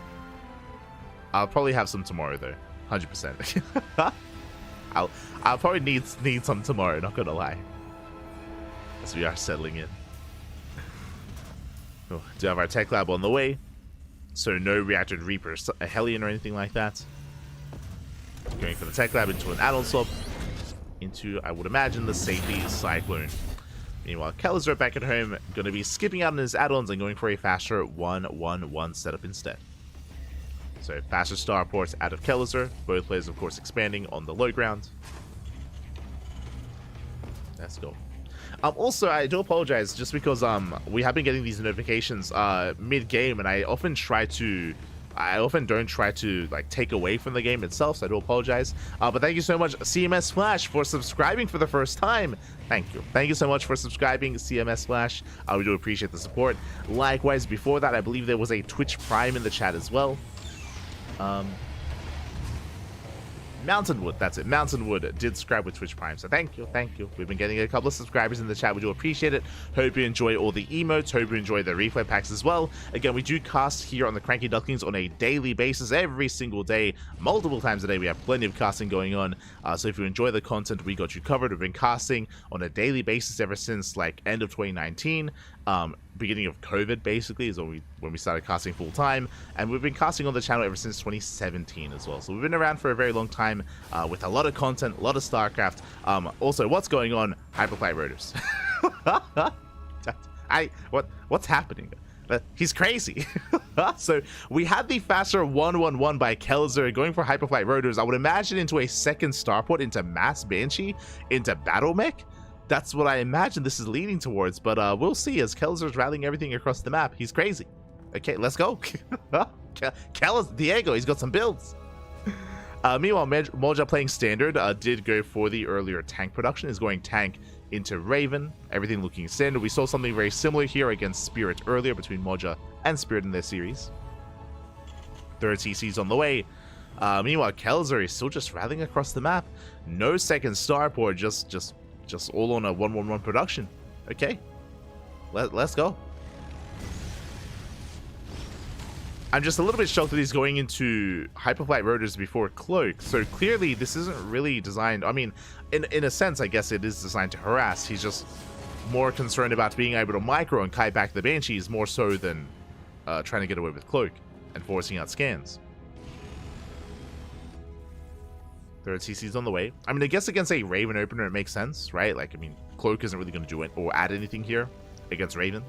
I'll probably have some tomorrow though. 100%. I'll probably need some tomorrow, not gonna lie. As we are settling in. Oh, do have our tech lab on the way. So no reactor Reaper, a Hellion or anything like that. Going for the tech lab into an add-on swap. Into, I would imagine, the safety Cyclone. Meanwhile, Kelzer back at home, going to be skipping out on his add-ons and going for a faster 1-1-1 setup instead. So faster starports out of Kelzer. Both players, of course, expanding on the low ground. Let's go. Also, I do apologize just because we have been getting these notifications mid-game, and I often don't try to like take away from the game itself, so I do apologize. But thank you so much, CMS Flash, for subscribing for the first time. Thank you. Thank you so much for subscribing, CMS Flash. We do appreciate the support. Likewise, before that, I believe there was a Twitch Prime in the chat as well. Mountainwood, that's it. Mountainwood did subscribe with Twitch Prime, so thank you. We've been getting a couple of subscribers in the chat. We do appreciate it. Hope you enjoy all the emotes. Hope you enjoy the replay packs as well. Again, we do cast here on the CranKy Ducklings on a daily basis, every single day, multiple times a day. We have plenty of casting going on. So if you enjoy the content, we got you covered. We've been casting on a daily basis ever since like end of 2019. Beginning of COVID basically is when we started casting full time, and we've been casting on the channel ever since 2017 as well. So we've been around for a very long time with a lot of content, a lot of StarCraft. Also, what's going on? Hyperflight Rotors. What's happening? He's crazy. So we had the faster 1-1-1 by Kelzer going for Hyperflight Rotors. I would imagine into a second starport, into Mass Banshee, into Battle Mech. That's what I imagine this is leading towards, but we'll see as Kelzer's rallying everything across the map. He's crazy. Okay, let's go. Diego, he's got some builds. Meanwhile, Moja playing standard did go for the earlier tank production, is going tank into Raven, everything looking standard. We saw something very similar here against Spirit earlier between Moja and Spirit in their series. Third CC's on the way. Meanwhile, Kelzer is still just rallying across the map. No second starport, just all on a 1-1-1 production. Okay, let's go. I'm just a little bit shocked that he's going into Hyperflight Rotors before Cloak. So clearly this isn't really designed. I mean, in a sense, I guess it is designed to harass. He's just more concerned about being able to micro and kite back the Banshees more so than trying to get away with Cloak and forcing out scans. Third CC's on the way. I mean, I guess against a Raven opener, it makes sense, right? Like, I mean, Cloak isn't really going to do it or add anything here against Raven.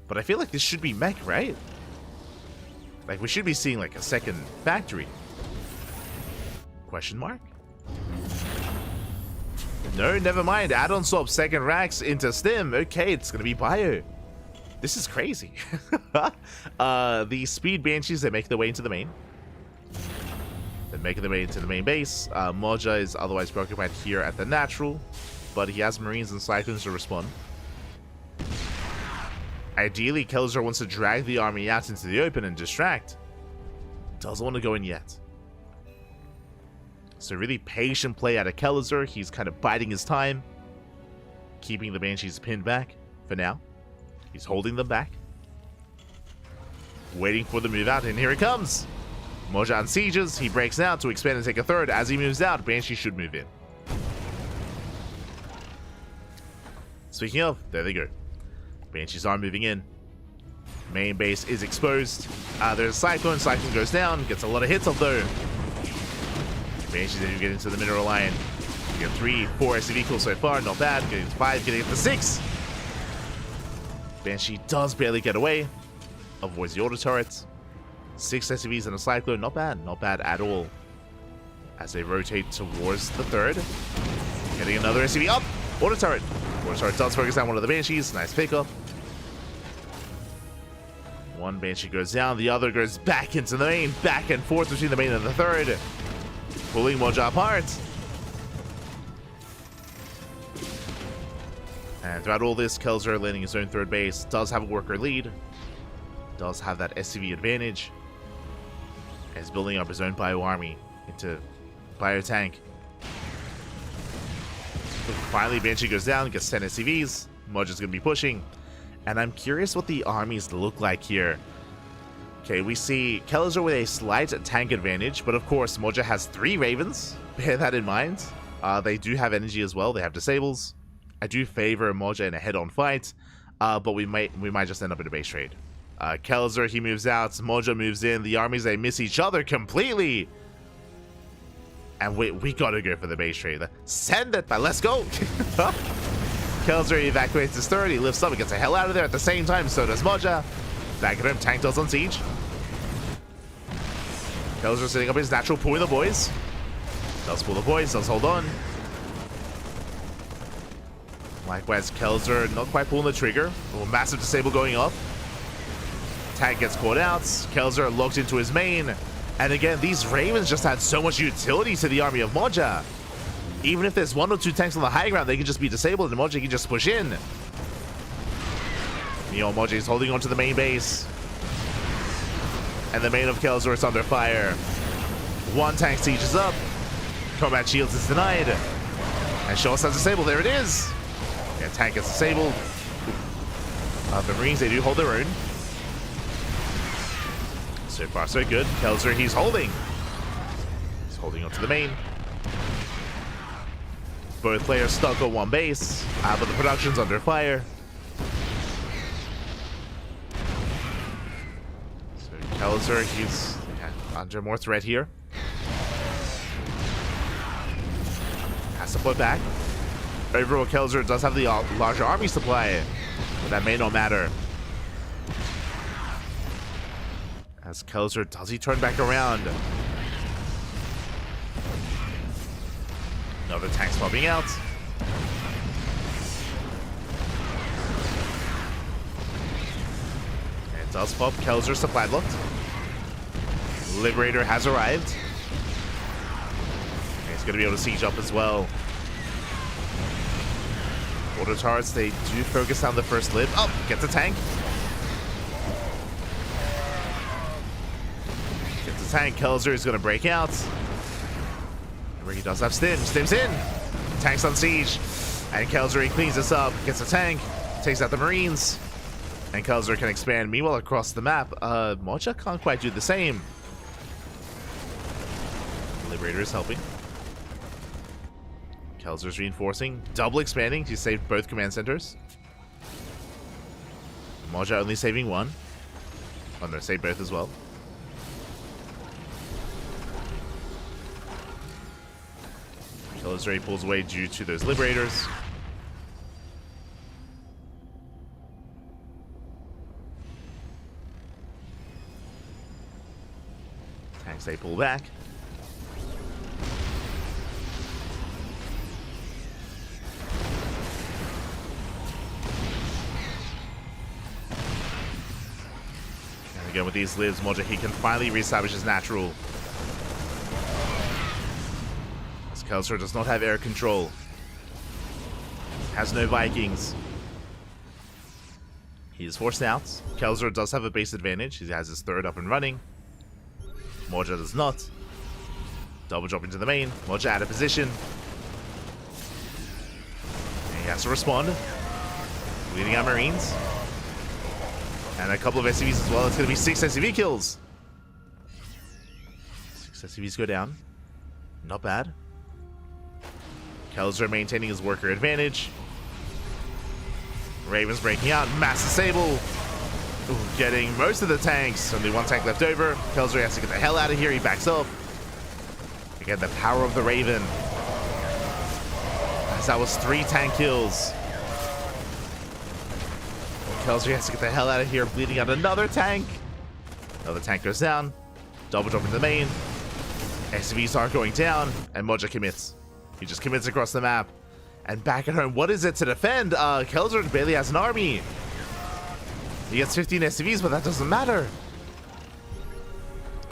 But I feel like this should be mech, right? Like, we should be seeing, like, a second factory. Question mark? No, never mind. Add-on swap second racks into Stim. Okay, it's going to be Bio. This is crazy. The Speed Banshees, they make their way into the main. They're making their way into the main base. Moja is otherwise preoccupied here at the natural, but he has Marines and Cyclones to respond. Ideally, Kelzer wants to drag the army out into the open and distract. Doesn't want to go in yet. So really patient play out of Kelzer. He's kind of biding his time, keeping the Banshees pinned back for now. He's holding them back, waiting for the move out, and here it comes. Moja sieges. He breaks out to expand and take a third. As he moves out, Banshee should move in. Speaking of, there they go. Banshees are moving in. Main base is exposed. There's a Cyclone. Cyclone goes down. Gets a lot of hits off though. Banshees then get into the mineral line. You get 3, 4 SCV kills so far. Not bad. Getting to 5. Getting to 6. Banshee does barely get away. Avoids the auto turrets. 6 SCVs and a Cyclone. Not bad. Not bad at all. As they rotate towards the third. Getting another SCV up. Auto turret. Auto turret does focus down one of the Banshees. Nice pickup. One Banshee goes down. The other goes back into the main. Back and forth between the main and the third. Pulling Moja apart. And throughout all this, Kelzer landing his own third base. Does have a worker lead. Does have that SCV advantage. And is building up his own bio army into bio tank. Finally, Banshee goes down, gets 10 SCVs. Moja's going to be pushing. And I'm curious what the armies look like here. Okay, we see Kelzer with a slight tank advantage, but of course, Moja has 3 Ravens. Bear that in mind. They do have energy as well. They have disables. I do favor Moja in a head-on fight, but we might just end up in a base trade. Kelzer, he moves out. Moja moves in. The armies, they miss each other completely. And we gotta go for the base trade. Send it, but let's go. Kelzer evacuates his third. He lifts up and gets the hell out of there at the same time. So does Moja. Back at him. Tank does on siege. Kelzer setting up his natural, pulling the boys. Does pull the boys. Does hold on. Likewise, Kelzer not quite pulling the trigger. Oh, massive disable going off. Tank gets caught out. Kelzer locked into his main. And again, these Ravens just had so much utility to the army of Moja. Even if there's 1 or 2 tanks on the high ground, they can just be disabled and Moja can just push in. Moja is holding on to the main base. And the main of Kelzer is under fire. 1 tank sieges up. Combat shields is denied. And Shaw's disabled. There it is. Yeah, tank gets disabled. The Marines, they do hold their own. So far, so good. Kelzer, he's holding. He's holding onto the main. Both players stuck on 1 base, but the production's under fire. So Kelzer, he's under more threat here. Has to put back. Overall, Kelzer does have the larger army supply, but that may not matter. As Kelzer, does he turn back around? Another tank's popping out. It does pop. Kelzer supply locked. Liberator has arrived. He's going to be able to siege up as well. Auto turrets, they do focus on the first lib. Oh, gets a tank. Tank. Kelzer is going to break out. Where he does have Stim. Stim's in. Tank's on siege. And Kelzer, he cleans this up. Gets a tank. Takes out the Marines. And Kelzer can expand. Meanwhile, across the map, Moja can't quite do the same. Liberator is helping. Kelzer's reinforcing. Double expanding. He saved both command centers. Moja only saving one. Oh no, saved both as well. Kelzer pulls away due to those liberators. Tanks, they pull back. And again with these lives, Moja, he can finally reestablish his natural. As Kelzer does not have air control. Has no Vikings. He is forced out. Kelzer does have a base advantage. He has his third up and running. Moja does not. Double drop into the main. Moja out of position. And he has to respond. Leading out Marines. And a couple of SCVs as well. It's going to be 6 SCV kills. 6 SCVs go down. Not bad. Kelzer maintaining his worker advantage. Raven's breaking out. Mass disable. Ooh, getting most of the tanks. Only one tank left over. Kelzer has to get the hell out of here. He backs up. Again, the power of the Raven. As that was 3 tank kills. Kelzer has to get the hell out of here. Bleeding out another tank. Another tank goes down. Double drop into the main. SCVs are going down. And Moja commits. He just commits across the map. And back at home, what is it to defend? Kelzer barely has an army. He gets 15 SCVs, but that doesn't matter.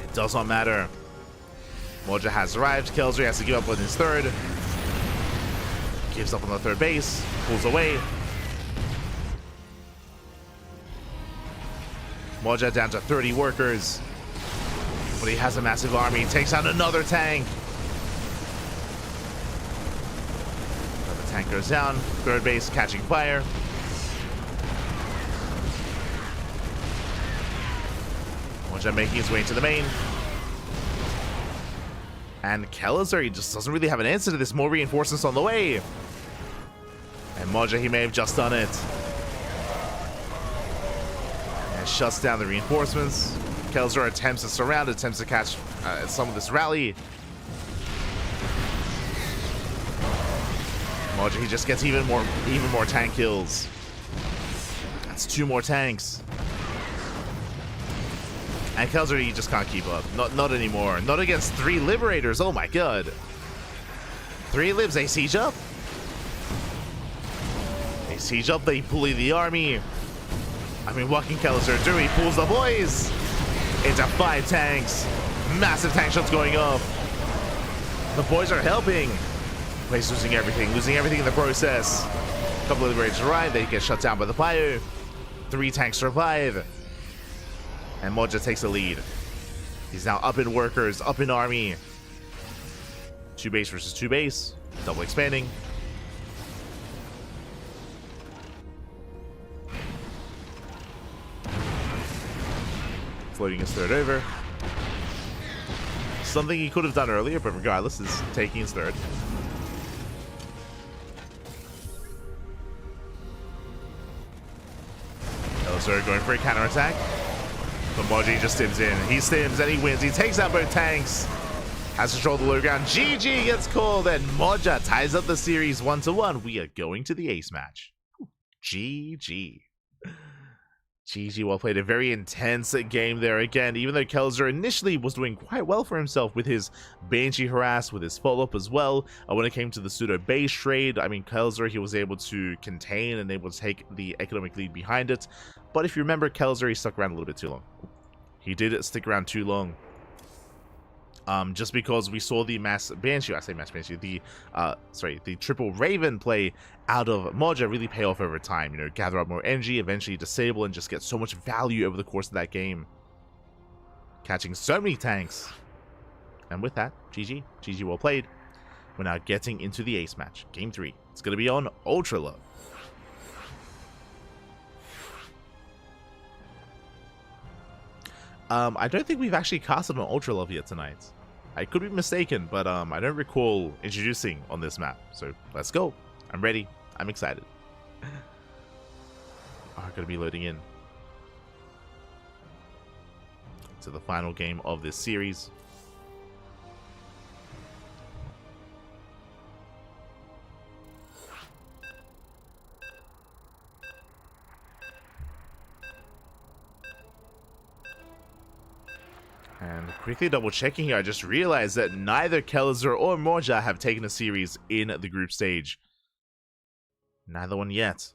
It does not matter. Moja has arrived. Kelzer has to give up on his third. Gives up on the third base. Pulls away. Moja down to 30 workers. But he has a massive army. Takes out another tank. Another tank goes down. Third base catching fire. Moja making his way into the main. And Kelzer, he just doesn't really have an answer to this. More reinforcements on the way. And Moja, he may have just done it. And shuts down the reinforcements. Kelzer attempts to surround, attempts to catch some of this rally. Moja, he just gets even more tank kills. That's 2 more tanks. And Kelzer, he just can't keep up. Not anymore. Not against 3 Liberators. Oh my god. 3 Libs, they siege up. They siege up, they bully the army. I mean, what can Kelzer do? He pulls the boys into 5 tanks. Massive tank shots going up. The boys are helping. Place losing everything in the process. A couple of Liberators arrive, they get shut down by the fire. 3 tanks survive. And Moja takes the lead. He's now up in workers, up in army. 2 base versus 2 base. Double expanding. Floating his third over. Something he could have done earlier, but regardless, is taking his third. Kelzer going for a counterattack. But Moja just stims in. He stims and he wins. He takes out both tanks. Has control of the low ground. GG gets called and Moja ties up the series 1-1. We are going to the ace match. GG. GG, well played. A very intense game there again. Even though Kelzer initially was doing quite well for himself with his Banshee harass, with his follow-up as well. When it came to the pseudo base trade, I mean, Kelzer, he was able to contain and able to take the economic lead behind it. But if you remember, Kelzer, he stuck around a little bit too long. He did stick around too long. Just because we saw the mass Banshee, the triple Raven play out of Moja really pay off over time. You know, gather up more energy, eventually disable, and just get so much value over the course of that game. Catching so many tanks. And with that, GG. GG, well played. We're now getting into the ace match. Game 3. It's going to be on Ultra Low. I don't think we've actually casted on Ultra Love yet tonight. I could be mistaken, but I don't recall introducing on this map. So let's go. I'm ready. I'm excited. Are gonna be loading in to the final game of this series. And quickly double checking here, I just realized that neither Kellizer or Moja have taken a series in the group stage. Neither one yet.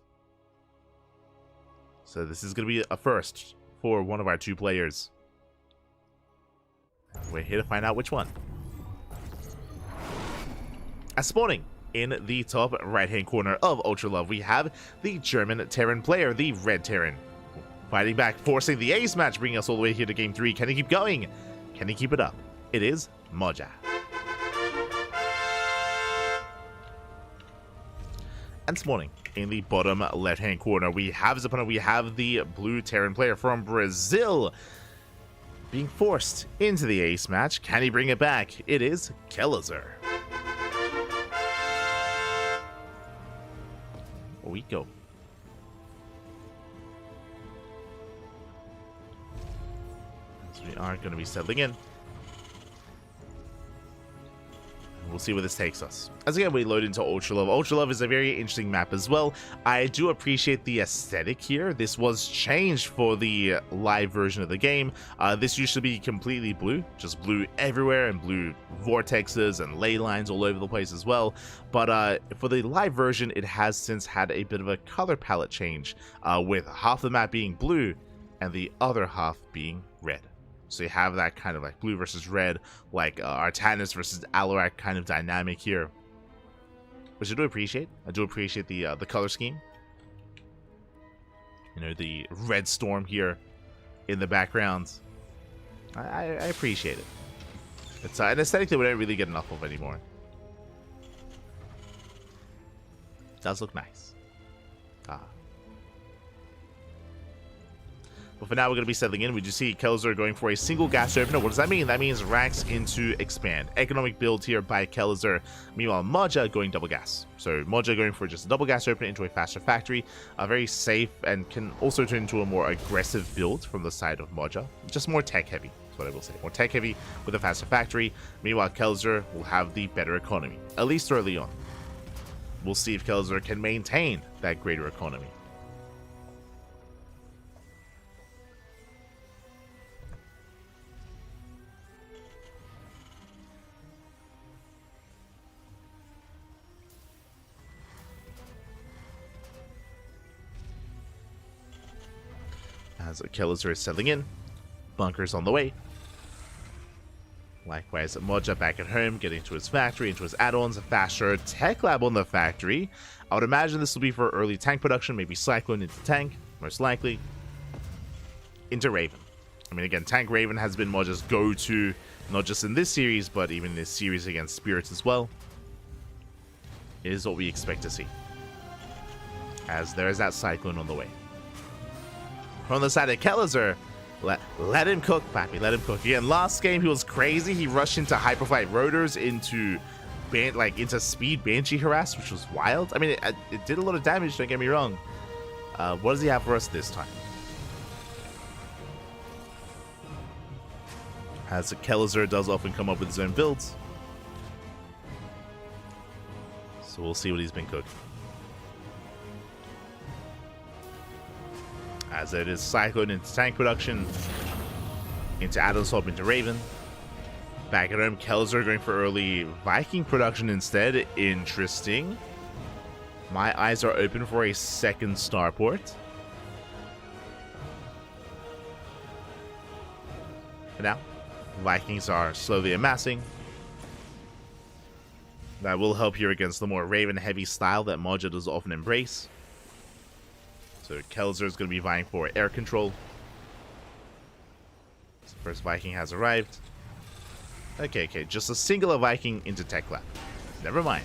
So this is going to be a first for one of our two players. We're here to find out which one. As spawning in the top right-hand corner of Ultra Love, we have the German Terran player, the Red Terran. Fighting back, forcing the ace match, bringing us all the way here to game 3. Can he keep going? Can he keep it up? It is Moja. And spawning in the bottom left-hand corner, we have his opponent. We have the blue Terran player from Brazil being forced into the ace match. Can he bring it back? It is Kellizer. We go. We are going to be settling in. We'll see where this takes us. As again, we load into Ultra Love. Ultra Love is a very interesting map as well. I do appreciate the aesthetic here. This was changed for the live version of the game. This used to be completely blue, just blue everywhere, and blue vortexes and ley lines all over the place as well. But for the live version, it has since had a bit of a color palette change, with half the map being blue and the other half being red. So you have that kind of like blue versus red, like Artanis versus Alarak kind of dynamic here, which I do appreciate. I do appreciate the color scheme. You know, the red storm here in the background. I appreciate it. It's an aesthetic that we don't really get enough of anymore. It does look nice. But for now, we're going to be settling in. We do see Kellizer going for a single gas opener. What does that mean? That means racks into expand. Economic build here by Kellizer. Meanwhile, Moja going double gas. So Moja going for just a double gas opener into a faster factory. Very safe, and can also turn into a more aggressive build from the side of Moja. Just more tech heavy, is what I will say. More tech heavy with a faster factory. Meanwhile, Kellizer will have the better economy, at least early on. We'll see if Kellizer can maintain that greater economy. As Kellizer is settling in, bunkers on the way. Likewise, Moja back at home, getting to his factory, into his add-ons, a faster tech lab on the factory. I would imagine this will be for early tank production, maybe Cyclone into tank, most likely. Into Raven. I mean, again, tank Raven has been Moja's go-to, not just in this series, but even this series against Spirits as well. It is what we expect to see, as there is that Cyclone on the way. From the side of Kellizer, let him cook, Pappy. Let him cook. Again, last game he was crazy. He rushed into Hyperflight Rotors, into speed Banshee Harass, which was wild. I mean, it did a lot of damage, don't get me wrong. What does he have for us this time? As Kellizer does often come up with his own builds. So we'll see what he's been cooking. As it is Cyclone into tank production, into add-on swap into Raven. Back at home, Kellizer going for early Viking production instead. Interesting. My eyes are open for a second starport. For now, Vikings are slowly amassing. That will help here against the more Raven-heavy style that Moja does often embrace. So Kellizer is going to be vying for air control. So first Viking has arrived. Okay, just a singular Viking into Tech Lab. Never mind.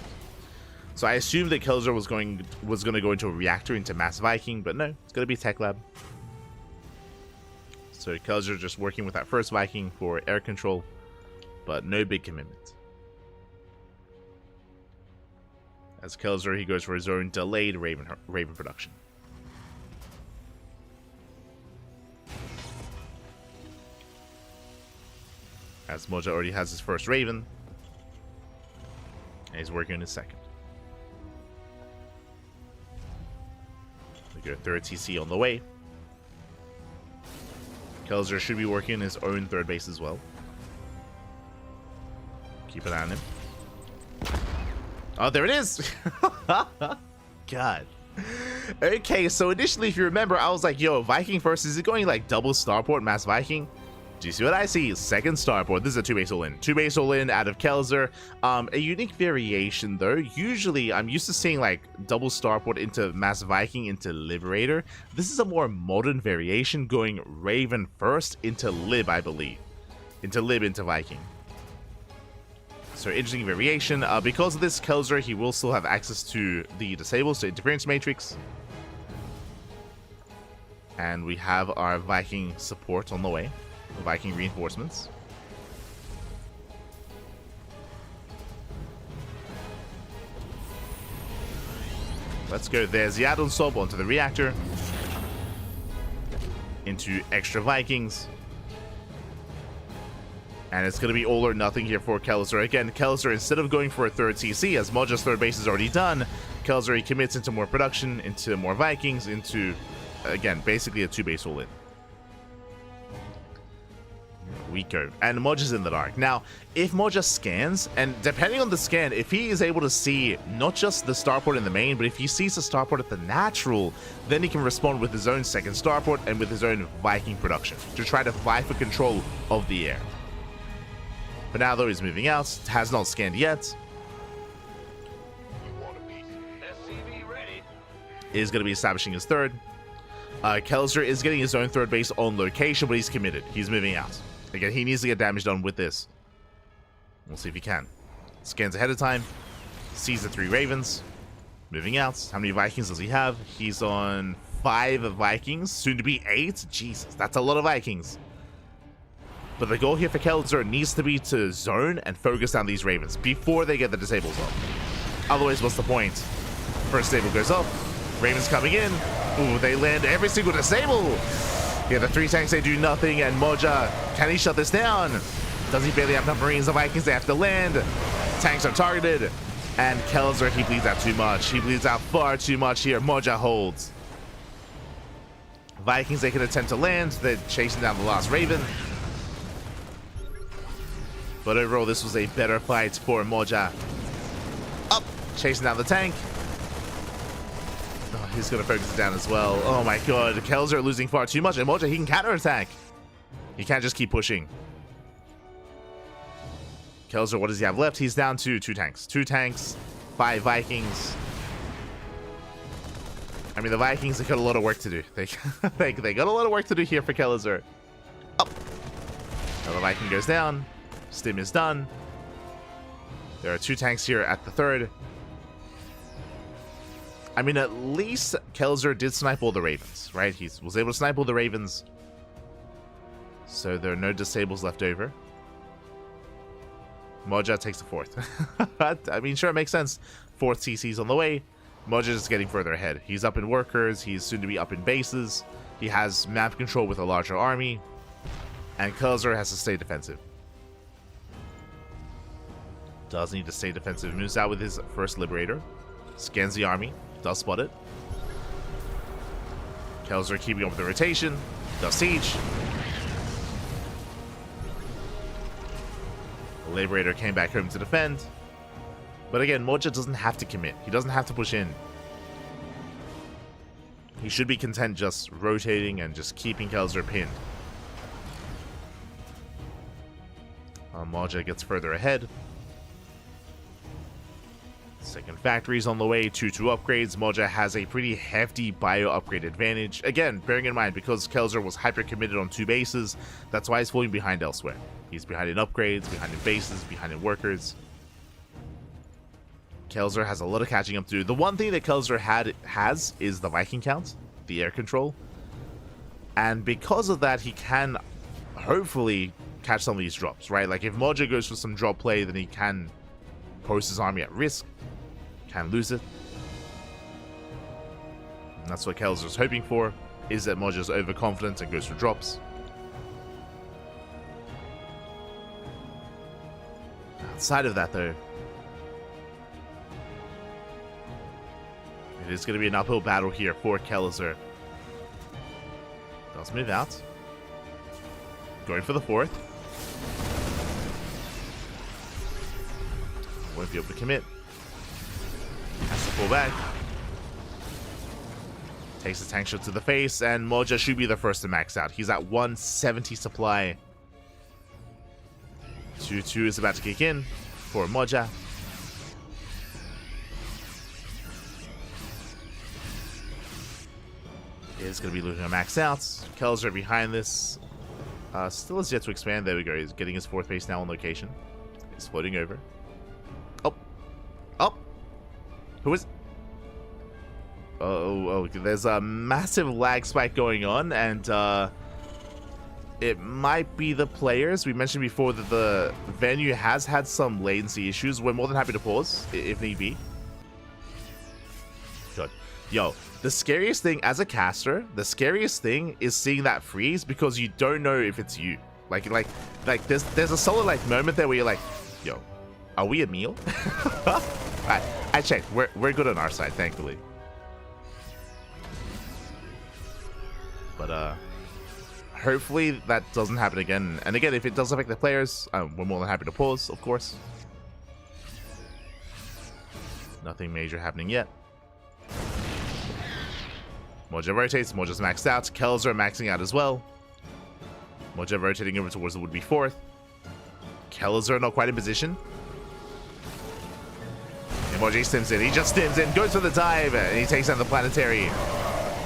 So I assumed that Kellizer was going to go into a reactor into Mass Viking, but no, it's going to be Tech Lab. So So Kelzer just working with that first Viking for air control, but no big commitment. As Kelzer, he goes for his own delayed Raven production. As Moja already has his first Raven, and he's working on his second. We go third TC on the way. Kelzer should be working on his own third base as well. Keep an eye on him. Oh, there it is! God. Okay, so initially, if you remember, I was like, yo, Viking first, is it going like double starport mass Viking? Do you see what I see? Second starport. This is a 2-base all-in. 2-base all-in out of Kelzer. A unique variation, though. Usually, I'm used to seeing, like, double starport into Mass Viking into Liberator. This is a more modern variation, going Raven first into Lib, I believe. Into Lib into Viking. So, interesting variation. Because of this, Kelzer, he will still have access to the disables, to Interference Matrix. And we have our Viking support on the way. Viking reinforcements. Let's go. There's the add-on swap onto the reactor. Into extra Vikings. And it's going to be all or nothing here for Kelzer. Again, Kelzer, instead of going for a third CC, as Moja's third base is already done, Kelzer, he commits into more production, into more Vikings, into, again, basically a 2-base all-in. Weaker. And Moja's in the dark. Now, if Moja scans, and depending on the scan, if he is able to see not just the starport in the main, but if he sees the starport at the natural, then he can respond with his own second starport and with his own Viking production to try to vie for control of the air. For now, though, he's moving out. Has not scanned yet. Is going to be establishing his third. Kelzer is getting his own third base on location, but he's committed. He's moving out. Again, he needs to get damage done with this. We'll see if he can. Scans ahead of time. Sees the 3 Ravens. Moving out. How many Vikings does he have? He's on 5 Vikings. Soon to be 8. Jesus, that's a lot of Vikings. But the goal here for Kelzer needs to be to zone and focus on these Ravens before they get the disables up. Otherwise, what's the point? First disable goes up. Ravens coming in. Ooh, they land every single disable. Yeah, the 3 tanks, they do nothing, and Moja, can he shut this down? Does he barely have enough Marines? The Vikings, they have to land. Tanks are targeted, and Kelzer, he bleeds out too much. He bleeds out far too much here. Moja holds. Vikings, they can attempt to land. They're chasing down the last Raven. But overall, this was a better fight for Moja. Up, chasing down the tank. Oh, he's going to focus it down as well. Oh my god, Kelzer losing far too much. And Moja, he can counterattack. He can't just keep pushing. Kelzer, what does he have left? He's down to 2 tanks. 2 tanks, 5 Vikings. I mean, the Vikings, they got a lot of work to do. They got a lot of work to do here for Kelzer. Up. Another Viking goes down. Stim is done. There are 2 tanks here at the third. I mean, at least Kelzer did snipe all the Ravens, right? He was able to snipe all the Ravens. So there are no disables left over. Moja takes the 4th. I mean, sure, it makes sense. 4th CC's on the way. Moja is getting further ahead. He's up in workers. He's soon to be up in bases. He has map control with a larger army. And Kelzer has to stay defensive. Does need to stay defensive. Moves out with his first Liberator. Scans the army. Does spot it. Kelzer keeping up with the rotation. Does siege. The Liberator came back home to defend. But again, Moja doesn't have to commit. He doesn't have to push in. He should be content just rotating and just keeping Kelzer pinned. Moja gets further ahead. Second factory's on the way, 2-2 upgrades. Moja has a pretty hefty bio upgrade advantage. Again, bearing in mind, because Kelzer was hyper committed on 2 bases, that's why he's falling behind elsewhere. He's behind in upgrades, behind in bases, behind in workers. Kelzer has a lot of catching up to do. The one thing that Kelzer has is the Viking count, the air control. And because of that, he can hopefully catch some of these drops, right? Like if Mojo goes for some drop play, then he can post his army at risk, can lose it. And that's what Kelzer's hoping for, is that Mojo's overconfident and goes for drops. Outside of that, though, it is going to be an uphill battle here for Kelzer. Does move out. Going for the fourth. Won't be able to commit. Has to pull back. Takes the tank shot to the face, and Moja should be the first to max out. He's at 170 supply. 2-2 is about to kick in for Moja. Is going to be losing a max out. Kelzer behind this. Still has yet to expand. There we go. He's getting his fourth base now on location. He's floating over. Oh. Oh. Who is... Oh, there's a massive lag spike going on, and it might be the players. We mentioned before that the venue has had some latency issues. We're more than happy to pause if need be. Good. Yo, the scariest thing as a caster, the scariest thing is seeing that freeze because you don't know if it's you. Like there's a solid like moment there where you're like, yo, are we a meal? Alright, I checked. We're good on our side, thankfully. But hopefully that doesn't happen again. And again, if it does affect the players, we're more than happy to pause, of course. Nothing major happening yet. Moja rotates. Moja's maxed out. Kelzer maxing out as well. Moja rotating over towards the would-be fourth. Kelzer not quite in position. And Moja stims in. He just stims in, goes for the dive, and he takes down the planetary.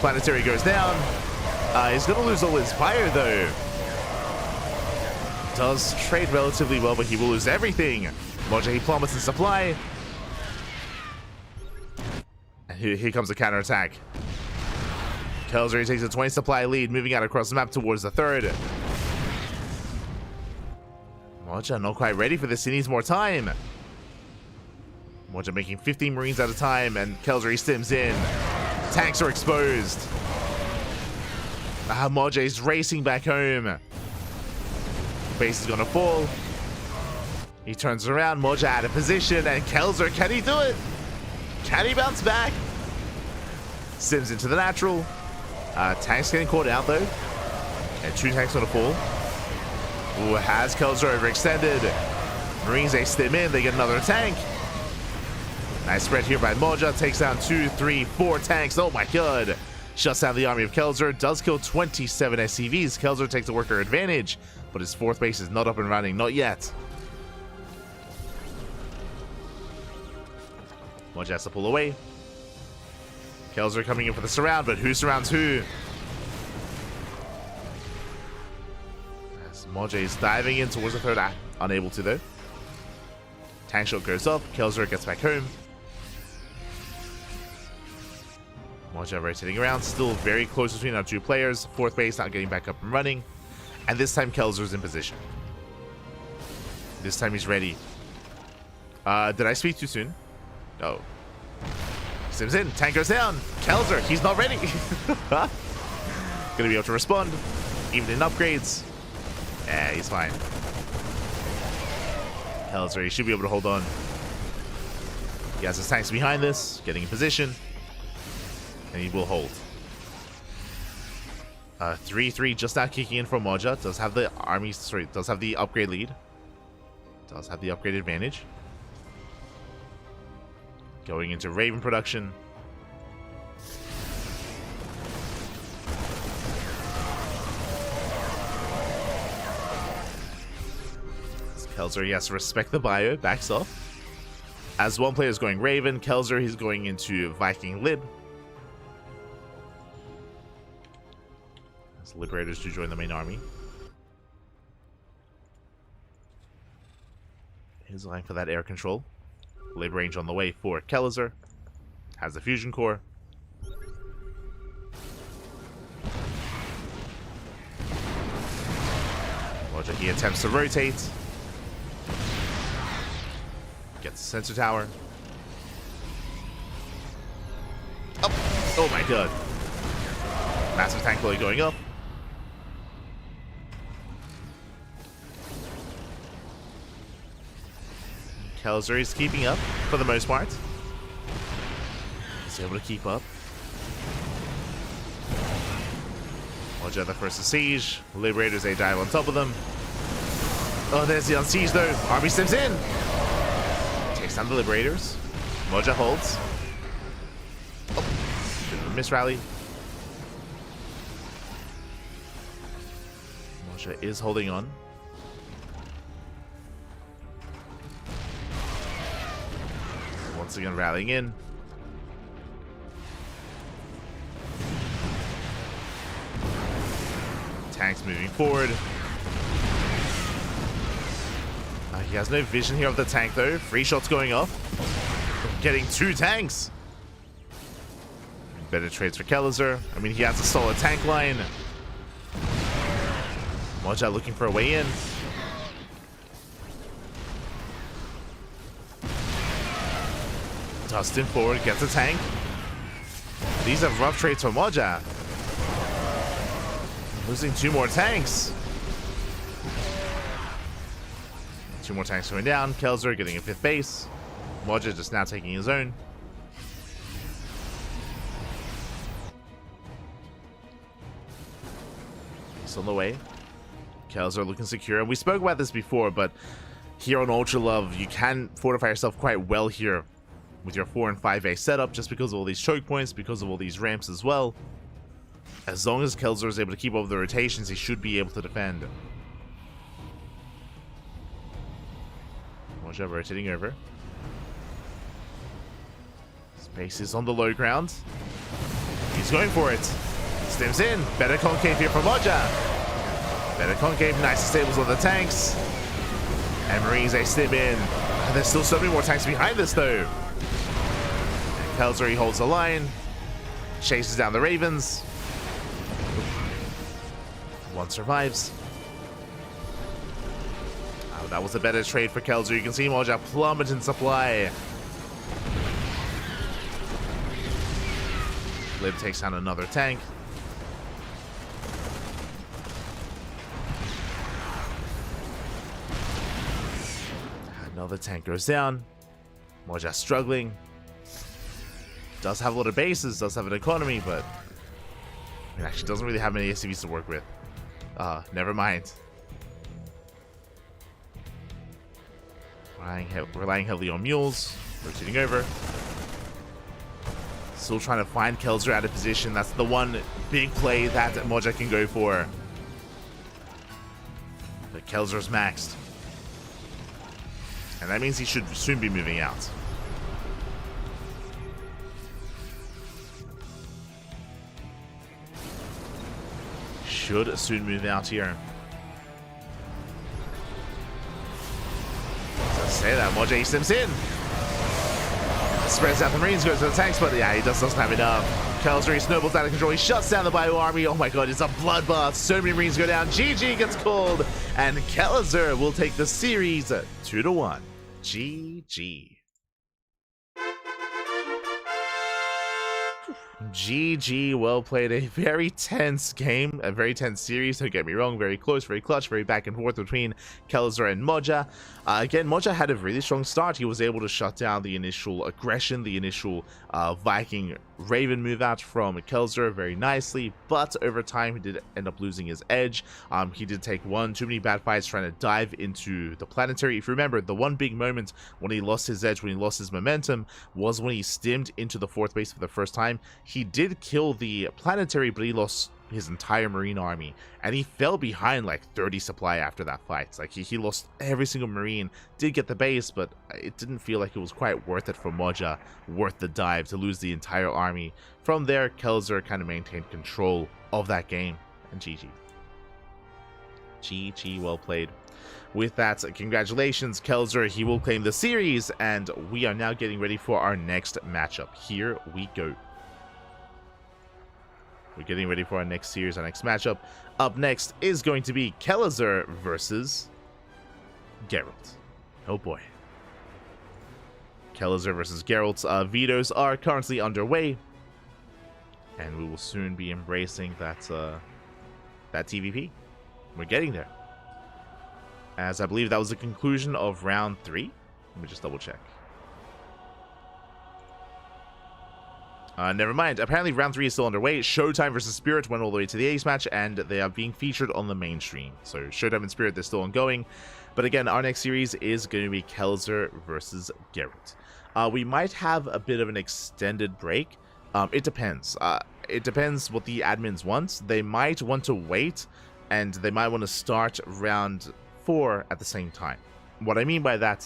Planetary goes down. He's going to lose all his fire, though. Does trade relatively well, but he will lose everything. Moja, he plummets in supply. And here comes the counterattack. Kelzer, he takes a 20 supply lead, moving out across the map towards the third. Moja not quite ready for this. He needs more time. Moja making 15 Marines at a time, and Kelzer, he stims in. Tanks are exposed. Moja is racing back home. Base is gonna fall. He turns around. Moja out of position, and Kelzer, can he do it? Can he bounce back? Sims into the natural. Tanks getting caught out though. And 2 tanks gonna fall. Ooh, has Kelzer overextended. Marines, they stim in. They get another tank. Nice spread here by Moja. Takes down 2, 3, 4 tanks. Oh my god. Shuts down the army of Kelzer. Does kill 27 SCVs. Kelzer takes a worker advantage, but his fourth base is not up and running. Not yet. Moja has to pull away. Kelzer coming in for the surround, but who surrounds who? As Moja is diving in towards the third act. Unable to though. Tank shot goes up. Kelzer gets back home. Moja rotating around, still very close between our 2 players. Fourth base not getting back up and running. And this time Kelzer's in position. This time he's ready. Did I speak too soon? No. Sims in, tank goes down. Kelzer, he's not ready. Gonna be able to respond. Even in upgrades. Yeah, he's fine. Kelzer, he should be able to hold on. He has his tanks behind this, getting in position. And he will hold. 3-3 just now kicking in from Moja. Does have the army, sorry, does have the upgrade lead. Does have the upgrade advantage. Going into Raven production. Kelzer, he has to respect the bio, backs off. As one player is going Raven, Kelzer, he's going into Viking Lib. Liberators to join the main army. He's lying for that air control. Lib range on the way for Kelzer. Has the fusion core. Moja, he attempts to rotate. Gets the sensor tower. Oh my god. Massive tank bully going up. Kelzer is keeping up for the most part. He's able to keep up. Moja the first to siege. Liberators, they dive on top of them. Oh, there's the unsiege though. Army steps in. Takes down the Liberators. Moja holds. Oh, bit of a miss rally. Moja is holding on. Once again rallying in. Tanks moving forward. He has no vision here of the tank though. 3 shots going off. Getting 2 tanks. Better trades for Kelzer. I mean, he has a solid tank line. Moja looking for a way in. Dustin forward, gets a tank. These are rough trades for Moja. Losing 2 more tanks. 2 more tanks going down. Kelzer getting a 5th base. Moja just now taking his own. He's on the way. Kelzer looking secure. And we spoke about this before, but here on Ultra Love, you can fortify yourself quite well here with your 4 and 5A setup, just because of all these choke points, because of all these ramps as well. As long as Kelzer is able to keep up the rotations, he should be able to defend. Moja rotating over. Space is on the low ground. He's going for it. Stims in. Better concave here for Moja. Better concave. Nice stables on the tanks. And Marines, they stim in. There's still so many more tanks behind this though. Kelzer, he holds the line. Chases down the Ravens. One survives. Oh, that was a better trade for Kelzer. You can see Moja plummet in supply. Lib takes down another tank. Another tank goes down. Moja struggling. Does have a lot of bases, does have an economy, but it actually doesn't really have many SCVs to work with. Never mind. Relying heavily on mules. Rotating over. Still trying to find Kelzer out of position. That's the one big play that Moja can go for. But Kelzer's maxed. And that means he should soon be moving out. Should soon move out here. Let's say that. Moja stims in. Spreads out the Marines, goes to the tanks, but yeah, he just doesn't have enough. Kelzer, he snowballs out of control. He shuts down the Bio Army. Oh my god, it's a bloodbath. So many Marines go down. GG gets called. And Kelzer will take the series 2-1. GG. GG, well played. A very tense game, a very tense series, don't get me wrong. Very close, very clutch, very back and forth between Kelzer and Moja. Again, Moja had a really strong start. He was able to shut down the initial aggression, the initial Viking Raven move out from Kelzer very nicely, but over time he did end up losing his edge. He did take one too many bad fights trying to dive into the planetary. If you remember, the one big moment when he lost his edge, when he lost his momentum, was when he stimmed into the 4th base for the first time. He did kill the planetary, but he lost his entire Marine army, and he fell behind like 30 supply after that fight. Like he lost every single Marine. Did get the base, but it didn't feel like it was quite worth it for Moja, worth the dive to lose the entire army. From there, Kelzer kind of maintained control of that game, and GG. GG, well played. With that, congratulations, Kelzer. He will claim the series, and we are now getting ready for our next matchup. Here we go. We're getting ready for our next series, our next matchup. Up next is going to be Kellezer versus Geralt. Oh boy. Kellezer versus Geralt. Vetoes are currently underway, and we will soon be embracing that TVP. We're getting there. As I believe that was the conclusion of round 3. Let me just double check. Never mind. Apparently round 3 is still underway. Showtime versus Spirit went all the way to the ace match, and they are being featured on the mainstream. So Showtime and Spirit, they're still ongoing. But again, our next series is going to be Kellezer versus Geralt. We might have a bit of an extended break. It depends. It depends what the admins want. They might want to wait, and they might want to start round 4 at the same time. What I mean by that,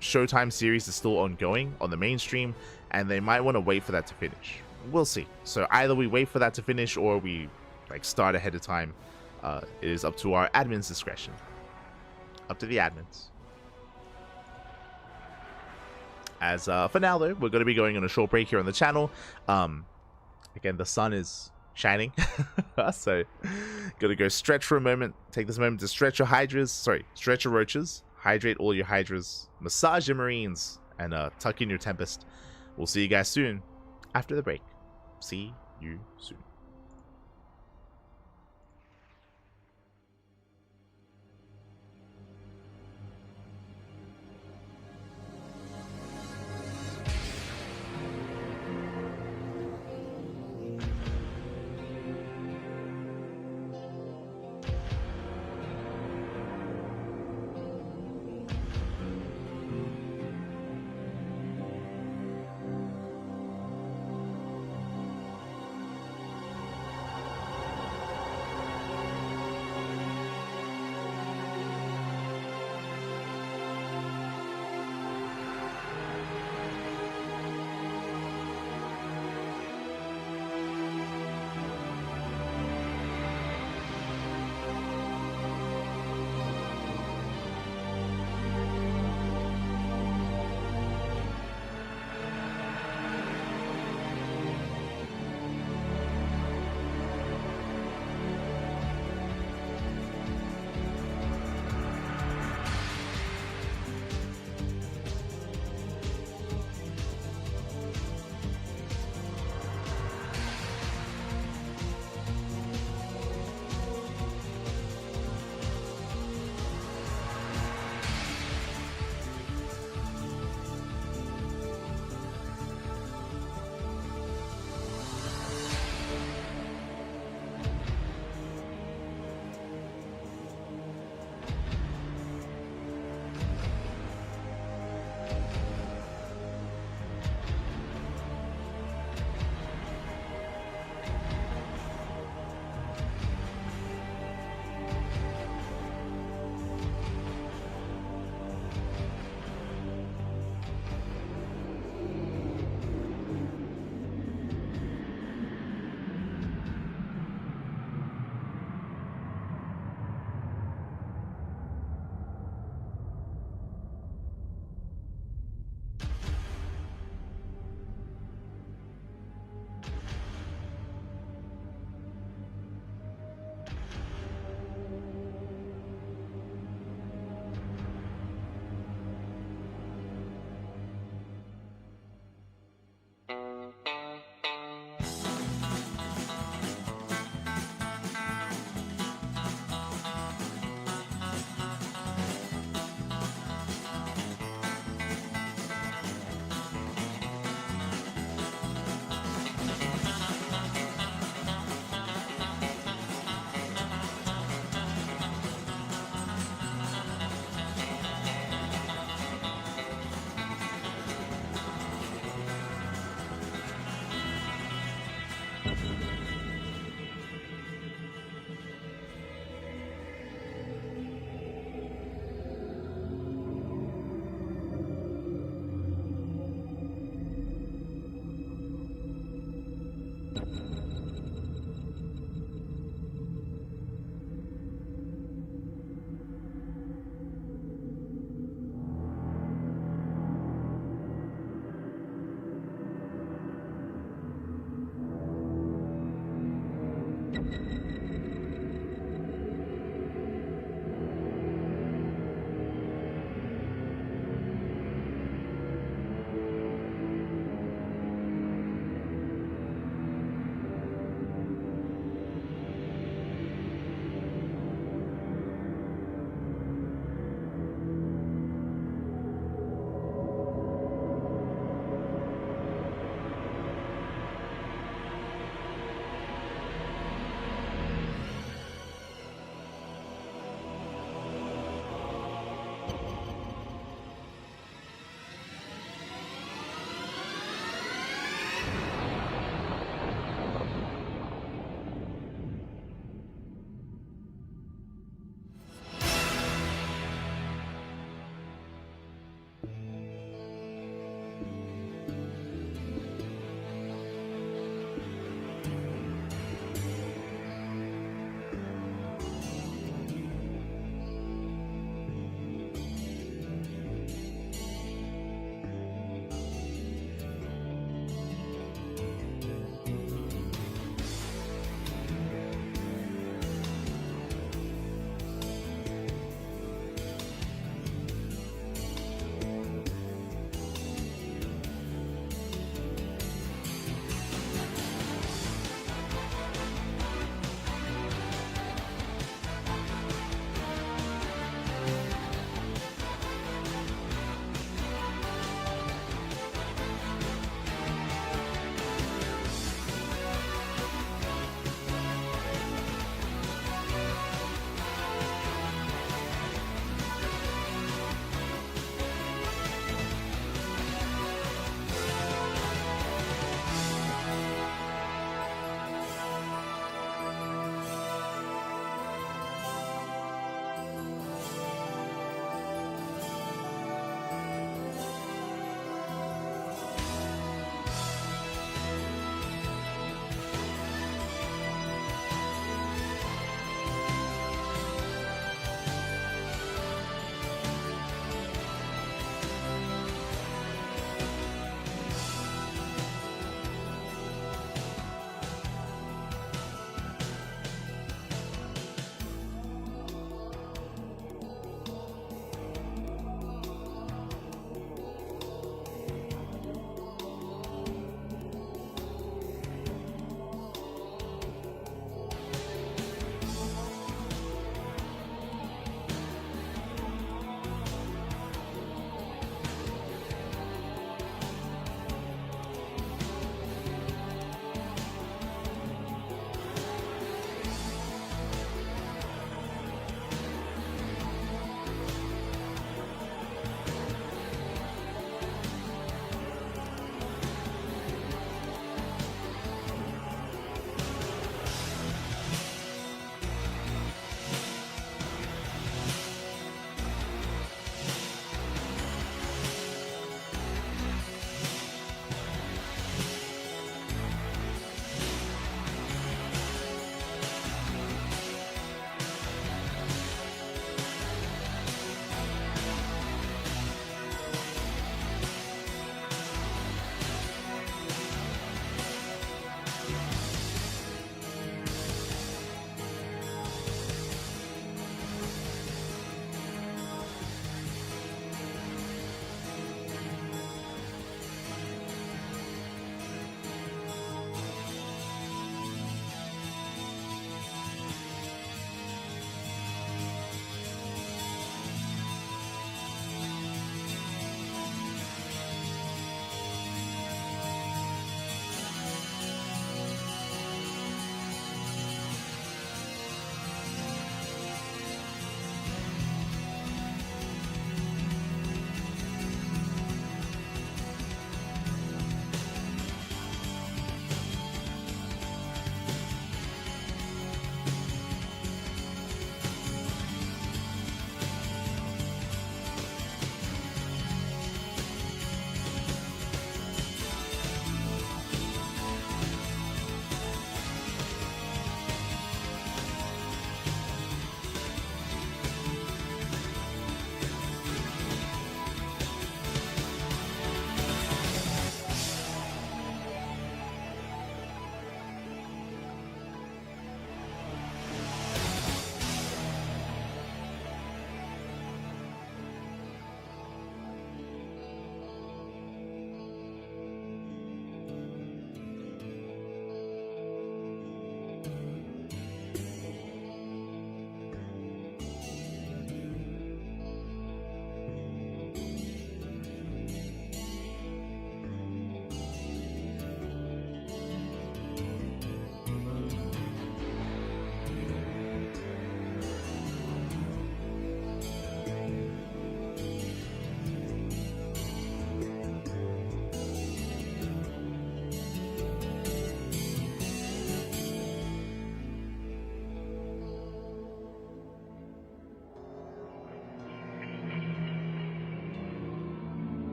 Showtime series is still ongoing on the mainstream, and they might want to wait for that to finish. We'll see. So either we wait for that to finish, or we start ahead of time. It is up to our admin's discretion. Up to the admins. As for now, though, we're going to be going on a short break here on the channel. Again, the sun is shining, so gotta go stretch for a moment. Take this moment to stretch your hydras. Sorry, stretch your roaches. Hydrate all your hydras. Massage your marines, and tuck in your tempest. We'll see you guys soon after the break. See you soon.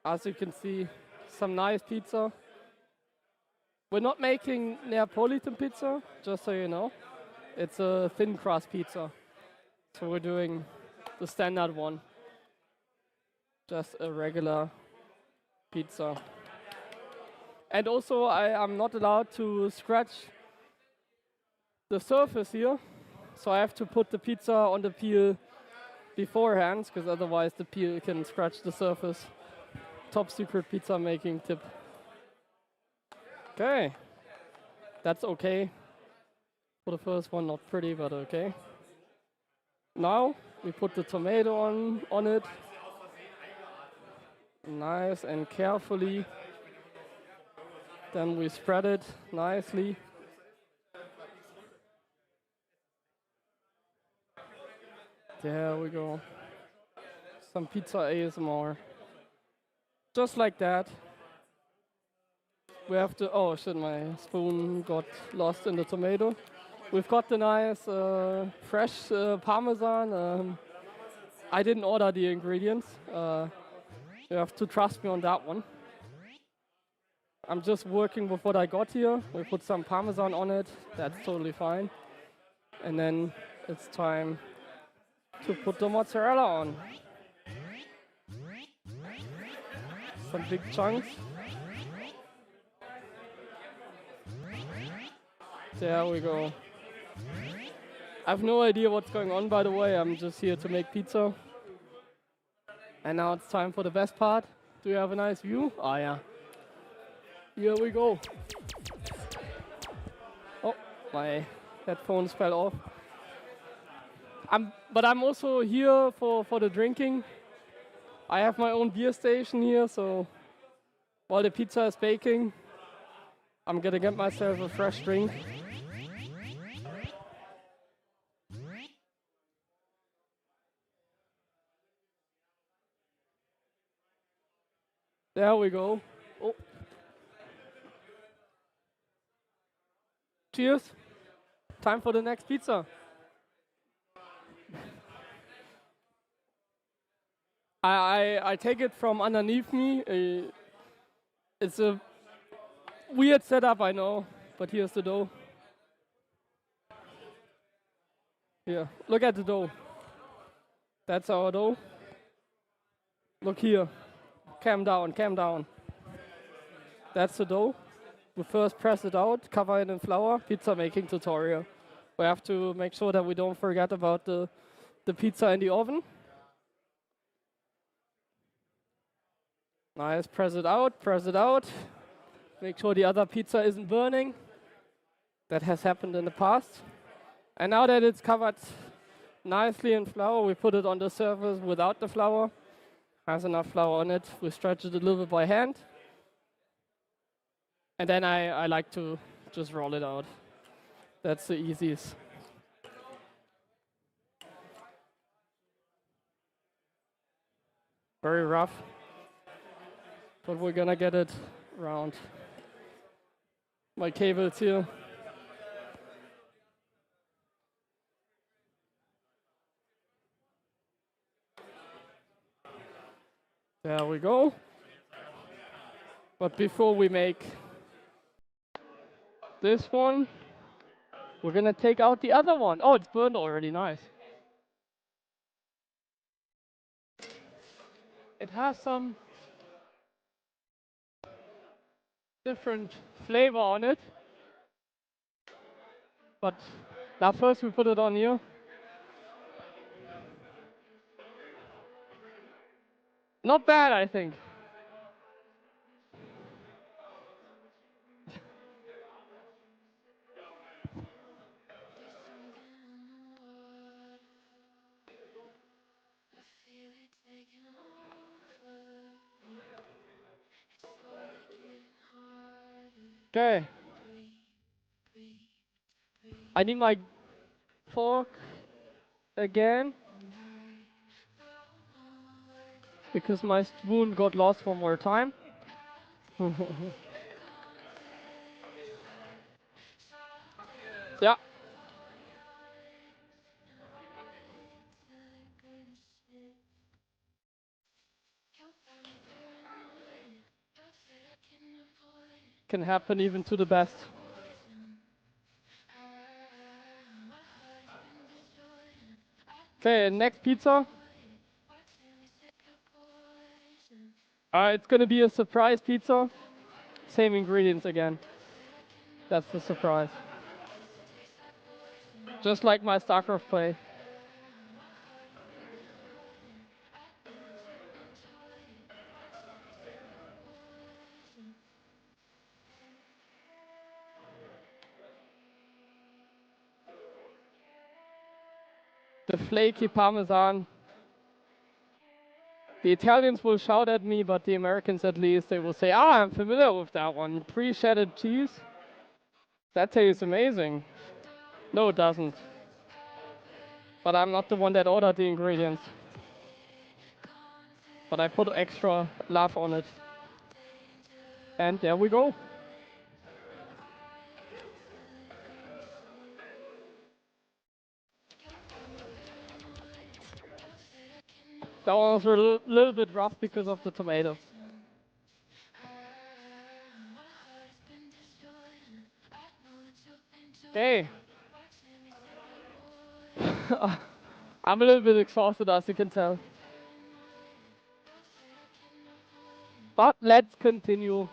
As you can see, some nice pizza. We're not making Neapolitan pizza, just so you know. It's a thin crust pizza. So we're doing the standard one. Just a regular pizza. And also, I'm not allowed to scratch the surface here. So I have to put the pizza on the peel beforehand, because otherwise the peel can scratch the surface. Top secret pizza making tip. Okay. That's okay. For the first one, not pretty, but okay. Now, we put the tomato on it. Nice and carefully. Then we spread it nicely. There we go. Some pizza ASMR. Just like that. We have to, oh shit, my spoon got lost in the tomato. We've got the nice fresh Parmesan. I didn't order the ingredients. You have to trust me on that one. I'm just working with what I got here. We put some Parmesan on it. That's totally fine. And then it's time to put the mozzarella on. Some big chunks. There we go. I have no idea what's going on, by the way. I'm just here to make pizza. And now it's time for the best part. Do you have a nice view? Oh yeah. Here we go. Oh, my headphones fell off. But I'm also here for the drinking. I have my own beer station here, so while the pizza is baking, I'm gonna get myself a fresh drink. There we go. Oh. Cheers. Time for the next pizza. I take it from underneath me. It's a weird setup, I know, but here's the dough. Here, look at the dough. That's our dough. Look here. Calm down, calm down. That's the dough. We first press it out, cover it in flour. Pizza making tutorial. We have to make sure that we don't forget about the pizza in the oven. Nice, press it out, press it out. Make sure the other pizza isn't burning. That has happened in the past. And now that it's covered nicely in flour, we put it on the surface without the flour. Has enough flour on it. We stretch it a little bit by hand. And then I like to just roll it out. That's the easiest. Very rough, but we're gonna get it around. My cable's here. There we go. But before we make this one, we're gonna take out the other one. Oh, it's burned already, nice. It has some different flavor on it. But now first we put it on here. Not bad, I think. Okay. I need my fork again because my spoon got lost one more time. Yeah. Can happen even to the best. Okay, next pizza. It's gonna be a surprise pizza. Same ingredients again. That's the surprise. Just like my StarCraft play. The flaky parmesan. The Italians will shout at me, but the Americans at least, they will say, ah, I'm familiar with that one. Pre-shredded cheese. That tastes amazing. No, it doesn't. But I'm not the one that ordered the ingredients. But I put extra love on it. And there we go. That one was a little bit rough because of the tomato. Okay. I'm a little bit exhausted, as you can tell. But let's continue.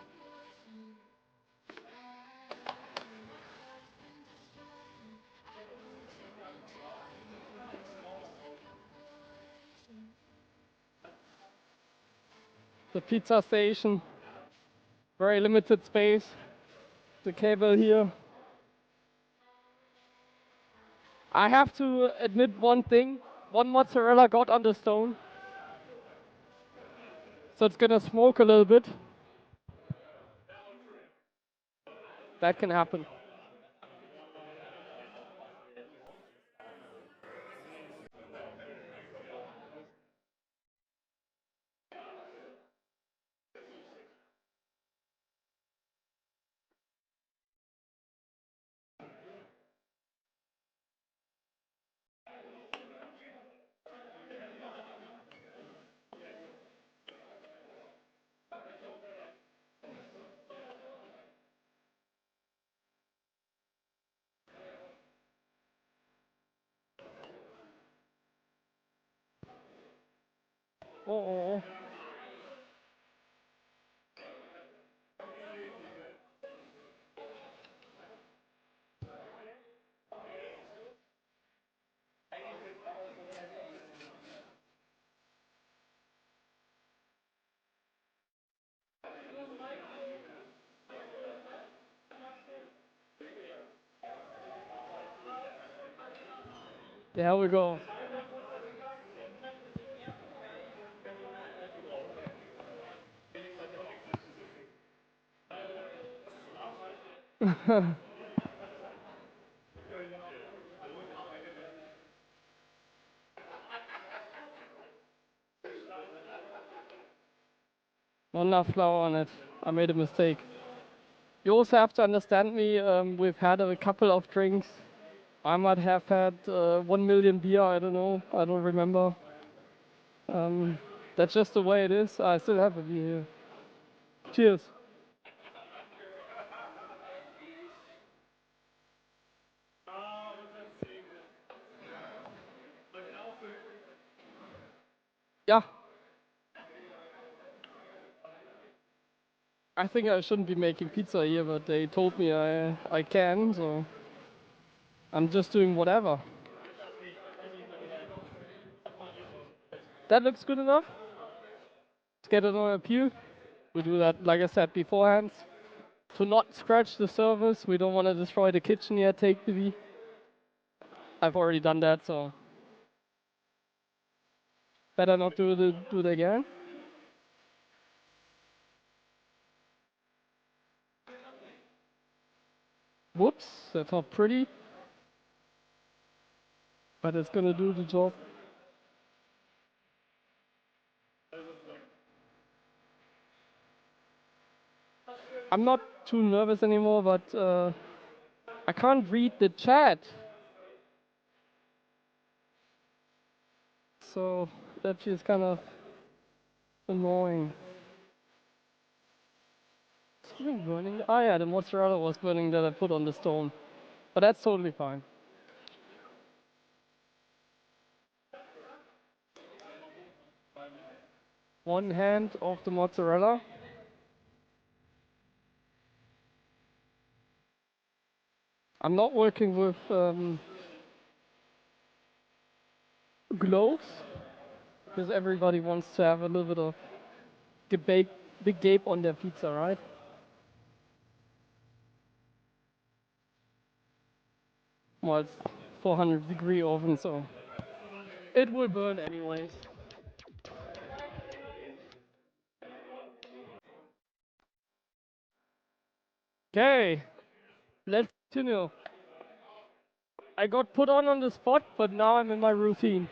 The pizza station. Very limited space. The cable here. I have to admit one thing. One mozzarella got on the stone. So it's gonna smoke a little bit. That can happen. Oh. There we go. Not enough flour on it. I made a mistake. You also have to understand me. We've had a couple of drinks. I might have had 1 million beer. I don't know. I don't remember. That's just the way it is. I still have a beer here. Cheers. Yeah. I think I shouldn't be making pizza here, but they told me I can, so I'm just doing whatever. That looks good enough. Let's get it on a pew. We do that, like I said beforehand. To not scratch the surface, we don't want to destroy the kitchen yet, take the V. I've already done that, so better not do it again. Whoops, that's not pretty. But it's gonna do the job. I'm not too nervous anymore, but I can't read the chat. So that feels kind of annoying. Isn't burning? Oh yeah, the mozzarella was burning that I put on the stone. But that's totally fine. One hand of the mozzarella. I'm not working with gloves because everybody wants to have a little bit of big gape on their pizza, right? Well, it's 400-degree oven, so it will burn anyways. Okay, let's continue. I got put on the spot, but now I'm in my routine.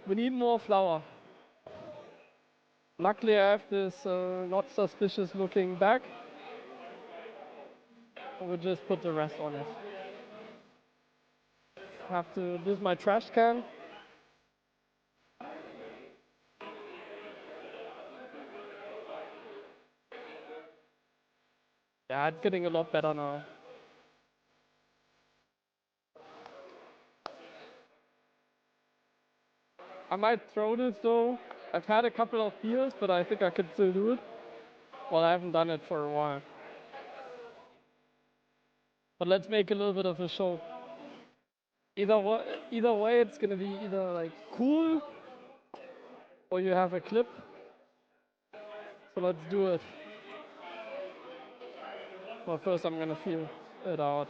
We need more flour. Luckily, I have this not suspicious looking bag. We'll just put the rest on it. This is my trash can. Yeah, it's getting a lot better now. I might throw this though. I've had a couple of beers, but I think I could still do it. Well, I haven't done it for a while. But let's make a little bit of a show. Either way, it's gonna be either like cool or you have a clip. So let's do it. Well, first I'm gonna feel it out.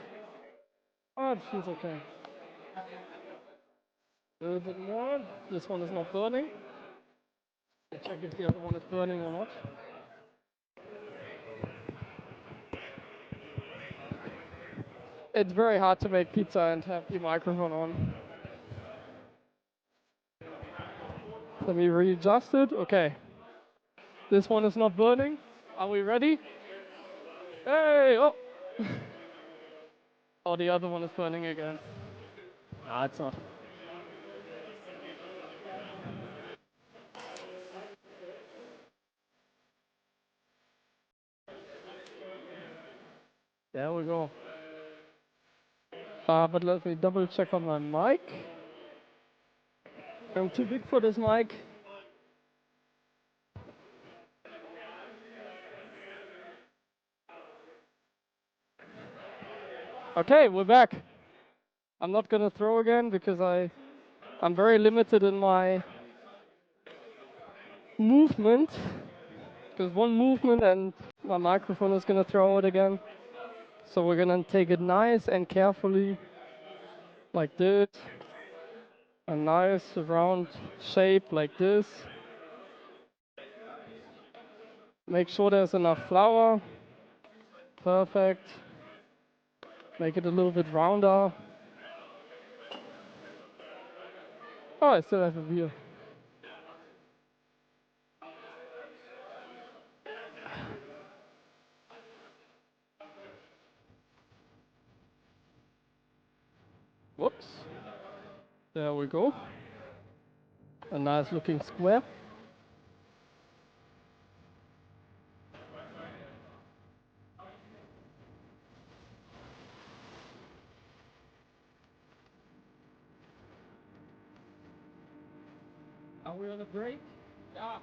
Oh, it feels okay. A little bit more. This one is not burning. Check if the other one is burning or not. It's very hard to make pizza and have the microphone on. Let me readjust it. Okay. This one is not burning. Are we ready? Hey! Oh! Oh, the other one is burning again. Ah, it's not. There we go. But let me double check on my mic. I'm too big for this mic. Okay, we're back. I'm not gonna throw again because I'm very limited in my movement. Because one movement and my microphone is gonna throw it again. So we're gonna take it nice and carefully, like this. A nice round shape like this. Make sure there's enough flour. Perfect. Make it a little bit rounder. Oh, I still have a beer. Whoops. There we go. A nice looking square. Are we on a break? Yeah.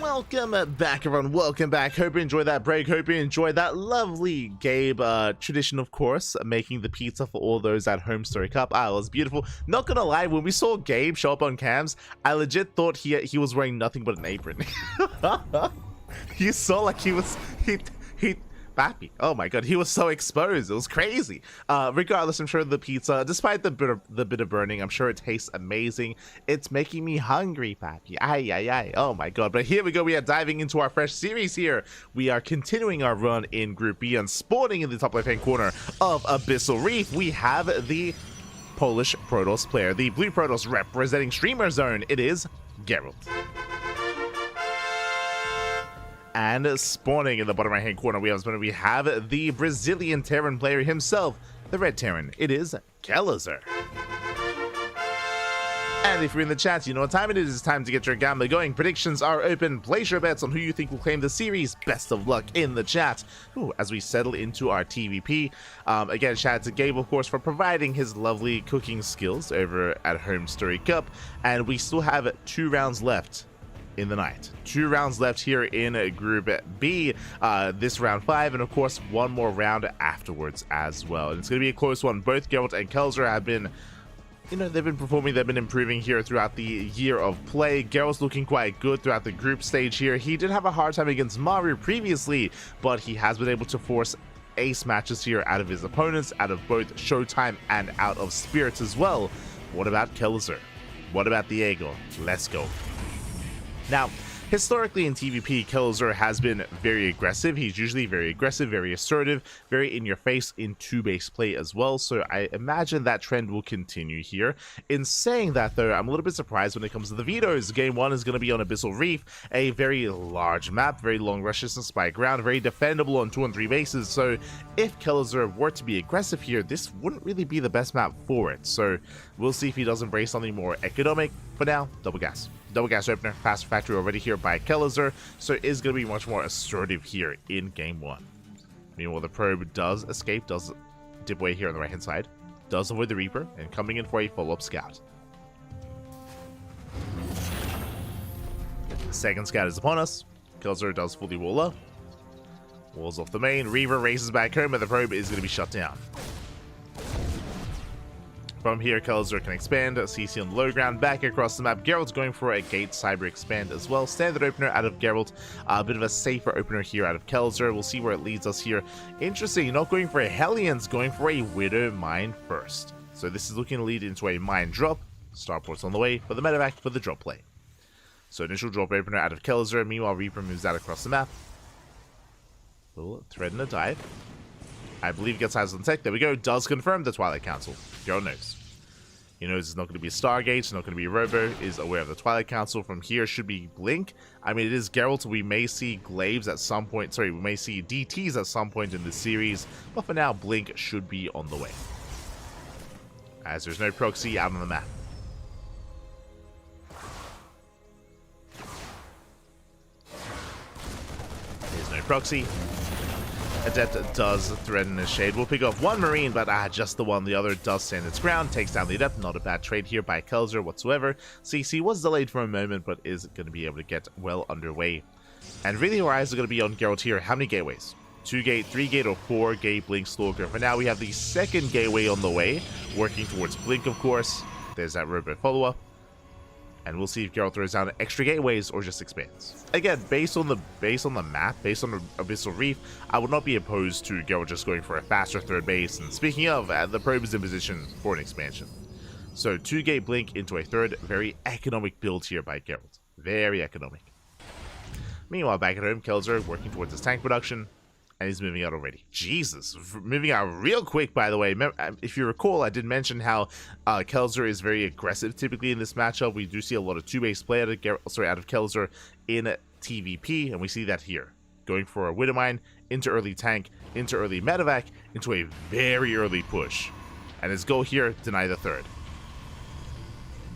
Welcome back, everyone. Welcome back. Hope you enjoyed that break. Hope you enjoyed that lovely Gabe tradition, of course, making the pizza for all those at HomeStory Cup. Ah, it was beautiful. Not gonna lie, when we saw Gabe show up on cams, I legit thought he was wearing nothing but an apron. You saw like he Pappy. Oh my god, he was so exposed. It was crazy. Regardless, I'm sure the pizza, despite the bit of burning, I'm sure it tastes amazing. It's making me hungry, Pappy. Ay, ay, ay. Oh my god. But here we go. We are diving into our fresh series here. We are continuing our run in Group B, and spawning in the top left-hand corner of Abyssal Reef, we have the Polish Protoss player, the Blue Protoss representing Streamer Zone. It is Geralt. And spawning in the bottom right-hand corner, we have the Brazilian Terran player himself, the Red Terran. It is XXVI. And if you're in the chat, you know what time it is. It's time to get your gambler going. Predictions are open. Place your bets on who you think will claim the series. Best of luck in the chat. Ooh, as we settle into our TVP. Again, shout out to Gabe, of course, for providing his lovely cooking skills over at HomeStory Cup. And we still have 2 rounds left in the night. 2 rounds left here in Group B, this round 5, and of course 1 more round afterwards as well. And it's going to be a close one. Both Geralt and XXVI have been, you know, they've been performing, they've been improving here throughout the year of play. Geralt's looking quite good throughout the group stage here. He did have a hard time against Maru previously, but he has been able to force ace matches here out of his opponents, out of both Showtime and out of Spirits as well. What about XXVI? What about Diego? Let's go. Now, historically in TVP, XXVI has been very aggressive. He's usually very aggressive, very assertive, very in-your-face in 2-base play as well, so I imagine that trend will continue here. In saying that, though, I'm a little bit surprised when it comes to the vetoes. Game 1 is going to be on Abyssal Reef, a very large map, very long rushes and spy ground, very defendable on 2 and 3 bases, so if XXVI were to be aggressive here, this wouldn't really be the best map for it, so we'll see if he does embrace something more economic. For now, double gas. Double gas opener, fast factory already here by XXVI, so it is going to be much more assertive here in Game 1. Meanwhile, the probe does escape, does dip away here on the right-hand side, does avoid the Reaper, and coming in for a follow-up scout. Second scout is upon us. XXVI does fully wall up. Walls off the main. Reaver races back home, and the probe is going to be shut down. From here, Kelzer can expand, CC on the low ground, back across the map. Geralt's going for a Gate Cyber expand as well. Standard opener out of Geralt, a bit of a safer opener here out of Kelzer. We'll see where it leads us here. Interesting, not going for a Hellions, going for a Widow Mine first. So this is looking to lead into a mine drop. Starport's on the way for the medevac for the drop play. So initial drop opener out of Kelzer. Meanwhile, Reaper moves out across the map. Little thread and a dive. I believe gets eyes on tech. There we go. Does confirm the Twilight Council. Geralt knows. He knows it's not going to be a Stargate. It's not going to be a Robo. Is aware of the Twilight Council. From here should be Blink. I mean, it is Geralt. We may see Glaives at some point. Sorry, we may see DTs at some point in this series. But for now, Blink should be on the way. As there's no proxy out on the map. There's no proxy. Adept does threaten his shade. We'll pick off one Marine, but just the one. The other does stand its ground. Takes down the Adept. Not a bad trade here by Kelzer whatsoever. CC was delayed for a moment, but is going to be able to get well underway. And really, our eyes are going to be on Geralt here. How many gateways? 2 gate, 3 gate, or 4 gate Blink Stalker. For now, we have the second gateway on the way. Working towards Blink, of course. There's that robot follow-up. And we'll see if Geralt throws down extra gateways or just expands. Again, based on the map, based on the Abyssal Reef, I would not be opposed to Geralt just going for a faster third base. And speaking of, the probe is in position for an expansion. So 2 gate Blink into a third, very economic build here by Geralt. Very economic. Meanwhile, back at home, Kelzer working towards his tank production. And he's moving out already. Jesus, moving out real quick, by the way. If you recall, I did mention how Kelzer is very aggressive typically in this matchup. We do see a lot of 2-base play out of Kelzer in TVP, and we see that here. Going for a Widowmine, into early tank, into early medevac, into a very early push. And his goal here, deny the third.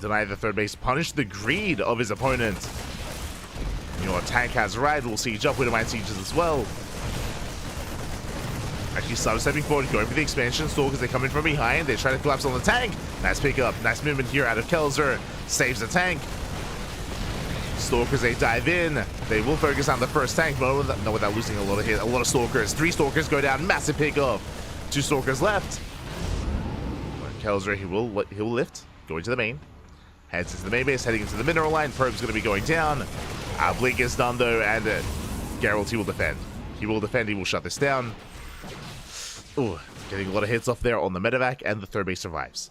Deny the third base, punish the greed of his opponent. You know, a tank has arrived, we'll siege up, Widowmine sieges as well. Actually, stepping forward, going for the expansion. Stalkers, they come in from behind. They try to collapse on the tank. Nice pickup. Nice movement here out of Kelzer. Saves the tank. Stalkers, they dive in. They will focus on the first tank, but not without losing a lot of hit. A lot of Stalkers. 3 Stalkers go down. Massive pickup. 2 Stalkers left. Kelzer, he will lift. Going to the main. Heads into the main base, heading into the mineral line. Probe's going to be going down. Blink is done, though, and Geralt, he will defend. He will defend. He will shut this down. Ooh, getting a lot of hits off there on the medevac, and the third base survives.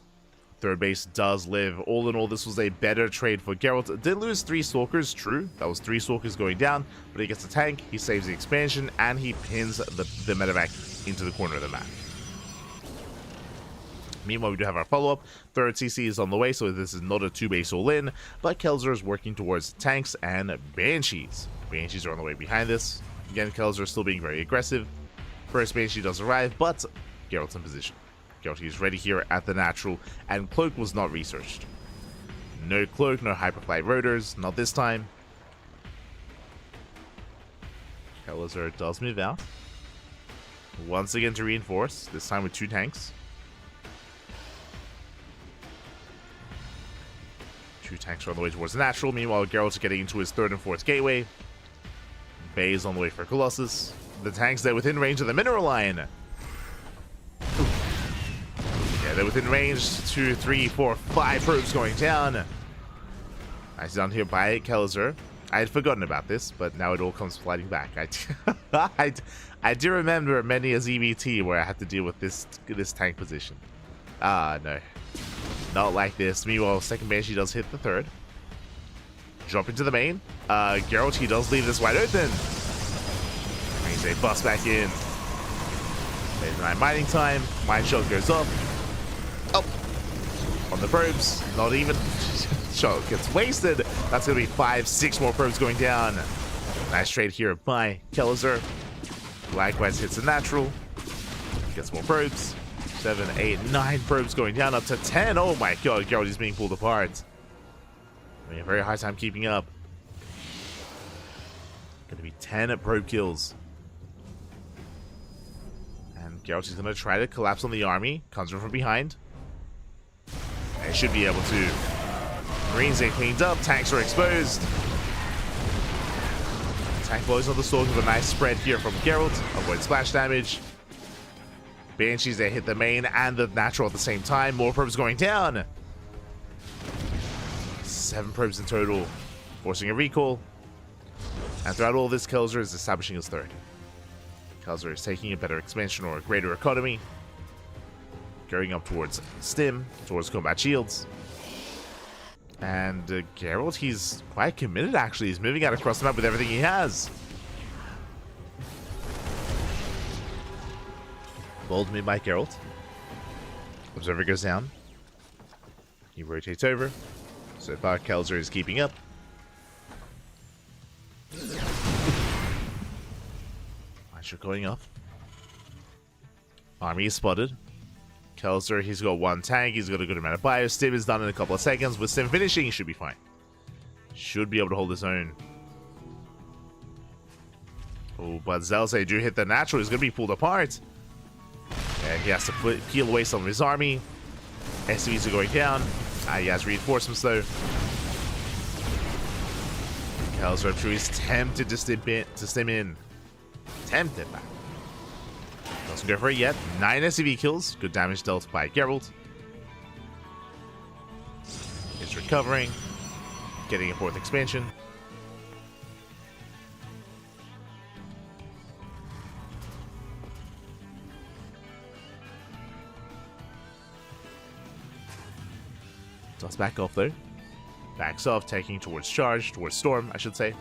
Third base does live. All in all, this was a better trade for Geralt. Did lose 3 Stalkers, true. That was 3 Stalkers going down, but he gets the tank, he saves the expansion, and he pins the medevac into the corner of the map. Meanwhile, we do have our follow-up. Third CC is on the way, so this is not a 2-base all-in, but Kelzer is working towards tanks and Banshees. Banshees are on the way behind this. Again, Kelzer is still being very aggressive. First Banshee does arrive, but Geralt's in position. Geralt is ready here at the natural, and Cloak was not researched. No Cloak, no Hyperflight Rotors, not this time. Kelzer does move out. Once again to reinforce, this time with 2 tanks. 2 tanks are on the way towards the natural. Meanwhile, Geralt's getting into his 3rd and 4th gateway. Bay is on the way for Colossus. The tanks, they're within range of the mineral line. Yeah, they're within range. 2, 3, 4, 5 probes going down. Nice down here by Kelzer. I had forgotten about this, but now it all comes flooding back. I do remember many a ZBT where I had to deal with this tank position. No. Not like this. Meanwhile, second Banshee does hit the 3rd. Drop into the main. Geralt, he does leave this wide open. Brings a bust back in. There's 9 mining time. Mine shot goes up. Oh! On the probes. Not even. Shot gets wasted. That's going to be 5, 6 more probes going down. Nice trade here by Kelzer. Likewise hits a natural. Gets more probes. 7, 8, 9 probes going down, up to 10. Oh my god, Geralt is being pulled apart. I mean, a very hard time keeping up. Gonna be 10 probe kills. And Geralt is gonna try to collapse on the army. Comes from behind. They should be able to. Marines are cleaned up, tanks are exposed. Tank blows on the sword with a nice spread here from Geralt. Avoid splash damage. Banshees, they hit the main and the natural at the same time. More probes going down. 7 probes in total, forcing a recall. And throughout all this, Kelzer is establishing his third. Kelzer is taking a better expansion or a greater economy. Going up towards Stim, towards combat shields. And Geralt, he's quite committed actually. He's moving out across the map with everything he has. Bold mid by Geralt. Observer goes down. He rotates over. So far, Kelzer is keeping up. Archer going off. Army is spotted. Kelzer, he's got 1 tank. He's got a good amount of bio. Stim is done in a couple of seconds. With Stim finishing, he should be fine. Should be able to hold his own. Oh, but Zealous, they do hit the natural. He's going to be pulled apart. And he has to peel away some of his army. SCVs are going down. He has reinforcements though. Kelzer, I'm sure he's tempted to stim in. Tempted, man. Doesn't go for it yet. 9 SCV kills. Good damage dealt by Geralt. He's recovering. Getting a 4th expansion. Does back off though. Backs off, taking towards charge, towards storm, I should say.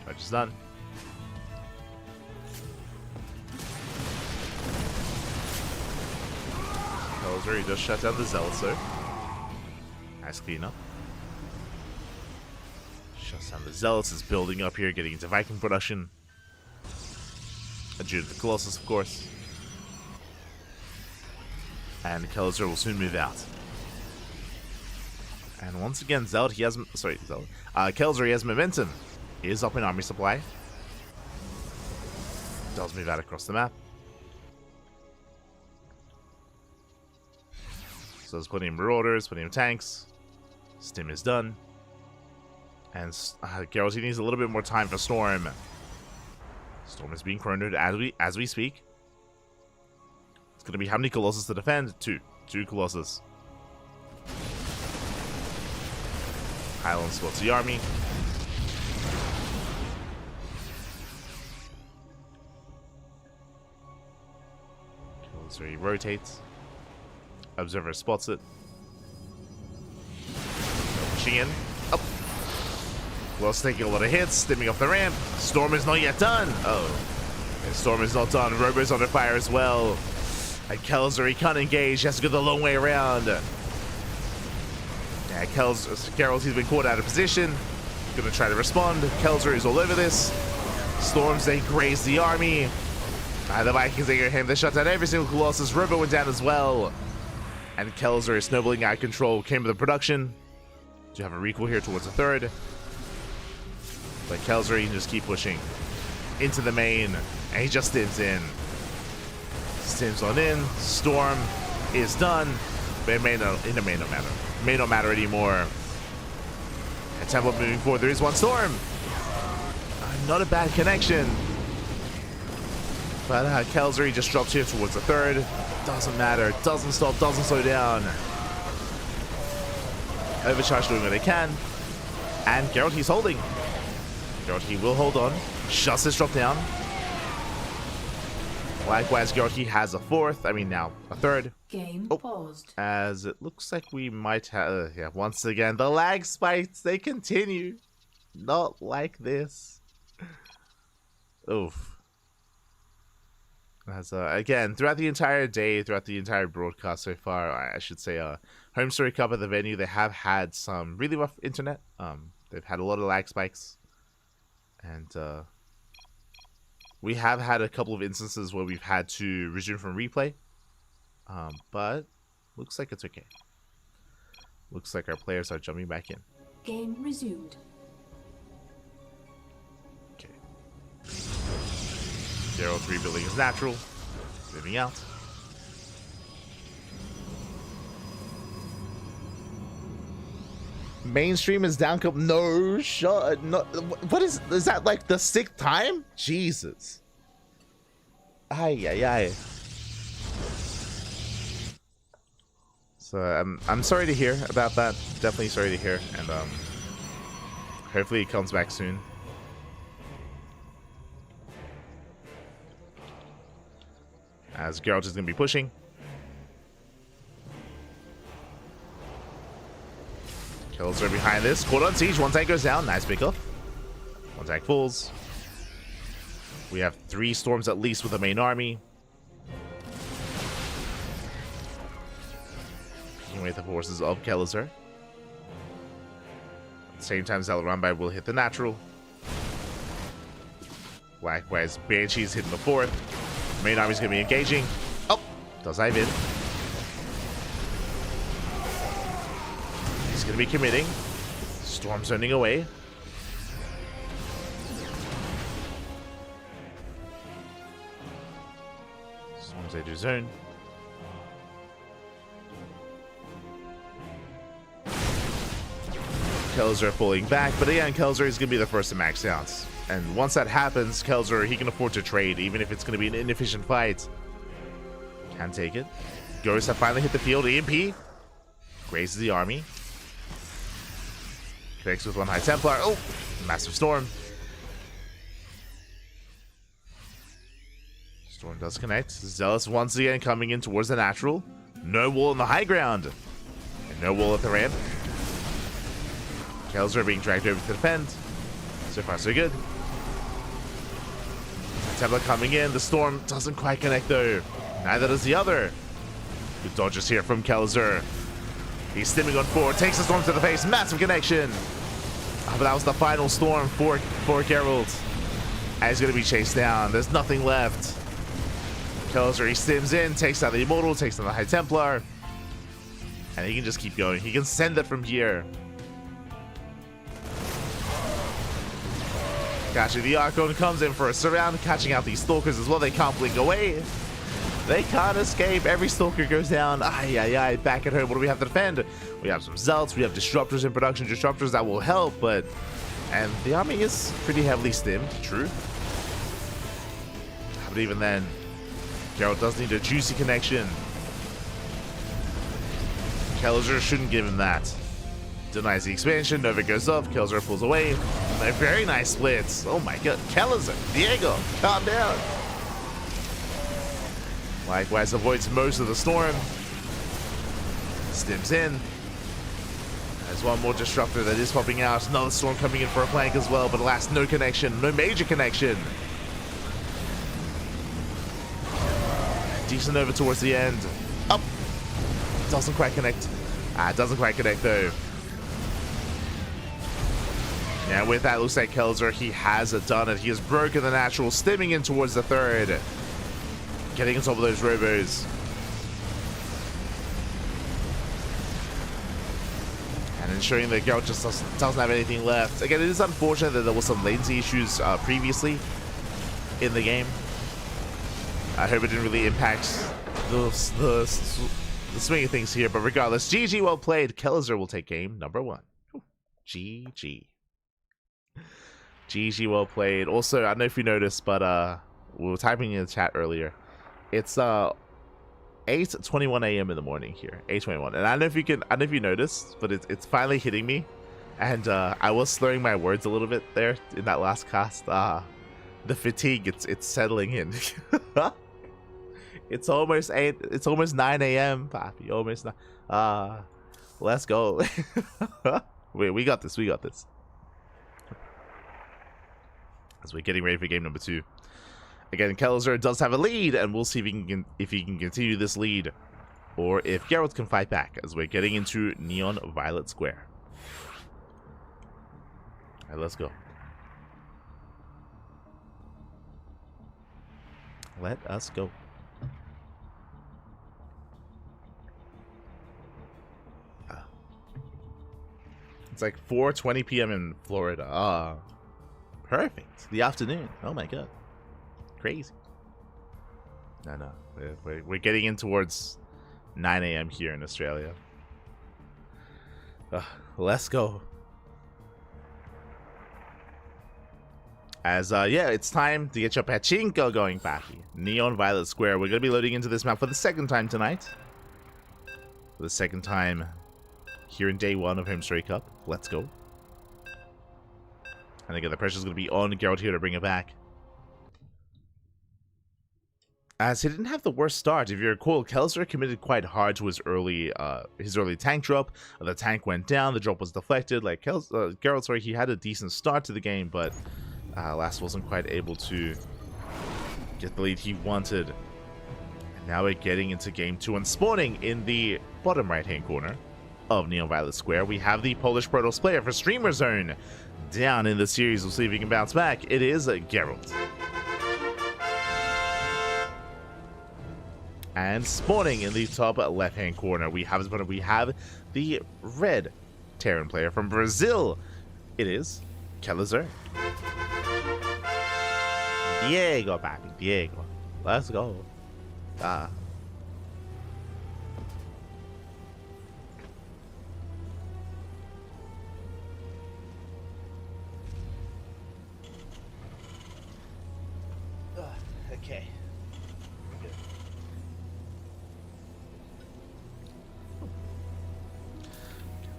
Charge is done. Kelzer, he just shut down the Zealots though. Nice cleanup. Shuts down the Zealots, is building up here, getting into Viking production. Due to the Colossus, of course. And Kelzer will soon move out. And once again, Kelzer, he has momentum. He is up in army supply. Does move out across the map. So there's plenty of marauders, plenty of tanks. Stim is done. And Geralt, he needs a little bit more time for Storm. Storm is being chronoed as we speak. It's going to be how many Colossus to defend? 2. 2 Colossus. Highland spots the army. So he rotates. Observer spots it. Pushing in. Up. Colossus taking a lot of hits. Stimming off the ramp. Storm is not yet done. Oh. And Storm is not done. Robo's under fire as well. And Kelzer, he can't engage. He has to go the long way around. Yeah, Geralt, he's been caught out of position. Gonna try to respond. Kelzer is all over this. Storms, they graze the army. The Vikings, they get him. They shut down every single Colossus. Robo went down as well. And Kelzer is snowballing out of control. Came with the production. Do have a recall here towards the 3rd. But Kelzer, he can just keep pushing into the main. And he just stims in. Stims on in. Storm is done. But it may not matter. May not matter anymore. And Temple moving forward. There is 1 Storm. Not a bad connection. But Kelzer, he just drops here towards the 3rd. Doesn't matter. Doesn't stop. Doesn't slow down. Overcharge doing what they can. And Geralt, he's holding. Geralt, he will hold on. Justice drop down. Likewise, Geralt, he has a 4th. I mean, now a 3rd. Game paused. As it looks like we might have... yeah, once again, the lag spikes, they continue. Not like this. Oof. As, again, throughout the entire day, throughout the entire broadcast so far, I should say, HomeStory Cup at the venue, they have had some really rough internet. They've had a lot of lag spikes. And, we have had a couple of instances where we've had to resume from replay. But looks like it's okay. Looks like our players are jumping back in. Game resumed. Okay. Geralt rebuilding is natural. Moving out. Mainstream is down. No shot. No. What is that like the 6th time? Jesus. Ay ay ay. So I'm sorry to hear about that. Definitely sorry to hear, and hopefully he comes back soon. As Geralt is going to be pushing. Kills are behind this. Caught on siege. One tank goes down. Nice pickup. One tank falls. We have 3 storms at least with the main army. Picking away the forces of Kelazar. At the same time, Zalarambai will hit the natural. Likewise, Banshee's hitting the 4th. Main army's going to be engaging. Oh, does dive in. He's going to be committing. Storm zoning away. Storm's edge zone. Kelazar pulling back, but again, Kelazar is going to be the first to max out. And once that happens, Kelazar, he can afford to trade, even if it's going to be an inefficient fight. Can take it. Ghosts have finally hit the field. EMP grazes the army. Connects with one High Templar. Oh, massive storm. Storm does connect. Zealous once again coming in towards the natural. No wall in the high ground. And no wall at the ramp. Kelazar being dragged over to defend. So far, so good. Templar coming in. The storm doesn't quite connect though. Neither does the other. Good dodges here from Kelazar. He's stimming on 4. Takes the storm to the face. Massive connection. But that was the final storm for Geralt. And he's going to be chased down. There's nothing left. Kelazar, he stims in. Takes out the Immortal. Takes down the High Templar. And he can just keep going. He can send it from here. Actually, the Archon comes in for a surround, catching out these Stalkers as well. They can't blink away. They can't escape. Every Stalker goes down. Ay, ay, ay. Back at home, what do we have to defend? We have some Zealots. We have Disruptors in production. Disruptors that will help, but... And the army is pretty heavily stimmed. True. But even then, Geralt does need a juicy connection. Kelazar shouldn't give him that. Denies the expansion. Nova goes up. Kelazar pulls away. A very nice splits. Oh my god. Kelazar, Diego, calm down. Likewise avoids most of the storm. Stims in. There's one more disruptor that is popping out. Another storm coming in for a flank as well, but alas, no connection. No major connection. Decent over towards the end. Up. Doesn't quite connect. Doesn't quite connect though. Yeah, with that, looks like Kelazar, he has done it. He has broken the natural, stimming in towards the 3rd. Getting on top of those robos. And ensuring that Geralt just doesn't have anything left. Again, it is unfortunate that there was some latency issues previously in the game. I hope it didn't really impact the swing of things here. But regardless, GG, well played. Kelazar will take game number 1. GG. GG, well played. Also, I don't know if you noticed, but we were typing in the chat earlier. It's 8:21 a.m. in the morning here. 8:21, and I don't know if you noticed, but it's finally hitting me. And I was slurring my words a little bit there in that last cast. The fatigue, it's settling in. It's almost 8. It's almost 9 a.m. Papi, almost 9. Let's go. Wait, we got this. We got this. As we're getting ready for game number 2. Again, Kelazar does have a lead, and we'll see if he can continue this lead, or if Geralt can fight back, as we're getting into Neon Violet Square. Alright, let's go. Let us go. It's like 4:20 p.m. in Florida. Perfect. The afternoon. Oh my god. Crazy. No. We're getting in towards 9 a.m. here in Australia. Let's go. As, yeah, it's time to get your pachinko going, Papi. Neon Violet Square. We're going to be loading into this map for the 2nd time tonight. for the second time here in day one of HomeStory Cup. Let's go. And again, the pressure's going to be on Geralt here to bring it back. As he didn't have the worst start. If you recall, Kelzer committed quite hard to his early tank drop. The tank went down, the drop was deflected. Like Geralt, sorry, he had a decent start to the game, but Last wasn't quite able to get the lead he wanted. And now we're getting into game 2 and spawning in the bottom right-hand corner of Neon Violet Square. We have the Polish Protoss player for Streamer Zone down in the series. We'll see if he can bounce back. It is Geralt. And spawning in the top left-hand corner, we have the red Terran player from Brazil. It is Kelzer. Diego, baby, Diego. Let's go. Okay.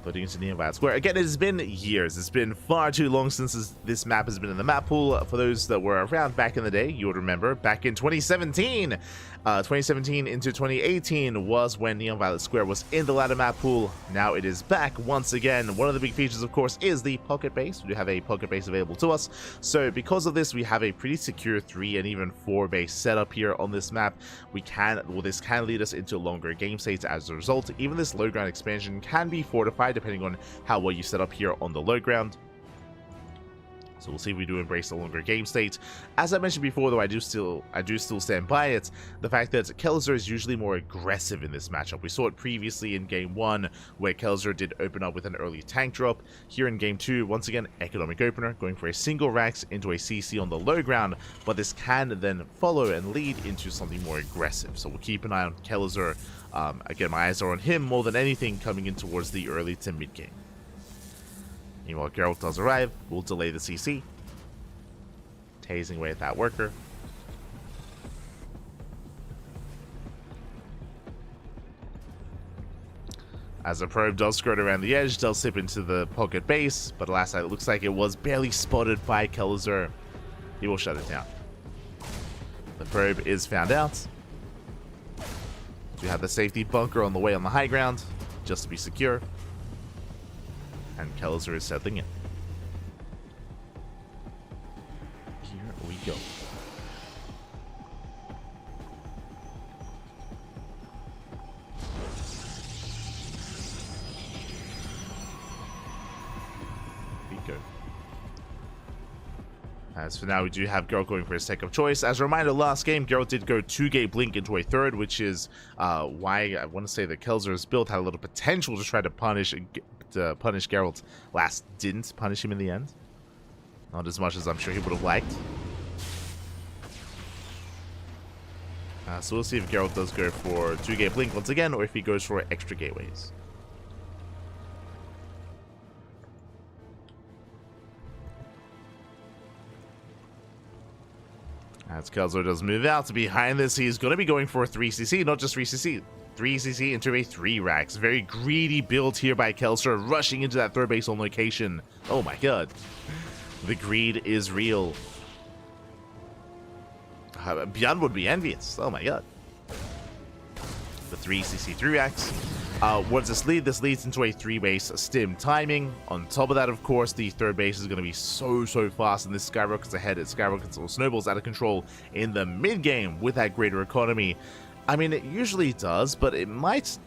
Putting into Neon Violet Square. Again, it has been years. It's been far too long since this map has been in the map pool. For those that were around back in the day, you would remember back in 2017. 2017 into 2018 was when Neon Violet Square was in the ladder map pool. Now it is back once again. One of the big features, of course, is the pocket base. We do have a pocket base available to us. So because of this, we have a pretty secure 3 and even 4 base setup here on this map. This can lead us into longer game states as a result. Even this low ground expansion can be fortified depending on how well you set up here on the low ground. So we'll see if we do embrace the longer game state. As I mentioned before, though, I do still stand by it. The fact that Kelzer is usually more aggressive in this matchup. We saw it previously in game 1, where Kelzer did open up with an early tank drop. Here in game 2, once again, economic opener, going for a single Rax into a CC on the low ground, but this can then follow and lead into something more aggressive. So we'll keep an eye on Kelzer. Again, my eyes are on him more than anything coming in towards the early to mid game. Meanwhile, Geralt does arrive. We'll delay the CC. Tasing away at that worker. As the probe does skirt around the edge, does slip into the pocket base, but alas, it looks like it was barely spotted by Kelzer. He will shut it down. The probe is found out. We have the safety bunker on the way on the high ground, just to be secure. And Kelzer is settling in. Here we go. As for now, we do have Geralt going for his tech of choice. As a reminder, last game, Geralt did go 2-gate blink into a third, which is why I want to say that Kelzer's build had a little potential to try to punish Geralt. Last didn't punish him in the end. Not as much as I'm sure he would have liked. So we'll see if Geralt does go for 2-gate blink once again, or if he goes for extra gateways. As Kelzer does move out, behind this, he's going to be going for a 3cc, not just 3cc. 3cc into a 3 Rax. Very greedy build here by Kelzer, rushing into that third base on location. Oh my god. The greed is real. Beyond would be envious. Oh my god. The 3cc 3 Rax. What does this lead? This leads into a 3-base stim timing. On top of that, of course, the third base is going to be so fast, and this skyrockets ahead. It skyrockets or snowballs out of control in the mid game with that greater economy. I mean, it usually does, but it might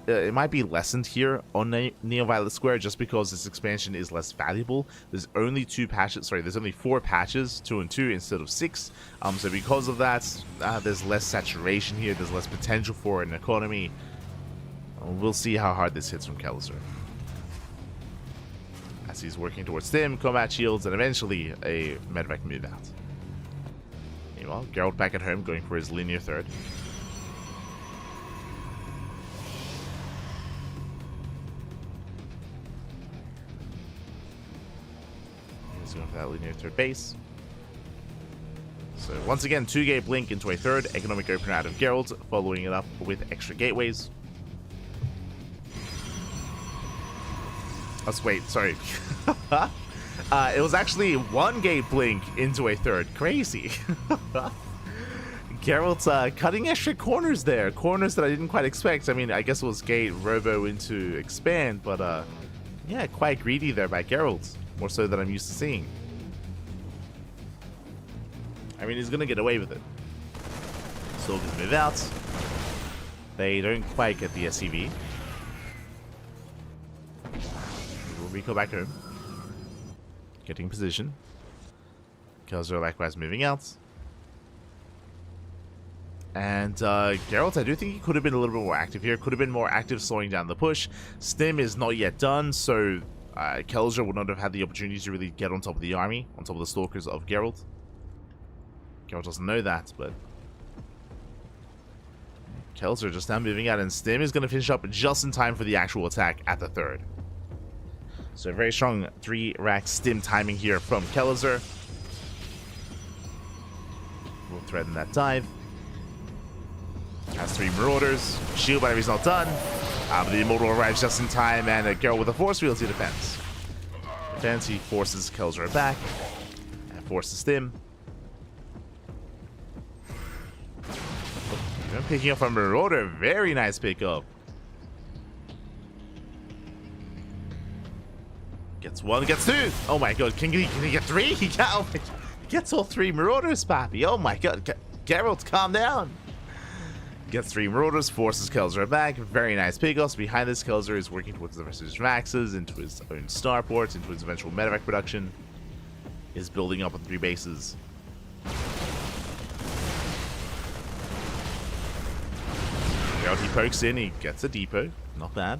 be lessened here on Neon Violet Square just because this expansion is less valuable. There's only 2 patches. Sorry, there's only 4 patches, 2 and 2 instead of 6. So because of that, there's less saturation here. There's less potential for an economy. We'll see how hard this hits from Kelzer. As he's working towards stim, combat shields, and eventually a medevac move out. Meanwhile, Geralt back at home going for his linear third. He's going for that linear third base. So once again, 2-gate blink into a third, economic opener out of Geralt, following it up with extra gateways. Let's wait, sorry. It was actually one gate blink into a third. Crazy. Geralt's cutting extra corners there. Corners that I didn't quite expect. I mean, I guess it was gate robo into expand, but yeah, quite greedy there by Geralt. More so than I'm used to seeing. I mean, he's gonna get away with it. Still gonna move out. They don't quite get the SCV. We'll Rico back home. Getting position. Kelzer likewise moving out. And Geralt, I do think he could have been a little bit more active here. Could have been more active slowing down the push. Stim is not yet done, so Kelzer would not have had the opportunity to really get on top of the army, on top of the stalkers of Geralt. Geralt doesn't know that, but Kelzer just now moving out, and Stim is going to finish up just in time for the actual attack at the third. So a very strong 3-rack Stim timing here from Kelzer. Will threaten that dive. Has 3 Marauders. Shield battery's not done. But the Immortal arrives just in time, and Geralt with a force field to defense. Defense, he forces Kelzer back. And forces Stim. Picking up from Marauder. Very nice pickup. Gets 1, gets 2. Oh my god, can he get 3? He gets all 3 Marauders, Pappy. Oh my god, Geralt, calm down. Gets 3 Marauders, forces Kelzer back. Very nice pickups. Behind this, Kelzer is working towards the rest of his maxes, into his own starports, into his eventual medevac production. Is building up on 3 bases. Geralt, he pokes in, he gets a depot. Not bad.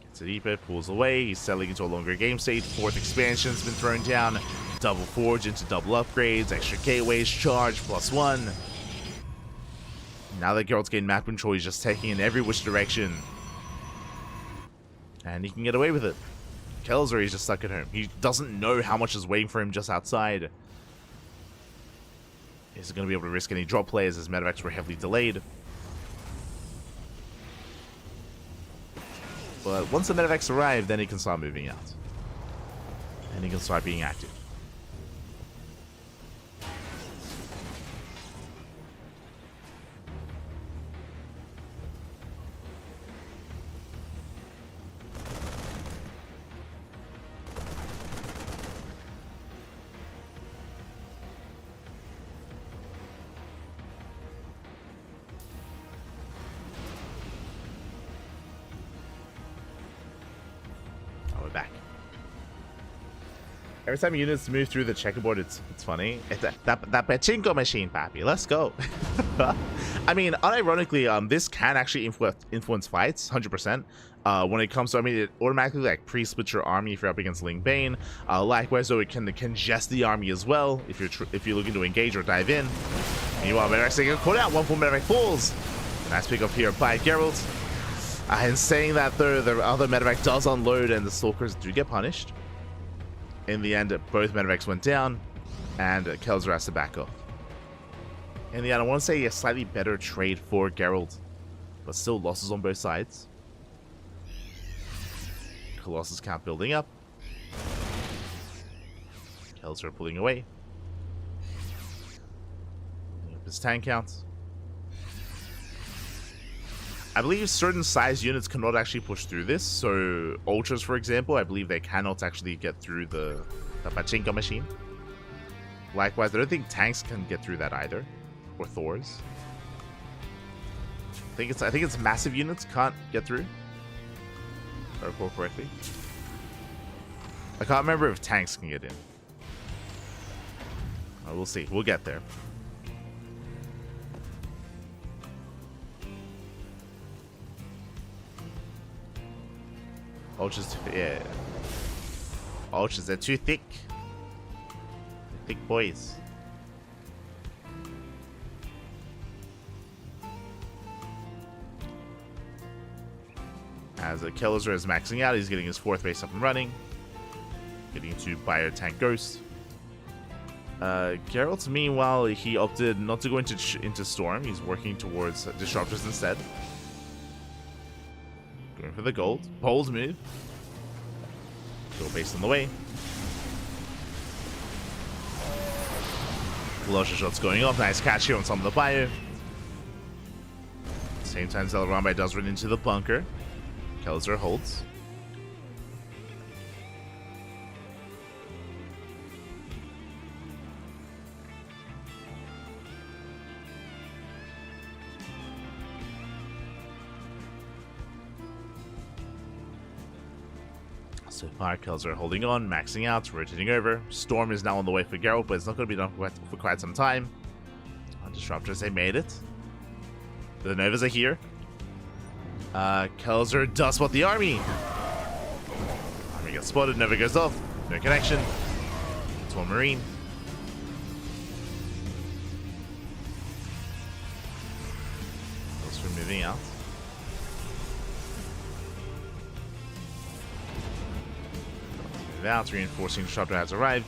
Gets a depot, pulls away. He's settling into a longer game state. 4th expansion's been thrown down. Double forge into double upgrades. Extra gateways, charge, +1. Now that Geralt's gained map control, he's just taking in every which direction. And he can get away with it. Kelzer, he's just stuck at home. He doesn't know how much is waiting for him just outside. He's going to be able to risk any drop players as medevacs were heavily delayed. But once the medevacs arrive, then he can start moving out. And he can start being active. Back. Every time units move through the checkerboard, it's funny. It's that pachinko machine, Pappy. Let's go. I mean, unironically, this can actually influence fights, 100%. When it comes to, I mean, it automatically like pre-splits your army if you're up against Ling Bane. Likewise, though, it can congest the army as well if you're looking to engage or dive in. Meanwhile, Medevac's taking a caught out. 1 full Medevac falls. Nice pick up here by Geralt. In saying that, though, the other medevac does unload and the stalkers do get punished. In the end, both medevacs went down, and Kelzer has to back off. In the end, I want to say a slightly better trade for Geralt, but still losses on both sides. Colossus count building up. Kelzer pulling away. His tank counts. I believe certain size units cannot actually push through this, so Ultras, for example, I believe they cannot actually get through the pachinko machine. Likewise, I don't think tanks can get through that either, or Thors. I think it's massive units can't get through, if I recall correctly. I can't remember if tanks can get in. We'll see. We'll get there. Ultras, yeah. Ultras, they're too thick. They're thick boys. As Kelzer is maxing out, he's getting his 4th base up and running. Getting into Bio Tank Ghost. Geralt, meanwhile, he opted not to go into Storm. He's working towards Disruptors instead. Going for the gold. Bold move. Still based on the way. Lots of shots going off. Nice catch here on some of the fire. Same time, Zealot does run into the bunker. Kelzer holds. So far, Kelzer holding on, maxing out, rotating over. Storm is now on the way for Geralt, but it's not going to be done for quite some time. Disruptors, they made it. The Novas are here. Kelzer does spot the army. Army gets spotted, Nova goes off. No connection. It's one Marine. Those are moving out. Move out, reinforcing disruptor has arrived.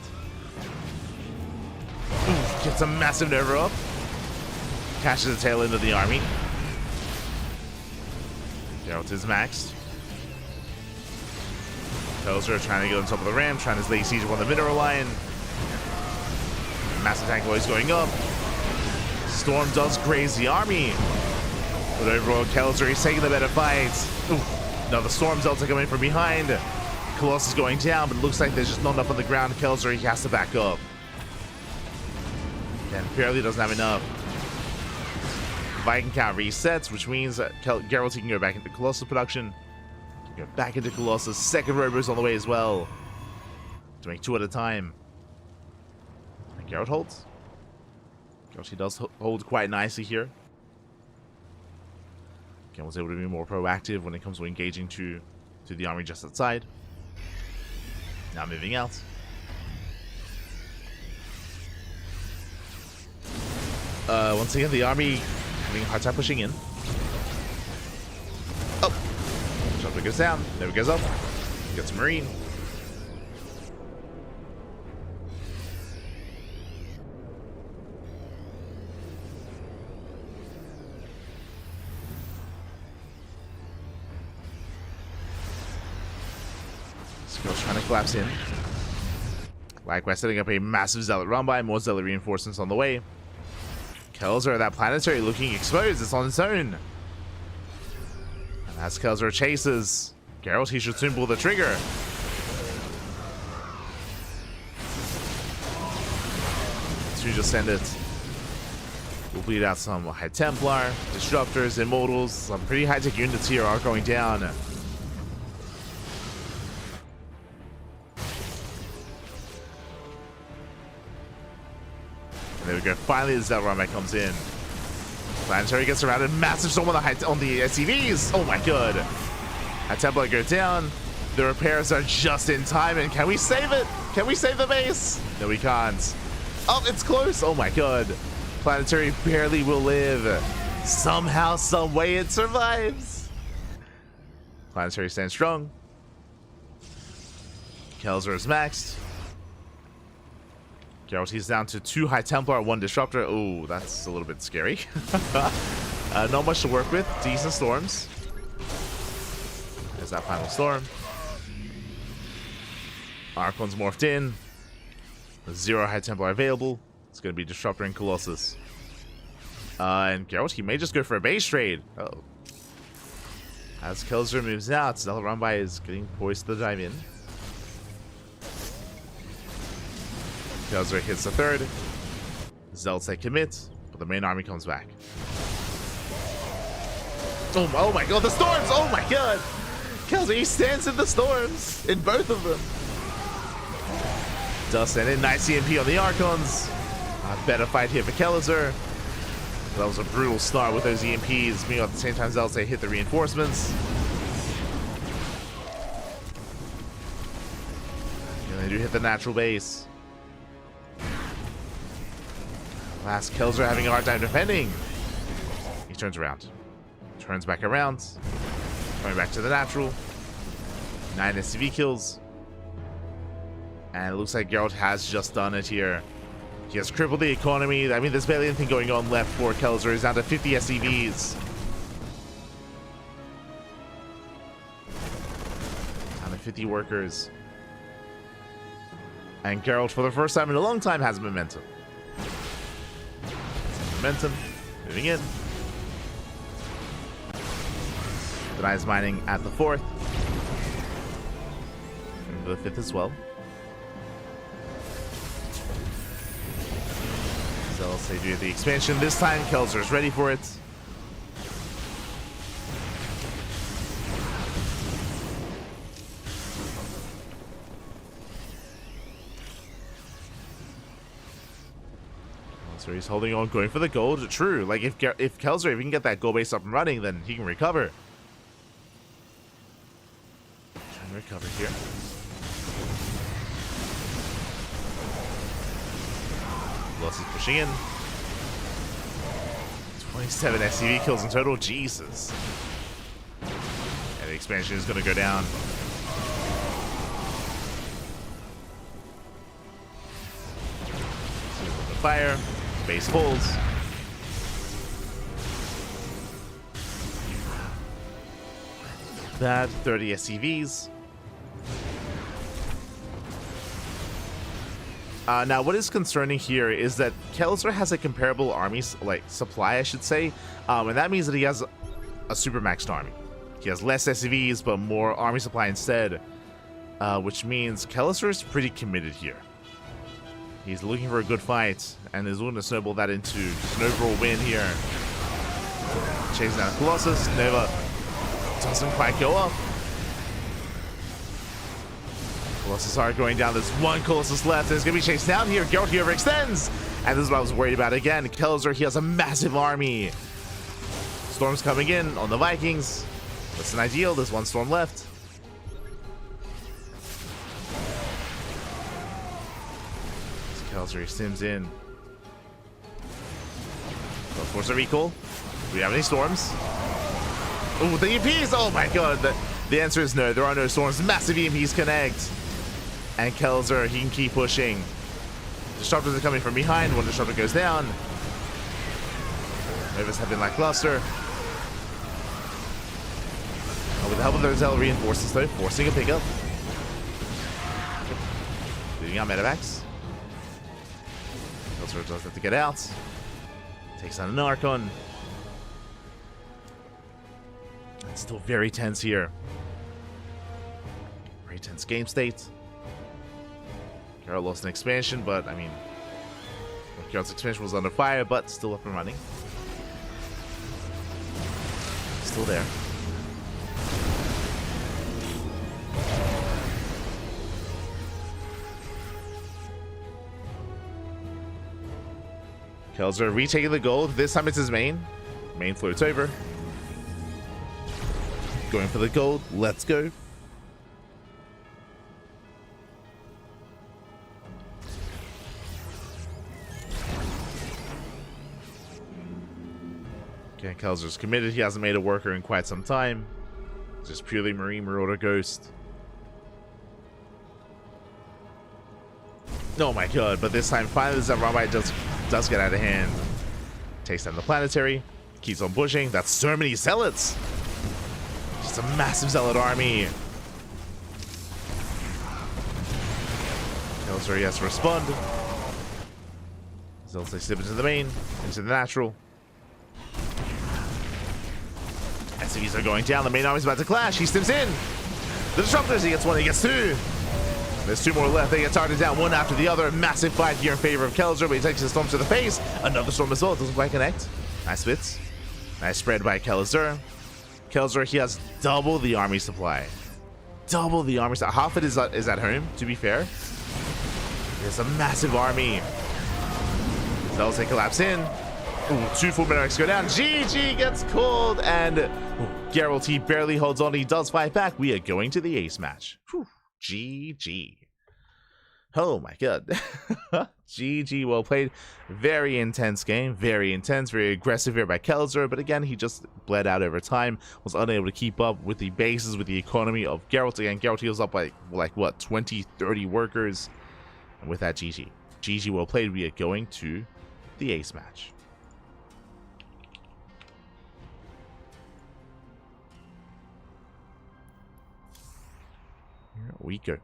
Ooh, gets a massive Nova up. Catches the tail end of the army. Geralt is maxed. Kelzer trying to get on top of the ram, trying to lay siege on the mineral line. Massive tank boys going up. Storm does graze the army. But overall, Kelzer is taking the better fight. Ooh. Now the Storm Delta coming from behind. Colossus going down, but it looks like there's just not enough on the ground. Kelzer, he has to back up. And barely doesn't have enough. Viking count resets, which means that Geralt can go back into Colossus production. Go back into Colossus. Second Robo's on the way as well. To make 2 at a time. And Geralt holds. Geralt, he does hold quite nicely here. Geralt's able to be more proactive when it comes to engaging to the army just outside. Now moving out. Once again, the army having a hard time pushing in. Oh! Shotgun goes down. Never goes up. Gets a Marine. Skill's trying to collapse in. Likewise, setting up a massive Zealot run by. More Zealot reinforcements on the way. Kelzer, that planetary looking exposed. It's on its own. And as Kelzer chases, Geralt, he should soon pull the trigger. To just send it. We'll bleed out some High Templar, Disruptors, Immortals. Some pretty high-tech units here are going down. And there we go. Finally, the Zealot Runback comes in. Planetary gets surrounded. Massive storm on the SCVs. Oh my god. That Templar goes down. The repairs are just in time. And can we save it? Can we save the base? No, we can't. Oh, it's close. Oh my god. Planetary barely will live. Somehow, some way, it survives. Planetary stands strong. Kelzer is maxed. Geralt, he's down to 2 High Templar, 1 Disruptor. Oh, that's a little bit scary. Not much to work with. Decent storms. There's that final storm. Archon's morphed in. 0 High Templar available. It's going to be Disruptor and Colossus. And Geralt, he may just go for a base trade. Oh. As Kelzer moves out, Zealot Runby is getting poised to dive in. Kelzer hits the 3rd. Zealots they commit, but the main army comes back. Oh my god, the storms! Oh my god! Kelzer, he stands in the storms! In both of them! Does send in nice EMP on the Archons. A better fight here for Kelzer. That was a brutal start with those EMPs. Meanwhile, at the same time, Zealots they hit the reinforcements. And they do hit the natural base. Last Kelzer having a hard time defending. He turns around. Turns back around. Going back to the natural. 9 SCV kills. And it looks like Geralt has just done it here. He has crippled the economy. I mean, there's barely anything going on left for Kelzer. He's down to 50 SCVs. Down to 50 workers. And Geralt, for the first time in a long time, has momentum. Momentum. Moving in. Denies mining at the 4th. And the 5th as well. Zealous, they do the expansion this time. Kelzer's ready for it. So he's holding on, going for the gold. True, like if Kelzer, if he can get that gold base up and running, then he can recover. Trying to recover here. Who else is pushing in? 27 SCV kills in total. Jesus. And the expansion is going to go down. Fire. Base holds. That 30 SCVs. Now, what is concerning here is that Kelzer has a comparable army supply, I should say, and that means that he has a super maxed army. He has less SCVs, but more army supply instead, which means Kelzer is pretty committed here. He's looking for a good fight, and is willing to snowball that into an overall win here. Chasing down Colossus. Nova doesn't quite go up. Colossus are going down. There's one Colossus left, and it's going to be chased down here. Geralt here overextends. And this is what I was worried about again. Kelzer, he has a massive army. Storm's coming in on the Vikings. That's an ideal. There's one storm left. Kelzer sims in. Go force a recall. Do we have any storms? Oh, the EMPs! Oh my god! The answer is no. There are no storms. Massive EMPs connect. And Kelzer, he can keep pushing. Disruptors are coming from behind. One disruptor goes down. Novas have been lackluster. With the help of their Zell reinforces though, forcing a pickup. Leading out medevacs. Kelzer does have to get out. Takes on an Archon. It's still very tense here. Very tense game state. Geralt lost an expansion, but I mean, Geralt's expansion was under fire, but still up and running. Still there. Kelzer retaking the gold. This time it's his main. Main floats over. Going for the gold. Let's go. Okay, Kelzer's committed. He hasn't made a worker in quite some time. Just purely Marine Marauder Ghost. Oh my god, but this time finally the Zevramite does get out of hand. Takes down the planetary. Keeps on pushing. That's so many zealots. Just a massive zealot army. Kelzer, he has to respond. Zealots, they slip into the main, into the natural. SCVs are going down. The main army's about to clash. He steps in. The disruptors, he gets one, he gets two. There's two more left. They get targeted down one after the other. Massive fight here in favor of Kelzer, but he takes the storm to the face. Another storm as well. Doesn't quite connect. Nice fits. Nice spread by Kelzer. Kelzer, he has double the army supply. Double the army supply. Half it is at home, to be fair. There's a massive army. Zealous, they collapse in. Ooh, two full medics go down. GG gets called, and Geralt, he barely holds on. He does fight back. We are going to the ace match. Whew. GG. Oh my god. GG, well played. Very intense game. Very intense. Very aggressive here by Kelzer. But again, he just bled out over time. Was unable to keep up with the bases, with the economy of Geralt. Again, Geralt heals up by, like, what, 20, 30 workers. And with that, GG. GG, well played. We are going to the ace match. Here we go.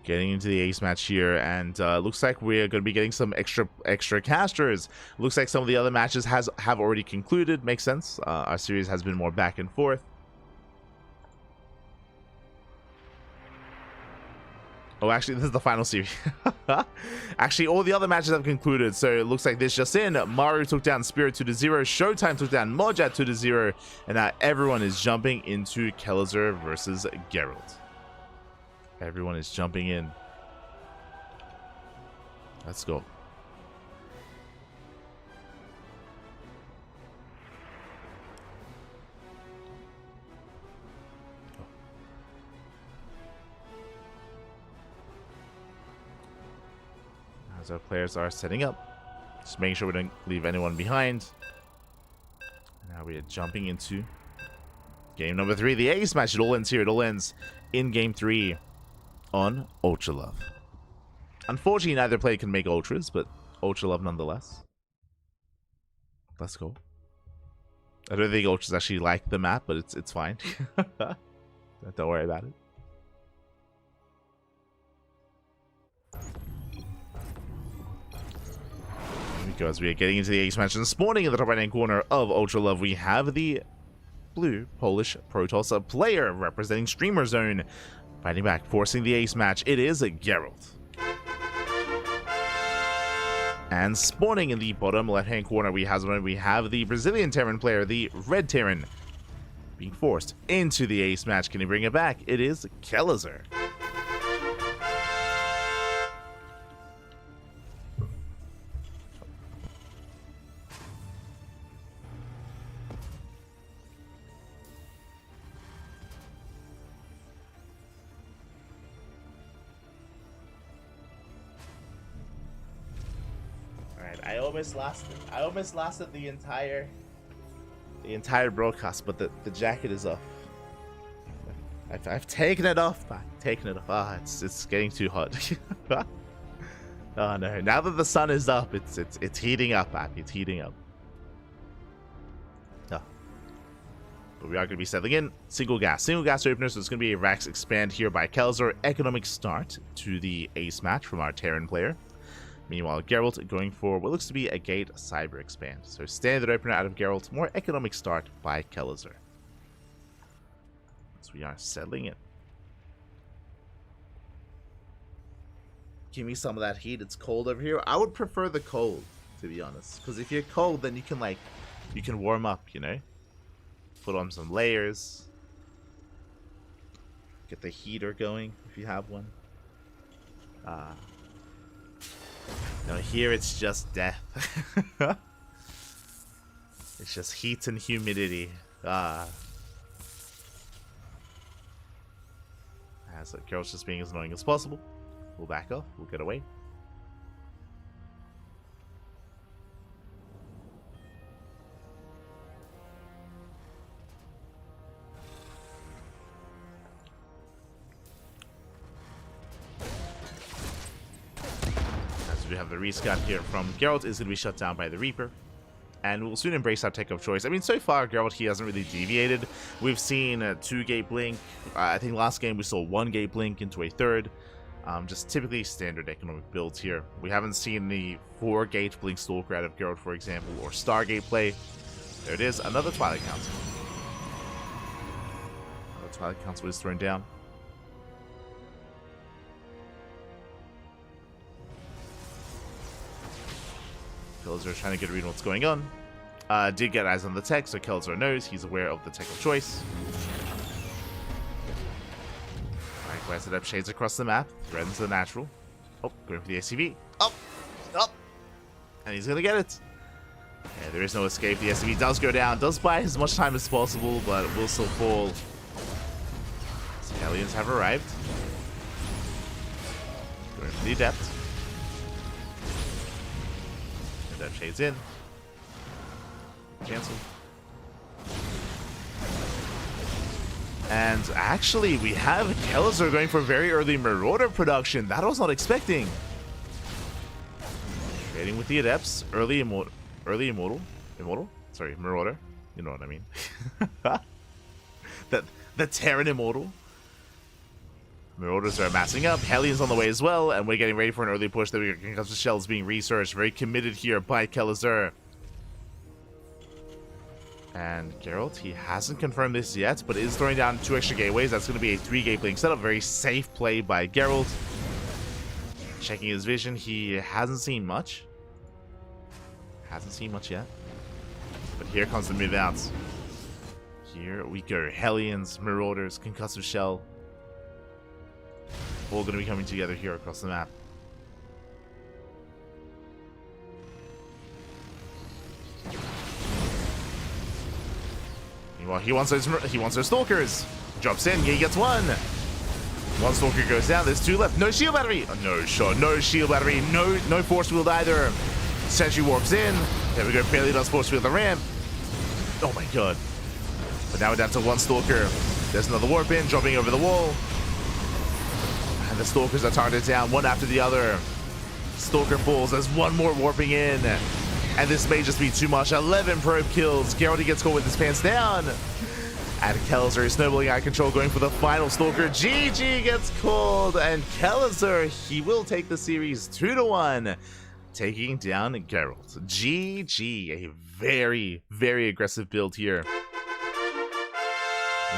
Getting into the ace match here, and looks like we're going to be getting some extra casters. Looks like some of the other matches have already concluded. Makes sense. Our series has been more back and forth. Oh, actually, this is the final series. Actually, all the other matches have concluded, so it looks like this just in. Maru took down Spirit 2-0. Showtime took down Mojat 2-0. And now everyone is jumping into Kellizer versus Geralt. Everyone is jumping in. Let's go. As our players are setting up, just making sure we don't leave anyone behind. Now we are jumping into game number 3, the ace match. It all ends here. It all ends in game 3 on Ultra Love. Unfortunately, neither player can make ultras, but Ultra Love nonetheless. Let's go. I don't think ultras actually like the map, but it's fine. Don't worry about it. As we are getting into the ace match and spawning in the top right hand corner of Ultra Love, we have the blue Polish Protoss, a player representing Streamer Zone, fighting back, forcing the ace match. It is Geralt. And spawning in the bottom left hand corner, we have the Brazilian Terran player, the Red Terran, being forced into the ace match. Can he bring it back? It is Kellizer. I almost lasted the entire broadcast, but the jacket is off. I've taken it off. Ah, it's getting too hot. Oh no! Now that the sun is up, it's heating up, Pappy. It's heating up. Oh. But we are going to be settling in. Single gas opener. So it's going to be a Rax expand here by Kellizer. Economic start to the ace match from our Terran player. Meanwhile, Geralt going for what looks to be a Gate Cyber Expand. So standard opener out of Geralt, more economic start by Kellizer. So we are settling in. Give me some of that heat. It's cold over here. I would prefer the cold, to be honest. Because if you're cold, then you can warm up, you know? Put on some layers. Get the heater going, if you have one. No, here it's just death. It's just heat and humidity. So Geralt's just being as annoying as possible. We'll back off. We'll get away. We have the rescan here from Geralt is going to be shut down by the Reaper, and we'll soon embrace our tech of choice. I mean, so far Geralt, he hasn't really deviated. We've seen a 2-gate blink. I think last game we saw 1-gate blink into a 3rd. Just typically standard economic builds here. We haven't seen the 4-gate blink stalker out of Geralt, for example, or Stargate play. There it is, another Twilight Council. Another Twilight Council is thrown down. Kellizer trying to get a read on what's going on. Did get eyes on the tech, so Kellizer knows he's aware of the tech of choice. Alright, glanced it up, shades across the map, threatens the natural. Oh, going for the SCV. Up! And he's gonna get it. Yeah, there is no escape. The SCV does go down, does buy as much time as possible, but it will still fall. Aliens have arrived. Going for the Adept. That shades in. Cancel. And actually, we have Kellizer going for very early Marauder production. That I was not expecting. Trading with the Adepts. Early Immortal? Sorry, Marauder. You know what I mean. The Terran Immortal. Marauders are massing up, Hellions on the way as well, and we're getting ready for an early push. There we go, Concussive Shells being researched, very committed here by Kelazur. And Geralt, he hasn't confirmed this yet, but is throwing down 2 extra gateways. That's going to be a 3-gate playing setup, very safe play by Geralt. Checking his vision, he hasn't seen much. Hasn't seen much yet. But here comes the move outs. Here we go, Hellions, Marauders, Concussive Shell. All going to be coming together here across the map. Meanwhile, he wants those Stalkers. Drops in, he gets one. One Stalker goes down, there's 2 left. No shield battery. Oh, no shot, no shield battery, no force field either. Sentry warps in. There we go, barely does force field the ramp. Oh my god. But now we're down to 1 Stalker. There's another warp in, dropping over the wall. And the Stalkers are targeted down, one after the other. Stalker falls, there's 1 more warping in. And this may just be too much. 11 probe kills. Geralt gets caught with his pants down. And Kelazur is snowballing out of control, going for the final Stalker. GG gets called. And Kelazur, he will take the series 2-1. Taking down Geralt. GG. A very, very aggressive build here.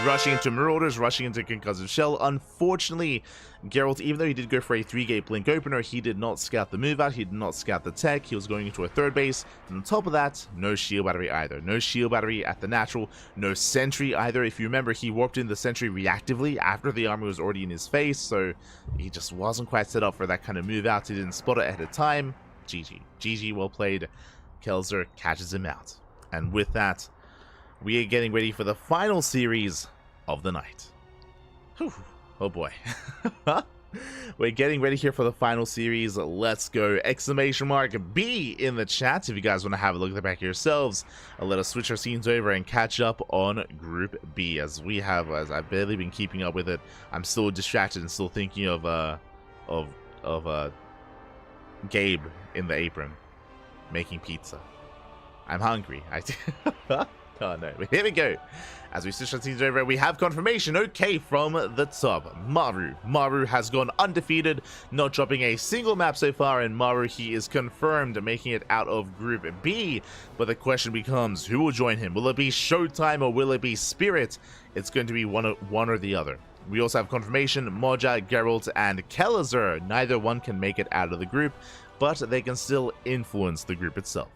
Rushing into Marauders, rushing into Concussive Shell. Unfortunately, Geralt, even though he did go for a 3-gate blink opener, he did not scout the move out, he did not scout the tech, he was going into a 3rd base, and on top of that, no shield battery either. No shield battery at the natural, no sentry either. If you remember, he warped in the sentry reactively after the armor was already in his face, so he just wasn't quite set up for that kind of move out. He didn't spot it ahead of time. GG. GG, well played. Kelazur catches him out. And with that, we are getting ready for the final series of the night. Whew. Oh boy. We're getting ready here for the final series. Let's go. Exclamation mark B in the chat if you guys want to have a look at the back yourselves. Let us switch our scenes over and catch up on Group B as I've barely been keeping up with it. I'm still distracted and still thinking of Gabe in the apron making pizza. I'm hungry. Oh no, here we go. As we switch our scenes over, we have confirmation, okay, from the top. Maru has gone undefeated, not dropping a single map so far, and Maru, he is confirmed making it out of Group B. But the question becomes, who will join him? Will it be Showtime or will it be Spirit? It's going to be one or the other. We also have confirmation, Moja, Geralt, and Kelazur. Neither one can make it out of the group, but they can still influence the group itself.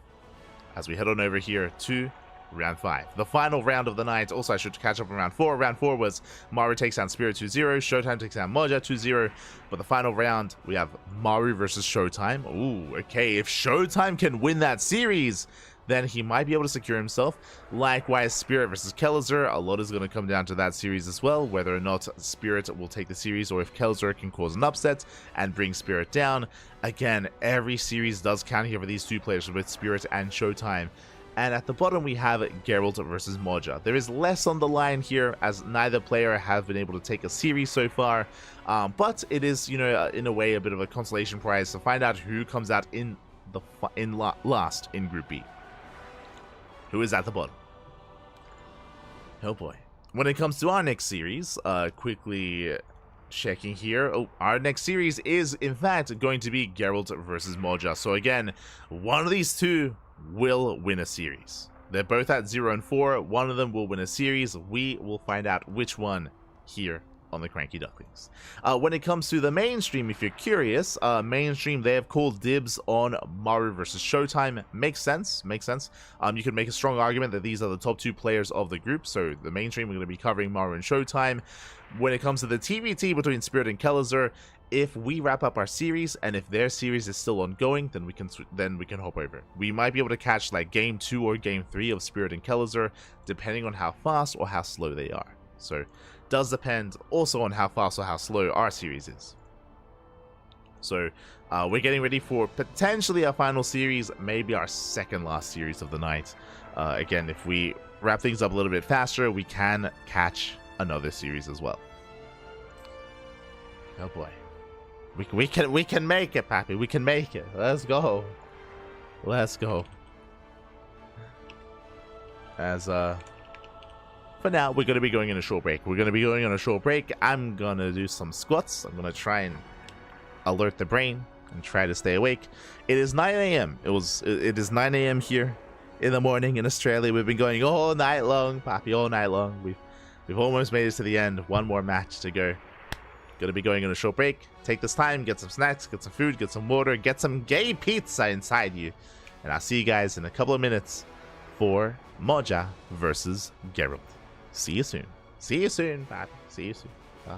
As we head on over here to Round 5. The final round of the night. Also, I should catch up on Round 4. Round 4 was Maru takes down Spirit 2-0, Showtime takes down Moja 2-0. But the final round, we have Maru versus Showtime. Ooh, okay. If Showtime can win that series, then he might be able to secure himself. Likewise, Spirit versus Kelazur. A lot is going to come down to that series as well, whether or not Spirit will take the series or if Kelazur can cause an upset and bring Spirit down. Again, every series does count here for these 2 players with Spirit and Showtime. And at the bottom, we have Geralt versus Moja. There is less on the line here, as neither player have been able to take a series so far. But it is, you know, in a way, a bit of a consolation prize to find out who comes out last in Group B. Who is at the bottom? Oh boy. When it comes to our next series, quickly checking here. Oh, our next series is, in fact, going to be Geralt versus Moja. So again, one of these 2 will win a series. They're both at 0-4. One of them will win a series. We will find out which one here on the CranKy Ducklings. When it comes to the mainstream, if you're curious, mainstream, they have called dibs on Maru versus Showtime. Makes sense. You can make a strong argument that these are the top 2 players of the group. So the mainstream, we're going to be covering Maru and Showtime. When it comes to the TBT between Spirit and Kelazur, if we wrap up our series and if their series is still ongoing, then we can hop over. We might be able to catch like game 2 or game 3 of Spirit and Kelazur, depending on how fast or how slow they are. So does depend also on how fast or how slow our series is. So we're getting ready for potentially our final series, maybe our second last series of the night. Again, if we wrap things up a little bit faster, we can catch another series as well. Oh boy. We can make it, Pappy. We can make it. Let's go. Let's go. As for now, we're going to be going on a short break. We're going to be going on a short break. I'm going to do some squats. I'm going to try and alert the brain and try to stay awake. It is 9 a.m. It is 9 a.m. here in the morning in Australia. We've been going all night long, Papi, all night long. We've almost made it to the end. One more match to go. Gonna be going on a short break. Take this time, get some snacks, get some food, get some water, get some gay pizza inside you. And I'll see you guys in a couple of minutes for Moja versus Geralt. See you soon. See you soon, Papi. See you soon. Bye.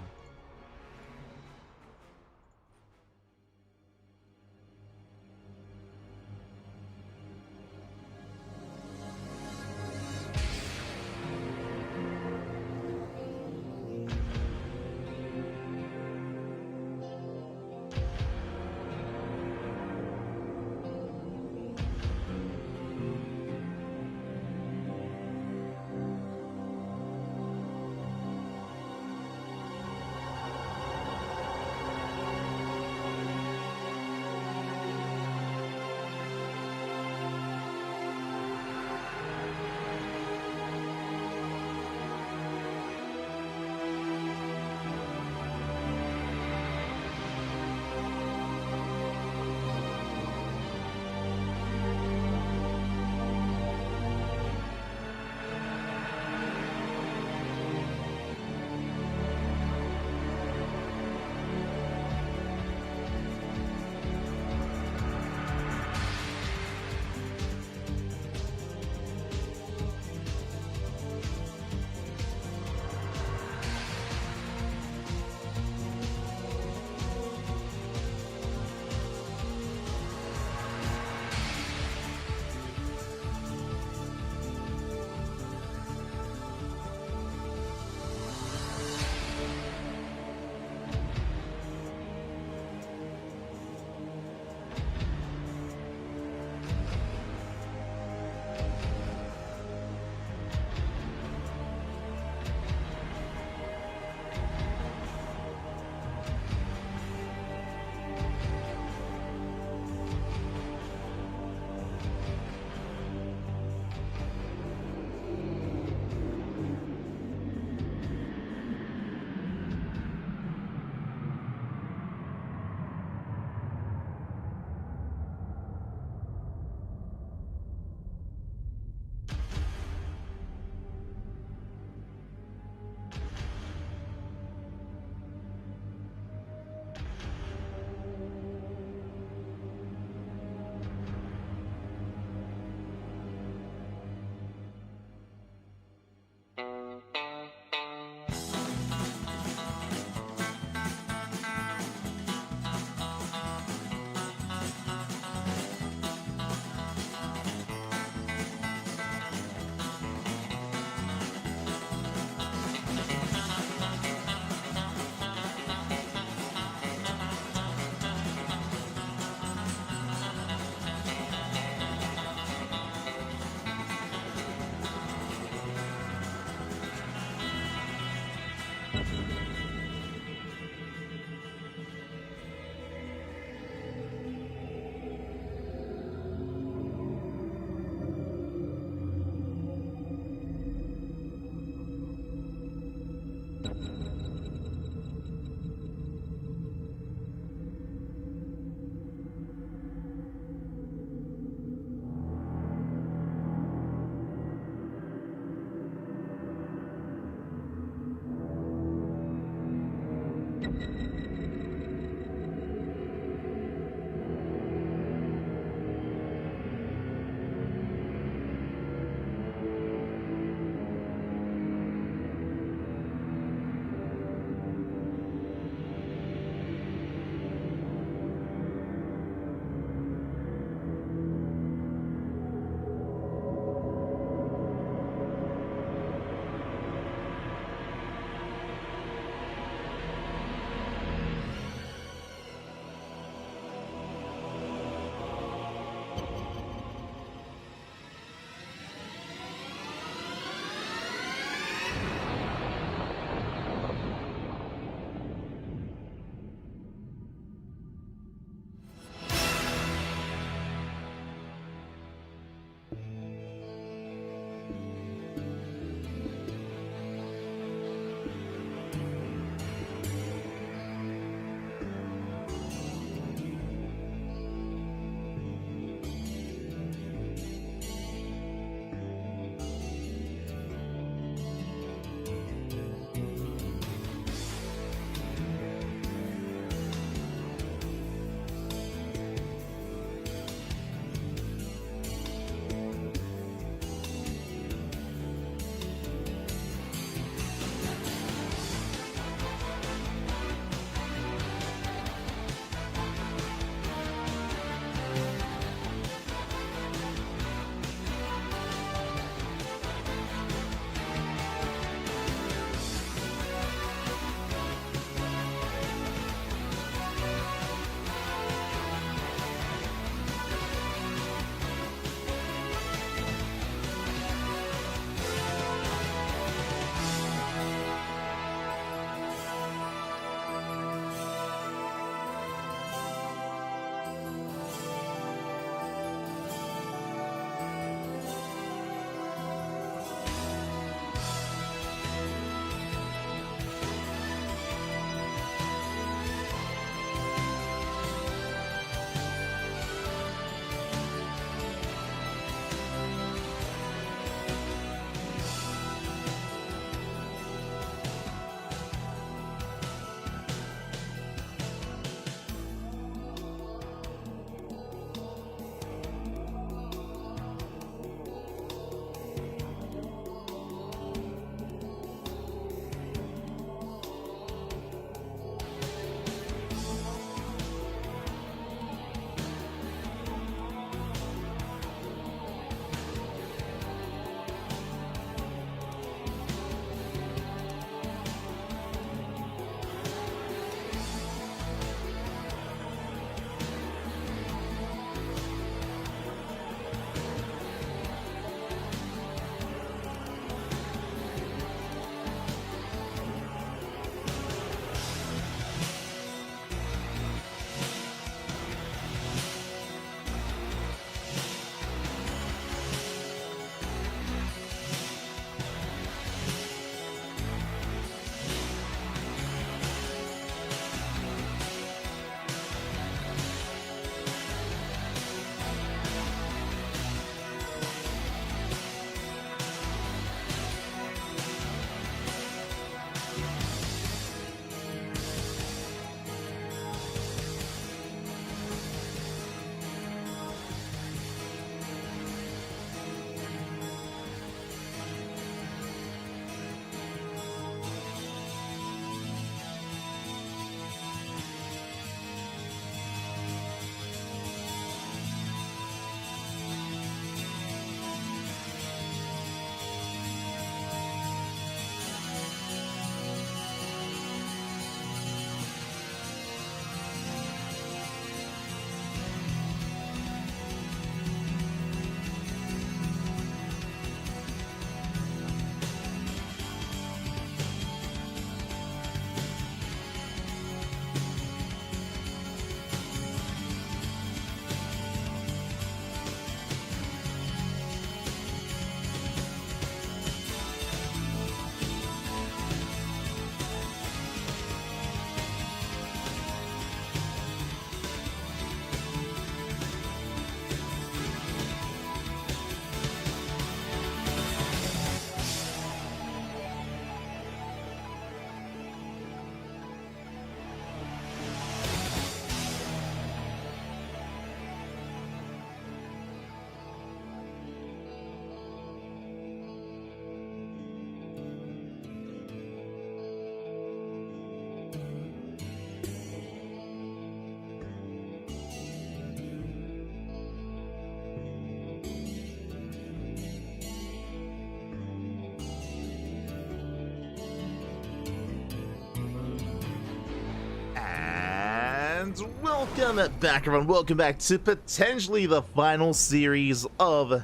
Welcome back, everyone. Welcome back to potentially the final series of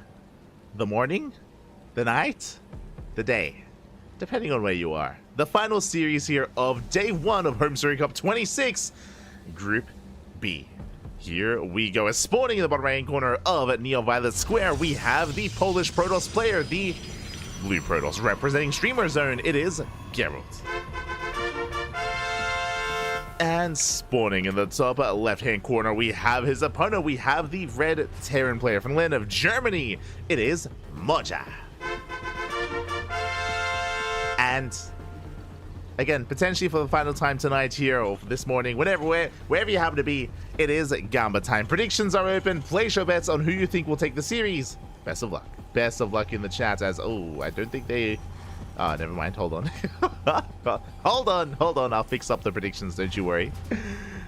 the morning, the night, the day, depending on where you are. The final series here of day 1 of HomeStory Cup 26, Group B. Here we go. As spawning in the bottom right-hand corner of Neon Violet Square, we have the Polish Protoss player, the Blue Protoss, representing Streamer Zone. It is Geralt. And spawning in the top left-hand corner, we have his opponent. We have the red Terran player from the land of Germany. It is Moja. And again, potentially for the final time tonight here, or this morning, wherever you happen to be, it is Gamba time. Predictions are open. Place your bets on who you think will take the series. Best of luck. Best of luck in the chat, as, oh, I don't think they... Oh, never mind. Hold on. Hold on. I'll fix up the predictions. Don't you worry.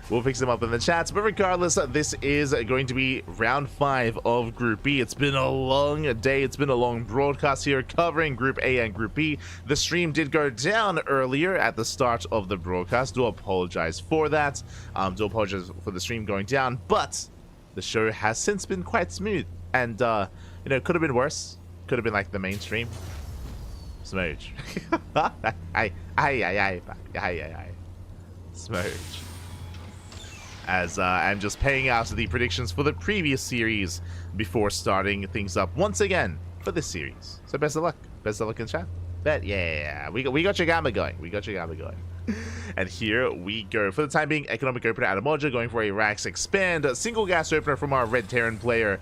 We'll fix them up in the chats. But regardless, this is going to be round 5 of Group B. It's been a long day. It's been a long broadcast here covering Group A and Group B. The stream did go down earlier at the start of the broadcast. Do apologize for that. Do apologize for the stream going down. But the show has since been quite smooth. And, you know, it could have been worse. Could have been like the mainstream. Smooch. Aye. Smooch. As I'm just paying out the predictions for the previous series before starting things up once again for this series. So best of luck. Best of luck in chat. Bet. Yeah. We got your Gamma going. And here we go. For the time being, economic opener out of Moja, going for a Rax expand. Single gas opener from our red Terran player.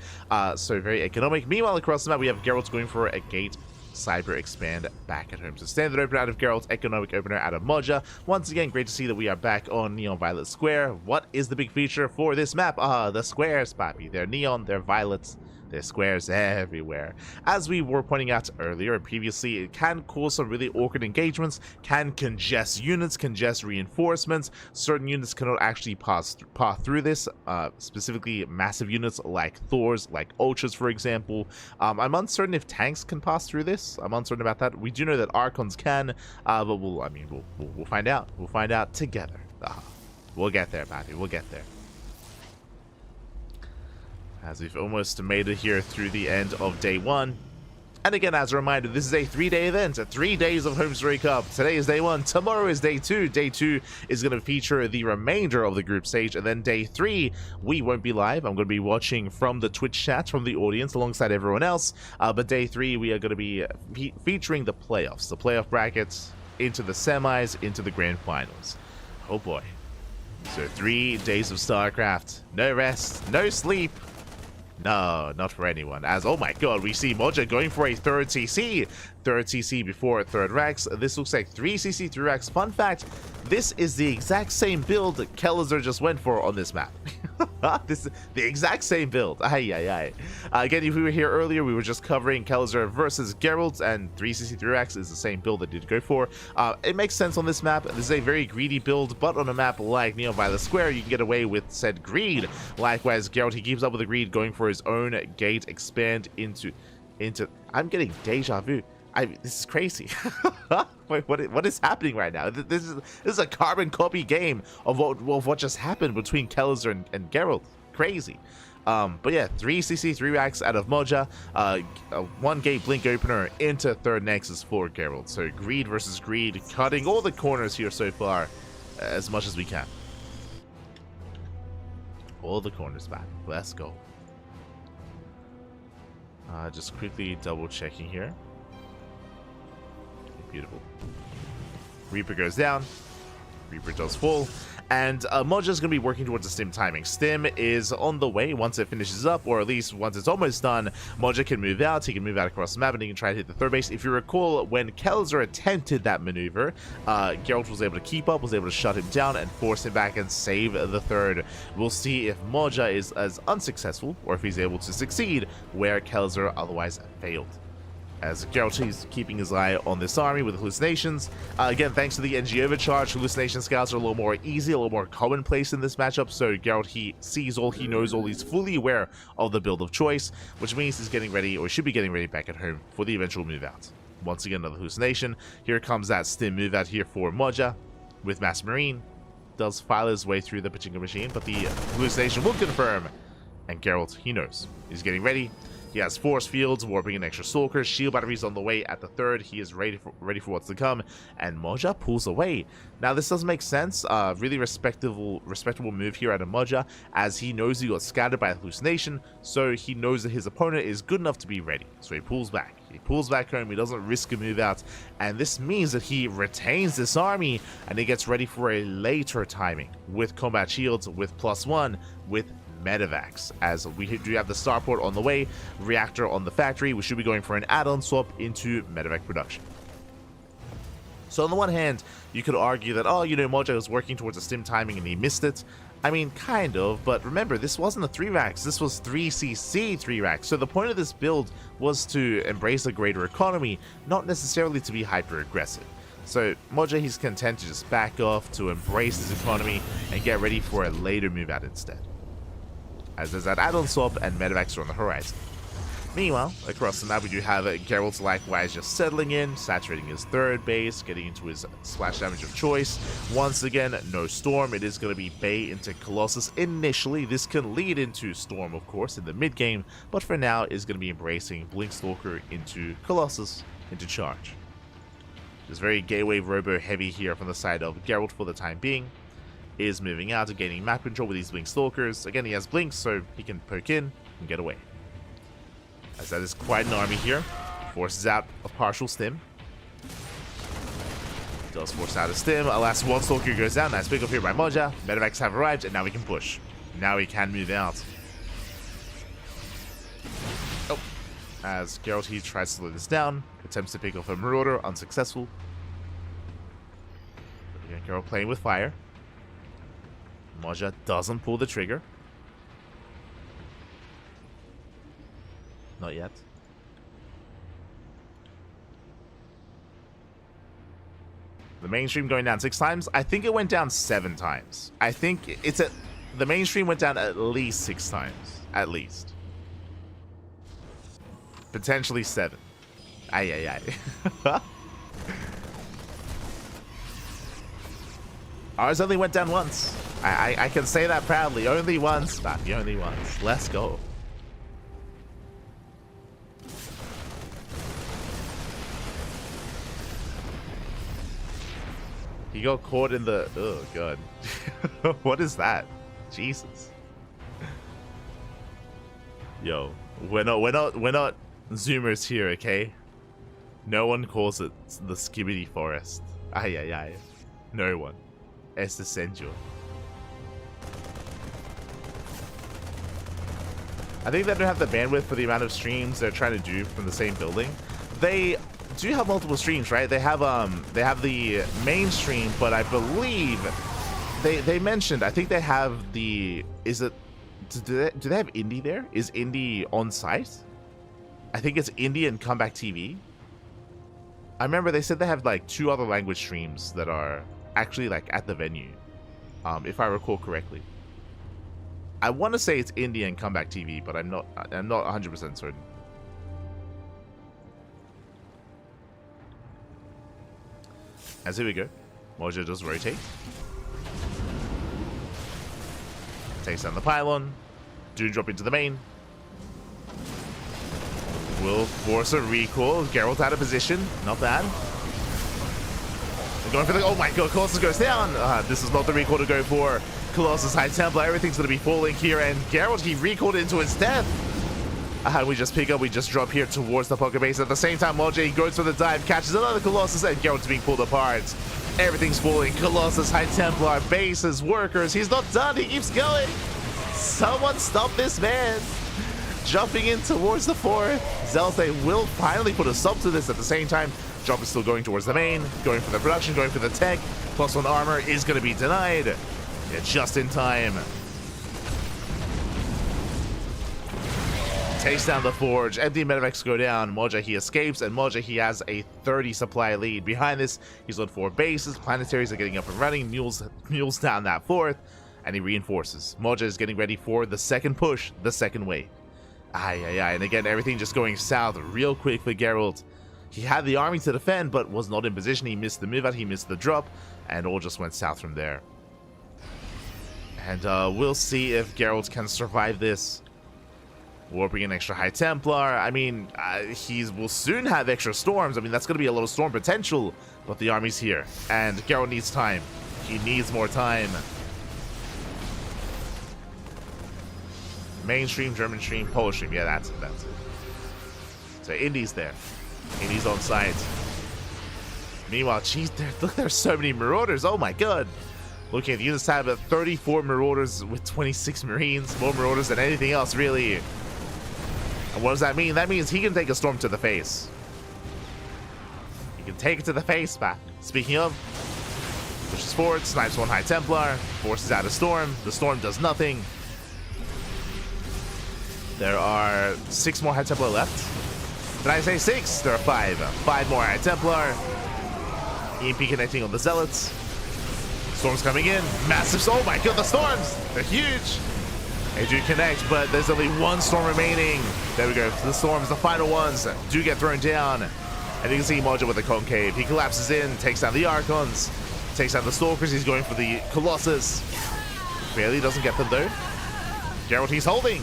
So very economic. Meanwhile, across the map, we have Geralt going for a gate Cyber expand back at home. So standard opener out of Geralt, economic opener out of Moja. Once again, great to see that we are back on Neon Violet Square. What is the big feature for this map? The squares, Papi. They're neon, they're violets. There's squares everywhere. As we were pointing out earlier and previously, it can cause some really awkward engagements, can congest units, congest reinforcements. Certain units cannot actually pass through this, specifically massive units like Thors, like Ultras, for example. I'm uncertain if tanks can pass through this. I'm uncertain about that. We do know that Archons can, but we'll find out. We'll find out together. We'll get there, Papi. We'll get there. As we've almost made it here through the end of day 1. And again, as a reminder, this is a 3-day event, 3 days of HomeStory Cup. Today is day 1, tomorrow is day 2. Day 2 is going to feature the remainder of the group stage, and then day 3, we won't be live. I'm going to be watching from the Twitch chat, from the audience, alongside everyone else. But day 3, we are going to be featuring the playoffs, the playoff brackets, into the semis, into the grand finals. Oh boy. So 3 days of StarCraft. No rest, no sleep. No, not for anyone. As, oh my god, we see Moja going for a third CC. Third CC before a third Rex. This looks like 3 CC, 3 Rex. Fun fact, this is the exact same build that Kellizer just went for on this map. This is the exact same build. Again, if we were here earlier, we were just covering Kellizer versus Geralt, and 3 CC, 3 Rex is the same build that did go for. It makes sense on this map. This is a very greedy build, but on a map like Neon Violet Square, you can get away with said greed. Likewise, Geralt, he keeps up with the greed, going for his own gate expand into I'm getting deja vu. This is crazy. Wait, what is happening right now? This is a carbon copy game of what just happened between Kellizer and Geralt. Crazy. But yeah, 3 CC, 3 racks out of Moja, 1 gate blink opener into third Nexus for Geralt. So greed versus greed, cutting all the corners here so far as much as we can. All the corners back. Let's go. Just quickly double checking here. Beautiful. Reaper goes down. Reaper does fall. And Moja is going to be working towards the stim timing. Stim is on the way once it finishes up, or at least once it's almost done. Moja can move out. He can move out across the map, and he can try to hit the third base. If you recall, when Kellizer attempted that maneuver, Geralt was able to keep up, was able to shut him down, and force him back and save the third. We'll see if Moja is as unsuccessful, or if he's able to succeed where Kellizer otherwise failed. As Geralt is keeping his eye on this army with hallucinations. Again, thanks to the NG overcharge, hallucination scouts are a little more easy, a little more commonplace in this matchup. So Geralt, he sees all, he knows all, he's fully aware of the build of choice, which means he's getting ready, or should be getting ready back at home for the eventual move out. Once again, another hallucination. Here comes that stim move out here for Moja with Mass Marine. does file his way through the pachinko machine, but the hallucination will confirm. And Geralt, he knows. He's getting ready. He has force fields, warping an extra stalker, shield batteries on the way at the third. He is ready for what's to come, and Moja pulls away. Now this does make sense. Really respectable move here out of Moja, as he knows he got scattered by the hallucination, so he knows that his opponent is good enough to be ready. So he pulls back. He pulls back home. He doesn't risk a move out, and this means that he retains this army, and he gets ready for a later timing with combat shields, with +1, with Medivacs, as we do have the starport on the way, reactor on the factory. We should be going for an add-on swap into Medivac production. So on the one hand, you could argue that, oh, you know, Moja was working towards a stim timing and he missed it. I mean, kind of, but remember, this wasn't a 3 racks, this was 3cc 3 racks. So the point of this build was to embrace a greater economy, not necessarily to be hyper aggressive. So Moja, he's content to just back off, to embrace his economy and get ready for a later move out instead, as there's that add-on swap and Medivacs are on the horizon. Meanwhile, across the map we do have Geralt likewise just settling in, saturating his third base, getting into his splash damage of choice. Once again, no Storm. It is going to be Bay into Colossus initially. This can lead into Storm, of course, in the mid-game, but for now is going to be embracing Blink Stalker into Colossus, into charge. It's very Gateway Robo heavy here from the side of Geralt for the time being. Is moving out and gaining map control with these Blink Stalkers. Again, he has Blinks, so he can poke in and get away. As that is quite an army here. Forces out a partial stim. Does force out a stim. Alas, one Stalker goes down. Nice pick up here by Moja. Medivacs have arrived, and now we can push. Now we can move out. Oh. As Geralt, he tries to slow this down. Attempts to pick off a Marauder. Unsuccessful. Again, Geralt playing with fire. Moja doesn't pull the trigger. Not yet. The mainstream going down 6 times. I think it went down 7 times. I think it's the mainstream went down at least 6 times. At least. Potentially 7. Ay. Ours only went down once. I can say that proudly. Only once, Matthew. Only once. Let's go. He got caught in the... Oh, God. What is that? Jesus. Yo, we're not Zoomers here, okay? No one calls it the Skibidi Forest. Ay. No one. Es essential. I think they don't have the bandwidth for the amount of streams they're trying to do from the same building. They do have multiple streams, right? They have the main stream, but I believe they mentioned, I think they have the, do they have Indie there? Is Indie on site? I think it's Indie and Comeback TV. I remember they said they have like 2 other language streams that are actually like at the venue, if I recall correctly. I want to say it's Indie and Comeback TV, but I'm not 100% certain. As here we go. Moja does rotate. Takes down the pylon. Do drop into the main. Will force a recall. Geralt out of position. Not bad. They're going for the... Oh my god, Colossus goes down. This is not the recall to go for. Colossus High Templar. Everything's going to be falling here. And Geralt, he recalled into his death. We just pick up, we just drop here towards the poker base. At the same time, Moja goes for the dive, catches another Colossus, and Geralt's being pulled apart. Everything's falling. Colossus, High Templar, bases, workers. He's not done. He keeps going. Someone stop this man. Jumping in towards the 4th. Zelthe will finally put a stop to this. At the same time, Drop is still going towards the main, going for the production, going for the tech. +1 armor is going to be denied. Yeah, just in time. Takes down the forge. Empty medivacs go down. Moja, he escapes, and Moja, he has a 30 supply lead. Behind this, he's on 4 bases. Planetaries are getting up and running. Mules down that 4th, and he reinforces. Moja is getting ready for the second push, the second wave. And again, everything just going south real quick for Geralt. He had the army to defend, but was not in position. He missed the move out, he missed the drop, and all just went south from there. And we'll see if Geralt can survive this. Warping an extra High Templar. I mean, he will soon have extra storms. I mean, that's going to be a lot of storm potential. But the army's here. And Geralt needs time. He needs more time. Mainstream, German stream, Polish stream. Yeah, that's it. That's it. So Indy's there. Indy's on site. Meanwhile, geez, look, there's so many Marauders. Oh my god. Looking at the units tab, 34 Marauders with 26 Marines. More Marauders than anything else, really. And what does that mean? That means he can take a storm to the face. He can take it to the face, Pat. Speaking of, pushes forward, snipes one High Templar, forces out a storm. The storm does nothing. There are 6 more High Templar left. Did I say 6? There are 5. 5 more High Templar. EMP connecting on the Zealots. Storms coming in. Massive. Oh my god, the storms! They're huge! They do connect, but there's only 1 storm remaining. There we go. The storms, the final ones, do get thrown down. And you can see Mojo with the concave. He collapses in, takes down the Archons, takes down the Stalkers. He's going for the Colossus. Barely doesn't get them though. Geralt, he's holding.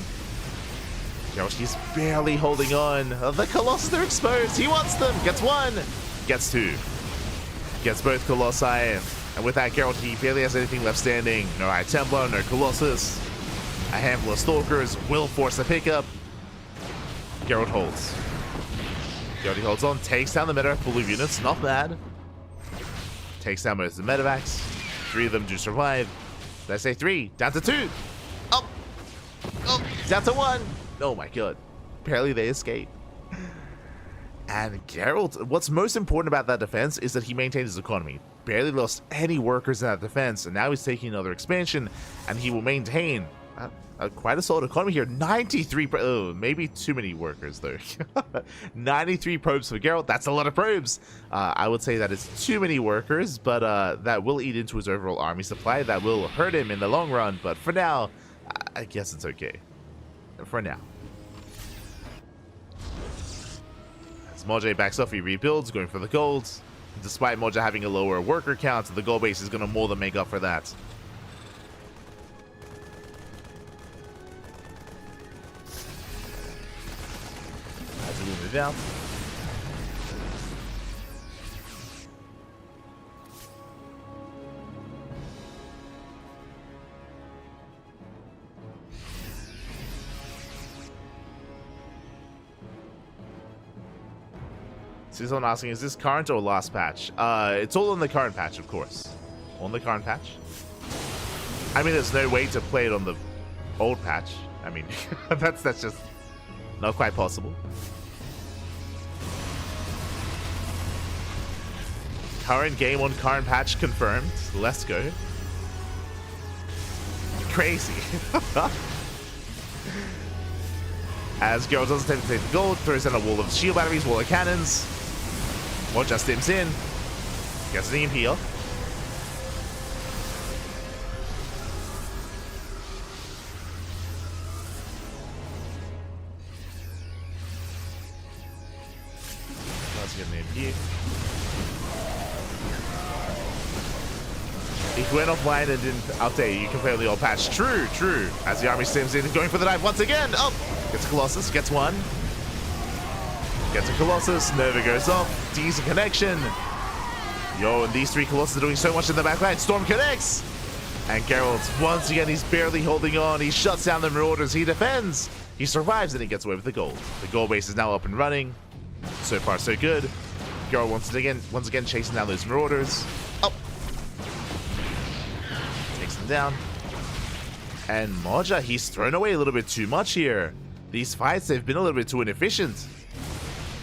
Geralt, he's barely holding on. The Colossus are exposed. He wants them. Gets 1. Gets 2. Gets both Colossi. And with that, Geralt, he barely has anything left standing. No High Templar, no Colossus. A handful of Stalkers will force a pickup. Geralt holds. Geralt holds on, takes down the meta full of units, not bad. Takes down most of the medevacs. 3 of them do survive. Did I say 3? Down to 2. Up. Oh, down to 1. Oh my god. Barely they escape. And Geralt, what's most important about that defense is that he maintained his economy. Barely lost any workers in that defense, and now he's taking another expansion, and he will maintain quite a solid economy here. 93, oh, maybe too many workers though. 93 probes for Geralt, that's a lot of probes. I would say that it's too many workers, but that will eat into his overall army supply. That will hurt him in the long run, but for now, I guess it's okay. For now. As Moje backs off, he rebuilds, going for the golds. Despite Moja having a lower worker count, the gold base is going to more than make up for that. As we move down. Someone asking, is this current or last patch? It's all on the current patch, of course. On the current patch. I mean, there's no way to play it on the old patch. I mean, that's just not quite possible. Current game on current patch confirmed. Let's go. Crazy. As Geralt doesn't take the gold, throws in a wall of shield batteries, wall of cannons. Or just stimps in. Gets an EMP off. Let's get an EMP. If you went offline and didn't update, you can play on the old patch. True, true. As the army stims in, going for the dive once again. Oh, gets a Colossus, gets 1. Gets a Colossus, Nova goes off, decent connection. Yo, and these 3 Colossus are doing so much in the backline. Storm connects. And Geralt, once again, he's barely holding on. He shuts down the Marauders, he defends. He survives and he gets away with the gold. The gold base is now up and running. So far, so good. Geralt once again chasing down those Marauders. Oh. Takes them down. And Moja, he's thrown away a little bit too much here. These fights, they've been a little bit too inefficient.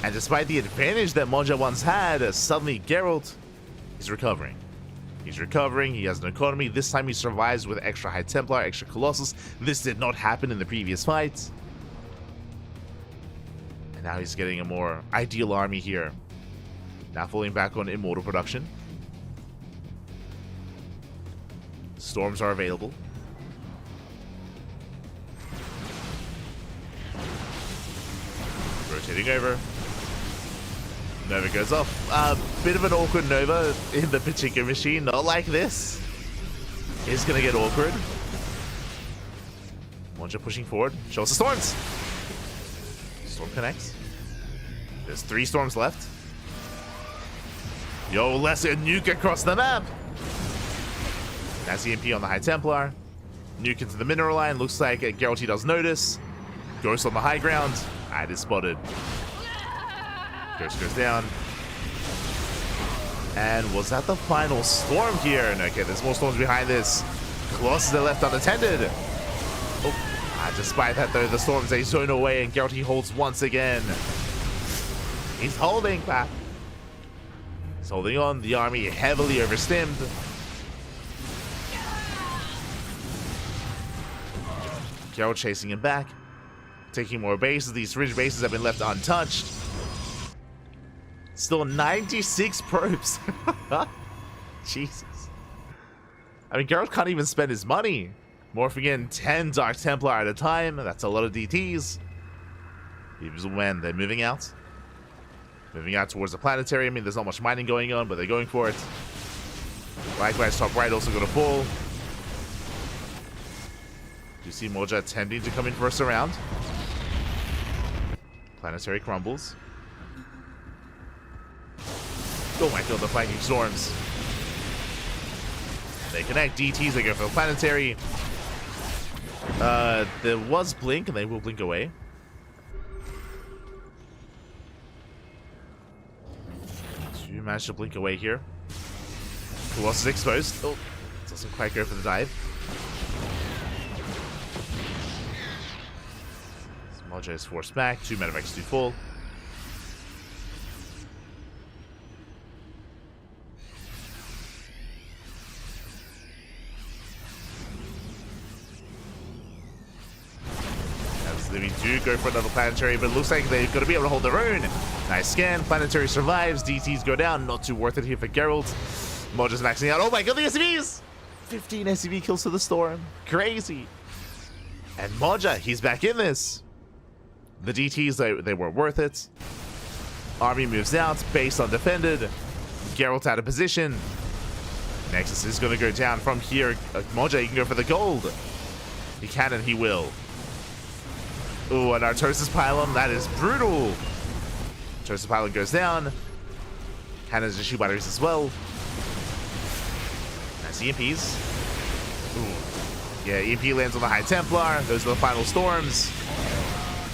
And despite the advantage that Moja once had, suddenly Geralt is recovering. He's recovering, he has an economy. This time he survives with extra High Templar, extra Colossus. This did not happen in the previous fights. And now he's getting a more ideal army here. Now falling back on Immortal production. Storms are available. Rotating over. Nova goes off. A bit of an awkward Nova in the Pachinko machine. Not like this. It's going to get awkward. Moja pushing forward. Shows the storms. Storm connects. There's 3 storms left. Yo, lesser nuke across the map. That's EMP on the High Templar. Nuke into the mineral line. Looks like Geralt does notice. Ghost on the high ground. It is spotted. Ghost goes down. And was that the final storm here? And okay, there's more storms behind this. Colossus are left unattended. Oh, despite that though, the storms they zone away and Geralt holds once again. He's holding back. He's holding on. The army heavily overstimmed. Geralt chasing him back. Taking more bases. These ridge bases have been left untouched. Still 96 probes. Jesus. I mean, Geralt can't even spend his money. Morphing in 10 Dark Templar at a time. That's a lot of DTs. Even when they're moving out. Moving out towards the planetary. I mean, there's not much mining going on, but they're going for it. Likewise, top right also going to fall. You see Moja attempting to come in for a surround. Planetary crumbles. Oh my god, the flanking storms. They connect. DTs, they go for the planetary. There was blink, and they will blink away. So you managed to blink away here. Colossus is exposed. Oh, doesn't quite go for the dive. Moja is forced back. 2 medevacs do fall. We do go for another planetary, but it looks like they're going to be able to hold their own. Nice scan. Planetary survives. DTs go down. Not too worth it here for Geralt. Moja's maxing out. Oh my god, the SCVs! 15 SCV kills to the storm. Crazy. And Moja, he's back in this. The DTs, they were worth it. Army moves out. Base undefended. Geralt out of position. Nexus is going to go down from here. Moja, he can go for the gold. He can and he will. Ooh, and Artosis Pylon, that is brutal. Artosis Pylon goes down. Cannons and shoot batteries as well. Nice EMPs. Ooh. Yeah, EMP lands on the High Templar. Those are the final storms.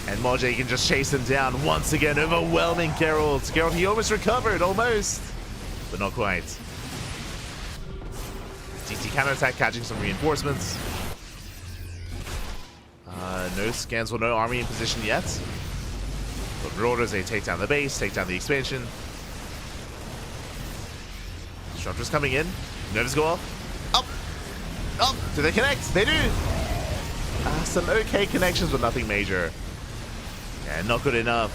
And Moja can just chase him down once again, overwhelming Geralt. Geralt, he almost recovered, almost. But not quite. DT counterattack, catching some reinforcements. No scans or no army in position yet. But Marauders, they take down the base, take down the expansion. Disruptors coming in. Nerves go off. Up! Up! Do they connect? They do! Some okay connections, but nothing major. Yeah, not good enough.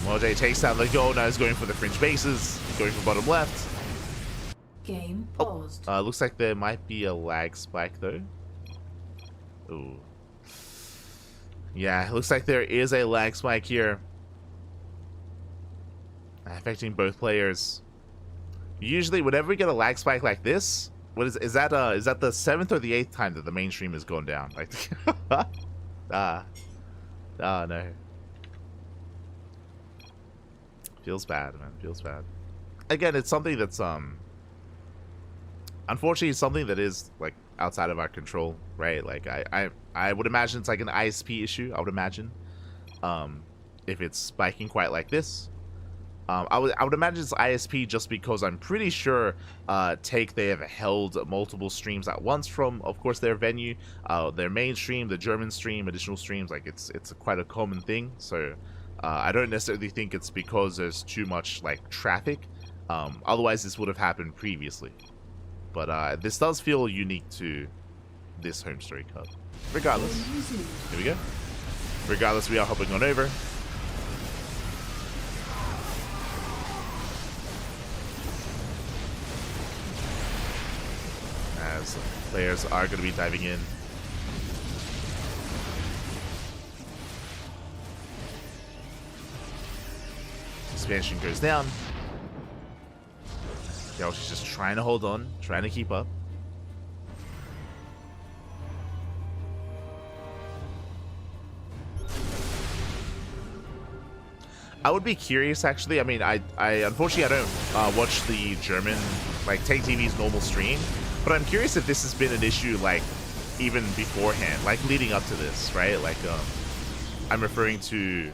Moja takes down the gold, now he's going for the fringe bases. Going for bottom left. Game paused. Looks like there might be a lag spike though. Ooh. Yeah, looks like there is a lag spike here. Affecting both players. Usually, whenever we get a lag spike like this, is that the 7th or the 8th time that the mainstream has gone down? Like, no. Feels bad, man. Feels bad. Again, it's something that's unfortunately, it's something that is like outside of our control, right? Like I would imagine it's like an ISP issue. I would imagine, if it's spiking quite like this. I would imagine it's ISP just because I'm pretty sure they have held multiple streams at once from, of course, their venue, their main stream, the German stream, additional streams. Like it's quite a common thing. So I don't necessarily think it's because there's too much like traffic. Otherwise, this would have happened previously. But this does feel unique to this HomeStory Cup. Regardless, here we go. Regardless, we are hopping on over. As players are going to be diving in. Expansion goes down. She's just trying to hold on, trying to keep up. I would be curious, actually. I mean, I unfortunately I don't watch the German, like, Take TV's normal stream, but I'm curious if this has been an issue, like, even beforehand, like, leading up to this, right? Like, I'm referring to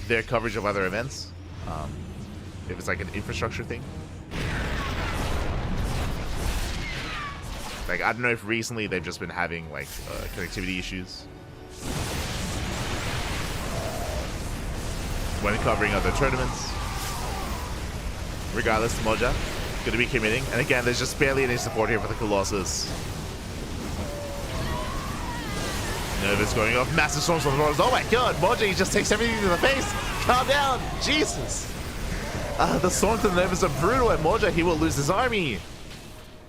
their coverage of other events. If it's like an infrastructure thing. Like, I don't know if recently they've just been having, like, connectivity issues when covering other tournaments. Regardless, Moja going to be committing. And again, there's just barely any support here for the Colossus. Nervous going off. Massive storms on the rollers. Oh my god, Moja, he just takes everything to the face. Calm down. Jesus. The storms and the Nervous are brutal, and Moja, he will lose his army.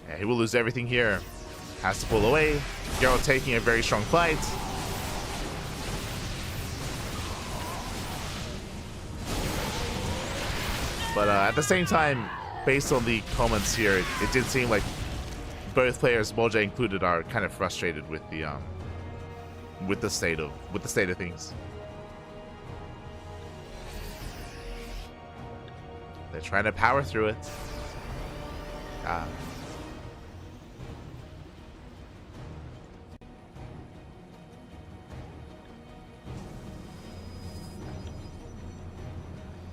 Yeah, he will lose everything here. Has to pull away. Geralt taking a very strong fight. But at the same time, based on the comments here, it did seem like both players, Moja included, are kind of frustrated with the state of things. They're trying to power through it.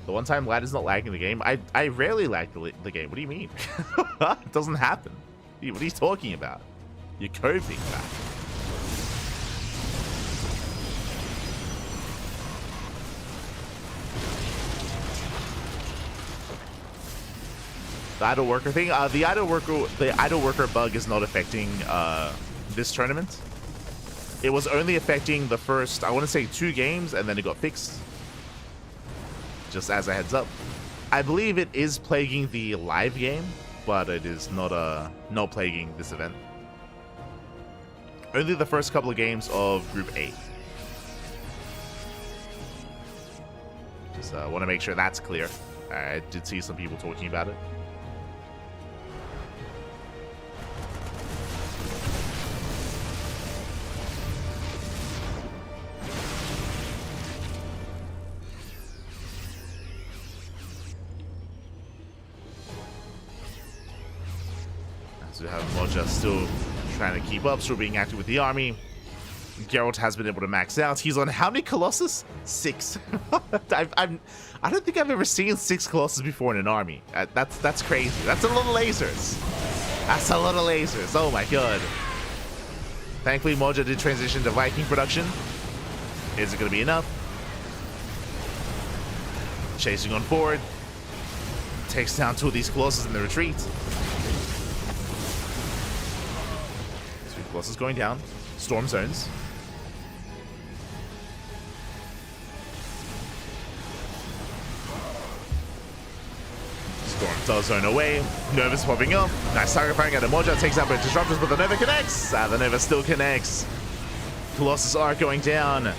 The one time lag is not lagging the game. I rarely lag the game. What do you mean? It doesn't happen. What are you talking about? You're coping back. The idle worker thing. The idle worker bug is not affecting this tournament. It was only affecting the first, I want to say, 2 games, and then it got fixed. Just as a heads up. I believe it is plaguing the live game, but it is not plaguing this event. Only the first couple of games of Group A. Just want to make sure that's clear. I did see some people talking about it. So we have Moja still trying to keep up, still being active with the army. Geralt has been able to max out. He's on how many Colossus? 6. I don't think I've ever seen 6 Colossus before in an army. That's crazy. That's a lot of lasers. That's a lot of lasers. Oh my god. Thankfully, Moja did transition to Viking production. Is it going to be enough? Chasing on forward. Takes down 2 of these Colossus in the retreat. Colossus going down. Storm zones. Storm does zone away. Nova's popping up. Nice target firing at Moja. Takes out both disruptors, but the Nova connects. The Nova still connects. Colossus are going down. I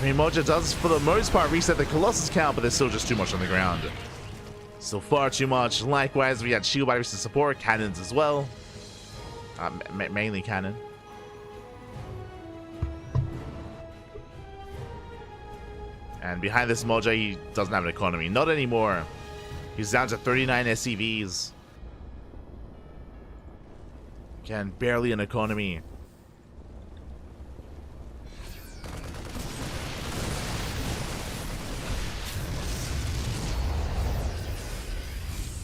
mean, Moja does, for the most part, reset the Colossus count, but there's still just too much on the ground. Still far too much. Likewise, we had shield batteries to support. Cannons as well. Mainly cannon. And behind this Moja, he doesn't have an economy. Not anymore. He's down to 39 SCVs. Again, barely an economy.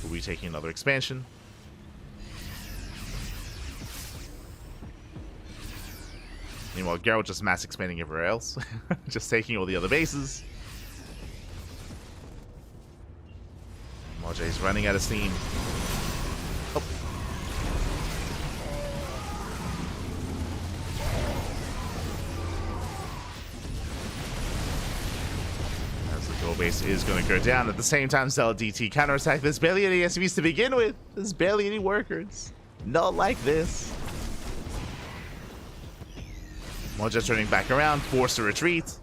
We'll be taking another expansion. Meanwhile, Geralt just mass expanding everywhere else. Just taking all the other bases. Moja is running out of steam. Oh. As the goal base is going to go down. At the same time, Cell DT counterattack. There's barely any SCVs to begin with. There's barely any workers. Not like this. Moja turning back around, forced to retreat.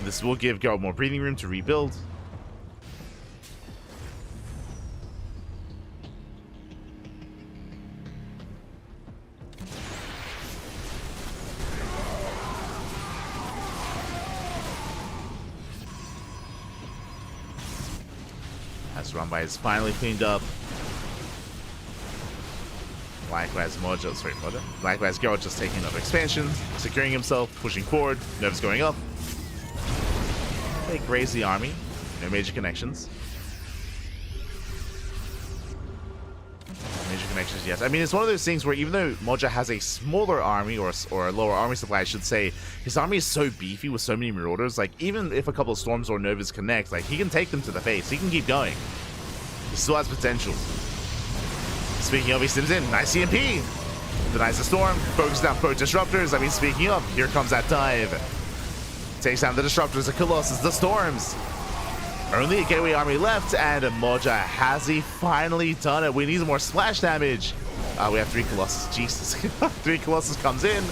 This will give Geralt more breathing room to rebuild. This run by is finally cleaned up. Likewise, Likewise, Geralt just taking another expansion, securing himself, pushing forward, nerves going up. They graze the army. No major connections. Major connections, yes. I mean, it's one of those things where even though Moja has a smaller army, or a lower army supply, I should say, his army is so beefy with so many Marauders, like, even if a couple of Storms or Novas connect, like, he can take them to the face. He can keep going. He still has potential. Speaking of, he stims in. Nice CMP. Denies the Storm. Focuses down both Disruptors. I mean, speaking of, here comes that dive. Takes down the Disruptors, the Colossus, the Storms. Only a Gateway army left, and Moja has he finally done it. We need more splash damage. We have 3 Colossus. Jesus. 3 Colossus comes in.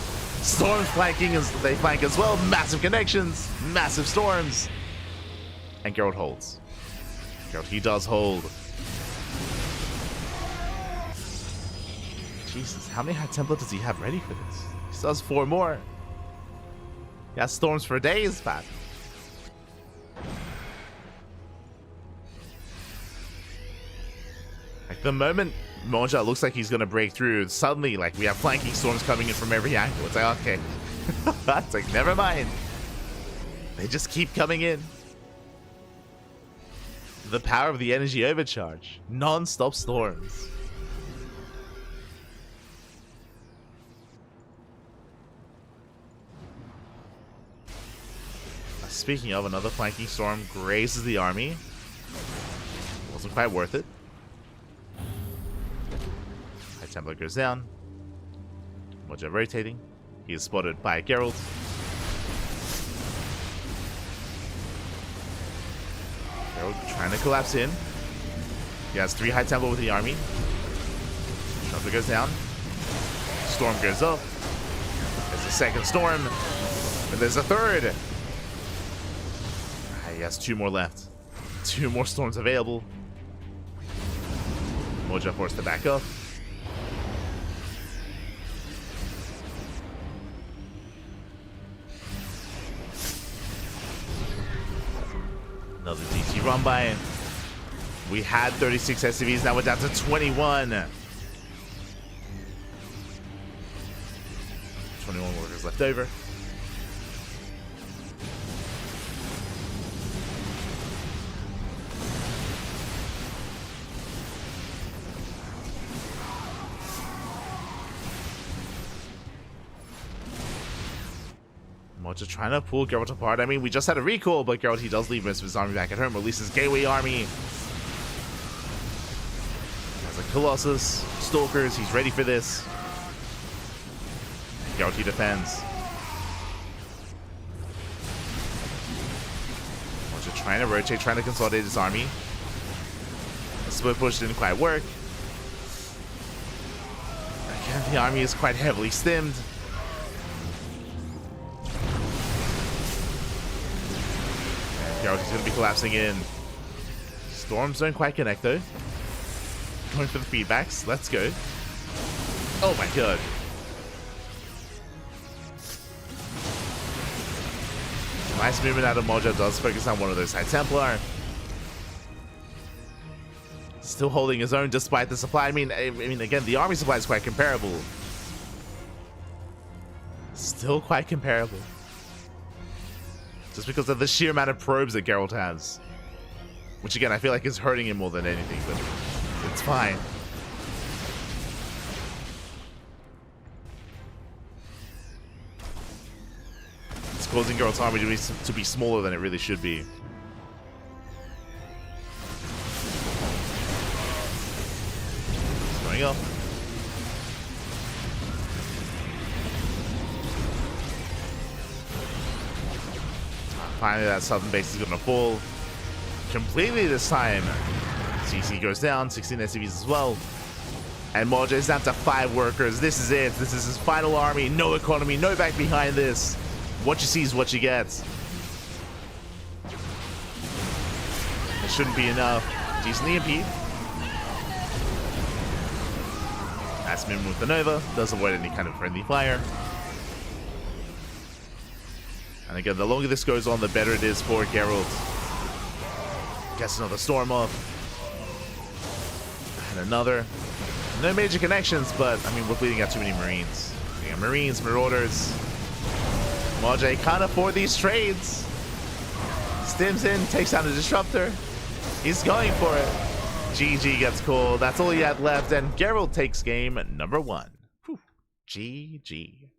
Storms flanking, they flank as well. Massive connections. Massive Storms. And Geralt holds. Geralt, he does hold. Jesus, how many High Templar does he have ready for this? He still has 4 more. He has Storms for days, Pat. Like, the moment Moja looks like he's gonna break through, suddenly, like, we have flanking Storms coming in from every angle. It's like, okay. It's like, never mind. They just keep coming in. The power of the energy overcharge. Non-stop Storms. Speaking of, another flanking Storm grazes the army. Wasn't quite worth it. High Templar goes down. Moja rotating. He is spotted by Geralt. Geralt trying to collapse in. He has 3 High Templar with the army. Templar goes down. Storm goes up. There's a second Storm. And there's a third. He has 2 more left. 2 more Storms available. Moja forced to back up. Another DT run by. We had 36 SCVs, now we're down to 21. 21 workers left over. Moja trying to pull Geralt apart. I mean, we just had a recall, but Geralt, he does leave most of his army back at home. Releases Gateway army. Has a Colossus, Stalkers. He's ready for this. Geralt, he defends. Moja trying to rotate, trying to consolidate his army. The split push didn't quite work. Again, the army is quite heavily stimmed. Geralt is going to be collapsing in. Storms don't quite connect though. Going for the feedbacks. Let's go. Oh my god. Nice movement out of Moja. Does focus on one of those High Templar. Still holding his own despite the supply. I mean, again, the army supply is quite comparable. Still quite comparable. Just because of the sheer amount of probes that Geralt has. Which again, I feel like is hurting him more than anything, but it's fine. It's causing Geralt's army to be smaller than it really should be. It's going up. Finally, that southern base is going to fall completely this time. CC goes down, 16 SCVs as well. And Moja is down to 5 workers. This is it. This is his final army. No economy, no back behind this. What you see is what you get. It shouldn't be enough. Decent EMP. Nice movement with the Nova. Does avoid any kind of friendly fire. And again, the longer this goes on, the better it is for Geralt. Gets another Storm off. another. No major connections, but I mean, we're bleeding out too many Marines. We got Marines, Marauders. Moja can't afford these trades. Stims in, takes down the Disruptor. He's going for it. GG gets called. That's all he had left, and Geralt takes game number 1. Whew. GG.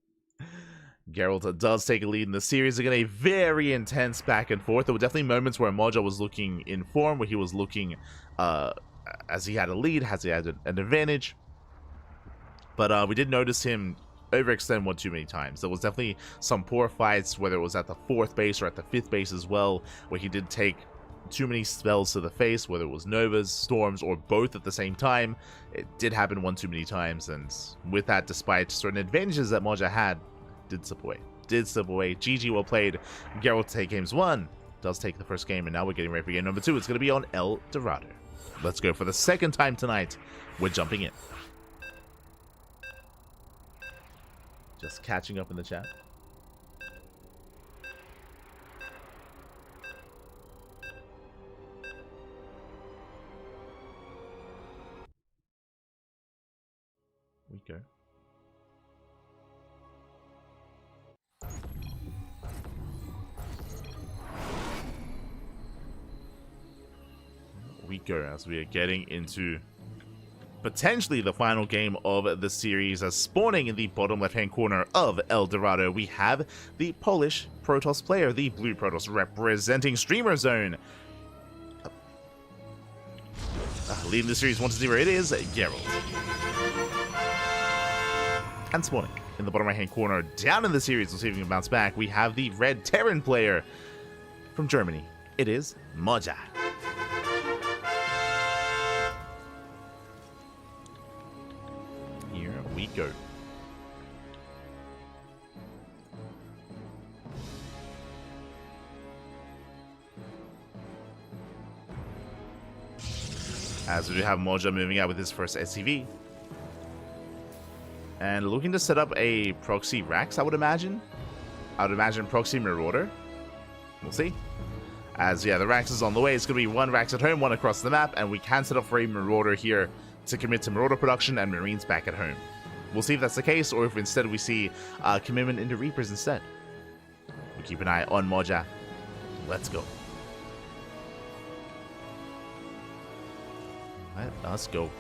Geralt does take a lead in the series. Again, a very intense back and forth. There were definitely moments where Moja was looking in form, where he was looking as he had a lead, as he had an advantage. But we did notice him overextend one too many times. There was definitely some poor fights, whether it was at the 4th base or at the 5th base as well, where he did take too many spells to the face, whether it was Novas, Storms, or both at the same time. It did happen one too many times, and with that, despite certain advantages that Moja had, did slip away. GG, well played. Geralt take games 1, does take the first game, and now we're getting ready for game number 2. It's going to be on El Dorado. Let's go for the second time tonight. We're jumping in. Just catching up in the chat. We go. We go as we are getting into potentially the final game of the series. As spawning in the bottom left-hand corner of El Dorado, we have the Polish Protoss player, the Blue Protoss representing Streamer Zone. Leading the series 1-0, it is Geralt. And spawning in the bottom right-hand corner, down in the series, receiving a bounce back, we have the Red Terran player from Germany. It is Moja. Here we go. As we have Moja moving out with his first SCV. And looking to set up a proxy Rax, I would imagine. I would imagine proxy Marauder. We'll see. As, yeah, the Rax is on the way. It's going to be 1 Rax at home, 1 across the map. And we can set up for a Marauder here to commit to Marauder production and Marines back at home. We'll see if that's the case, or if instead we see commitment into Reapers instead. We'll keep an eye on Moja. Let's go. Let us go.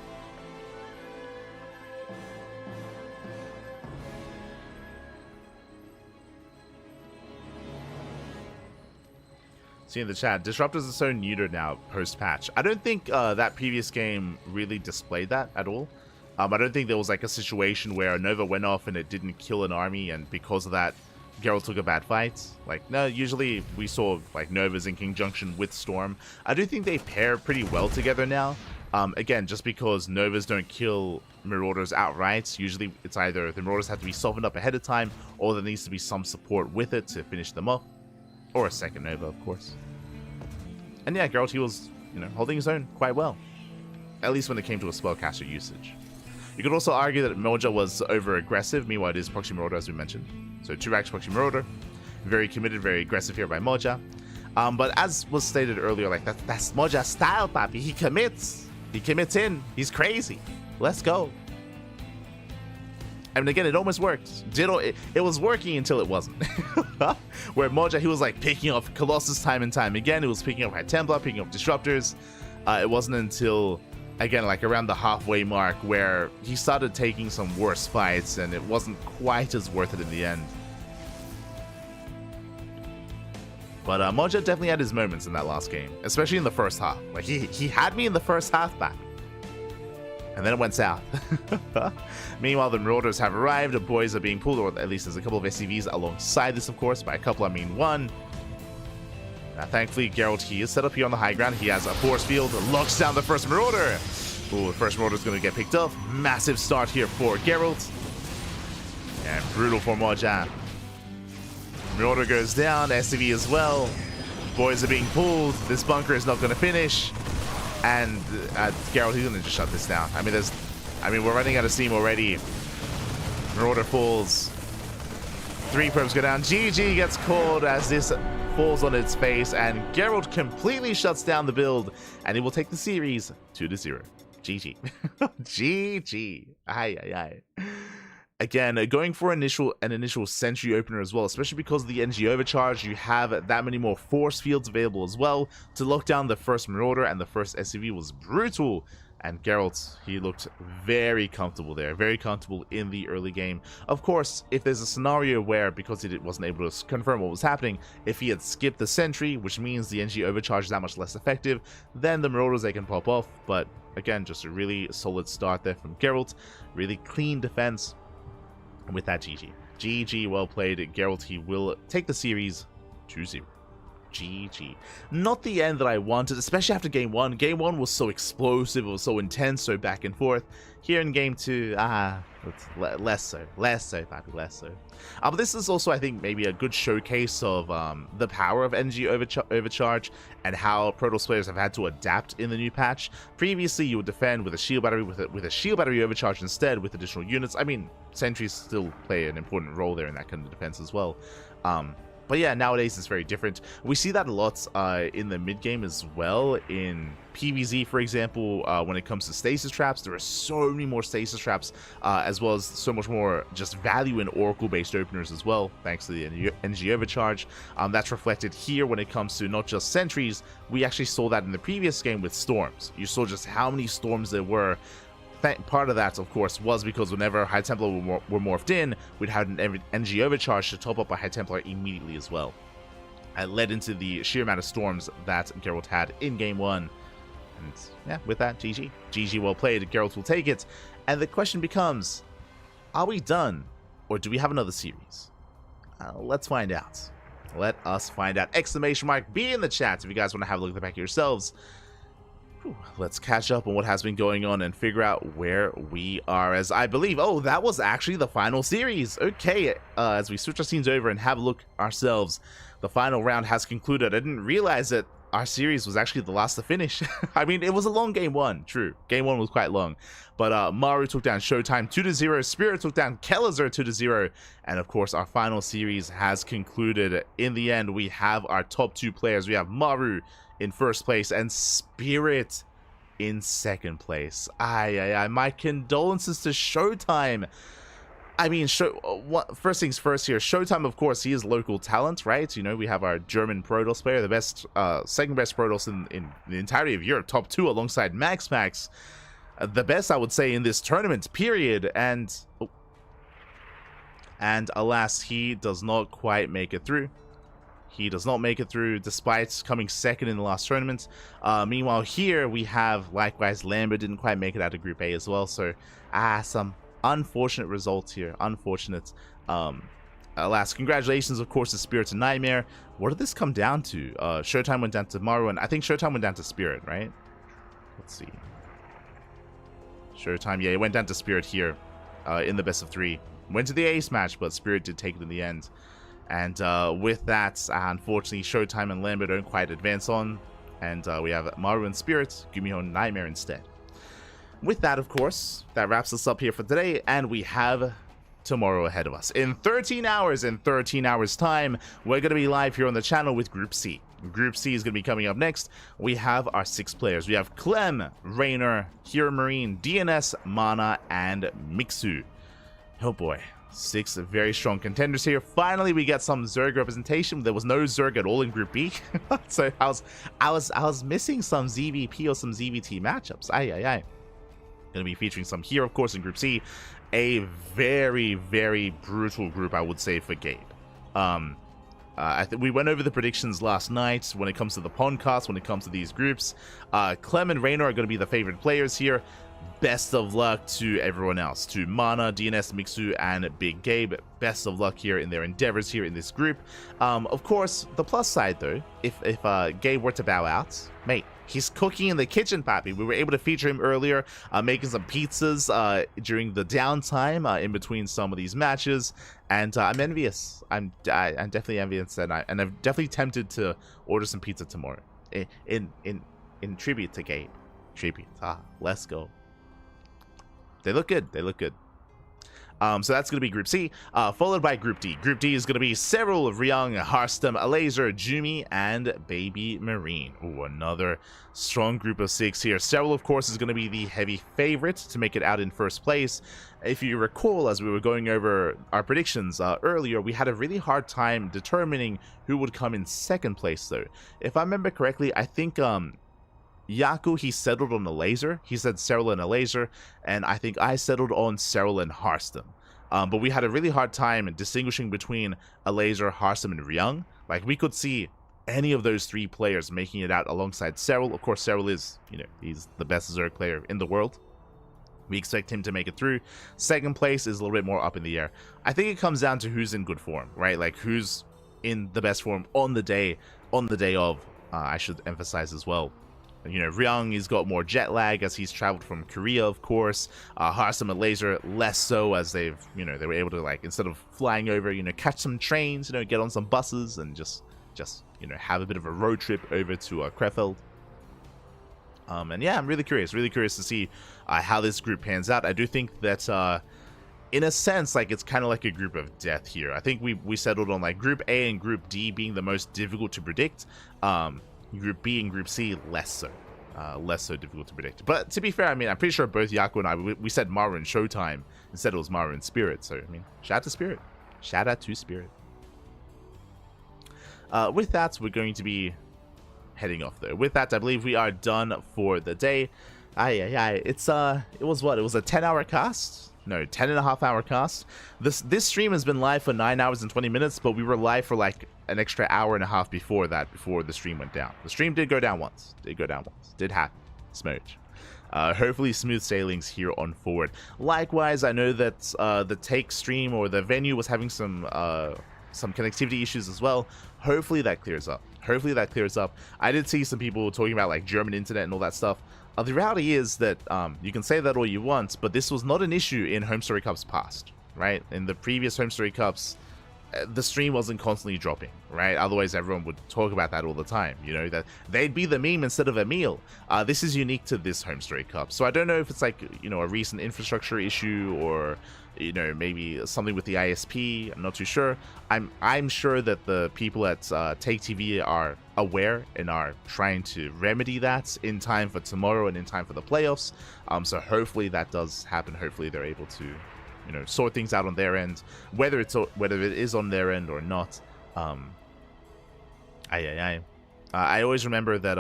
See in the chat, Disruptors are so neutered now post-patch. I don't think that previous game really displayed that at all. I don't think there was like a situation where a Nova went off and it didn't kill an army, and because of that, Geralt took a bad fight. Like, no, usually we saw like Novas in conjunction with Storm. I do think they pair pretty well together now. Again, just because Novas don't kill Marauders outright, usually it's either the Marauders have to be softened up ahead of time, or there needs to be some support with it to finish them off. Or a second Nova, of course. And yeah, Geralt, he was, holding his own quite well. At least when it came to a spellcaster usage. You could also argue that Moja was over-aggressive, meanwhile it is Proxy Marauder, as we mentioned. So 2 Rax Proxy Marauder. Very committed, very aggressive here by Moja. But as was stated earlier, like that's Moja's style, papi. He commits. He commits in. He's crazy. Let's go. I mean, again, it almost worked. It was working until it wasn't. Where Moja, he was like picking off Colossus time and time again. It was picking up High Templar, picking up Disruptors. It wasn't until, again, like around the halfway mark where he started taking some worse fights, and it wasn't quite as worth it in the end. But Moja definitely had his moments in that last game, especially in the first half. Like he had me in the first half back. And then it went south. Meanwhile, the Marauders have arrived. The boys are being pulled, or at least there's a couple of SCVs alongside this, of course. By a couple, I mean 1. Thankfully, Geralt, he is set up here on the high ground. He has a force field, locks down the first Marauder. Ooh, the first Marauder is going to get picked up. Massive start here for Geralt. And brutal for Moja. Marauder goes down, SCV as well. Boys are being pulled. This bunker is not going to finish. And Geralt, he's going to just shut this down. I mean, we're running out of steam already. Marauder falls. 3 probes go down. GG gets called as this falls on its face, and Geralt completely shuts down the build, and he will take the series 2-0. GG. GG. Aye, aye, aye. Again, going for an initial sentry opener as well, especially because of the NG overcharge, you have that many more force fields available as well to lock down the first Marauder, and the first SCV was brutal. And Geralt, he looked very comfortable there, very comfortable in the early game. Of course, if there's a scenario where, because he wasn't able to confirm what was happening, if he had skipped the sentry, which means the NG overcharge is that much less effective, then the Marauders, they can pop off. But again, just a really solid start there from Geralt, really clean defense. And with that, GG. GG, well played. Geralt, he will take the series 2-0. GG. Not the end that I wanted, especially after game 1. Game 1 was so explosive, it was so intense, so back and forth. Here in game 2, less so, Pappy, less so. But this is also, I think, maybe a good showcase of the power of NG overcharge and how Protoss players have had to adapt in the new patch. Previously, you would defend with a shield battery, with a shield battery overcharge instead with additional units. I mean, sentries still play an important role there in that kind of defense as well. But yeah, nowadays it's very different. We see that a lot in the mid game as well. In PvZ, for example, when it comes to stasis traps, there are so many more stasis traps, as well as so much more just value in Oracle-based openers as well, thanks to the NG overcharge. That's reflected here when it comes to not just sentries. We actually saw that in the previous game with storms. You saw just how many storms there were. Part of that, of course, was because whenever High Templar were morphed in, we'd have an NG overcharge to top up a High Templar immediately as well. It led into the sheer amount of storms that Geralt had in game 1. And yeah, with that, GG. GG, well played. Geralt will take it. And the question becomes, are we done? Or do we have another series? Let's find out. Let us find out. Exclamation mark, be in the chat if you guys want to have a look at the back yourselves. Let's catch up on what has been going on and figure out where we are, as I believe, oh, that was actually the final series. Okay, as we switch our scenes over and have a look ourselves, the final round has concluded. I didn't realize that our series was actually the last to finish. I mean, it was a long game 1, true. Game 1 was quite long. But Maru took down Showtime 2-0, Spirit took down Kelazar 2-0, and of course our final series has concluded. In the end, we have our top 2 players. We have Maru in first place and Spirit in second place. My condolences to Showtime. I mean, first things first here, Showtime, of course, he is local talent, right? You know, we have our German Protoss player, the best, second best Protoss in the entirety of Europe, top 2 alongside Max. The best, I would say, in this tournament, period. And alas, he does not quite make it through. He does not make it through, despite coming second in the last tournament. Meanwhile, here we have, likewise, Lambo didn't quite make it out of Group A as well. So, some unfortunate results here. Unfortunate. Alas, congratulations, of course, to Spirit and Nightmare. What did this come down to? Showtime went down to Maru, and I think Showtime went down to Spirit, right? Let's see. Showtime, yeah, it went down to Spirit here in the best of 3. Went to the ace match, but Spirit did take it in the end. And with that, unfortunately, Showtime and Lambo don't quite advance on. And we have Maru and Spirit, GuMiho and Nightmare instead. With that, of course, that wraps us up here for today. And we have tomorrow ahead of us. In 13 hours time, we're going to be live here on the channel with Group C. Group C is going to be coming up next. We have our 6 players. We have Clem, Raynor, Hero Marine, DNS, Mana, and Mixu. Oh boy. 6 very strong contenders here. Finally, we get some Zerg representation. There was no Zerg at all in Group B, so I was missing some ZVP or some ZVT matchups. Gonna be featuring some here, of course, in Group C. A very, very brutal group, I would say, for Gabe. I think we went over the predictions last night when it comes to the podcast, when it comes to these groups. Clem and Raynor are going to be the favorite players here. Best of luck to everyone else, to Mana, DNS, Mixu, and Big Gabe. Best of luck here in their endeavors here in this group. Of course, the plus side, though, if Gabe were to bow out, mate, he's cooking in the kitchen, Pappy. We were able to feature him earlier, making some pizzas during the downtime in between some of these matches, and I'm envious. I'm definitely envious, and I'm definitely tempted to order some pizza tomorrow in tribute to Gabe. Tribute. Let's go. They look good. They look good. So that's going to be Group C, followed by Group D. Group D is going to be Serral, Ryung, Harstem, Alazer, Jumi, and Baby Marine. Ooh, another strong group of 6 here. Serral, of course, is going to be the heavy favorite to make it out in first place. If you recall, as we were going over our predictions earlier, we had a really hard time determining who would come in second place, though. If I remember correctly, I think Yaku, he settled on Alazer. He said Serral and Alazer, and I think I settled on Serral and Harstem. But we had a really hard time distinguishing between Alazer, Harstem, and Ryung. Like, we could see any of those 3 players making it out alongside Serral. Of course, Serral is, he's the best Zerg player in the world. We expect him to make it through. Second place is a little bit more up in the air. I think it comes down to who's in good form, right? Like, who's in the best form on the day of, I should emphasize as well. Ryung, he's got more jet lag as he's traveled from Korea, of course. Harstem and Laser, less so, as they were able to, like, instead of flying over, catch some trains, get on some buses and just have a bit of a road trip over to Krefeld. And yeah, I'm really curious to see how this group pans out. I do think that, in a sense, like, it's kind of like a group of death here. I think we settled on, like, Group A and Group D being the most difficult to predict. Group B and Group C less so difficult to predict. But to be fair, I mean, I'm pretty sure both Yaku and I, we said Maru and Showtime instead it was Maru and Spirit. So, I mean, shout out to Spirit. Shout out to Spirit. With that, we're going to be heading off though. With that, I believe we are done for the day. It was what? It was a 10-hour cast? No, 10.5-hour cast. This stream has been live for 9 hours and 20 minutes, but we were live for like an extra hour and a half before that, before the stream went down. The stream did go down once. Did happen. Smooch. Hopefully smooth sailings here on forward. Likewise, I know that the take stream or the venue was having some connectivity issues as well. Hopefully that clears up. I did see some people talking about like German internet and all that stuff. The reality is that you can say that all you want, but this was not an issue in HomeStory Cups past, right? In the previous HomeStory Cups, the stream wasn't constantly dropping, right? Otherwise, everyone would talk about that all the time, that they'd be the meme instead of a meal. This is unique to this HomeStory Cup. So I don't know if it's like, a recent infrastructure issue or, maybe something with the ISP. I'm not too sure. I'm sure that the people at Take TV are aware and are trying to remedy that in time for tomorrow and in time for the playoffs. So hopefully that does happen. Hopefully they're able to sort things out on their end, whether it is on their end or not. I always remember that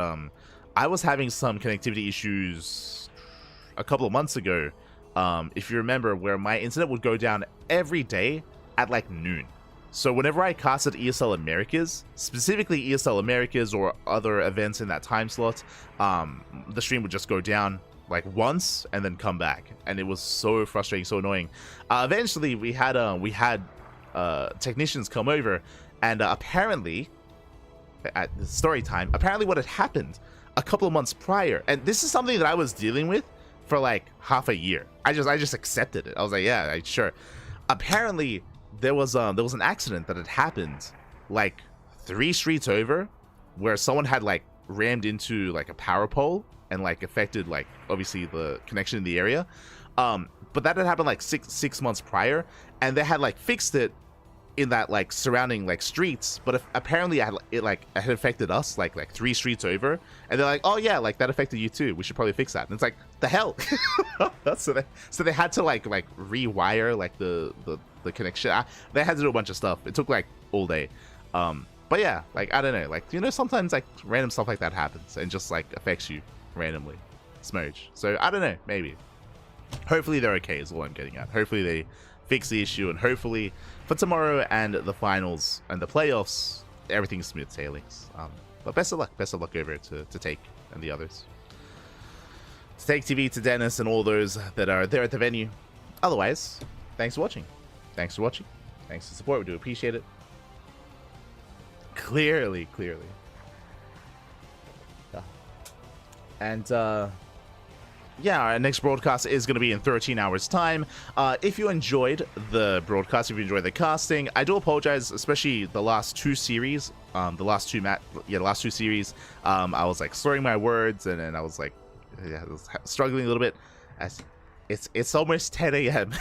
I was having some connectivity issues a couple of months ago, if you remember, where my internet would go down every day at like noon. So whenever I casted ESL Americas, specifically ESL Americas or other events in that time slot, the stream would just go down like once and then come back, and it was so frustrating, so annoying. Eventually we had technicians come over, and apparently at the story time, apparently what had happened a couple of months prior, and this is something that I was dealing with for like half a year. I just accepted it. I was like, yeah, sure. Apparently there was an accident that had happened like 3 streets over, where someone had like rammed into like a power pole and like affected like obviously the connection in the area. But that had happened like six months prior, and they had like fixed it in that like surrounding like streets, but apparently it had affected us like 3 streets over, and they're like, oh yeah, like that affected you too, we should probably fix that. And it's like, the hell. so they had to like rewire like the connection. They had to do a bunch of stuff. It took like all day. But yeah, like I don't know, like sometimes like random stuff like that happens and just like affects you randomly. Smooch. So I don't know, maybe. Hopefully they're okay is all I'm getting at. Hopefully they fix the issue, and hopefully for tomorrow and the finals and the playoffs, everything's smooth sailings. But best of luck over to Take and the others. To Take TV, to Dennis, and all those that are there at the venue. Otherwise, thanks for watching. Thanks for support. We do appreciate it. Clearly. And yeah, our next broadcast is going to be in 13 hours time. If you enjoyed the broadcast, if you enjoyed the casting, I do apologize, especially the last 2 series, the last two series. I was like slurring my words, and then I was like, I was struggling a little bit. As it's almost 10 a.m.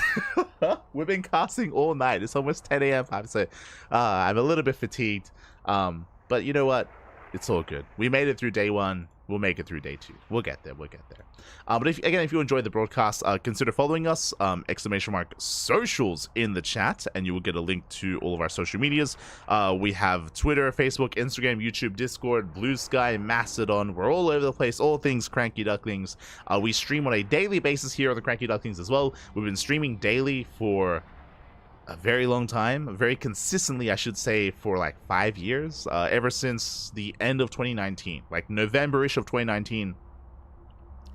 We've been casting all night. It's almost 10 a.m. So I'm a little bit fatigued. But you know what? It's all good. We made it through day 1. We'll make it through day 2. We'll get there. We'll get there. But if you enjoyed the broadcast, consider following us, !socials in the chat, and you will get a link to all of our social medias. We have Twitter, Facebook, Instagram, YouTube, Discord, Blue Sky, Mastodon. We're all over the place. All things CranKy Ducklings. We stream on a daily basis here on the CranKy Ducklings as well. We've been streaming daily for a very long time, very consistently, I should say, for like 5 years, ever since the end of 2019, like November-ish of 2019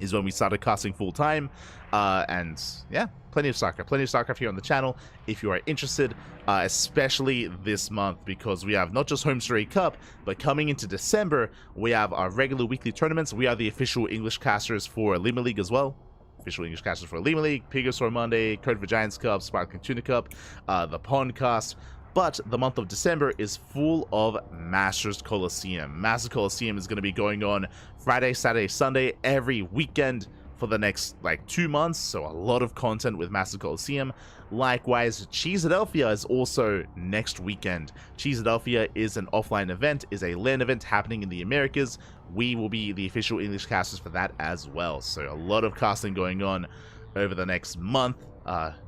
is when we started casting full-time. And yeah, plenty of StarCraft here on the channel if you are interested, especially this month, because we have not just HomeStory Cup, but coming into December, we have our regular weekly tournaments. We are the official English casters for Lima League as well. Official English casters for Lima League, Pigosor Monday, Code for Giants Cup, Sparkling Tuna Cup, the Pond Cast. But the month of December is full of Masters Coliseum. Masters Coliseum is going to be going on Friday, Saturday, Sunday, every weekend for the next like 2 months. So a lot of content with Masters Coliseum. Likewise, Cheeseadelphia is also next weekend. Cheeseadelphia is an offline event, is a LAN event happening in the Americas. We will be the official English casters for that as well. So a lot of casting going on over the next month.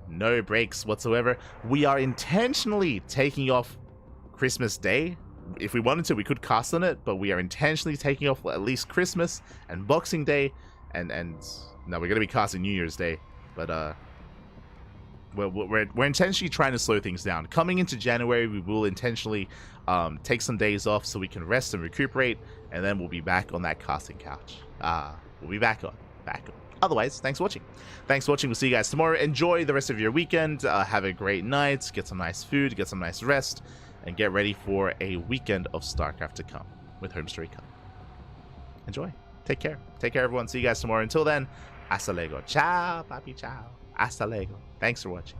No breaks whatsoever. We are intentionally taking off Christmas Day. If we wanted to, we could cast on it, but we are intentionally taking off at least Christmas and Boxing Day, and no, we're gonna be casting New Year's Day, but we're intentionally trying to slow things down. Coming into January, we will intentionally take some days off so we can rest and recuperate, and then we'll be back on that casting couch. We'll be back on. Otherwise, thanks for watching. We'll see you guys tomorrow. Enjoy the rest of your weekend. Have a great night. Get some nice food. Get some nice rest. And get ready for a weekend of StarCraft to come with HomeStory Cup. Enjoy. Take care. Take care, everyone. See you guys tomorrow. Until then, hasta luego. Ciao, papi, ciao. Hasta luego. Thanks for watching.